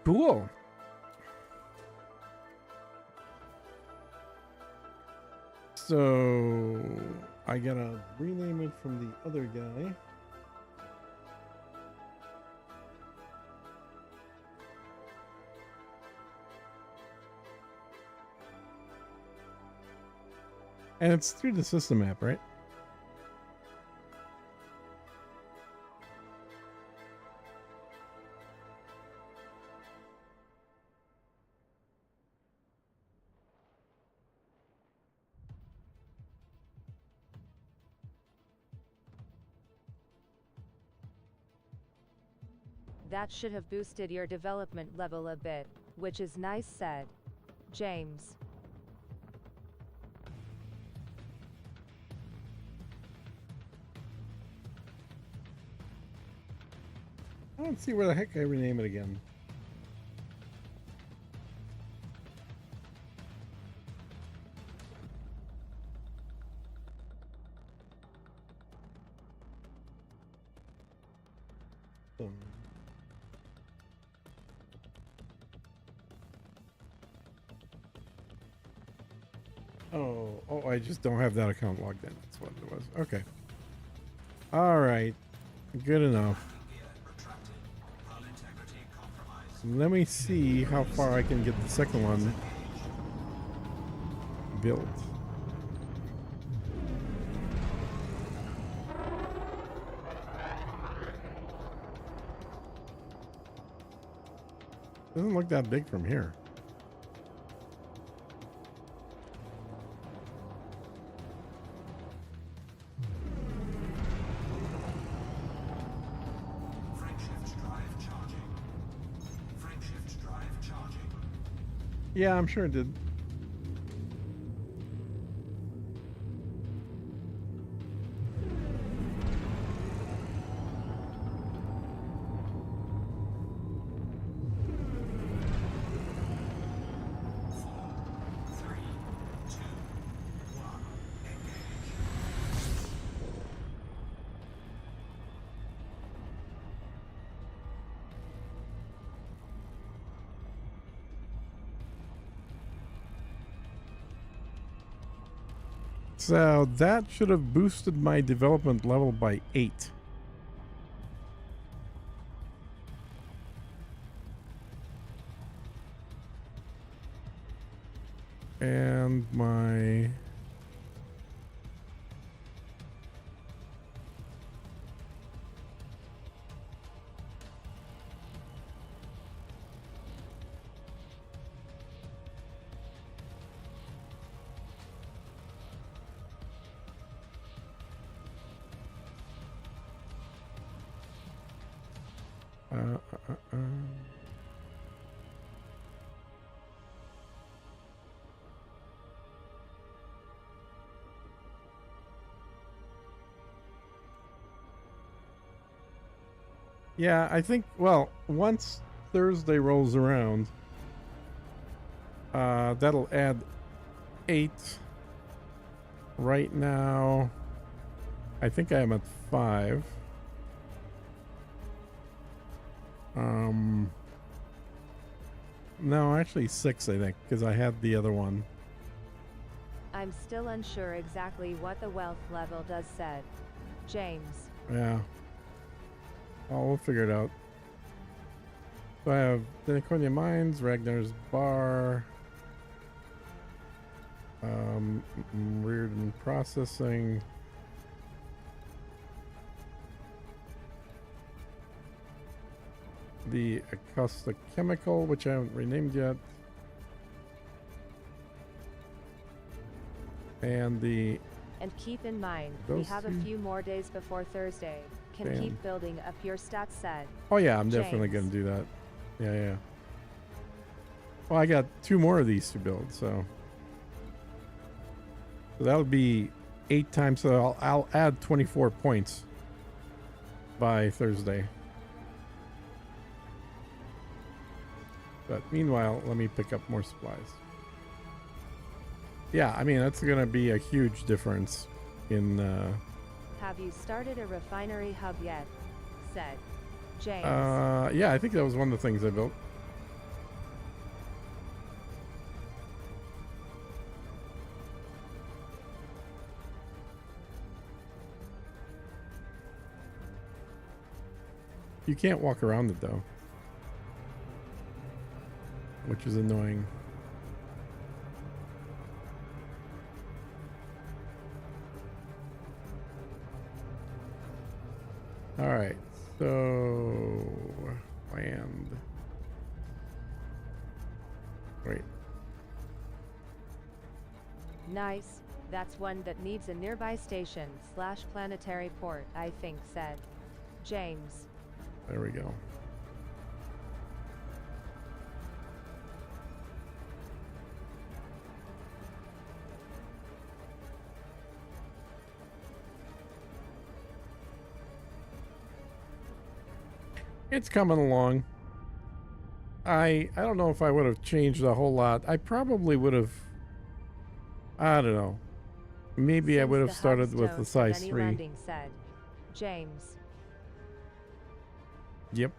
Cool. So I gotta rename it from the other guy. And it's through the system app, right? That should have boosted your development level a bit, which is nice, said James. I don't see where the heck I rename it again. Oh, I just don't have that account logged in. That's what it was. Okay. All right. Good enough. Let me see how far I can get the second one built. Doesn't look that big from here. Yeah, I'm sure it did. So that should have boosted my development level by 8. And my Yeah, I think, well, once Thursday rolls around, that'll add 8. Right now, I think I am at 5. No, actually 6, I think, because I had the other one. I'm still unsure exactly what the wealth level does, said James. Yeah. Oh, we'll figure it out. So I have Deniconia Mines, Ragnar's Bar, Reardon Processing, the Acosta Chemical, which I haven't renamed yet, and the... And keep in mind, we have a few more days before Thursday. Can keep building up your stats, said. Oh yeah, I'm definitely going to do that. Yeah. Well, I got 2 more of these to build, so that'll be 8 times. So I'll add 24 points by Thursday. But meanwhile, let me pick up more supplies. Yeah, I mean, that's going to be a huge difference in... Have you started a refinery hub yet? Said James. Yeah, I think that was one of the things I built. You can't walk around it though, which is annoying. All right, so land. Wait. Nice. That's one that needs a nearby station / planetary port, I think, said James. There we go. It's coming along. I don't know if I would have changed a whole lot. I probably would have, I don't know. Maybe I would have started with the size 3. Landing, said James. Yep.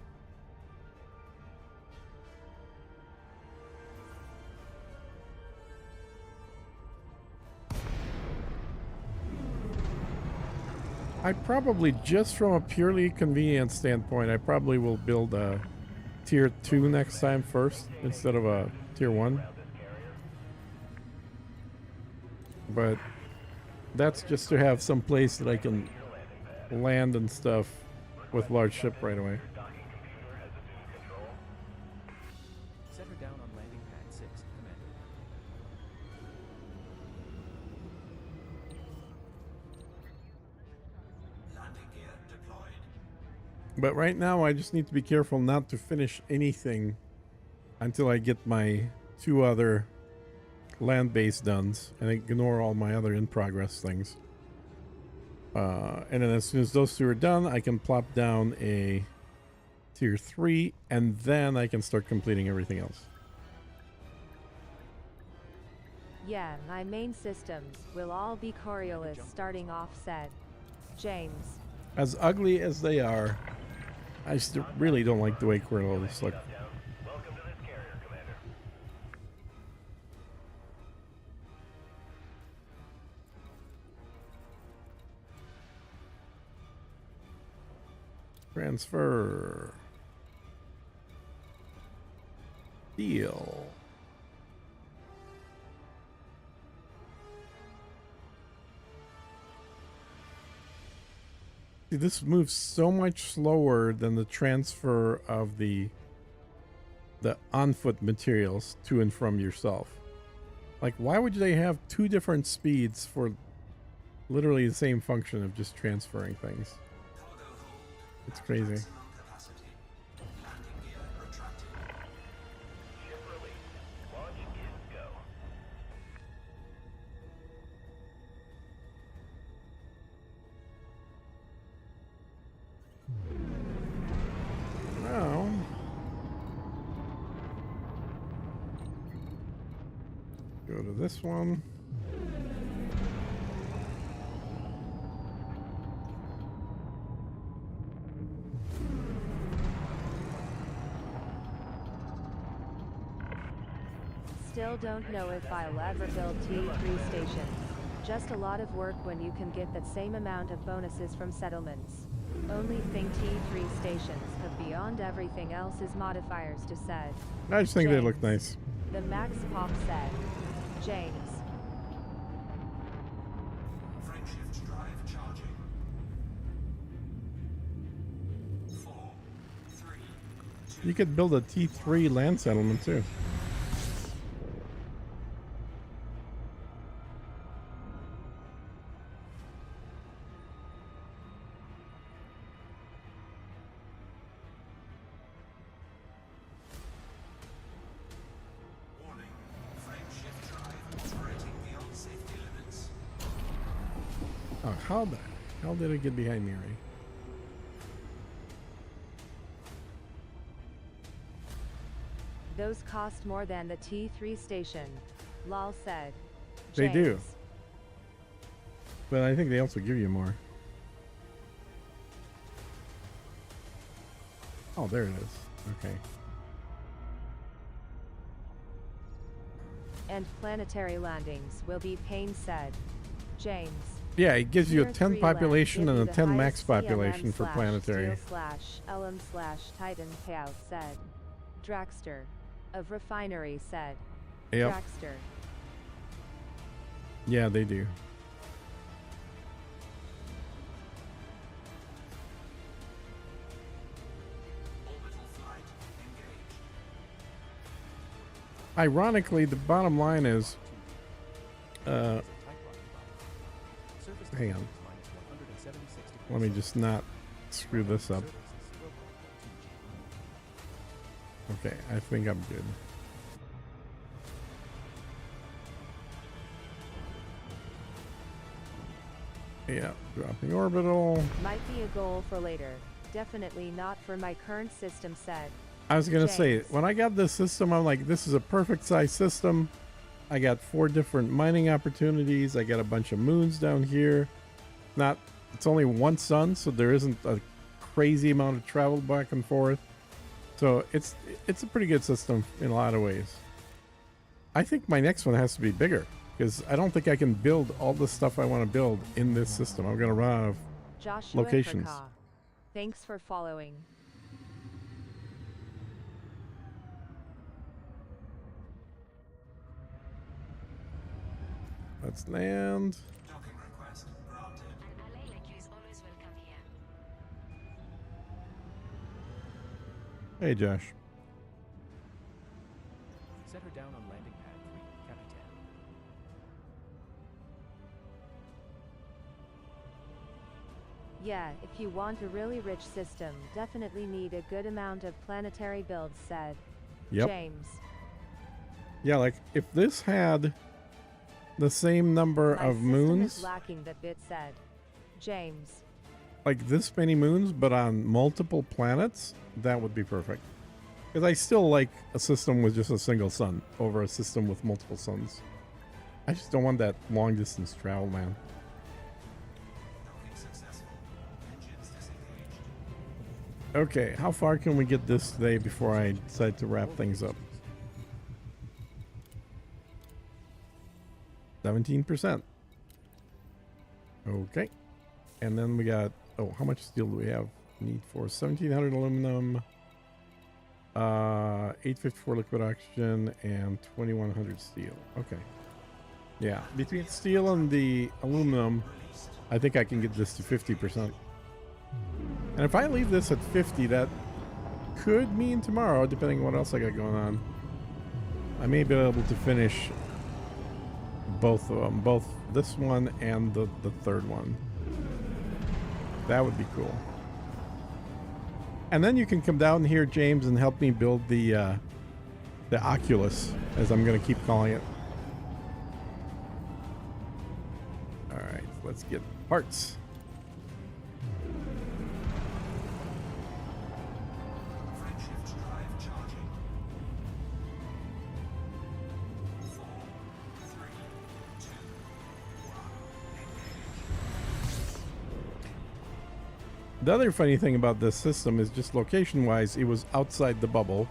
I probably, just from a purely convenience standpoint, I probably will build a tier 2 next time first instead of a tier 1. But that's just to have some place that I can land and stuff with large ship right away. Set her down on landing pad 6, Commander. Landing gear deployed. But right now I just need to be careful not to finish anything until I get my 2 other land-based duns and ignore all my other in-progress things. And then as soon as those 2 are done, I can plop down a tier 3 and then I can start completing everything else. Yeah, my main systems will all be Coriolis starting off, said James. As ugly as they are, I still really don't like the way Coriolis look. Welcome to this carrier, Commander. Transfer. Deal. See, this moves so much slower than the transfer of the on-foot materials to and from yourself. Like, why would they have 2 different speeds for literally the same function of just transferring things? It's crazy. with this one. Still don't know if I'll ever build T3 stations. Just a lot of work when you can get that same amount of bonuses from settlements. Only thing T3 stations have beyond everything else is modifiers to said. I just think James. they look nice. The Max Pop said. James. Frameshift drive charging. 4, 3, 2. You could build a T3 land settlement too. Warning. Frameshift drive operating beyond safety limits. Oh, how the hell did it get behind me, Ray? Those cost more than the T3 station. Lol said. They do. James. But I think they also give you more. Oh, there it is. Okay. And planetary landings will be pain said. James. Yeah, it gives you a Tier 10 3 population land and a gives you 10 the max highest population for CLM planetary. /steel/LM/Titan payout said. Dragster. Of refinery said. Yep. Dragster. Yeah, they do. Orbital flight engaged. Ironically, the bottom line is, hang on. Let me just not screw this up. Okay, I think I'm good. Yeah, dropping orbital. Might be a goal for later. Definitely not for my current system said. I was gonna say, James. when I got this system, I'm like, this is a perfect size system. I got 4 different mining opportunities. I got a bunch of moons down here. It's only one sun, so there isn't a crazy amount of travel back and forth. So it's a pretty good system in a lot of ways. I think my next one has to be bigger, because I don't think I can build all the stuff I want to build in this system. I'm gonna run out of Joshua locations. Furcaw. Thanks for following. Let's land. Docking request granted. An ally like you is always welcome here. Hey, Josh. Set her down on landing pad 3, Capitan. Yeah, if you want a really rich system, definitely need a good amount of planetary builds said. Yep. James. Yeah, like if this had the same number My of system moons, is lacking that bit said. James. like this many moons, but on multiple planets, that would be perfect. Because I still like a system with just a single sun over a system with multiple suns. I just don't want that long distance travel, man. Docking successful. Engines disengaged. Okay, how far can we get this today before I decide to wrap things up? 17%. Okay. And then we got, oh, how much steel do we have? Need for 1,700 aluminum, 854 liquid oxygen, and 2,100 steel. Okay. Yeah, between steel and the aluminum, I think I can get this to 50%. And if I leave this at 50, that could mean tomorrow, depending on what else I got going on, I may be able to finish both of them, both this one and the third one. That would be cool. And then you can come down here, James, and help me build the Oculus, as I'm going to keep calling it. All right, let's get parts. Frameshift drive charging. 4, 3, The other funny thing about this system is just location-wise, it was outside the bubble.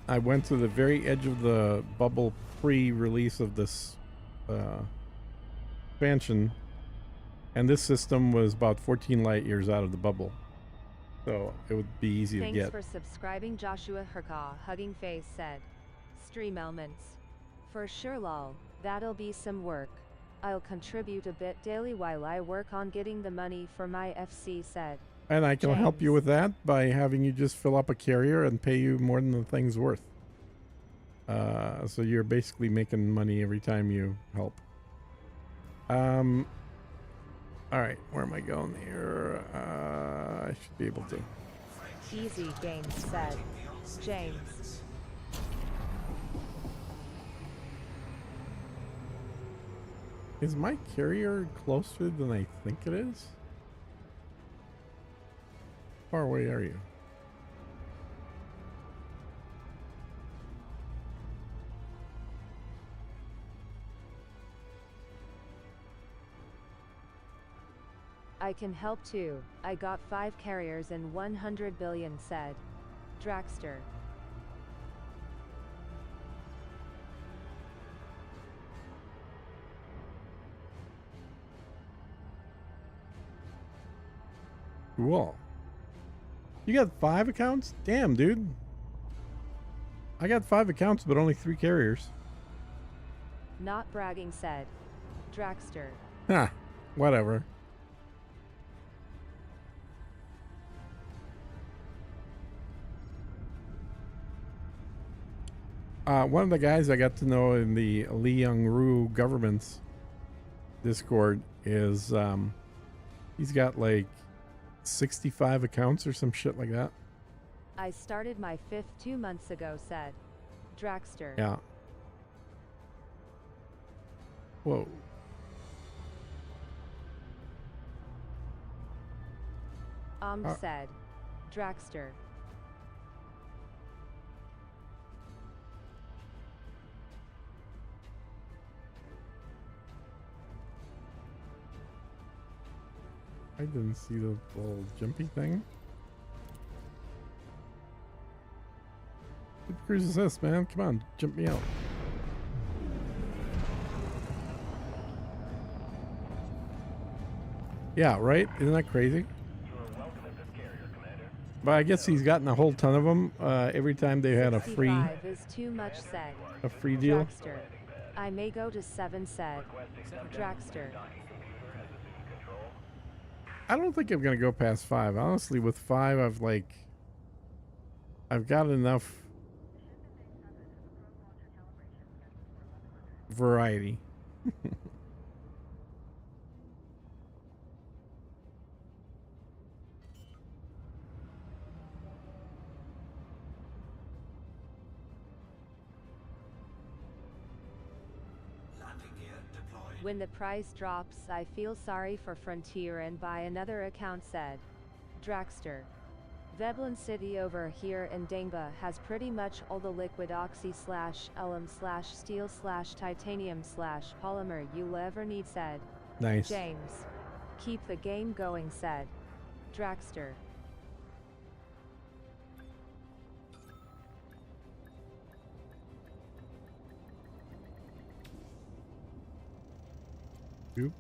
I went to the very edge of the bubble pre-release of this expansion, and this system was about 14 light years out of the bubble. So it would be easy to get. Thanks for subscribing. Joshua Herkaw, Hugging Face said. Stream elements. For sure lol, that'll be some work. I'll contribute a bit daily while I work on getting the money for my FC said. And I can help you with that by having you just fill up a carrier and pay you more than the thing's worth. So you're basically making money every time you help. Alright, where am I going here? I should be able to. Easy Games said. James. Is my carrier closer than I think it is? How far away are you? I can help too. I got 5 carriers and 100 billion said. Draxter. Cool. You got 5 accounts? Damn, dude. I got 5 accounts, but only 3 carriers. Not bragging said. Draxter. Huh. Whatever. One of the guys I got to know in the Li Young-Ru government's Discord is, he's got like 65 accounts or some shit like that. I started my 5th 2 months ago said. Draxter. Yeah. Whoa. Said. Draxter. I didn't see the little jumpy thing. What cruise is this, man? Come on, jump me out. Yeah, right? Isn't that crazy? But I guess he's gotten a whole ton of them every time they had a free... 65 is too much said. A free deal. Draxter. I may go to 7 said. Draxter. I don't think I'm gonna go past 5. Honestly, with 5, I've got enough variety. When the price drops, I feel sorry for Frontier and buy another account said. Draxter. Veblen City over here in Dangba has pretty much all the liquid oxy / alum / steel / titanium / polymer you'll ever need said. Nice. James. Keep the game going said. Draxter. Oop.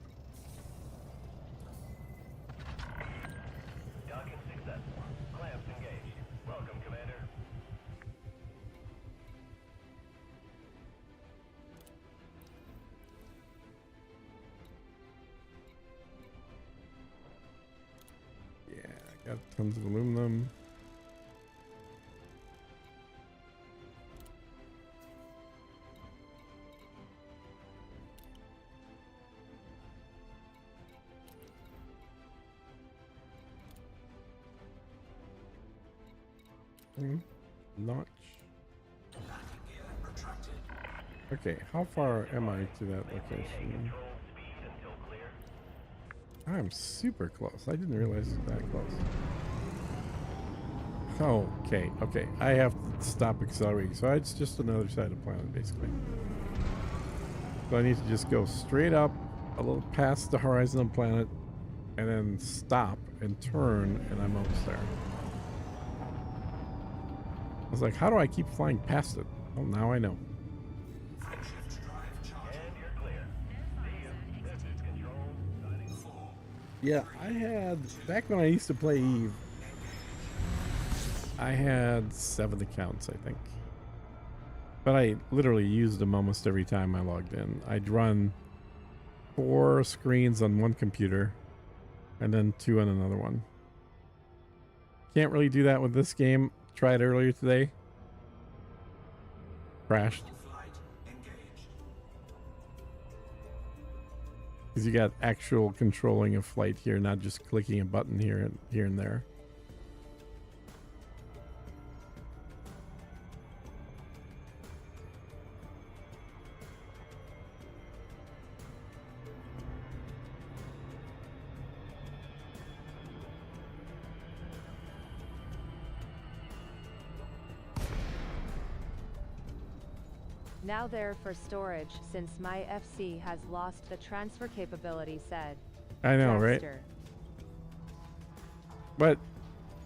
Docking successful. Clamps engaged. Welcome, Commander. Yeah, got tons of aluminum. Notch. Okay, how far am I to that location? I'm super close. I didn't realize it was that close. Okay, okay. I have to stop accelerating. So it's just another side of the planet, basically. So I need to just go straight up, a little past the horizon of the planet, and then stop and turn, and I'm almost there. I was like, how do I keep flying past it? Well, now I know. Yeah, I had, back when I used to play Eve, I had 7 accounts, I think. But I literally used them almost every time I logged in. I'd run 4 screens on one computer and then 2 on another one. Can't really do that with this game. Tried earlier today. Crashed. Because you got actual controlling of flight here, not just clicking a button here and there. Now there for storage, since my FC has lost the transfer capability, said. I know, right? But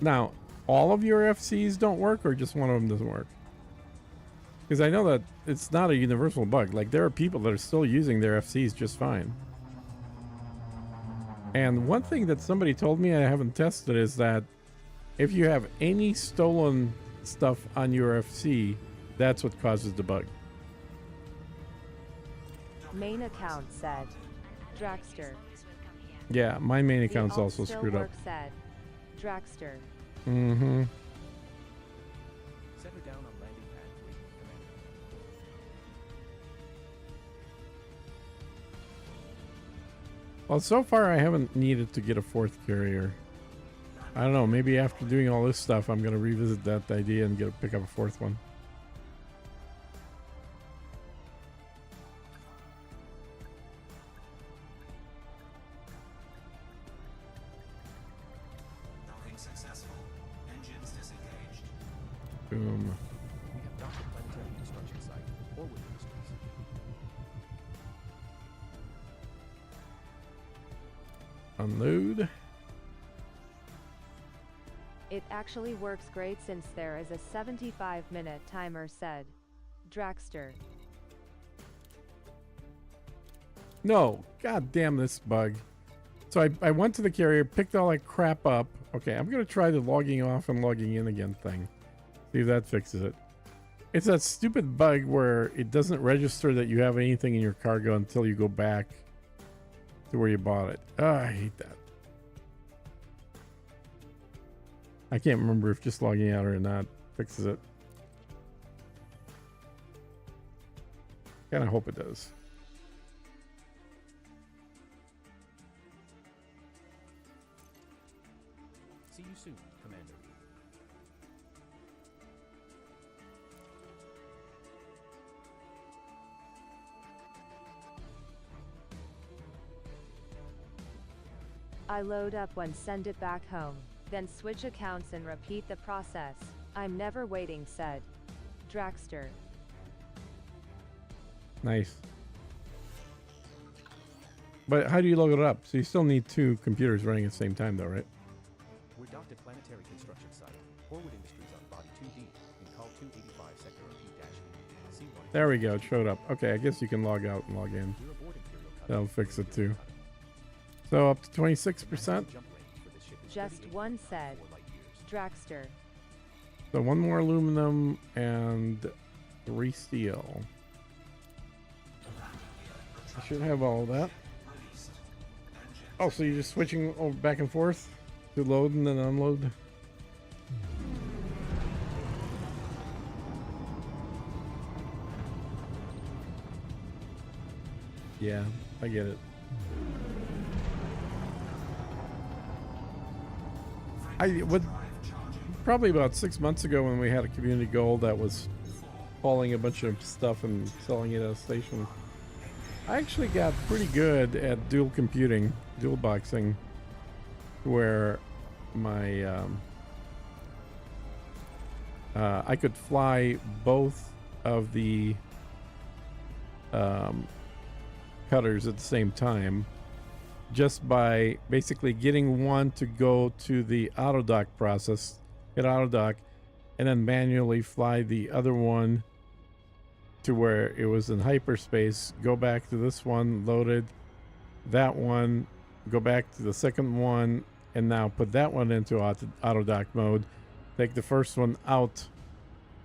now, all of your FCs don't work, or just one of them doesn't work? Because I know that it's not a universal bug. Like, there are people that are still using their FCs just fine. And one thing that somebody told me, I haven't tested, is that if you have any stolen stuff on your FC, that's what causes the bug. Main account said. Draxter. Yeah, my main account's also screwed up. Said. Draxter. Mm-hmm. Set her down on landing pad 3, Commander. Well, so far I haven't needed to get a 4th carrier. I don't know, maybe after doing all this stuff, I'm going to revisit that idea and pick up a 4th one. Boom. We have docked the planetary construction site, Orwood Industries. Unload. It actually works great since there is a 75-minute timer, said. Draxter. No, god damn this bug. So I went to the carrier, picked all that crap up. Okay, I'm going to try the logging off and logging in again thing. See if that fixes it. It's that stupid bug where it doesn't register that you have anything in your cargo until you go back to where you bought it. Oh, I hate that. I can't remember if just logging out or not fixes it. Kind of hope it does. See you soon, Commander. I load up one, send it back home, then switch accounts and repeat the process. I'm never waiting, said. Draxter. Nice. But how do you load it up? So you still need 2 computers running at the same time though, right? We're docked at planetary construction site, Orwood Industries on Body 2D, in Call 285 Sector P-E, C1. There we go, it showed up. Okay, I guess you can log out and log in. We're aboard Imperial Cutter. That'll fix it too. So up to 26%. Just one, said. Draxter. So 1 more aluminum and 3 steel. I should have all of that. Oh, so you're just switching over back and forth to load and then unload? Yeah, I get it. I would probably about 6 months ago when we had a community goal that was hauling a bunch of stuff and selling it at a station. I actually got pretty good at dual computing, dual boxing, where my I could fly both of the cutters at the same time, just by basically getting one to go to the auto dock process, hit auto dock, and then manually fly the other one to where it was in hyperspace, go back to this one, loaded, that one, go back to the second one, and now put that one into auto dock mode, take the first one out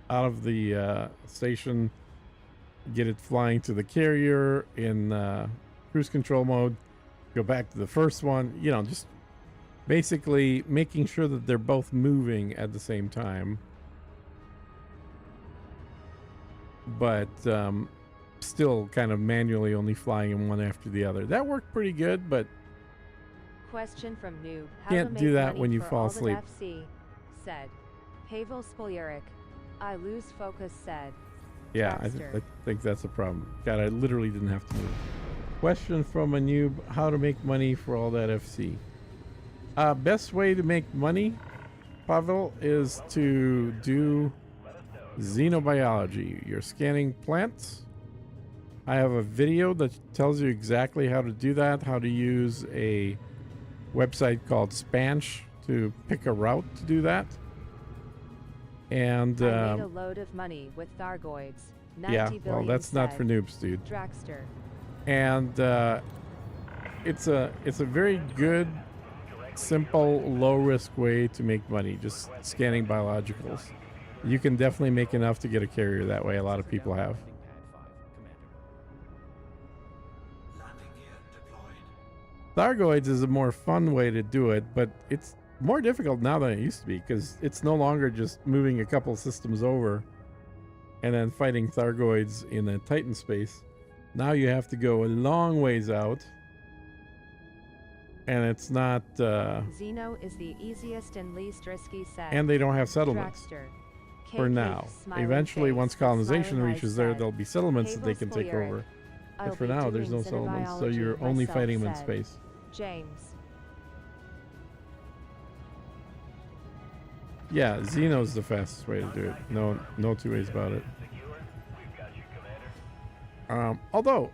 of the station, get it flying to the carrier in cruise control mode, go back to the first one, you know, just basically making sure that they're both moving at the same time. But still kind of manually only flying them one after the other. That worked pretty good, but question from Noob. How can't to make do that money when you for fall all the asleep. FC said. Pavel Spolyaric. I lose focus said. Yeah, I think that's a problem. God, I literally didn't have to move. Question from a noob: how to make money for all that FC? Best way to make money, Pavel, is to do xenobiology. You're scanning plants. I have a video that tells you exactly how to do that, how to use a website called Spansh to pick a route to do that. And I made a load of money with Thargoids. 90 yeah, well, billion that's not said. for noobs, dude. Dragster. And it's a very good, simple, low risk way to make money, just scanning biologicals. You can definitely make enough to get a carrier that way. A lot of people have. Thargoids is a more fun way to do it, but it's more difficult now than it used to be, because it's no longer just moving a couple systems over and then fighting Thargoids in a Titan space. Now you have to go a long ways out, and it's not Xeno is the easiest and least risky set. and they don't have settlements Dragster. for now. Eventually, once colonization reaches there, said. there'll be settlements that they can take Spolyaric. over. I'll But for be now, there's no doing settlements, so xenobiology you're only myself, fighting them in said. space. James. Yeah, Xeno's the fastest way to do it. No two ways about it. Although,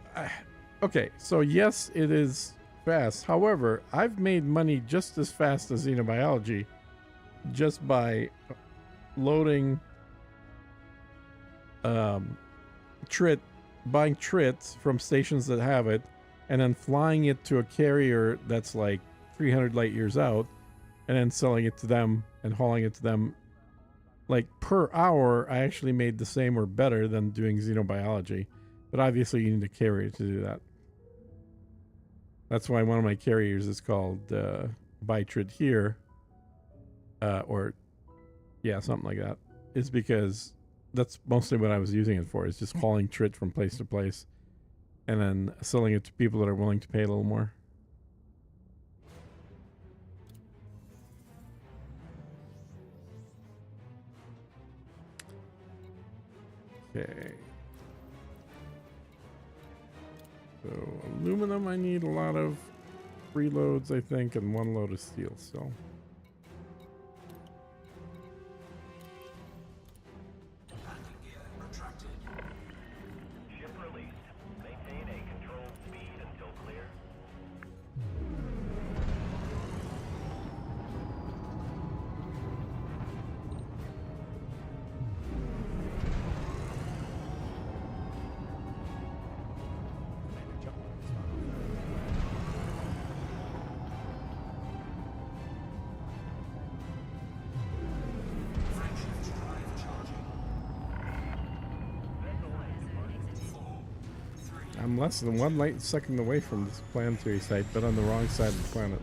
okay, so yes, it is fast. However, I've made money just as fast as xenobiology just by loading buying trits from stations that have it, and then flying it to a carrier that's like 300 light years out, and then selling it to them and hauling it to them. Like per hour, I actually made the same or better than doing xenobiology. But obviously you need a carrier to do that. That's why one of my carriers is called Bytrid here. Or yeah, something like that. It's because that's mostly what I was using it for, is just hauling trit from place to place and then selling it to people that are willing to pay a little more. Okay. So aluminum, I need a lot of freeloads, I think, and one load of steel still. Ship released. Maintain a controlled speed until clear. I'm less than 1 light second away from this planetary site, but on the wrong side of the planet.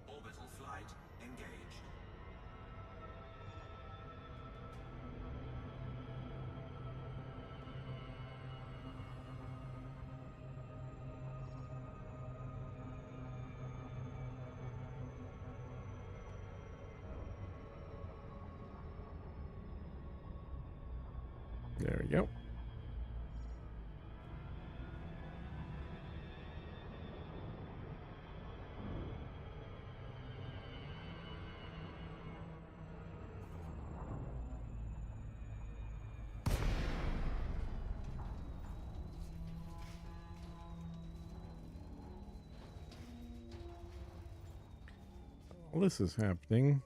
Orbital flight engaged. There we go. While this is happening,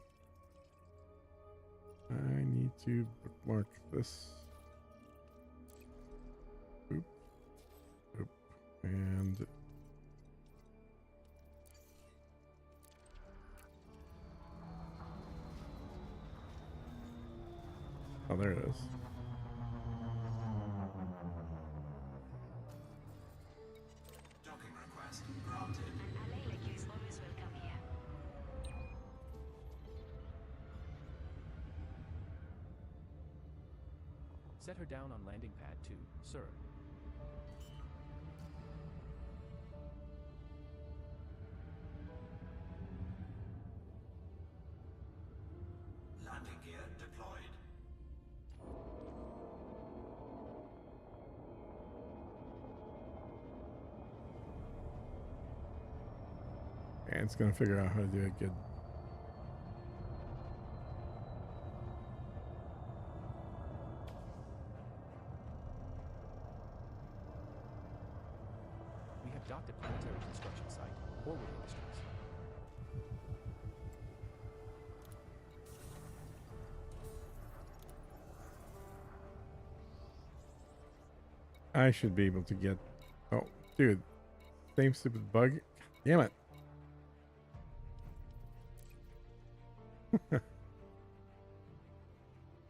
I need to bookmark this. Oop. Oop. And oh, there it is. Docking request granted. Set her down on landing pad 2, sir. Landing gear deployed. And it's gonna figure out how to do it good. We have docked at Planetary Construction Site, Horwood Industries. I should be able to get. Oh, dude, same stupid bug. Damn it.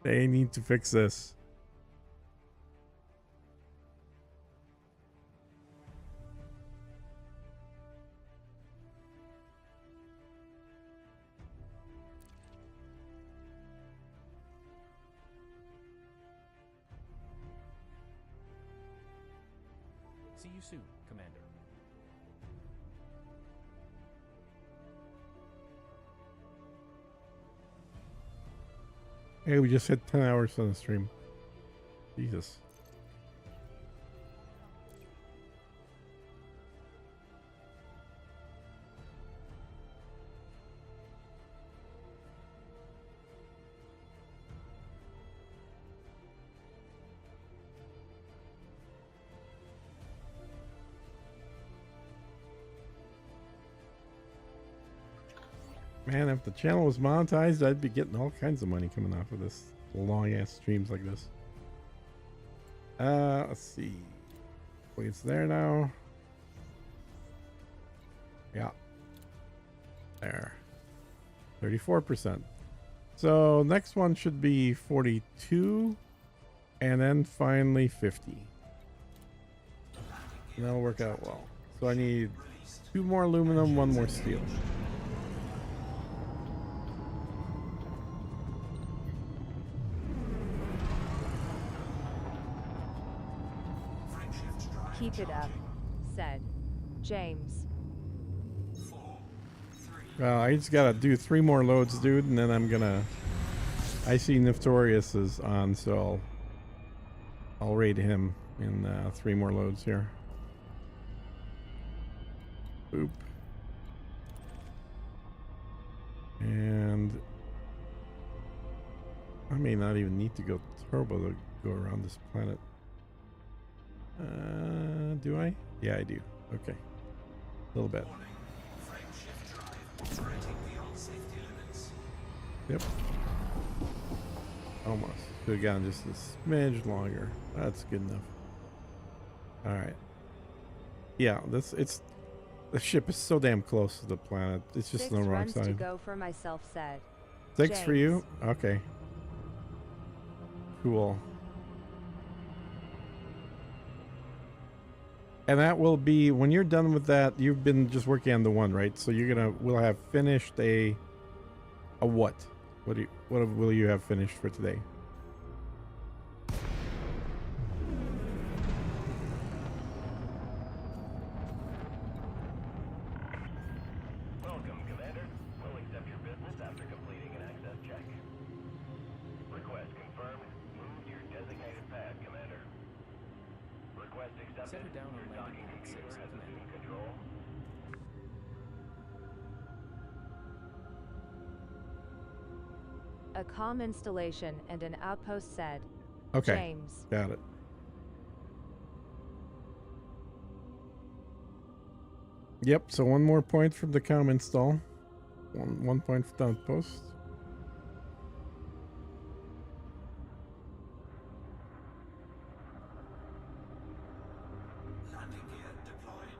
They need to fix this. See you soon, Commander. Hey, we just hit 10 hours on the stream. Jesus. Man, if the channel was monetized, I'd be getting all kinds of money coming off of this long ass streams like this. Let's see. Wait, it's there now. Yeah. There. 34%. So next one should be 42 and then finally 50. And that'll work out well. So I need 2 more aluminum, 1 more steel. Keep it up, said James. Well, I just gotta do 3 more loads, dude, and then I'm gonna. I see Neftorius is on, so I'll raid him in 3 more loads here. Boop. And I may not even need to go turbo to go around this planet. Do I? Yeah, I do. Okay. A little bit. Yep. Almost. Could have gone just a smidge longer. That's good enough. Alright. Yeah, the ship is so damn close to the planet. It's just 6 on the wrong runs side. to go for myself, said 6 for James. you? Okay. Cool. And that will be, when you're done with that, you've been just working on the one, right? So we'll have finished a what? What will you have finished for today? Welcome, Commander. We'll accept your business after completing an access check. Request confirmed. Move to your designated pad, Commander. Request accepted. Set her down on Your docking landing pad 6, computer has Commander. assumed control. A comm installation and an outpost, said Okay. James. Got it. Yep, so 1 more point from the comm install. One point for the outpost. Landing gear deployed.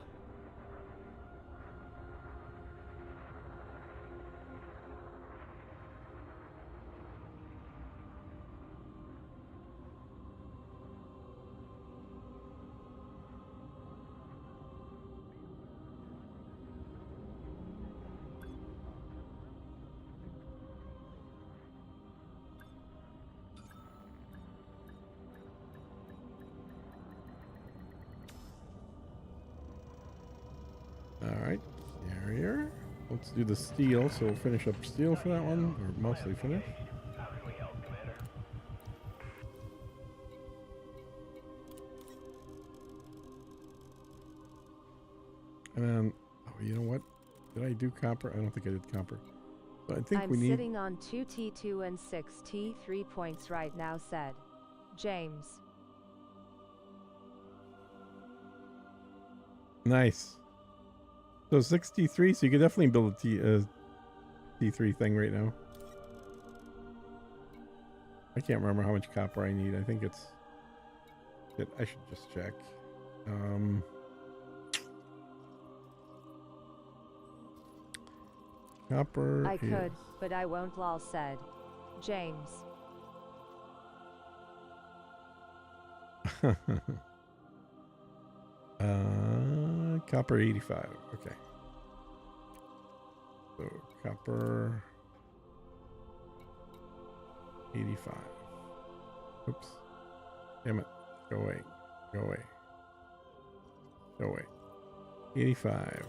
Alright, carrier. Let's do the steel, so we'll finish up steel for that one, or mostly finish. How can we help, Commander? And then, oh, you know what? Did I do copper? I don't think I did copper. So I think I'm we need... sitting on 2 T2 and 6 T3 points right now, said James. Nice. So 63, so you could definitely build a T3 thing right now. I can't remember how much copper I need. I think it's... I should just check. Copper I could, but I won't, lol, said James. Copper 85. Okay. So copper 85. Oops. Damn it. Go away. Go away. Go away. 85.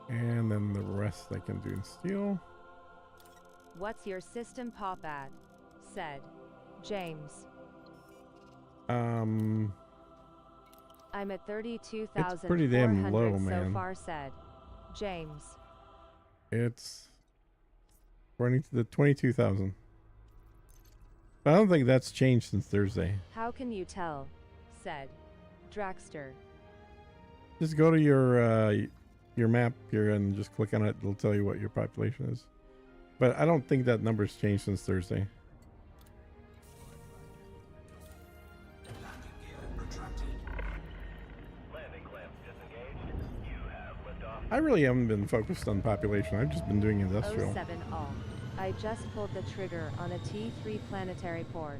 And then the rest I can do in steel. What's your system pop at? Said James. I'm at 32,400 it's pretty damn low, man. so far, said James. It's according to the 22,000. I don't think that's changed since Thursday. How can you tell? Said Draxter. Just go to your map here and just click on it. It'll tell you what your population is. But I don't think that number's changed since Thursday. Landing gear retracted. Landing clamps disengaged. You have liftoff. I really haven't been focused on population. I've just been doing industrial. 07 all. I just pulled the trigger on a T3 planetary port,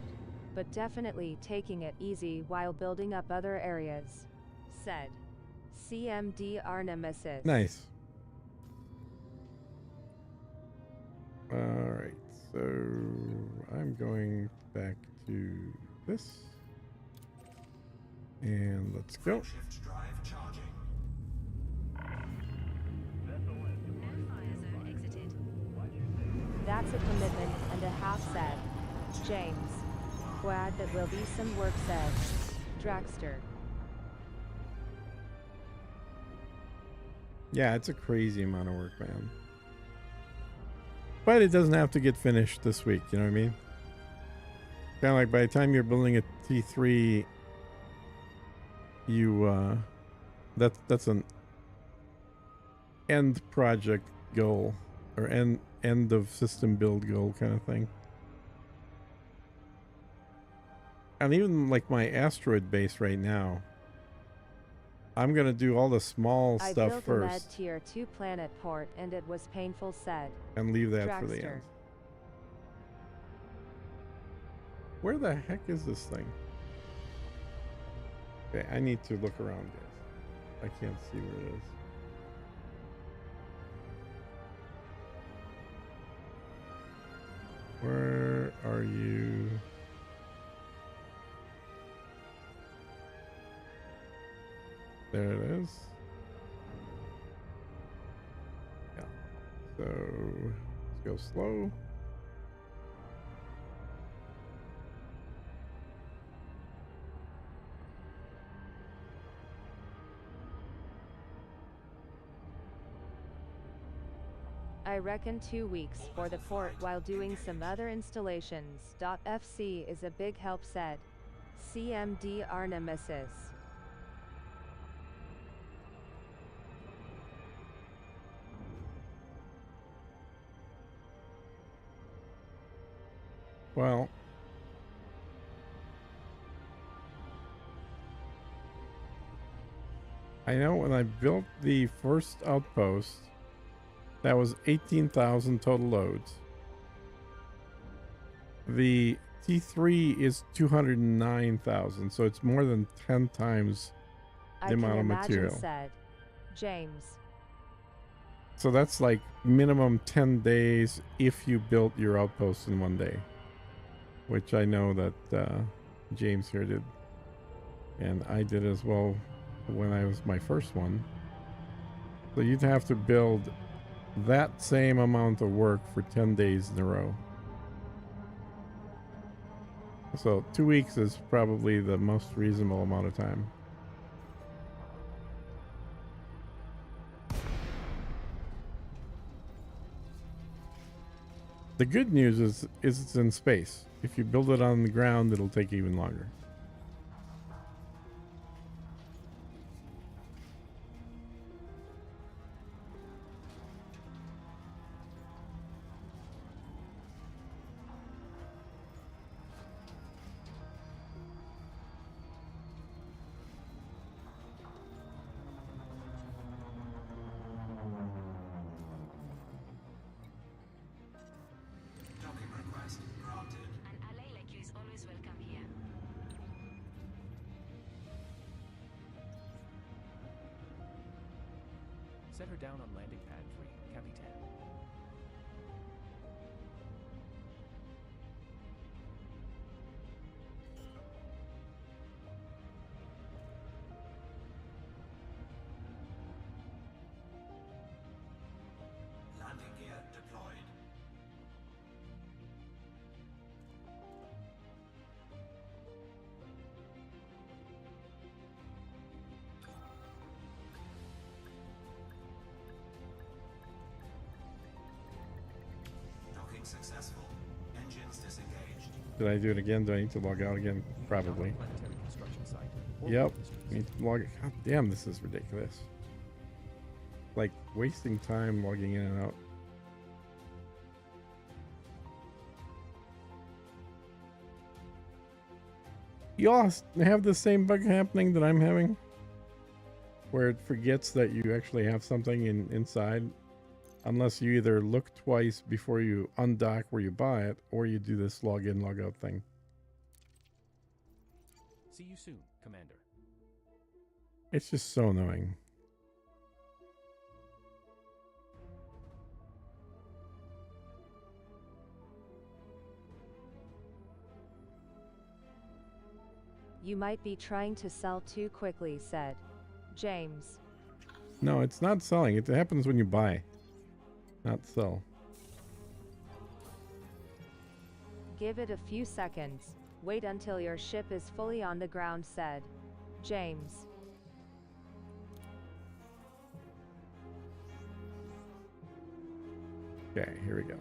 but definitely taking it easy while building up other areas. Said CMDR Nemesis. Nice. Alright, so I'm going back to this. And let's go. Shift drive charging. That's a commitment and a half, said James. Glad that will be some work, said Draxter. Yeah, it's a crazy amount of work, man. But it doesn't have to get finished this week, you know what I mean? Kind of like by the time you're building a T3, you, that's an end project goal, or end of system build goal kind of thing. And even like my asteroid base right now, I'm gonna do all the small stuff I built first. a med tier 2 planet port and it was painful, said And leave that Draxter. for the end. Where the heck is this thing? Okay, I need to look around this. I can't see where it is. Where are you? There it is. Yeah. So let's go slow. I reckon 2 weeks for the port while doing some other installations. FC is a big help, said CMD our nemesis. Well, I know when I built the first outpost, that was 18,000 total loads. The T3 is 209,000, so it's more than 10 times the amount of material. Said James. So that's like minimum 10 days if you built your outpost in one day, which I know that James here did, and I did as well when I was my first one. So you'd have to build that same amount of work for 10 days in a row. So 2 weeks is probably the most reasonable amount of time. The good news is it's in space. If you build it on the ground, it'll take even longer. Docking request granted. An ally like you is always welcome here. Set her down on landing pad 3, Capitan. Landing gear deployed. Docking successful. Engines disengaged. Did I do it again? Do I need to log out again? Probably. Planetary construction site. Yep. Need to log. God damn, this is ridiculous. Like wasting time logging in and out. Y'all have the same bug happening that I'm having, where it forgets that you actually have something inside, unless you either look twice before you undock where you buy it, or you do this log in, log out thing. See you soon, Commander. It's just so annoying. You might be trying to sell too quickly, said James. No, it's not selling. It happens when you buy, not sell. Give it a few seconds. Wait until your ship is fully on the ground, said James. Okay, here we go.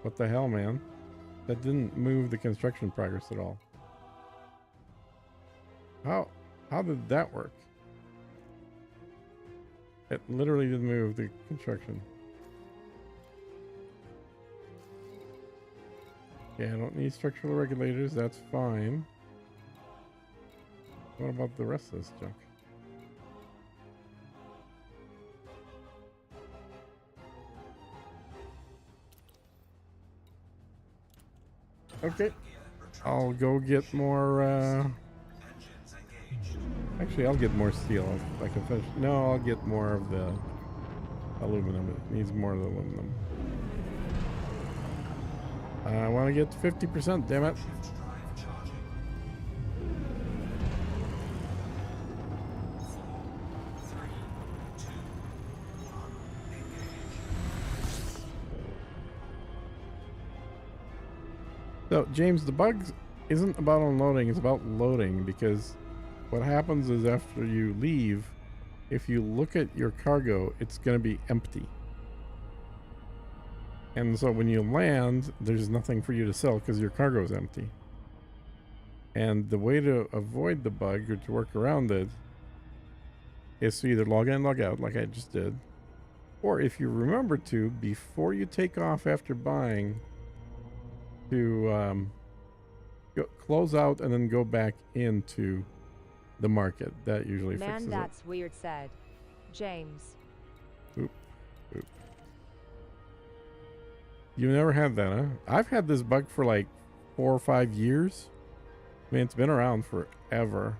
What the hell, man? That didn't move the construction progress at all. How did that work? It literally didn't move the construction. Okay, I don't need structural regulators, that's fine. What about the rest of this junk? Okay, I'll go get more, actually, I'll get more steel if I can finish. No, I'll get more of the aluminum. It needs more of the aluminum. I want to get to 50%, damn it. So, James, the bug isn't about unloading, it's about loading, because what happens is after you leave, if you look at your cargo, it's going to be empty. And so when you land, there's nothing for you to sell because your cargo is empty. And the way to avoid the bug or to work around it is to either log in, log out, like I just did. Or if you remember to, before you take off after buying, to close out and then go back into the market. That usually fixes it. Man, that's weird, said James. Oop. You never had that, huh? I've had this bug for like 4 or 5 years. I mean, it's been around forever.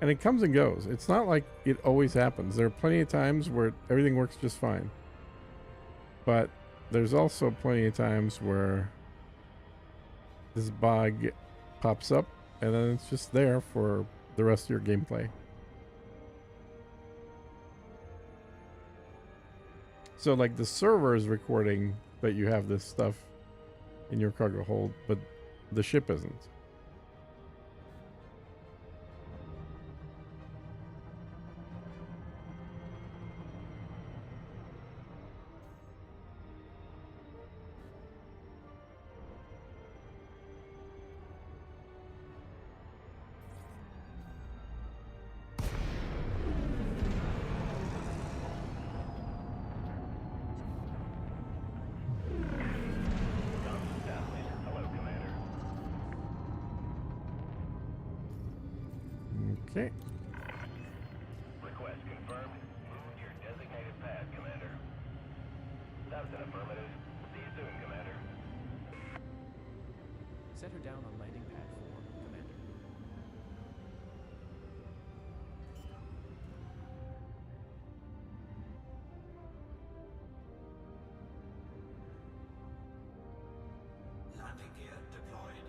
And it comes and goes. It's not like it always happens. There are plenty of times where everything works just fine. But there's also plenty of times where this bug pops up and then it's just there for the rest of your gameplay. So like the server is recording that you have this stuff in your cargo hold, but the ship isn't. Okay. Request confirmed. Move to your designated pad, Commander. That's an affirmative. See you soon, Commander. Set her down on landing pad 4, Commander. Landing gear deployed.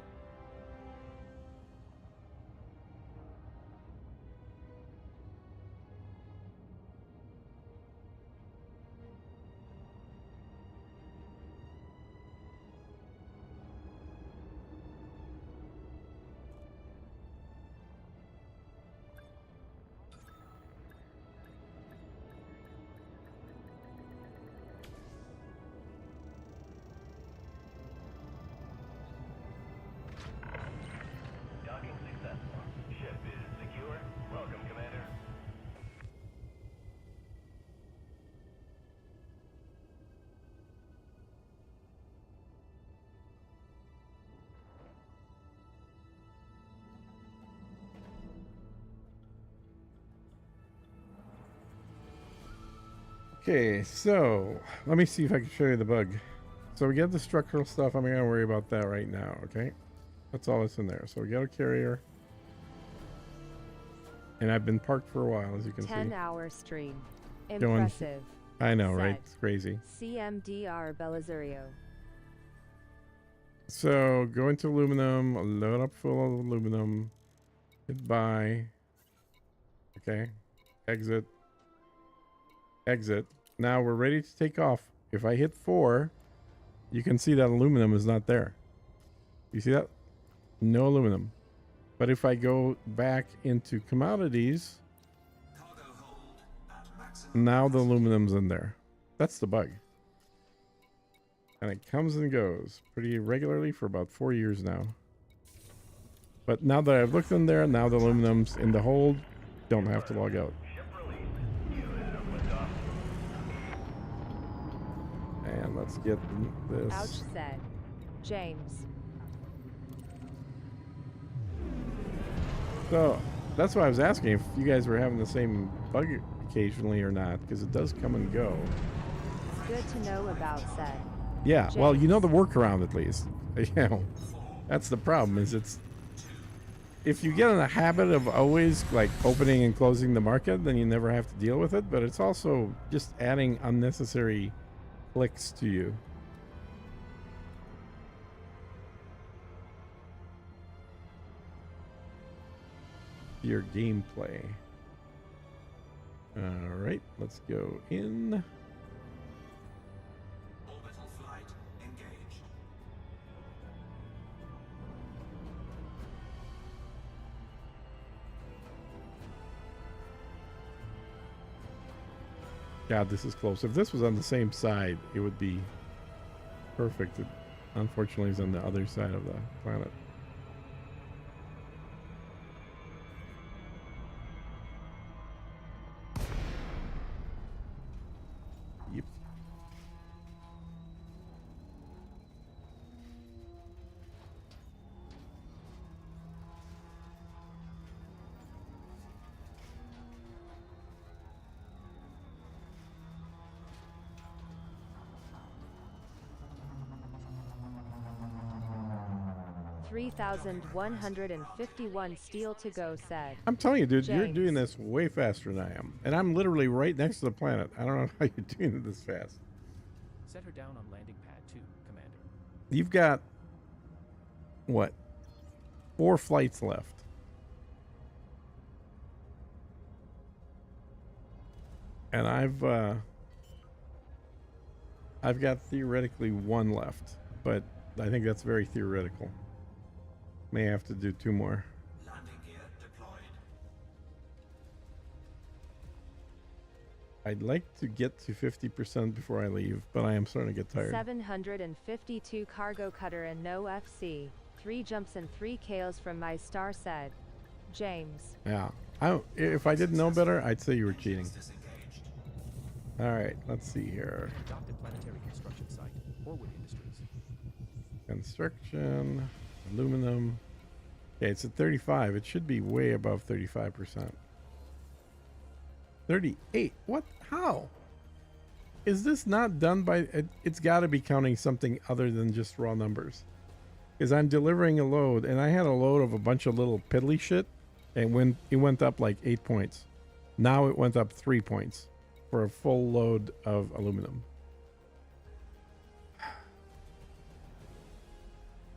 Docking successful. Ship is secure. Welcome, Commander. Okay, so let me see if I can show you the bug. So we get the structural stuff. I'm not gonna worry about that right now, okay? That's all that's in there. So we got a carrier. And I've been parked for a while, as you can see. 10-hour stream. Going- Impressive. I know, right? Said It's crazy. CMDR Belisario. So go into aluminum, load up full of aluminum, hit buy. Okay. Exit. Exit. Now we're ready to take off. If I hit 4, you can see that aluminum is not there. You see that? No aluminum. But if I go back into commodities, Cargo hold at maximum. now the aluminum's in there. That's the bug. And it comes and goes pretty regularly for about 4 years now. But now that I've looked in there, now the aluminum's in the hold. Don't have to log out. Ship released. Unit of liftoff. And let's get this. Ouch, said James. So that's why I was asking if you guys were having the same bug occasionally or not, because it does come and go. Good to know about, said. Yeah, well, you know the workaround at least. You know, that's the problem. Is it's if you get in a habit of always like opening and closing the market, then you never have to deal with it. But it's also just adding unnecessary clicks to you. Your gameplay. All right, let's go in. Orbital flight engaged. God, this is close. If this was on the same side, it would be perfect. It, unfortunately, it's on the other side of the planet. Yep. $3,151 steel to go said. I'm telling you, dude, you're James. doing this way faster than I am. And I'm literally right next to the planet. I don't know how you're doing it this fast. Set her down on landing pad 2, Commander. You've got, what, 4 flights left. And I've got theoretically 1 left, but I think that's very theoretical. May have to do 2 more. Landing gear deployed. I'd like to get to 50% before I leave, but I am starting to get tired. 752 cargo cutter and no FC. 3 jumps and 3 KOs from my star said. James. Yeah. If I didn't know better, I'd say you were cheating. All right, let's see here. Adopted planetary construction site, Orwood Industries. Construction, aluminum. Okay, it's at 35. It should be way above 35%. 38. What? How? Is this not done by... It's got to be counting something other than just raw numbers. Because I'm delivering a load, and I had a load of a bunch of little piddly shit, and when it went up like 8 points. Now it went up 3 points for a full load of aluminum.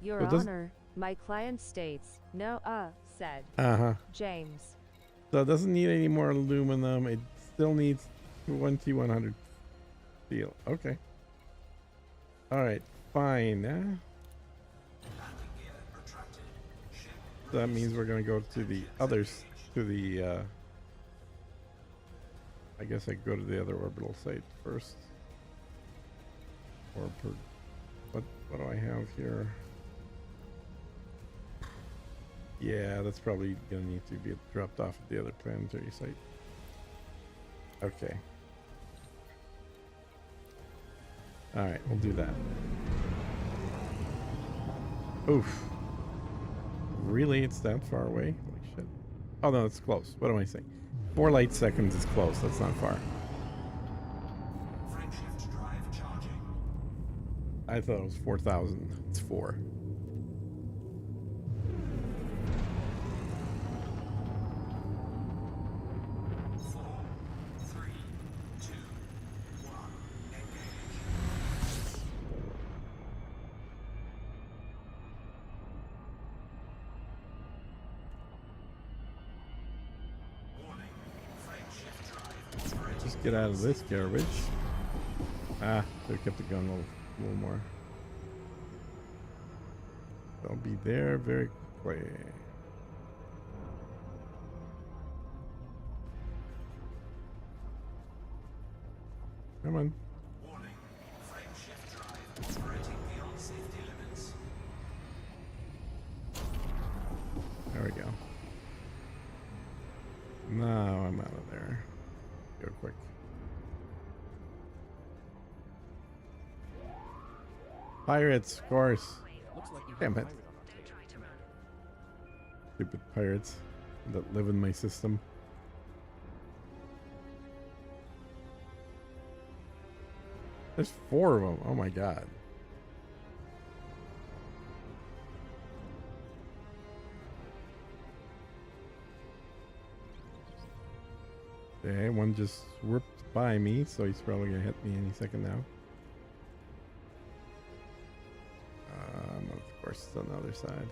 Your So it does- Honor, my client states, no, said. Uh-huh. James. So it doesn't need any more aluminum. It still needs 2100 steel. Okay. All right. Fine. So that means we're going to go to the others, to the, I guess I go to the other orbital site first. Or what do I have here? Yeah, that's probably going to need to be dropped off at the other planetary site. Okay. All right, we'll do that. Oof. Really? It's that far away? Holy shit. Oh, no, it's close. What am I saying? 4 light seconds is close. That's not far. Frameshift drive charging. I thought it was 4,000. It's 4. Just get out of this garbage. Ah, they kept it going a little more. They'll be there very quickly. Come on. Warning. Frameshift drive operating beyond safety limits. There we go. Now I'm out of there. Go quick. Pirates, of course. Looks like you Damn have a it. pirate on our tail, Commander. Stupid pirates that live in my system. There's 4 of them. Oh my god. Okay, one just swooped by me, so he's probably gonna hit me any second now. Of course, it's on the other side.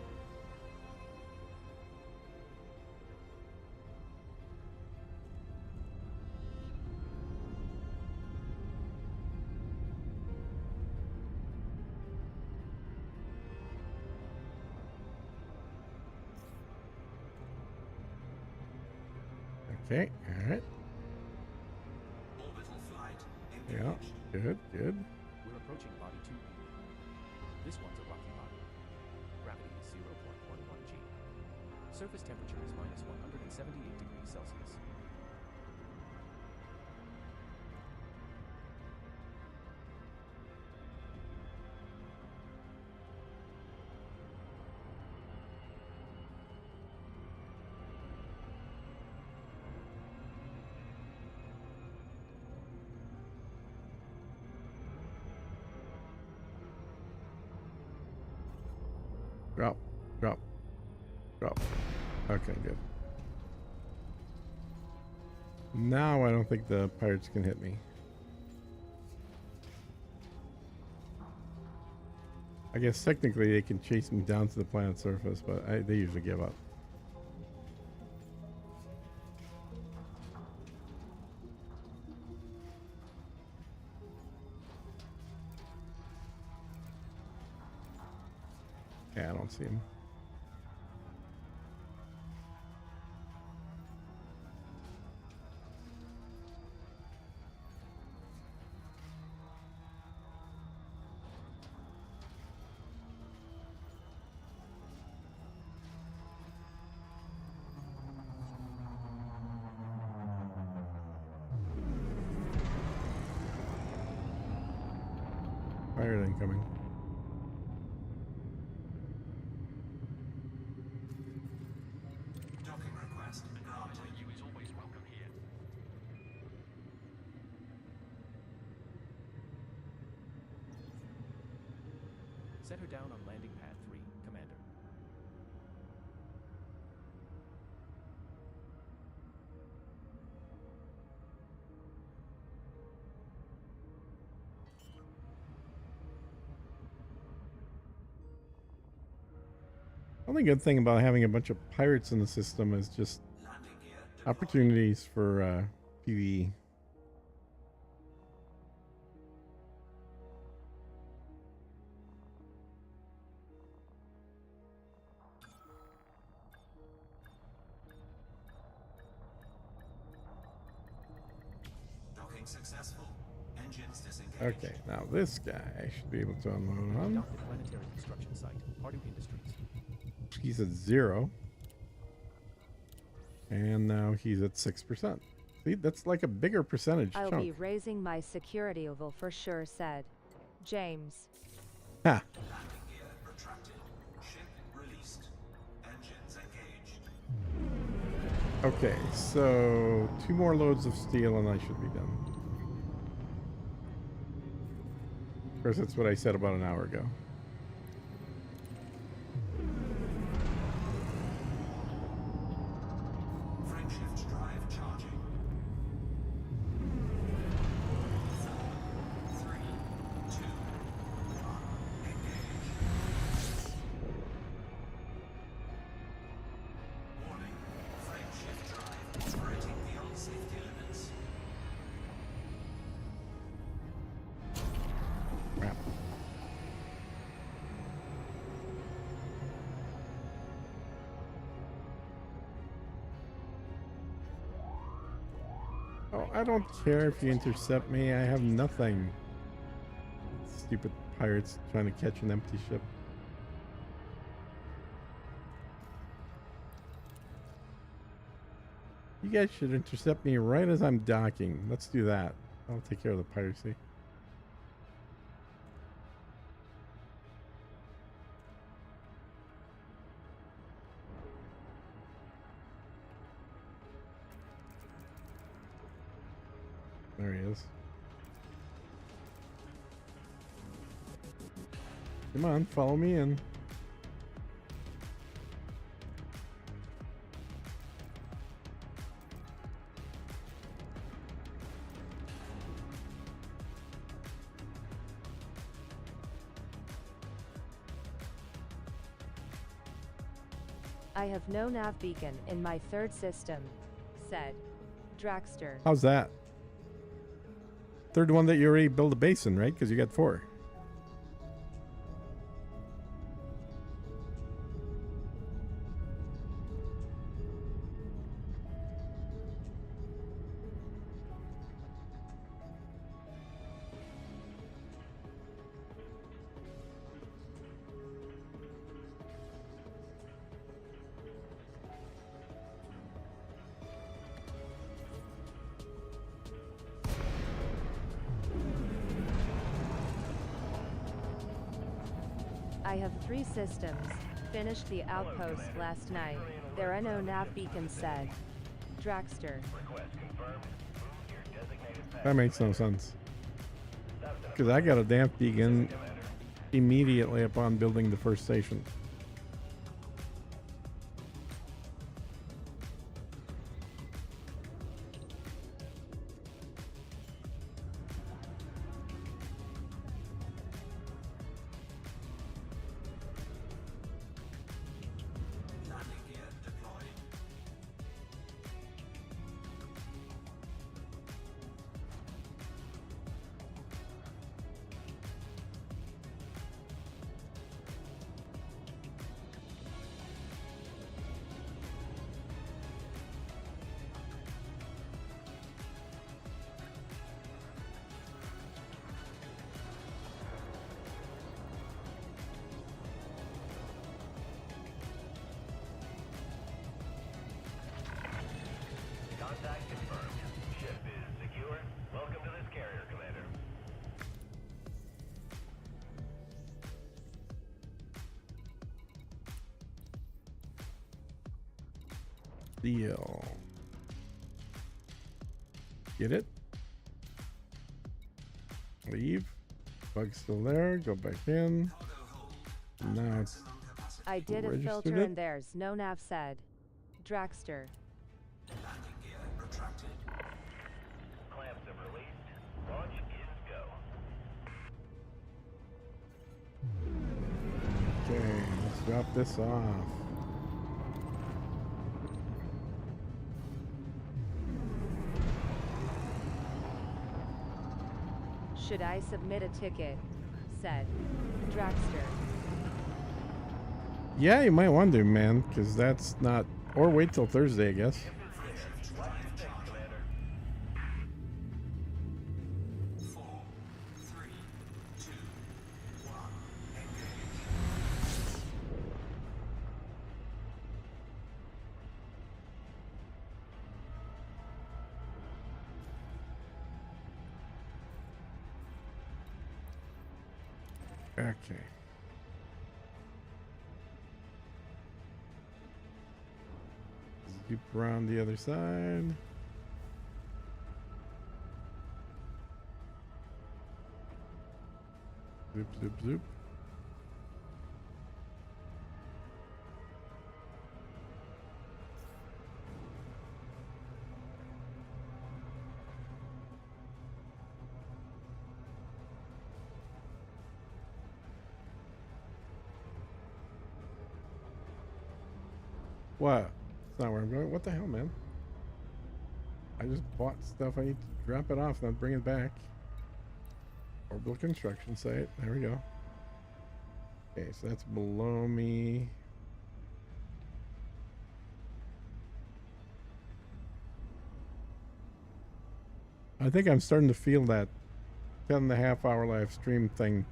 Okay, all right. Orbital flight Yeah, good, good. We're approaching body 2. This one's a rocky body. Gravity is 0.11 g. Surface temperature is minus 178 degrees Celsius. Drop, drop, drop. Okay, good. Now I don't think the pirates can hit me. I guess technically they can chase me down to the planet's surface, but they usually give up. Yeah, I don't see him. Pirate incoming. Docking request granted. You is always welcome here. Set her down on landing pad 3, Commander. Only good thing about having a bunch of pirates in the system is just Landing gear deployed. opportunities for PvE. Docking successful. Engines disengaged. Okay, now this guy I should be able to unload on. Dock the planetary construction site, Pardue Industries. He's at 0. And now he's at 6%. See, that's like a bigger percentage I'll chunk. be raising my security level for sure, said James. Ha! Landing gear retracted. Ship released. Engines engaged. Okay, so 2 more loads of steel and I should be done. Of course, that's what I said about an hour ago. Frameshift drive charging. 3, 2, 1. Engage. Warning. Frameshift drive operating beyond safety limits. Crap. Oh, I don't care if you intercept me. I have nothing. Stupid pirates trying to catch an empty ship. You guys should intercept me right as I'm docking. Let's do that. I'll take care of the piracy. There he is. Come on, follow me in. I have no nav beacon in my third system, said Draxter. How's that? Third one that you already built a base in, right? Because you got 4. I have 3 systems. Finished the outpost last night. There are no nav beacons, said Dragster. That makes no sense. Because I got a nav beacon immediately upon building the first station. Landing gear deployed. Contact confirmed. Ship is secure. Welcome to this carrier, Commander. Deal. Get it? Leave. Bug's still there. Go back in. Now it's I did a registered filter it? and there's no nav, said Dragster. Landing gear retracted. Clamps have released. Launch is go. okay. Let's drop this off. Should I submit a ticket? Said Dragster. Yeah, you might want to, man, because that's not. Or wait till Thursday, I guess. Shift drive charged. 4, 3, 2, 1. Engage. Okay. Zoop around the other side. Zoop, zoop, zoop. What? That's not where I'm going. What the hell, man? I just bought stuff. I need to drop it off, not bring it back. Orbital construction site. There we go. Okay, so that's below me. I think I'm starting to feel that 10.5 hour live stream thing.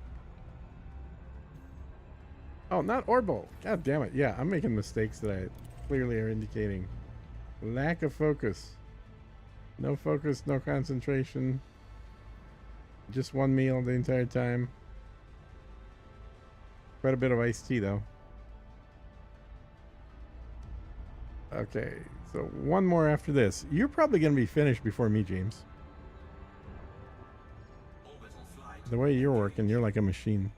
Oh, not orbital. God damn it. Yeah, I'm making mistakes that I clearly are indicating lack of focus. No focus, no concentration. Just one meal the entire time. Quite a bit of iced tea, though. Okay, so one more after this. You're probably going to be finished before me, James. Orbital flight. The way you're working, you're like a machine.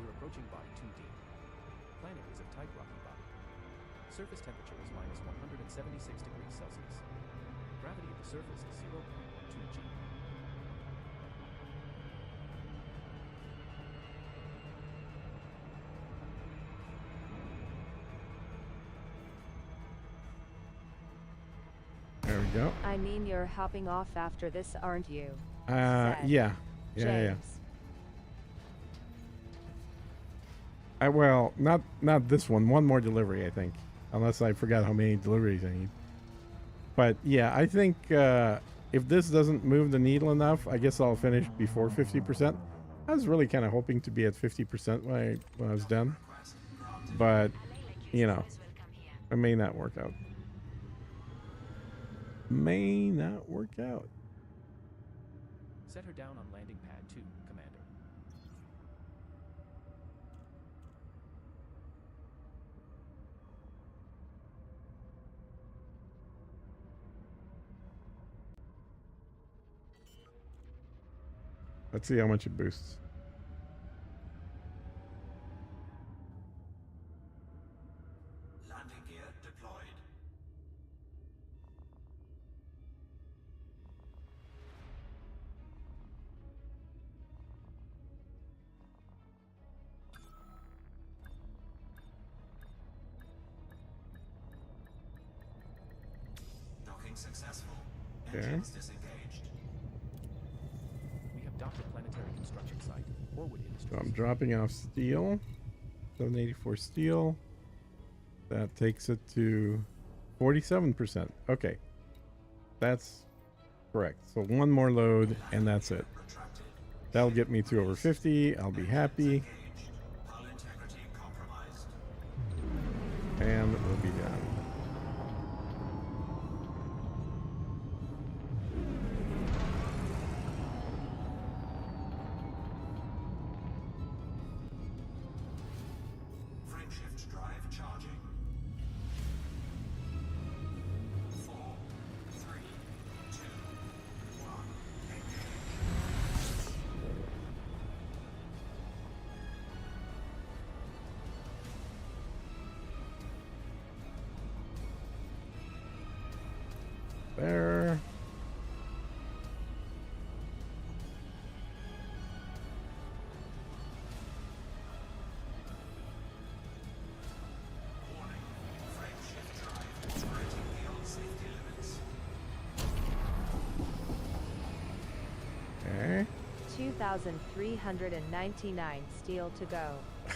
We're approaching body 2D. Planet is a tight rocky body. Surface temperature is minus 176 degrees Celsius. Gravity of the surface is 0.12 G. There we go. I mean, you're hopping off after this, aren't you? Yeah. Said Yeah. James. Well, not this one. One more delivery, I think. Unless I forgot how many deliveries I need. But yeah, I think if this doesn't move the needle enough, I guess I'll finish before 50%. I was really kind of hoping to be at 50% when I was done. But, you know, it may not work out. May not work out. Set her down on landing pad 2, Commander. Let's see how much it boosts. Landing gear deployed. Docking successful. Okay. Engines disengaged. We have docked at planetary construction site, Orwood Industries. So I'm dropping off steel. 784 steel. That takes it to 47%. Okay. That's correct. So one more load and that's it. Retracted. That'll get me to over 50. I'll be happy. Engaged. Hull integrity compromised. And we'll be done. Frameshift drive charging. 4, 3, 2, 1. Engage. There. Warning. Frameshift drive operating beyond safety limits. Okay. 2,399 steel to go.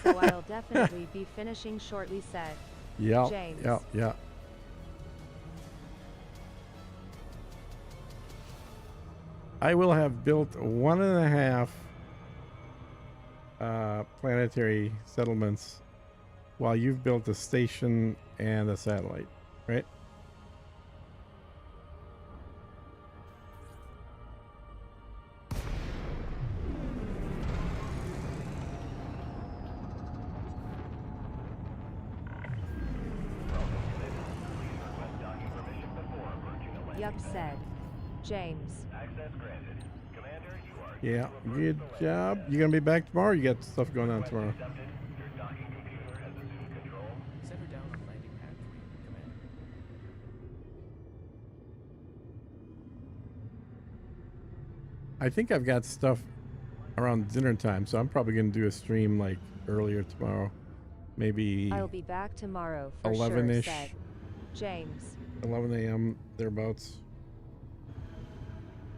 So I'll definitely be finishing shortly, said Yeah. James. Yeah. Yeah. I will have built 1.5 planetary settlements while you've built a station and a satellite, right? Yup, said James. Access granted. Commander, you are Yeah. Good job. You gonna be back tomorrow? Or you got stuff going on tomorrow? accepted. Your docking computer has assumed control. Set her down on landing pad 3, Commander. I think I've got stuff around dinner time, so I'm probably gonna do a stream like earlier tomorrow. Maybe I'll be back tomorrow for 11-ish. sure, said James. 11 a.m. thereabouts.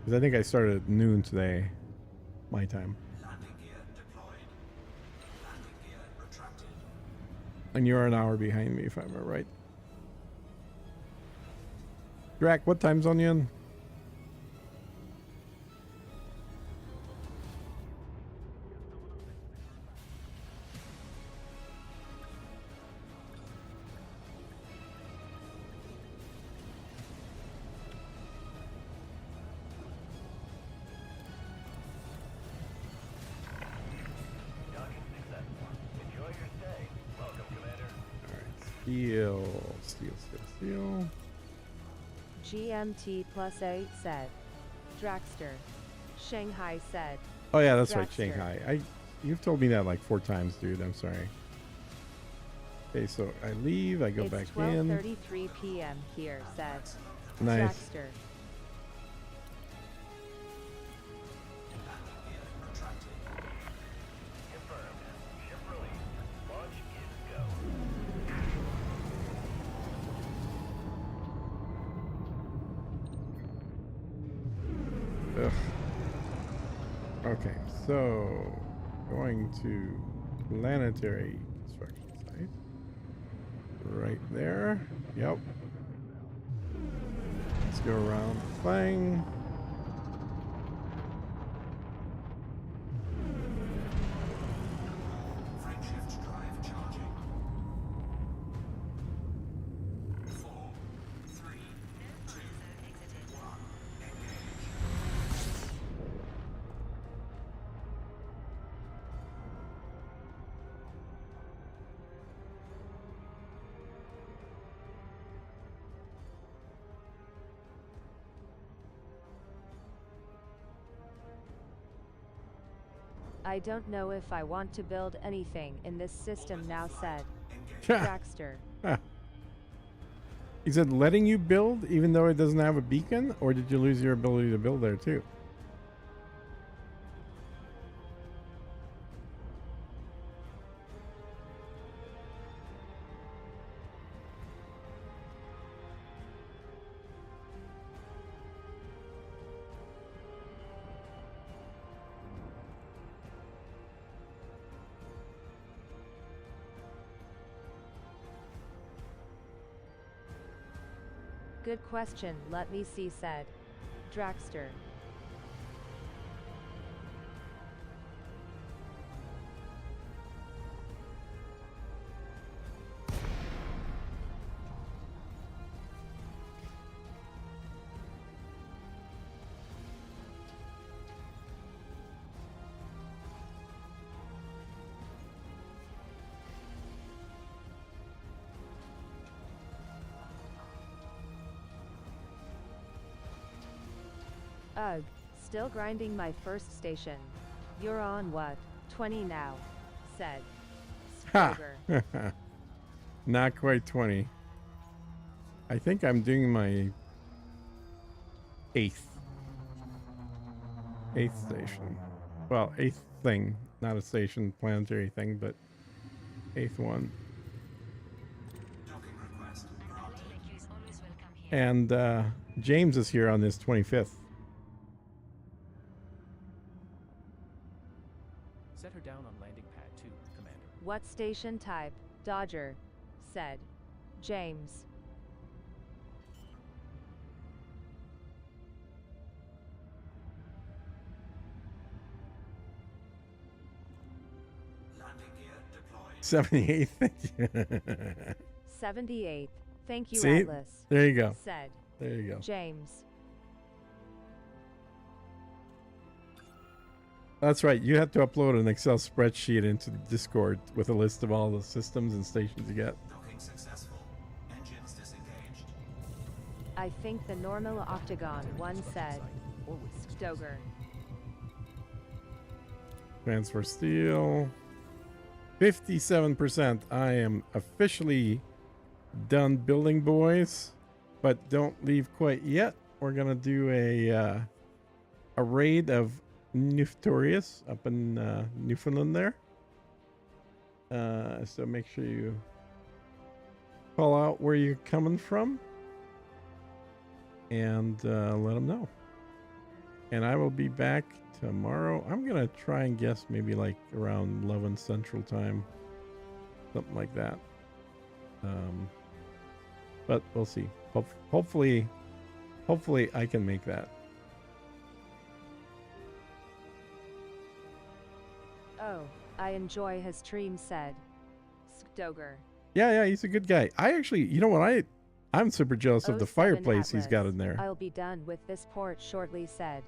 Because I think I started at noon today, my time. Landing gear deployed. Landing gear retracted. And you're an hour behind me, if I'm right. Drac, what time zone you in? Docking successful. Enjoy your stay. Welcome, Commander. Steel. GMT +8 said Draxter. Shanghai said Oh yeah, that's right, Draxter. Shanghai. You've told me that like 4 times, dude. I'm sorry. Okay, so I leave, I go it's back in. 12:33 p.m. here, said Nice. Draxter. Confirmed. Ship release. Launch is go. Ugh. Okay, so going to planetary construction site. Right there. Yep. Let's go around the thing. Frameshift drive charging. 4, 3, 2, 1. Engage. I don't know if I want to build anything in this system now, said Dragster. Is it letting you build even though it doesn't have a beacon, or did you lose your ability to build there too? Good question, let me see, said Dragster. Ugh, still grinding my first station. You're on what, 20 now? Said Stoger. Not quite 20. I think I'm doing my 8th station. Well, 8th thing. Not a station, planetary thing, but 8th one. And James is here on his 25th. Set her down on landing pad 2, Commander. What station type? Dodger, said James. Landing gear deployed. 78th. Thank you. 78th. Thank you, See? Atlas. There you go. Said There you go. James. That's right. You have to upload an Excel spreadsheet into the Discord with a list of all the systems and stations you get. Docking successful. Engines disengaged. I think the normal octagon one said Stoger. Transfer steel. 57%. I am officially done building, boys, but don't leave quite yet. We're gonna do a raid of Neftorius up in Newfoundland there. So make sure you call out where you're coming from and let them know. And I will be back tomorrow. I'm gonna try and guess maybe like around 11 Central Time, something like that. But we'll see. Hopefully I can make that. Oh, I enjoy his stream, said Stoger. Yeah, he's a good guy. I actually, you know what, I'm super jealous of the 07 fireplace he's got Atlas. in there. I'll be done with this port shortly, said